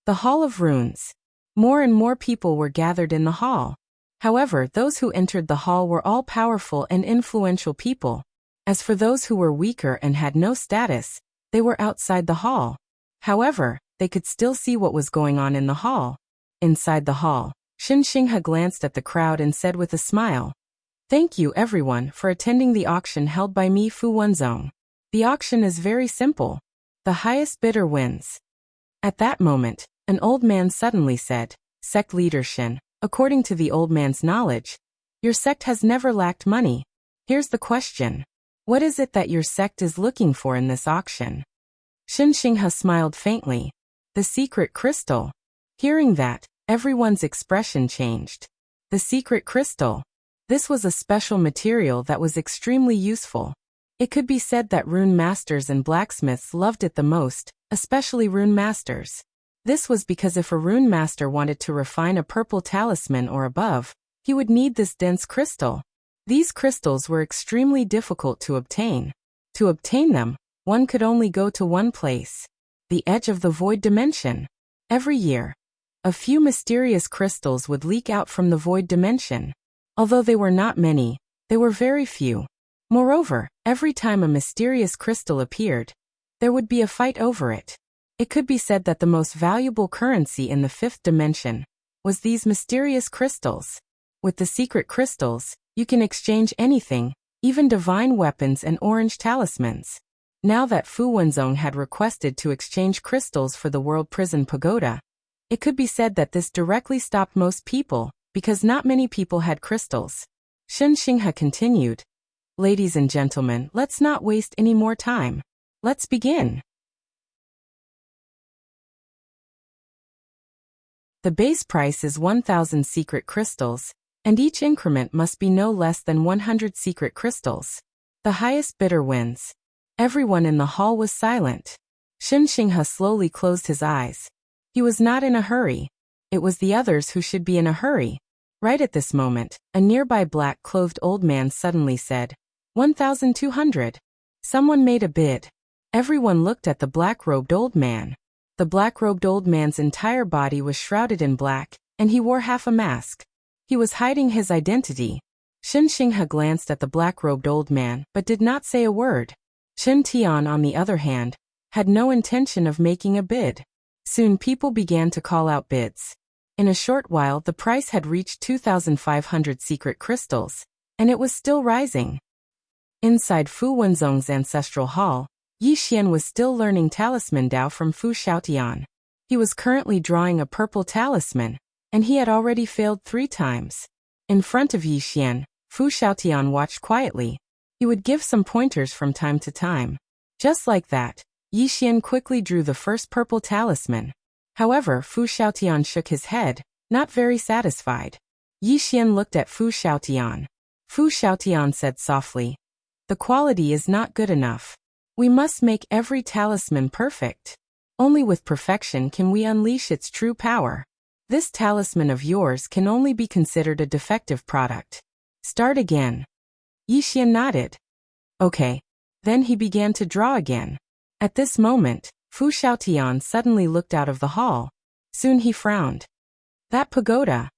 The Hall of Runes. More and more people were gathered in the hall. However, those who entered the hall were all powerful and influential people. As for those who were weaker and had no status, they were outside the hall. However, they could still see what was going on in the hall. Inside the hall, Xin Xinghe glanced at the crowd and said with a smile, Thank you everyone for attending the auction held by me Fu Wenzong. The auction is very simple. The highest bidder wins. At that moment, an old man suddenly said, Sect leader Shen, According to the old man's knowledge, your sect has never lacked money. Here's the question. What is it that your sect is looking for in this auction? Shen Xinghe smiled faintly. The secret crystal. Hearing that, everyone's expression changed. The secret crystal. This was a special material that was extremely useful. It could be said that rune masters and blacksmiths loved it the most, especially rune masters. This was because if a rune master wanted to refine a purple talisman or above, he would need this dense crystal. These crystals were extremely difficult to obtain. To obtain them, one could only go to one place. The edge of the void dimension. Every year, a few mysterious crystals would leak out from the void dimension. Although they were not many, they were very few. Moreover, every time a mysterious crystal appeared, there would be a fight over it. It could be said that the most valuable currency in the fifth dimension was these mysterious crystals. With the secret crystals, you can exchange anything, even divine weapons and orange talismans. Now that Fu Wenzong had requested to exchange crystals for the World Prison Pagoda, it could be said that this directly stopped most people, because not many people had crystals. Shen Xinghe continued. Ladies and gentlemen, let's not waste any more time. Let's begin. The base price is 1,000 secret crystals, and each increment must be no less than 100 secret crystals. The highest bidder wins. Everyone in the hall was silent. Shen Xinghe slowly closed his eyes. He was not in a hurry. It was the others who should be in a hurry. Right at this moment, a nearby black-clothed old man suddenly said, 1,200. Someone made a bid. Everyone looked at the black-robed old man. The black-robed old man's entire body was shrouded in black, and he wore half a mask. He was hiding his identity. Shen Xinghe glanced at the black-robed old man, but did not say a word. Chen Tian, on the other hand, had no intention of making a bid. Soon people began to call out bids. In a short while the price had reached 2,500 secret crystals, and it was still rising. Inside Fu Wenzong's ancestral hall, Yi Xian was still learning talisman Dao from Fu Xiaotian. He was currently drawing a purple talisman, and he had already failed 3 times. In front of Yi Xian, Fu Xiaotian watched quietly. He would give some pointers from time to time. Just like that, Yi Xian quickly drew the first purple talisman. However, Fu Xiaotian shook his head, not very satisfied. Yi Xian looked at Fu Xiaotian. Fu Xiaotian said softly, "The quality is not good enough. We must make every talisman perfect. Only with perfection can we unleash its true power. This talisman of yours can only be considered a defective product. Start again." Yi Xian nodded. Okay. Then he began to draw again. At this moment, Fu Xiaotian suddenly looked out of the hall. Soon he frowned. That pagoda.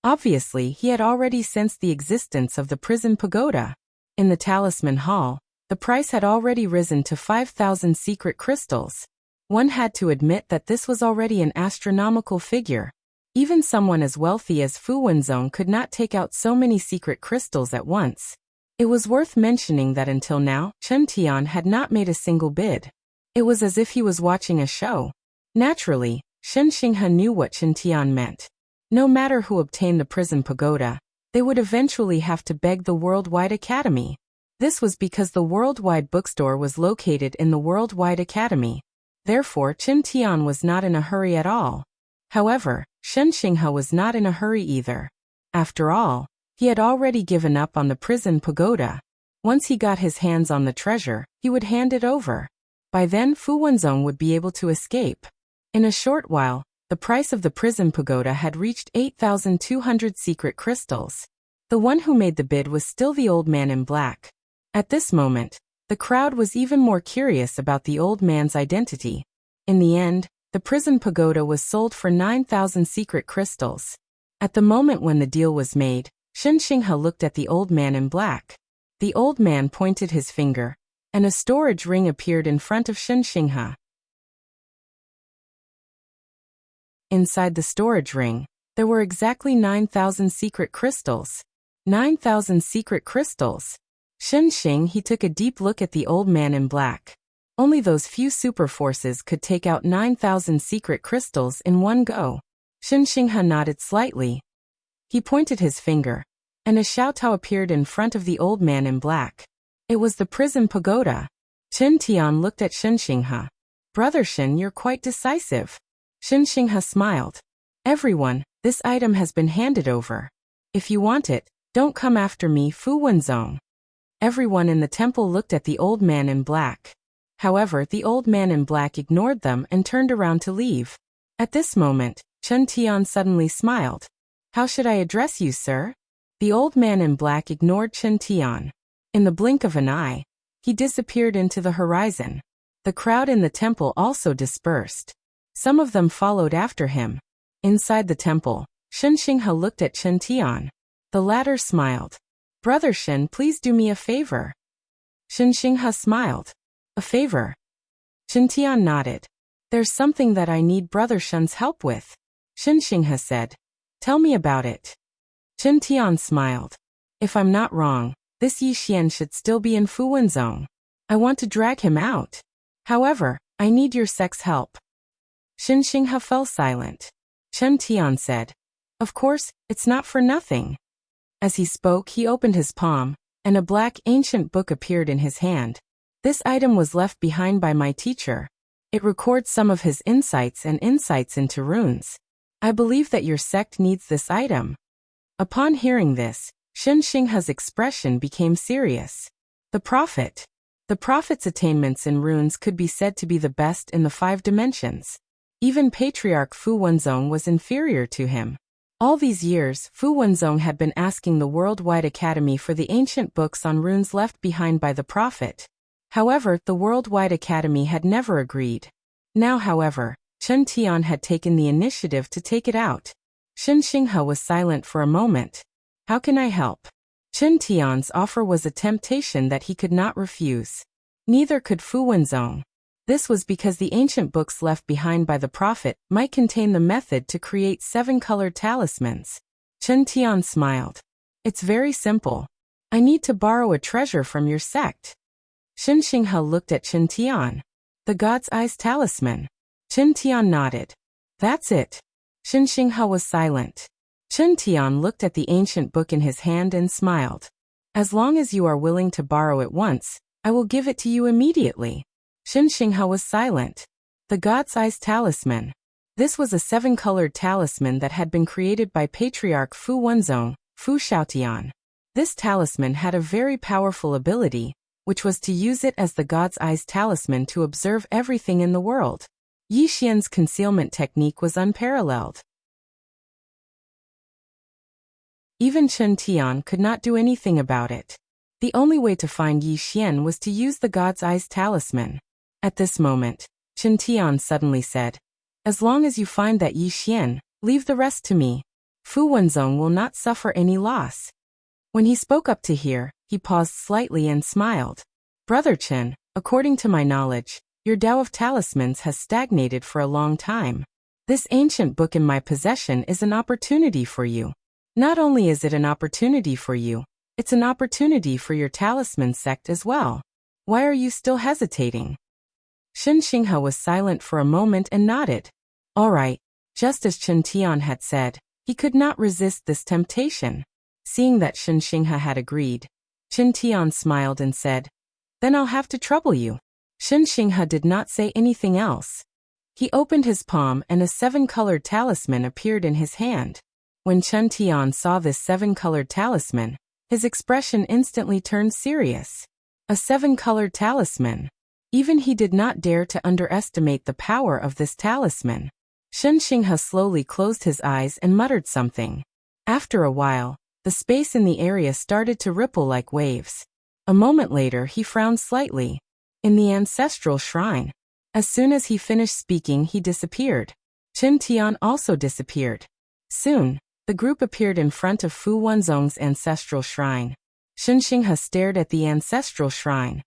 Obviously, he had already sensed the existence of the prison pagoda. In the talisman hall, the price had already risen to 5,000 secret crystals. One had to admit that this was already an astronomical figure. Even someone as wealthy as Fu Wenzong could not take out so many secret crystals at once. It was worth mentioning that until now, Chen Tian had not made a single bid. It was as if he was watching a show. Naturally, Shen Xinghe knew what Chen Tian meant. No matter who obtained the prison pagoda, they would eventually have to beg the Worldwide Academy. This was because the Worldwide Bookstore was located in the Worldwide Academy. Therefore, Chen Tian was not in a hurry at all. However, Shen Xinghe was not in a hurry either. After all, he had already given up on the prison pagoda. Once he got his hands on the treasure, he would hand it over. By then Fu Wenzong would be able to escape. In a short while, the price of the prison pagoda had reached 8,200 secret crystals. The one who made the bid was still the old man in black. At this moment, the crowd was even more curious about the old man's identity. In the end, the prison pagoda was sold for 9,000 secret crystals. At the moment when the deal was made, Shen Xinghe looked at the old man in black. The old man pointed his finger, and a storage ring appeared in front of Shen Xinghe. Inside the storage ring, there were exactly 9,000 secret crystals. 9,000 secret crystals. Shen Xinghe took a deep look at the old man in black. Only those few super forces could take out 9,000 secret crystals in one go. Shen Xinghe nodded slightly. He pointed his finger, and a Xiaotao appeared in front of the old man in black. It was the prison pagoda. Qin Tian looked at Shen Xinghe. Brother Shen, you're quite decisive. Shen Xinghe smiled. Everyone, this item has been handed over. If you want it, don't come after me, Fu Wenzong. Everyone in the temple looked at the old man in black. However, the old man in black ignored them and turned around to leave. At this moment, Chen Tian suddenly smiled. How should I address you, sir? The old man in black ignored Chen Tian. In the blink of an eye, he disappeared into the horizon. The crowd in the temple also dispersed. Some of them followed after him. Inside the temple, Shen Xinghe looked at Chen Tian. The latter smiled. Brother Shen, please do me a favor. Shen Xinghe smiled. A favor? Chen Tian nodded. There's something that I need Brother Shen's help with. Shen Xinghe said. Tell me about it. Chen Tian smiled. If I'm not wrong, this Yi Xian should still be in Fu Wenzong. I want to drag him out. However, I need your sex help. Shen Xinghe fell silent. Chen Tian said. Of course, it's not for nothing. As he spoke, he opened his palm, and a black ancient book appeared in his hand. This item was left behind by my teacher. It records some of his insights into runes. I believe that your sect needs this item. Upon hearing this, Shen Xinghe's expression became serious. The prophet's attainments in runes could be said to be the best in the 5 dimensions. Even Patriarch Fu Wenzong was inferior to him. All these years, Fu Wenzong had been asking the Worldwide Academy for the ancient books on runes left behind by the prophet. However, the Worldwide Academy had never agreed. Now, however, Chen Tian had taken the initiative to take it out. Shen Xinghe was silent for a moment. How can I help? Chen Tian's offer was a temptation that he could not refuse. Neither could Fu Wenzong. This was because the ancient books left behind by the prophet might contain the method to create 7-colored talismans. Chen Tian smiled. It's very simple. I need to borrow a treasure from your sect. Shen Xinghe looked at Chen Tian. The God's Eyes Talisman. Chen Tian nodded. That's it. Shen Xinghe was silent. Chen Tian looked at the ancient book in his hand and smiled. As long as you are willing to borrow it once, I will give it to you immediately. Shen Xinghe was silent. The God's Eyes Talisman. This was a 7-colored talisman that had been created by Patriarch Fu Wenzong, Fu Xiaotian. This talisman had a very powerful ability, which was to use it as the God's Eyes Talisman to observe everything in the world. Yi Xian's concealment technique was unparalleled. Even Chen Tian could not do anything about it. The only way to find Yi Xian was to use the God's Eyes Talisman. At this moment, Chen Tian suddenly said, As long as you find that Yi Xian, leave the rest to me. Fu Wenzong will not suffer any loss. When he spoke up to here, he paused slightly and smiled. Brother Chen, according to my knowledge, your Tao of Talismans has stagnated for a long time. This ancient book in my possession is an opportunity for you. Not only is it an opportunity for you, it's an opportunity for your talisman sect as well. Why are you still hesitating? Shen Xinghe was silent for a moment and nodded. All right, just as Chen Tian had said, he could not resist this temptation. Seeing that Shen Xinghe had agreed, Chen Tian smiled and said, Then I'll have to trouble you. Shen Xinghe did not say anything else. He opened his palm and a 7-colored talisman appeared in his hand. When Chen Tian saw this 7-colored talisman, his expression instantly turned serious. A 7-colored talisman. Even he did not dare to underestimate the power of this talisman. Shen Xinghe slowly closed his eyes and muttered something. After a while, the space in the area started to ripple like waves. A moment later, he frowned slightly. In the ancestral shrine. As soon as he finished speaking, he disappeared. Chen Tian also disappeared. Soon, the group appeared in front of Fu Wenzong's ancestral shrine. Shen Xinghe stared at the ancestral shrine.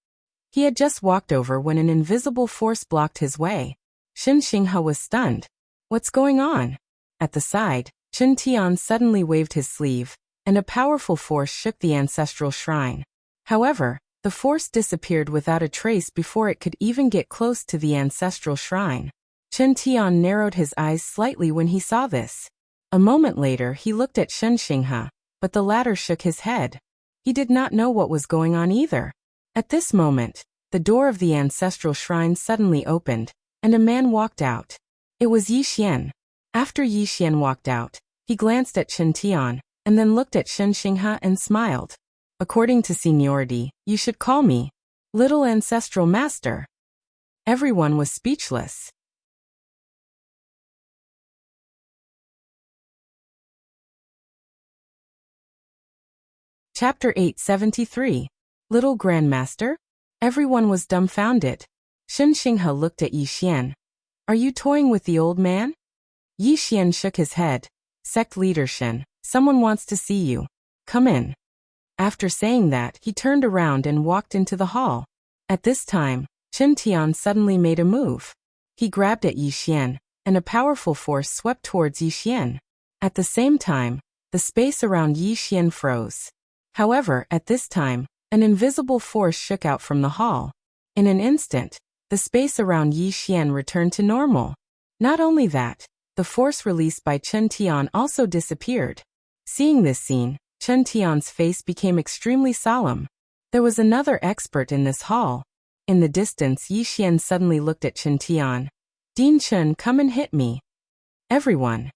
He had just walked over when an invisible force blocked his way. Shen Xinghe was stunned. What's going on? At the side, Chen Tian suddenly waved his sleeve, and a powerful force shook the ancestral shrine. However, the force disappeared without a trace before it could even get close to the ancestral shrine. Chen Tian narrowed his eyes slightly when he saw this. A moment later he looked at Shen Xinghe, but the latter shook his head. He did not know what was going on either. At this moment, the door of the ancestral shrine suddenly opened, and a man walked out. It was Yi Xian. After Yi Xian walked out, he glanced at Chen Tian, and then looked at Shen Xinghe and smiled. According to seniority, you should call me Little Ancestral Master. Everyone was speechless. Chapter 873. Little Grandmaster? Everyone was dumbfounded. Shen Xinghe looked at Yi Xian. Are you toying with the old man? Yi Xian shook his head. Sect leader Shen, someone wants to see you. Come in. After saying that, he turned around and walked into the hall. At this time, Chen Tian suddenly made a move. He grabbed at Yi Xian, and a powerful force swept towards Yi Xian. At the same time, the space around Yi Xian froze. However, at this time, an invisible force shook out from the hall. In an instant, the space around Yi Xian returned to normal. Not only that, the force released by Chen Tian also disappeared. Seeing this scene, Chen Tian's face became extremely solemn. There was another expert in this hall. In the distance, Yi Xian suddenly looked at Chen Tian. Din Chen, come and hit me. Everyone.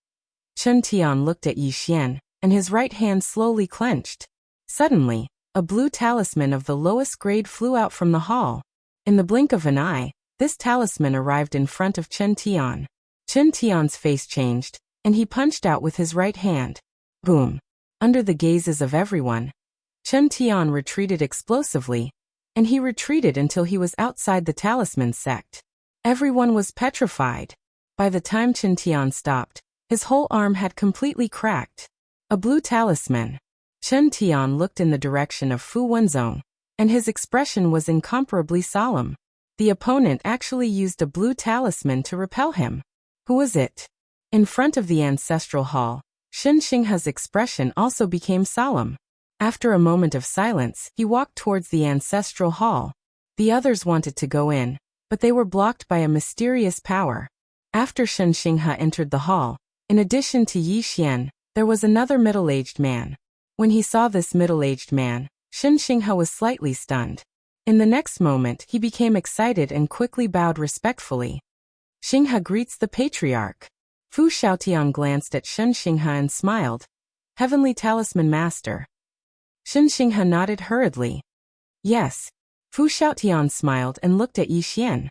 Chen Tian looked at Yi Xian, and his right hand slowly clenched. Suddenly, a blue talisman of the lowest grade flew out from the hall. In the blink of an eye, this talisman arrived in front of Chen Tian. Chen Tian's face changed, and he punched out with his right hand. Boom. Under the gazes of everyone, Chen Tian retreated explosively, and he retreated until he was outside the talisman sect. Everyone was petrified. By the time Chen Tian stopped, his whole arm had completely cracked. A blue talisman. Chen Tian looked in the direction of Fu Wenzong, and his expression was incomparably solemn. The opponent actually used a blue talisman to repel him. Who was it? In front of the ancestral hall, Shen Xinghe's expression also became solemn. After a moment of silence, he walked towards the ancestral hall. The others wanted to go in, but they were blocked by a mysterious power. After Shen Xinghe entered the hall, in addition to Yi Xian, there was another middle-aged man. When he saw this middle-aged man, Shen Xinghe was slightly stunned. In the next moment, he became excited and quickly bowed respectfully. Xinghe greets the patriarch. Fu Xiaotian glanced at Shen Xinghe and smiled. Heavenly Talisman Master. Shen Xinghe nodded hurriedly. Yes. Fu Xiaotian smiled and looked at Yi Xian.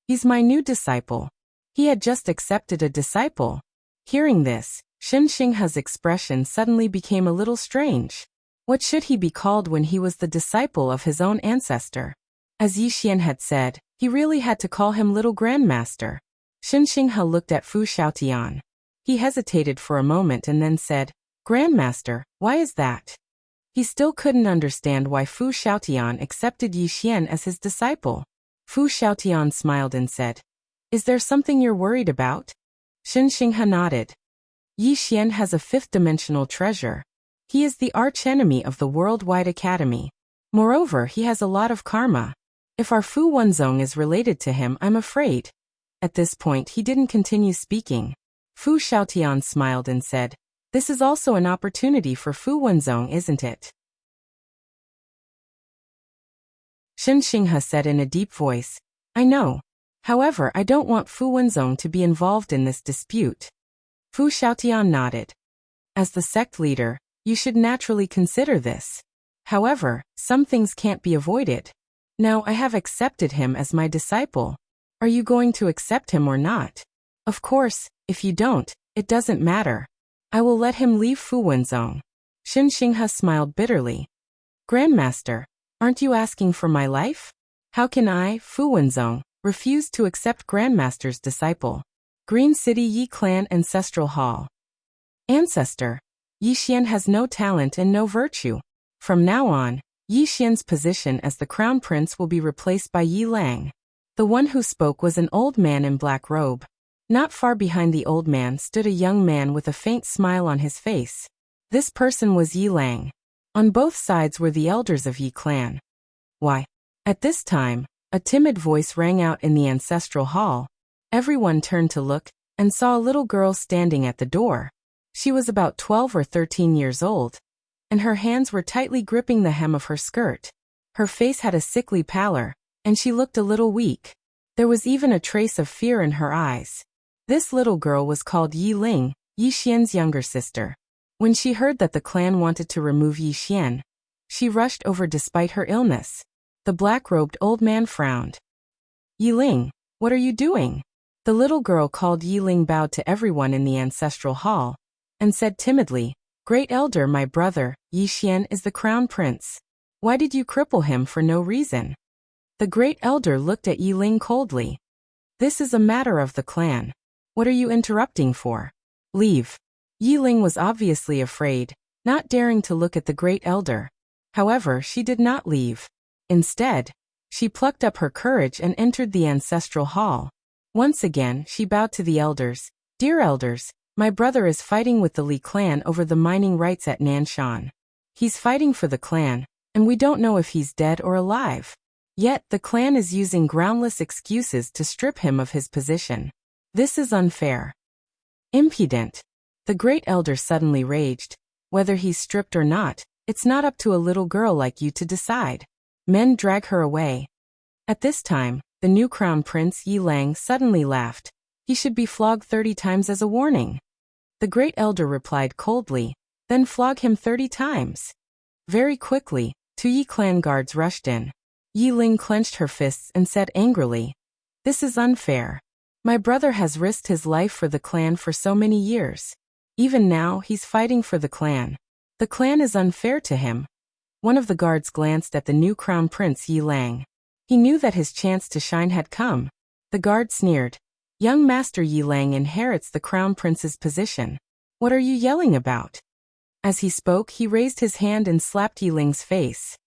He's my new disciple. He had just accepted a disciple. Hearing this, Shen Xinghe's expression suddenly became a little strange. What should he be called when he was the disciple of his own ancestor? As Yi Xian had said, he really had to call him Little Grandmaster. Shen Xinghe looked at Fu Xiaotian. He hesitated for a moment and then said, Grandmaster, why is that? He still couldn't understand why Fu Xiaotian accepted Yi Xian as his disciple. Fu Xiaotian smiled and said, Is there something you're worried about? Shen Xinghe nodded. Yi Xian has a fifth-dimensional treasure. He is the archenemy of the Worldwide Academy. Moreover, he has a lot of karma. If our Fu Wenzong is related to him, I'm afraid. At this point, he didn't continue speaking. Fu Xiaotian smiled and said, This is also an opportunity for Fu Wenzong, isn't it? Shen Xinghe said in a deep voice, I know. However, I don't want Fu Wenzong to be involved in this dispute. Fu Xiaotian nodded. As the sect leader, you should naturally consider this. However, some things can't be avoided. Now I have accepted him as my disciple. Are you going to accept him or not? Of course, if you don't, it doesn't matter. I will let him leave Fu Wenzong. Shen Xinghe smiled bitterly. Grandmaster, aren't you asking for my life? How can I, Fu Wenzong, refuse to accept Grandmaster's disciple? Green City Yi Clan Ancestral Hall. Ancestor, Yi Xian has no talent and no virtue. From now on, Yi Xian's position as the crown prince will be replaced by Yi Lang. The one who spoke was an old man in black robe. Not far behind the old man stood a young man with a faint smile on his face. This person was Yi Lang. On both sides were the elders of Yi Clan. Why? At this time, a timid voice rang out in the ancestral hall. Everyone turned to look, and saw a little girl standing at the door. She was about 12 or 13 years old, and her hands were tightly gripping the hem of her skirt. Her face had a sickly pallor, and she looked a little weak. There was even a trace of fear in her eyes. This little girl was called Yi Ling, Yi Xian's younger sister. When she heard that the clan wanted to remove Yi Xian, she rushed over despite her illness. The black-robed old man frowned. Yi Ling, what are you doing? The little girl called Yi Ling bowed to everyone in the ancestral hall, and said timidly, Great Elder, my brother, Yi Xian is the crown prince. Why did you cripple him for no reason? The Great Elder looked at Yi Ling coldly. This is a matter of the clan. What are you interrupting for? Leave. Yi Ling was obviously afraid, not daring to look at the Great Elder. However, she did not leave. Instead, she plucked up her courage and entered the ancestral hall. Once again, she bowed to the elders. Dear elders, my brother is fighting with the Li clan over the mining rights at Nanshan. He's fighting for the clan, and we don't know if he's dead or alive. Yet, the clan is using groundless excuses to strip him of his position. This is unfair. Impudent. The Great Elder suddenly raged. Whether he's stripped or not, it's not up to a little girl like you to decide. Men drag her away. At this time, the new crown prince Yi Lang suddenly laughed. He should be flogged 30 times as a warning. The Great Elder replied coldly, then flog him 30 times. Very quickly, 2 Yi clan guards rushed in. Yi Ling clenched her fists and said angrily, This is unfair. My brother has risked his life for the clan for so many years. Even now, he's fighting for the clan. The clan is unfair to him. One of the guards glanced at the new crown prince Yi Lang. He knew that his chance to shine had come. The guard sneered. Young Master Yi Lang inherits the crown prince's position. What are you yelling about? As he spoke, he raised his hand and slapped Yi Ling's face.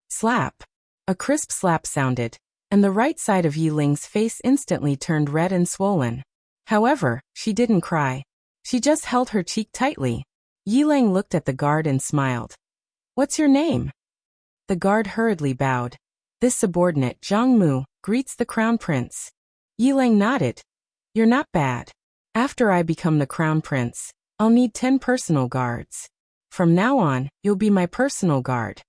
Slap. A crisp slap sounded, and the right side of Yi Ling's face instantly turned red and swollen. However, she didn't cry. She just held her cheek tightly. Yi Lang looked at the guard and smiled. What's your name? The guard hurriedly bowed. This subordinate, Zhang Mu, greets the crown prince. Yi Lang nodded. You're not bad. After I become the crown prince, I'll need 10 personal guards. From now on, you'll be my personal guard.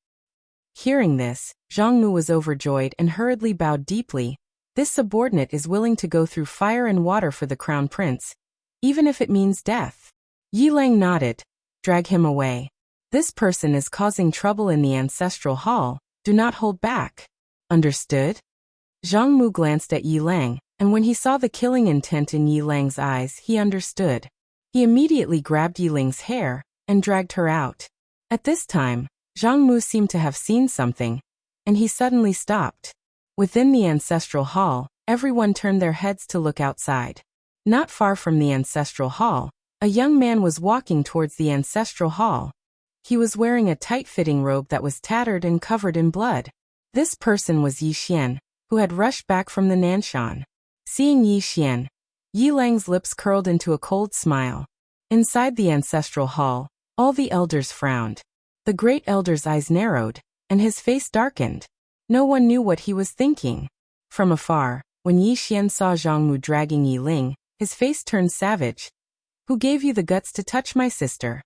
Hearing this, Zhang Mu was overjoyed and hurriedly bowed deeply. This subordinate is willing to go through fire and water for the crown prince, even if it means death. Yi Lang nodded. Drag him away. This person is causing trouble in the ancestral hall. Do not hold back. Understood? Zhang Mu glanced at Yi Lang, and when he saw the killing intent in Yi Lang's eyes, he understood. He immediately grabbed Yi Ling's hair and dragged her out. At this time, Zhang Mu seemed to have seen something, and he suddenly stopped. Within the ancestral hall, everyone turned their heads to look outside. Not far from the ancestral hall, a young man was walking towards the ancestral hall. He was wearing a tight-fitting robe that was tattered and covered in blood. This person was Yi Xian, who had rushed back from the Nanshan. Seeing Yi Xian, Yi Lang's lips curled into a cold smile. Inside the ancestral hall, all the elders frowned. The Great Elder's eyes narrowed, and his face darkened. No one knew what he was thinking. From afar, when Yi Xian saw Zhang Mu dragging Yi Ling, his face turned savage. Who gave you the guts to touch my sister?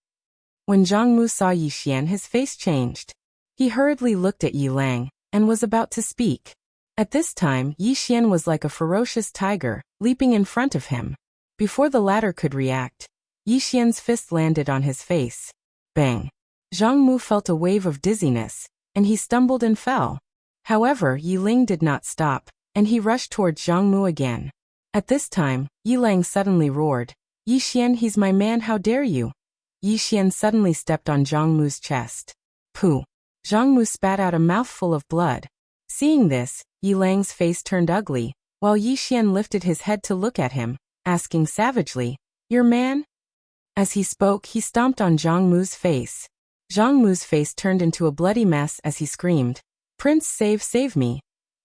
When Zhang Mu saw Yi Xian, his face changed. He hurriedly looked at Yi Lang, and was about to speak. At this time, Yi Xian was like a ferocious tiger, leaping in front of him. Before the latter could react, Yi Xian's fist landed on his face. Bang! Zhang Mu felt a wave of dizziness, and he stumbled and fell. However, Yi Ling did not stop, and he rushed towards Zhang Mu again. At this time, Yi Lang suddenly roared, Yi Xian, he's my man, how dare you? Yi Xian suddenly stepped on Zhang Mu's chest. Pooh! Zhang Mu spat out a mouthful of blood. Seeing this, Yi Lang's face turned ugly, while Yi Xian lifted his head to look at him, asking savagely, Your man? As he spoke, he stomped on Zhang Mu's face. Zhang Mu's face turned into a bloody mess as he screamed, Prince, save me.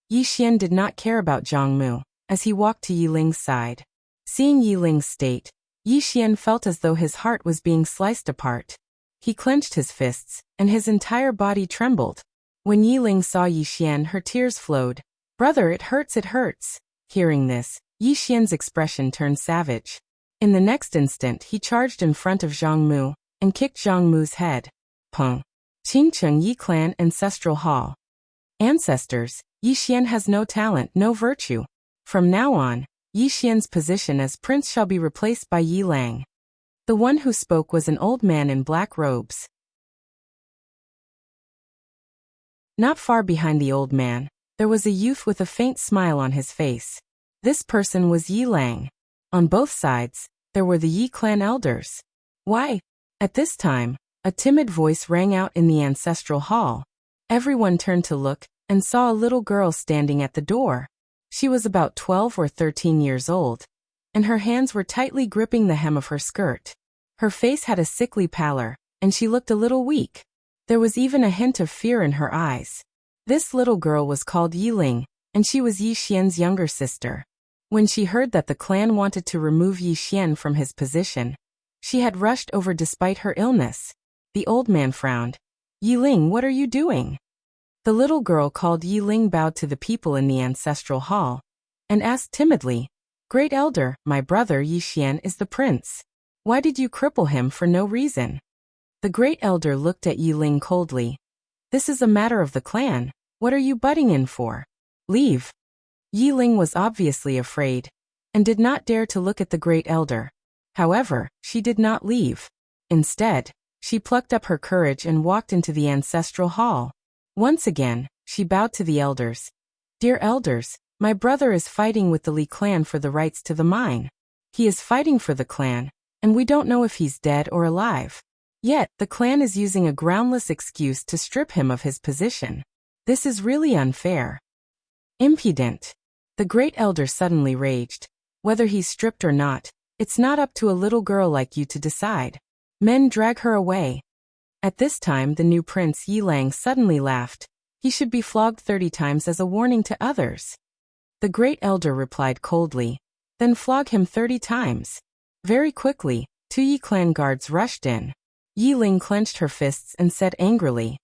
Yi Xian did not care about Zhang Mu, as he walked to Yi Ling's side. Seeing Yi Ling's state, Yi Xian felt as though his heart was being sliced apart. He clenched his fists, and his entire body trembled. When Yi Ling saw Yi Xian, her tears flowed. Brother, it hurts, it hurts. Hearing this, Yi Xian's expression turned savage. In the next instant he charged in front of Zhang Mu, and kicked Zhang Mu's head. Peng. Qingcheng Yi Clan Ancestral Hall. Ancestors, Yi Xian has no talent, no virtue. From now on, Yi Xian's position as prince shall be replaced by Yi Lang. The one who spoke was an old man in black robes. Not far behind the old man, there was a youth with a faint smile on his face. This person was Yi Lang. On both sides, there were the Yi clan elders. Why? At this time, a timid voice rang out in the ancestral hall. Everyone turned to look, and saw a little girl standing at the door. She was about 12 or 13 years old, and her hands were tightly gripping the hem of her skirt. Her face had a sickly pallor, and she looked a little weak. There was even a hint of fear in her eyes. This little girl was called Yi Ling, and she was Yi Xian's younger sister. When she heard that the clan wanted to remove Yi Xian from his position, she had rushed over despite her illness. The old man frowned. Yi Ling, what are you doing? The little girl called Yi Ling bowed to the people in the ancestral hall, and asked timidly, Great Elder, my brother Yi Xian is the prince. Why did you cripple him for no reason? The Great Elder looked at Yi Ling coldly. This is a matter of the clan. What are you butting in for? Leave. Yi Ling was obviously afraid, and did not dare to look at the Great Elder. However, she did not leave. Instead, she plucked up her courage and walked into the ancestral hall. Once again, she bowed to the elders. Dear elders, my brother is fighting with the Li clan for the rights to the mine. He is fighting for the clan, and we don't know if he's dead or alive. Yet, the clan is using a groundless excuse to strip him of his position. This is really unfair. Impudent. The Great Elder suddenly raged. Whether he's stripped or not, it's not up to a little girl like you to decide. Men, drag her away. At this time the new prince Yi Lang suddenly laughed. He should be flogged 30 times as a warning to others. The Great Elder replied coldly. Then flog him 30 times. Very quickly, 2 Yi clan guards rushed in. Yi Ling clenched her fists and said angrily,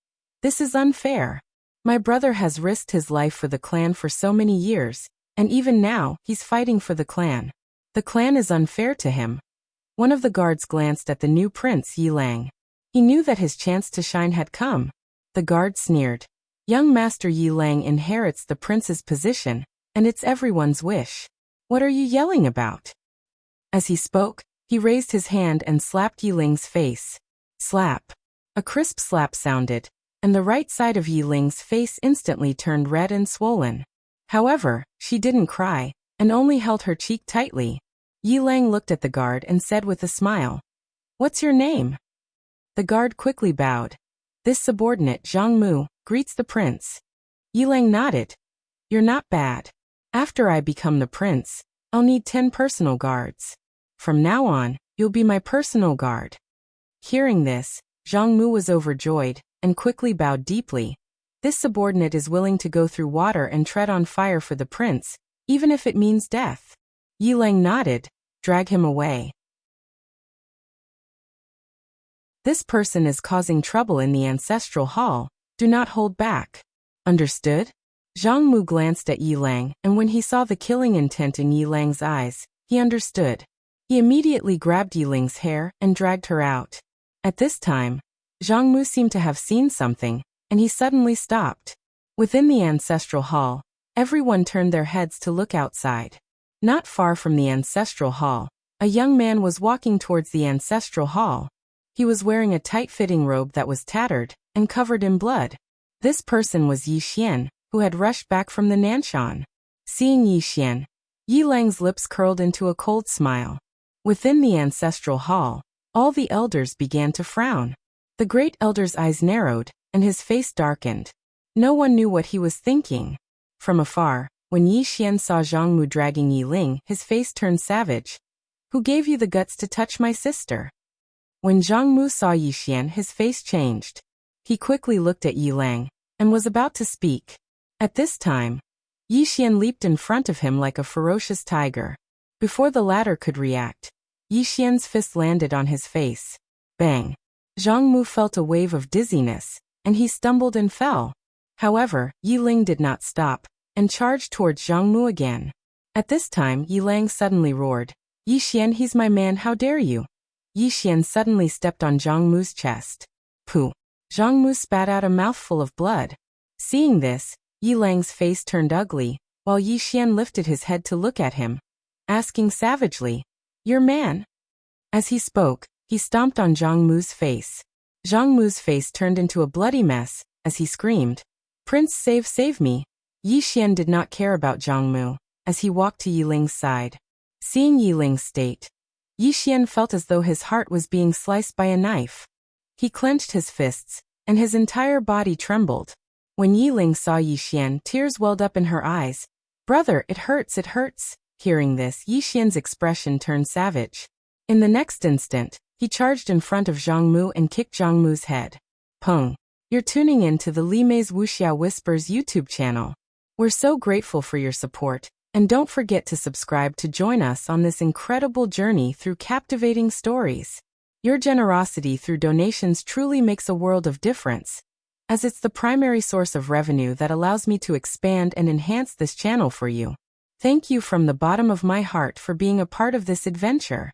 This is unfair. My brother has risked his life for the clan for so many years, and even now, he's fighting for the clan. The clan is unfair to him. One of the guards glanced at the new prince Yi Lang. He knew that his chance to shine had come. The guard sneered. Young Master Yi Lang inherits the prince's position, and it's everyone's wish. What are you yelling about? As he spoke, he raised his hand and slapped Yi Ling's face. Slap. A crisp slap sounded, and the right side of Yi Ling's face instantly turned red and swollen. However, she didn't cry, and only held her cheek tightly. Yi Lang looked at the guard and said with a smile, What's your name? The guard quickly bowed. This subordinate, Zhang Mu, greets the prince. Yi Lang nodded. You're not bad. After I become the prince, I'll need 10 personal guards. From now on, you'll be my personal guard. Hearing this, Zhang Mu was overjoyed, and quickly bowed deeply. This subordinate is willing to go through water and tread on fire for the prince, even if it means death. Yi Lang nodded. Drag him away. This person is causing trouble in the ancestral hall. Do not hold back. Understood? Zhang Mu glanced at Yi Lang, and when he saw the killing intent in Yi Lang's eyes, he understood. He immediately grabbed Yi Ling's hair and dragged her out. At this time, Zhang Mu seemed to have seen something, and he suddenly stopped. Within the ancestral hall, everyone turned their heads to look outside. Not far from the ancestral hall, a young man was walking towards the ancestral hall. He was wearing a tight-fitting robe that was tattered and covered in blood. This person was Yi Xian, who had rushed back from the Nanshan. Seeing Yi Xian, Yi Lang's lips curled into a cold smile. Within the ancestral hall, all the elders began to frown. The Great Elder's eyes narrowed, and his face darkened. No one knew what he was thinking. From afar, when Yi Xian saw Zhang Mu dragging Yi Ling, his face turned savage. Who gave you the guts to touch my sister? When Zhang Mu saw Yi Xian, his face changed. He quickly looked at Yi Lang, and was about to speak. At this time, Yi Xian leaped in front of him like a ferocious tiger. Before the latter could react, Yi Xian's fist landed on his face. Bang! Zhang Mu felt a wave of dizziness, and he stumbled and fell. However, Yi Ling did not stop, and charged towards Zhang Mu again. At this time Yi Lang suddenly roared. Yi Xian, he's my man, how dare you? Yi Xian suddenly stepped on Zhang Mu's chest. Pooh! Zhang Mu spat out a mouthful of blood. Seeing this, Yi Lang's face turned ugly, while Yi Xian lifted his head to look at him, asking savagely, "Your man?" As he spoke, he stomped on Zhang Mu's face. Zhang Mu's face turned into a bloody mess, as he screamed, "Prince, save me!" Yi Xian did not care about Zhang Mu, as he walked to Yi Ling's side. Seeing Yi Ling's state, Yi Xian felt as though his heart was being sliced by a knife. He clenched his fists, and his entire body trembled. When Yi Ling saw Yi Xian, tears welled up in her eyes. "Brother, it hurts, it hurts." Hearing this, Yi Xian's expression turned savage. In the next instant, he charged in front of Zhang Mu and kicked Zhang Mu's head. Peng. You're tuning in to the Li Mei's Wuxia Whispers YouTube channel. We're so grateful for your support, and don't forget to subscribe to join us on this incredible journey through captivating stories. Your generosity through donations truly makes a world of difference, as it's the primary source of revenue that allows me to expand and enhance this channel for you. Thank you from the bottom of my heart for being a part of this adventure.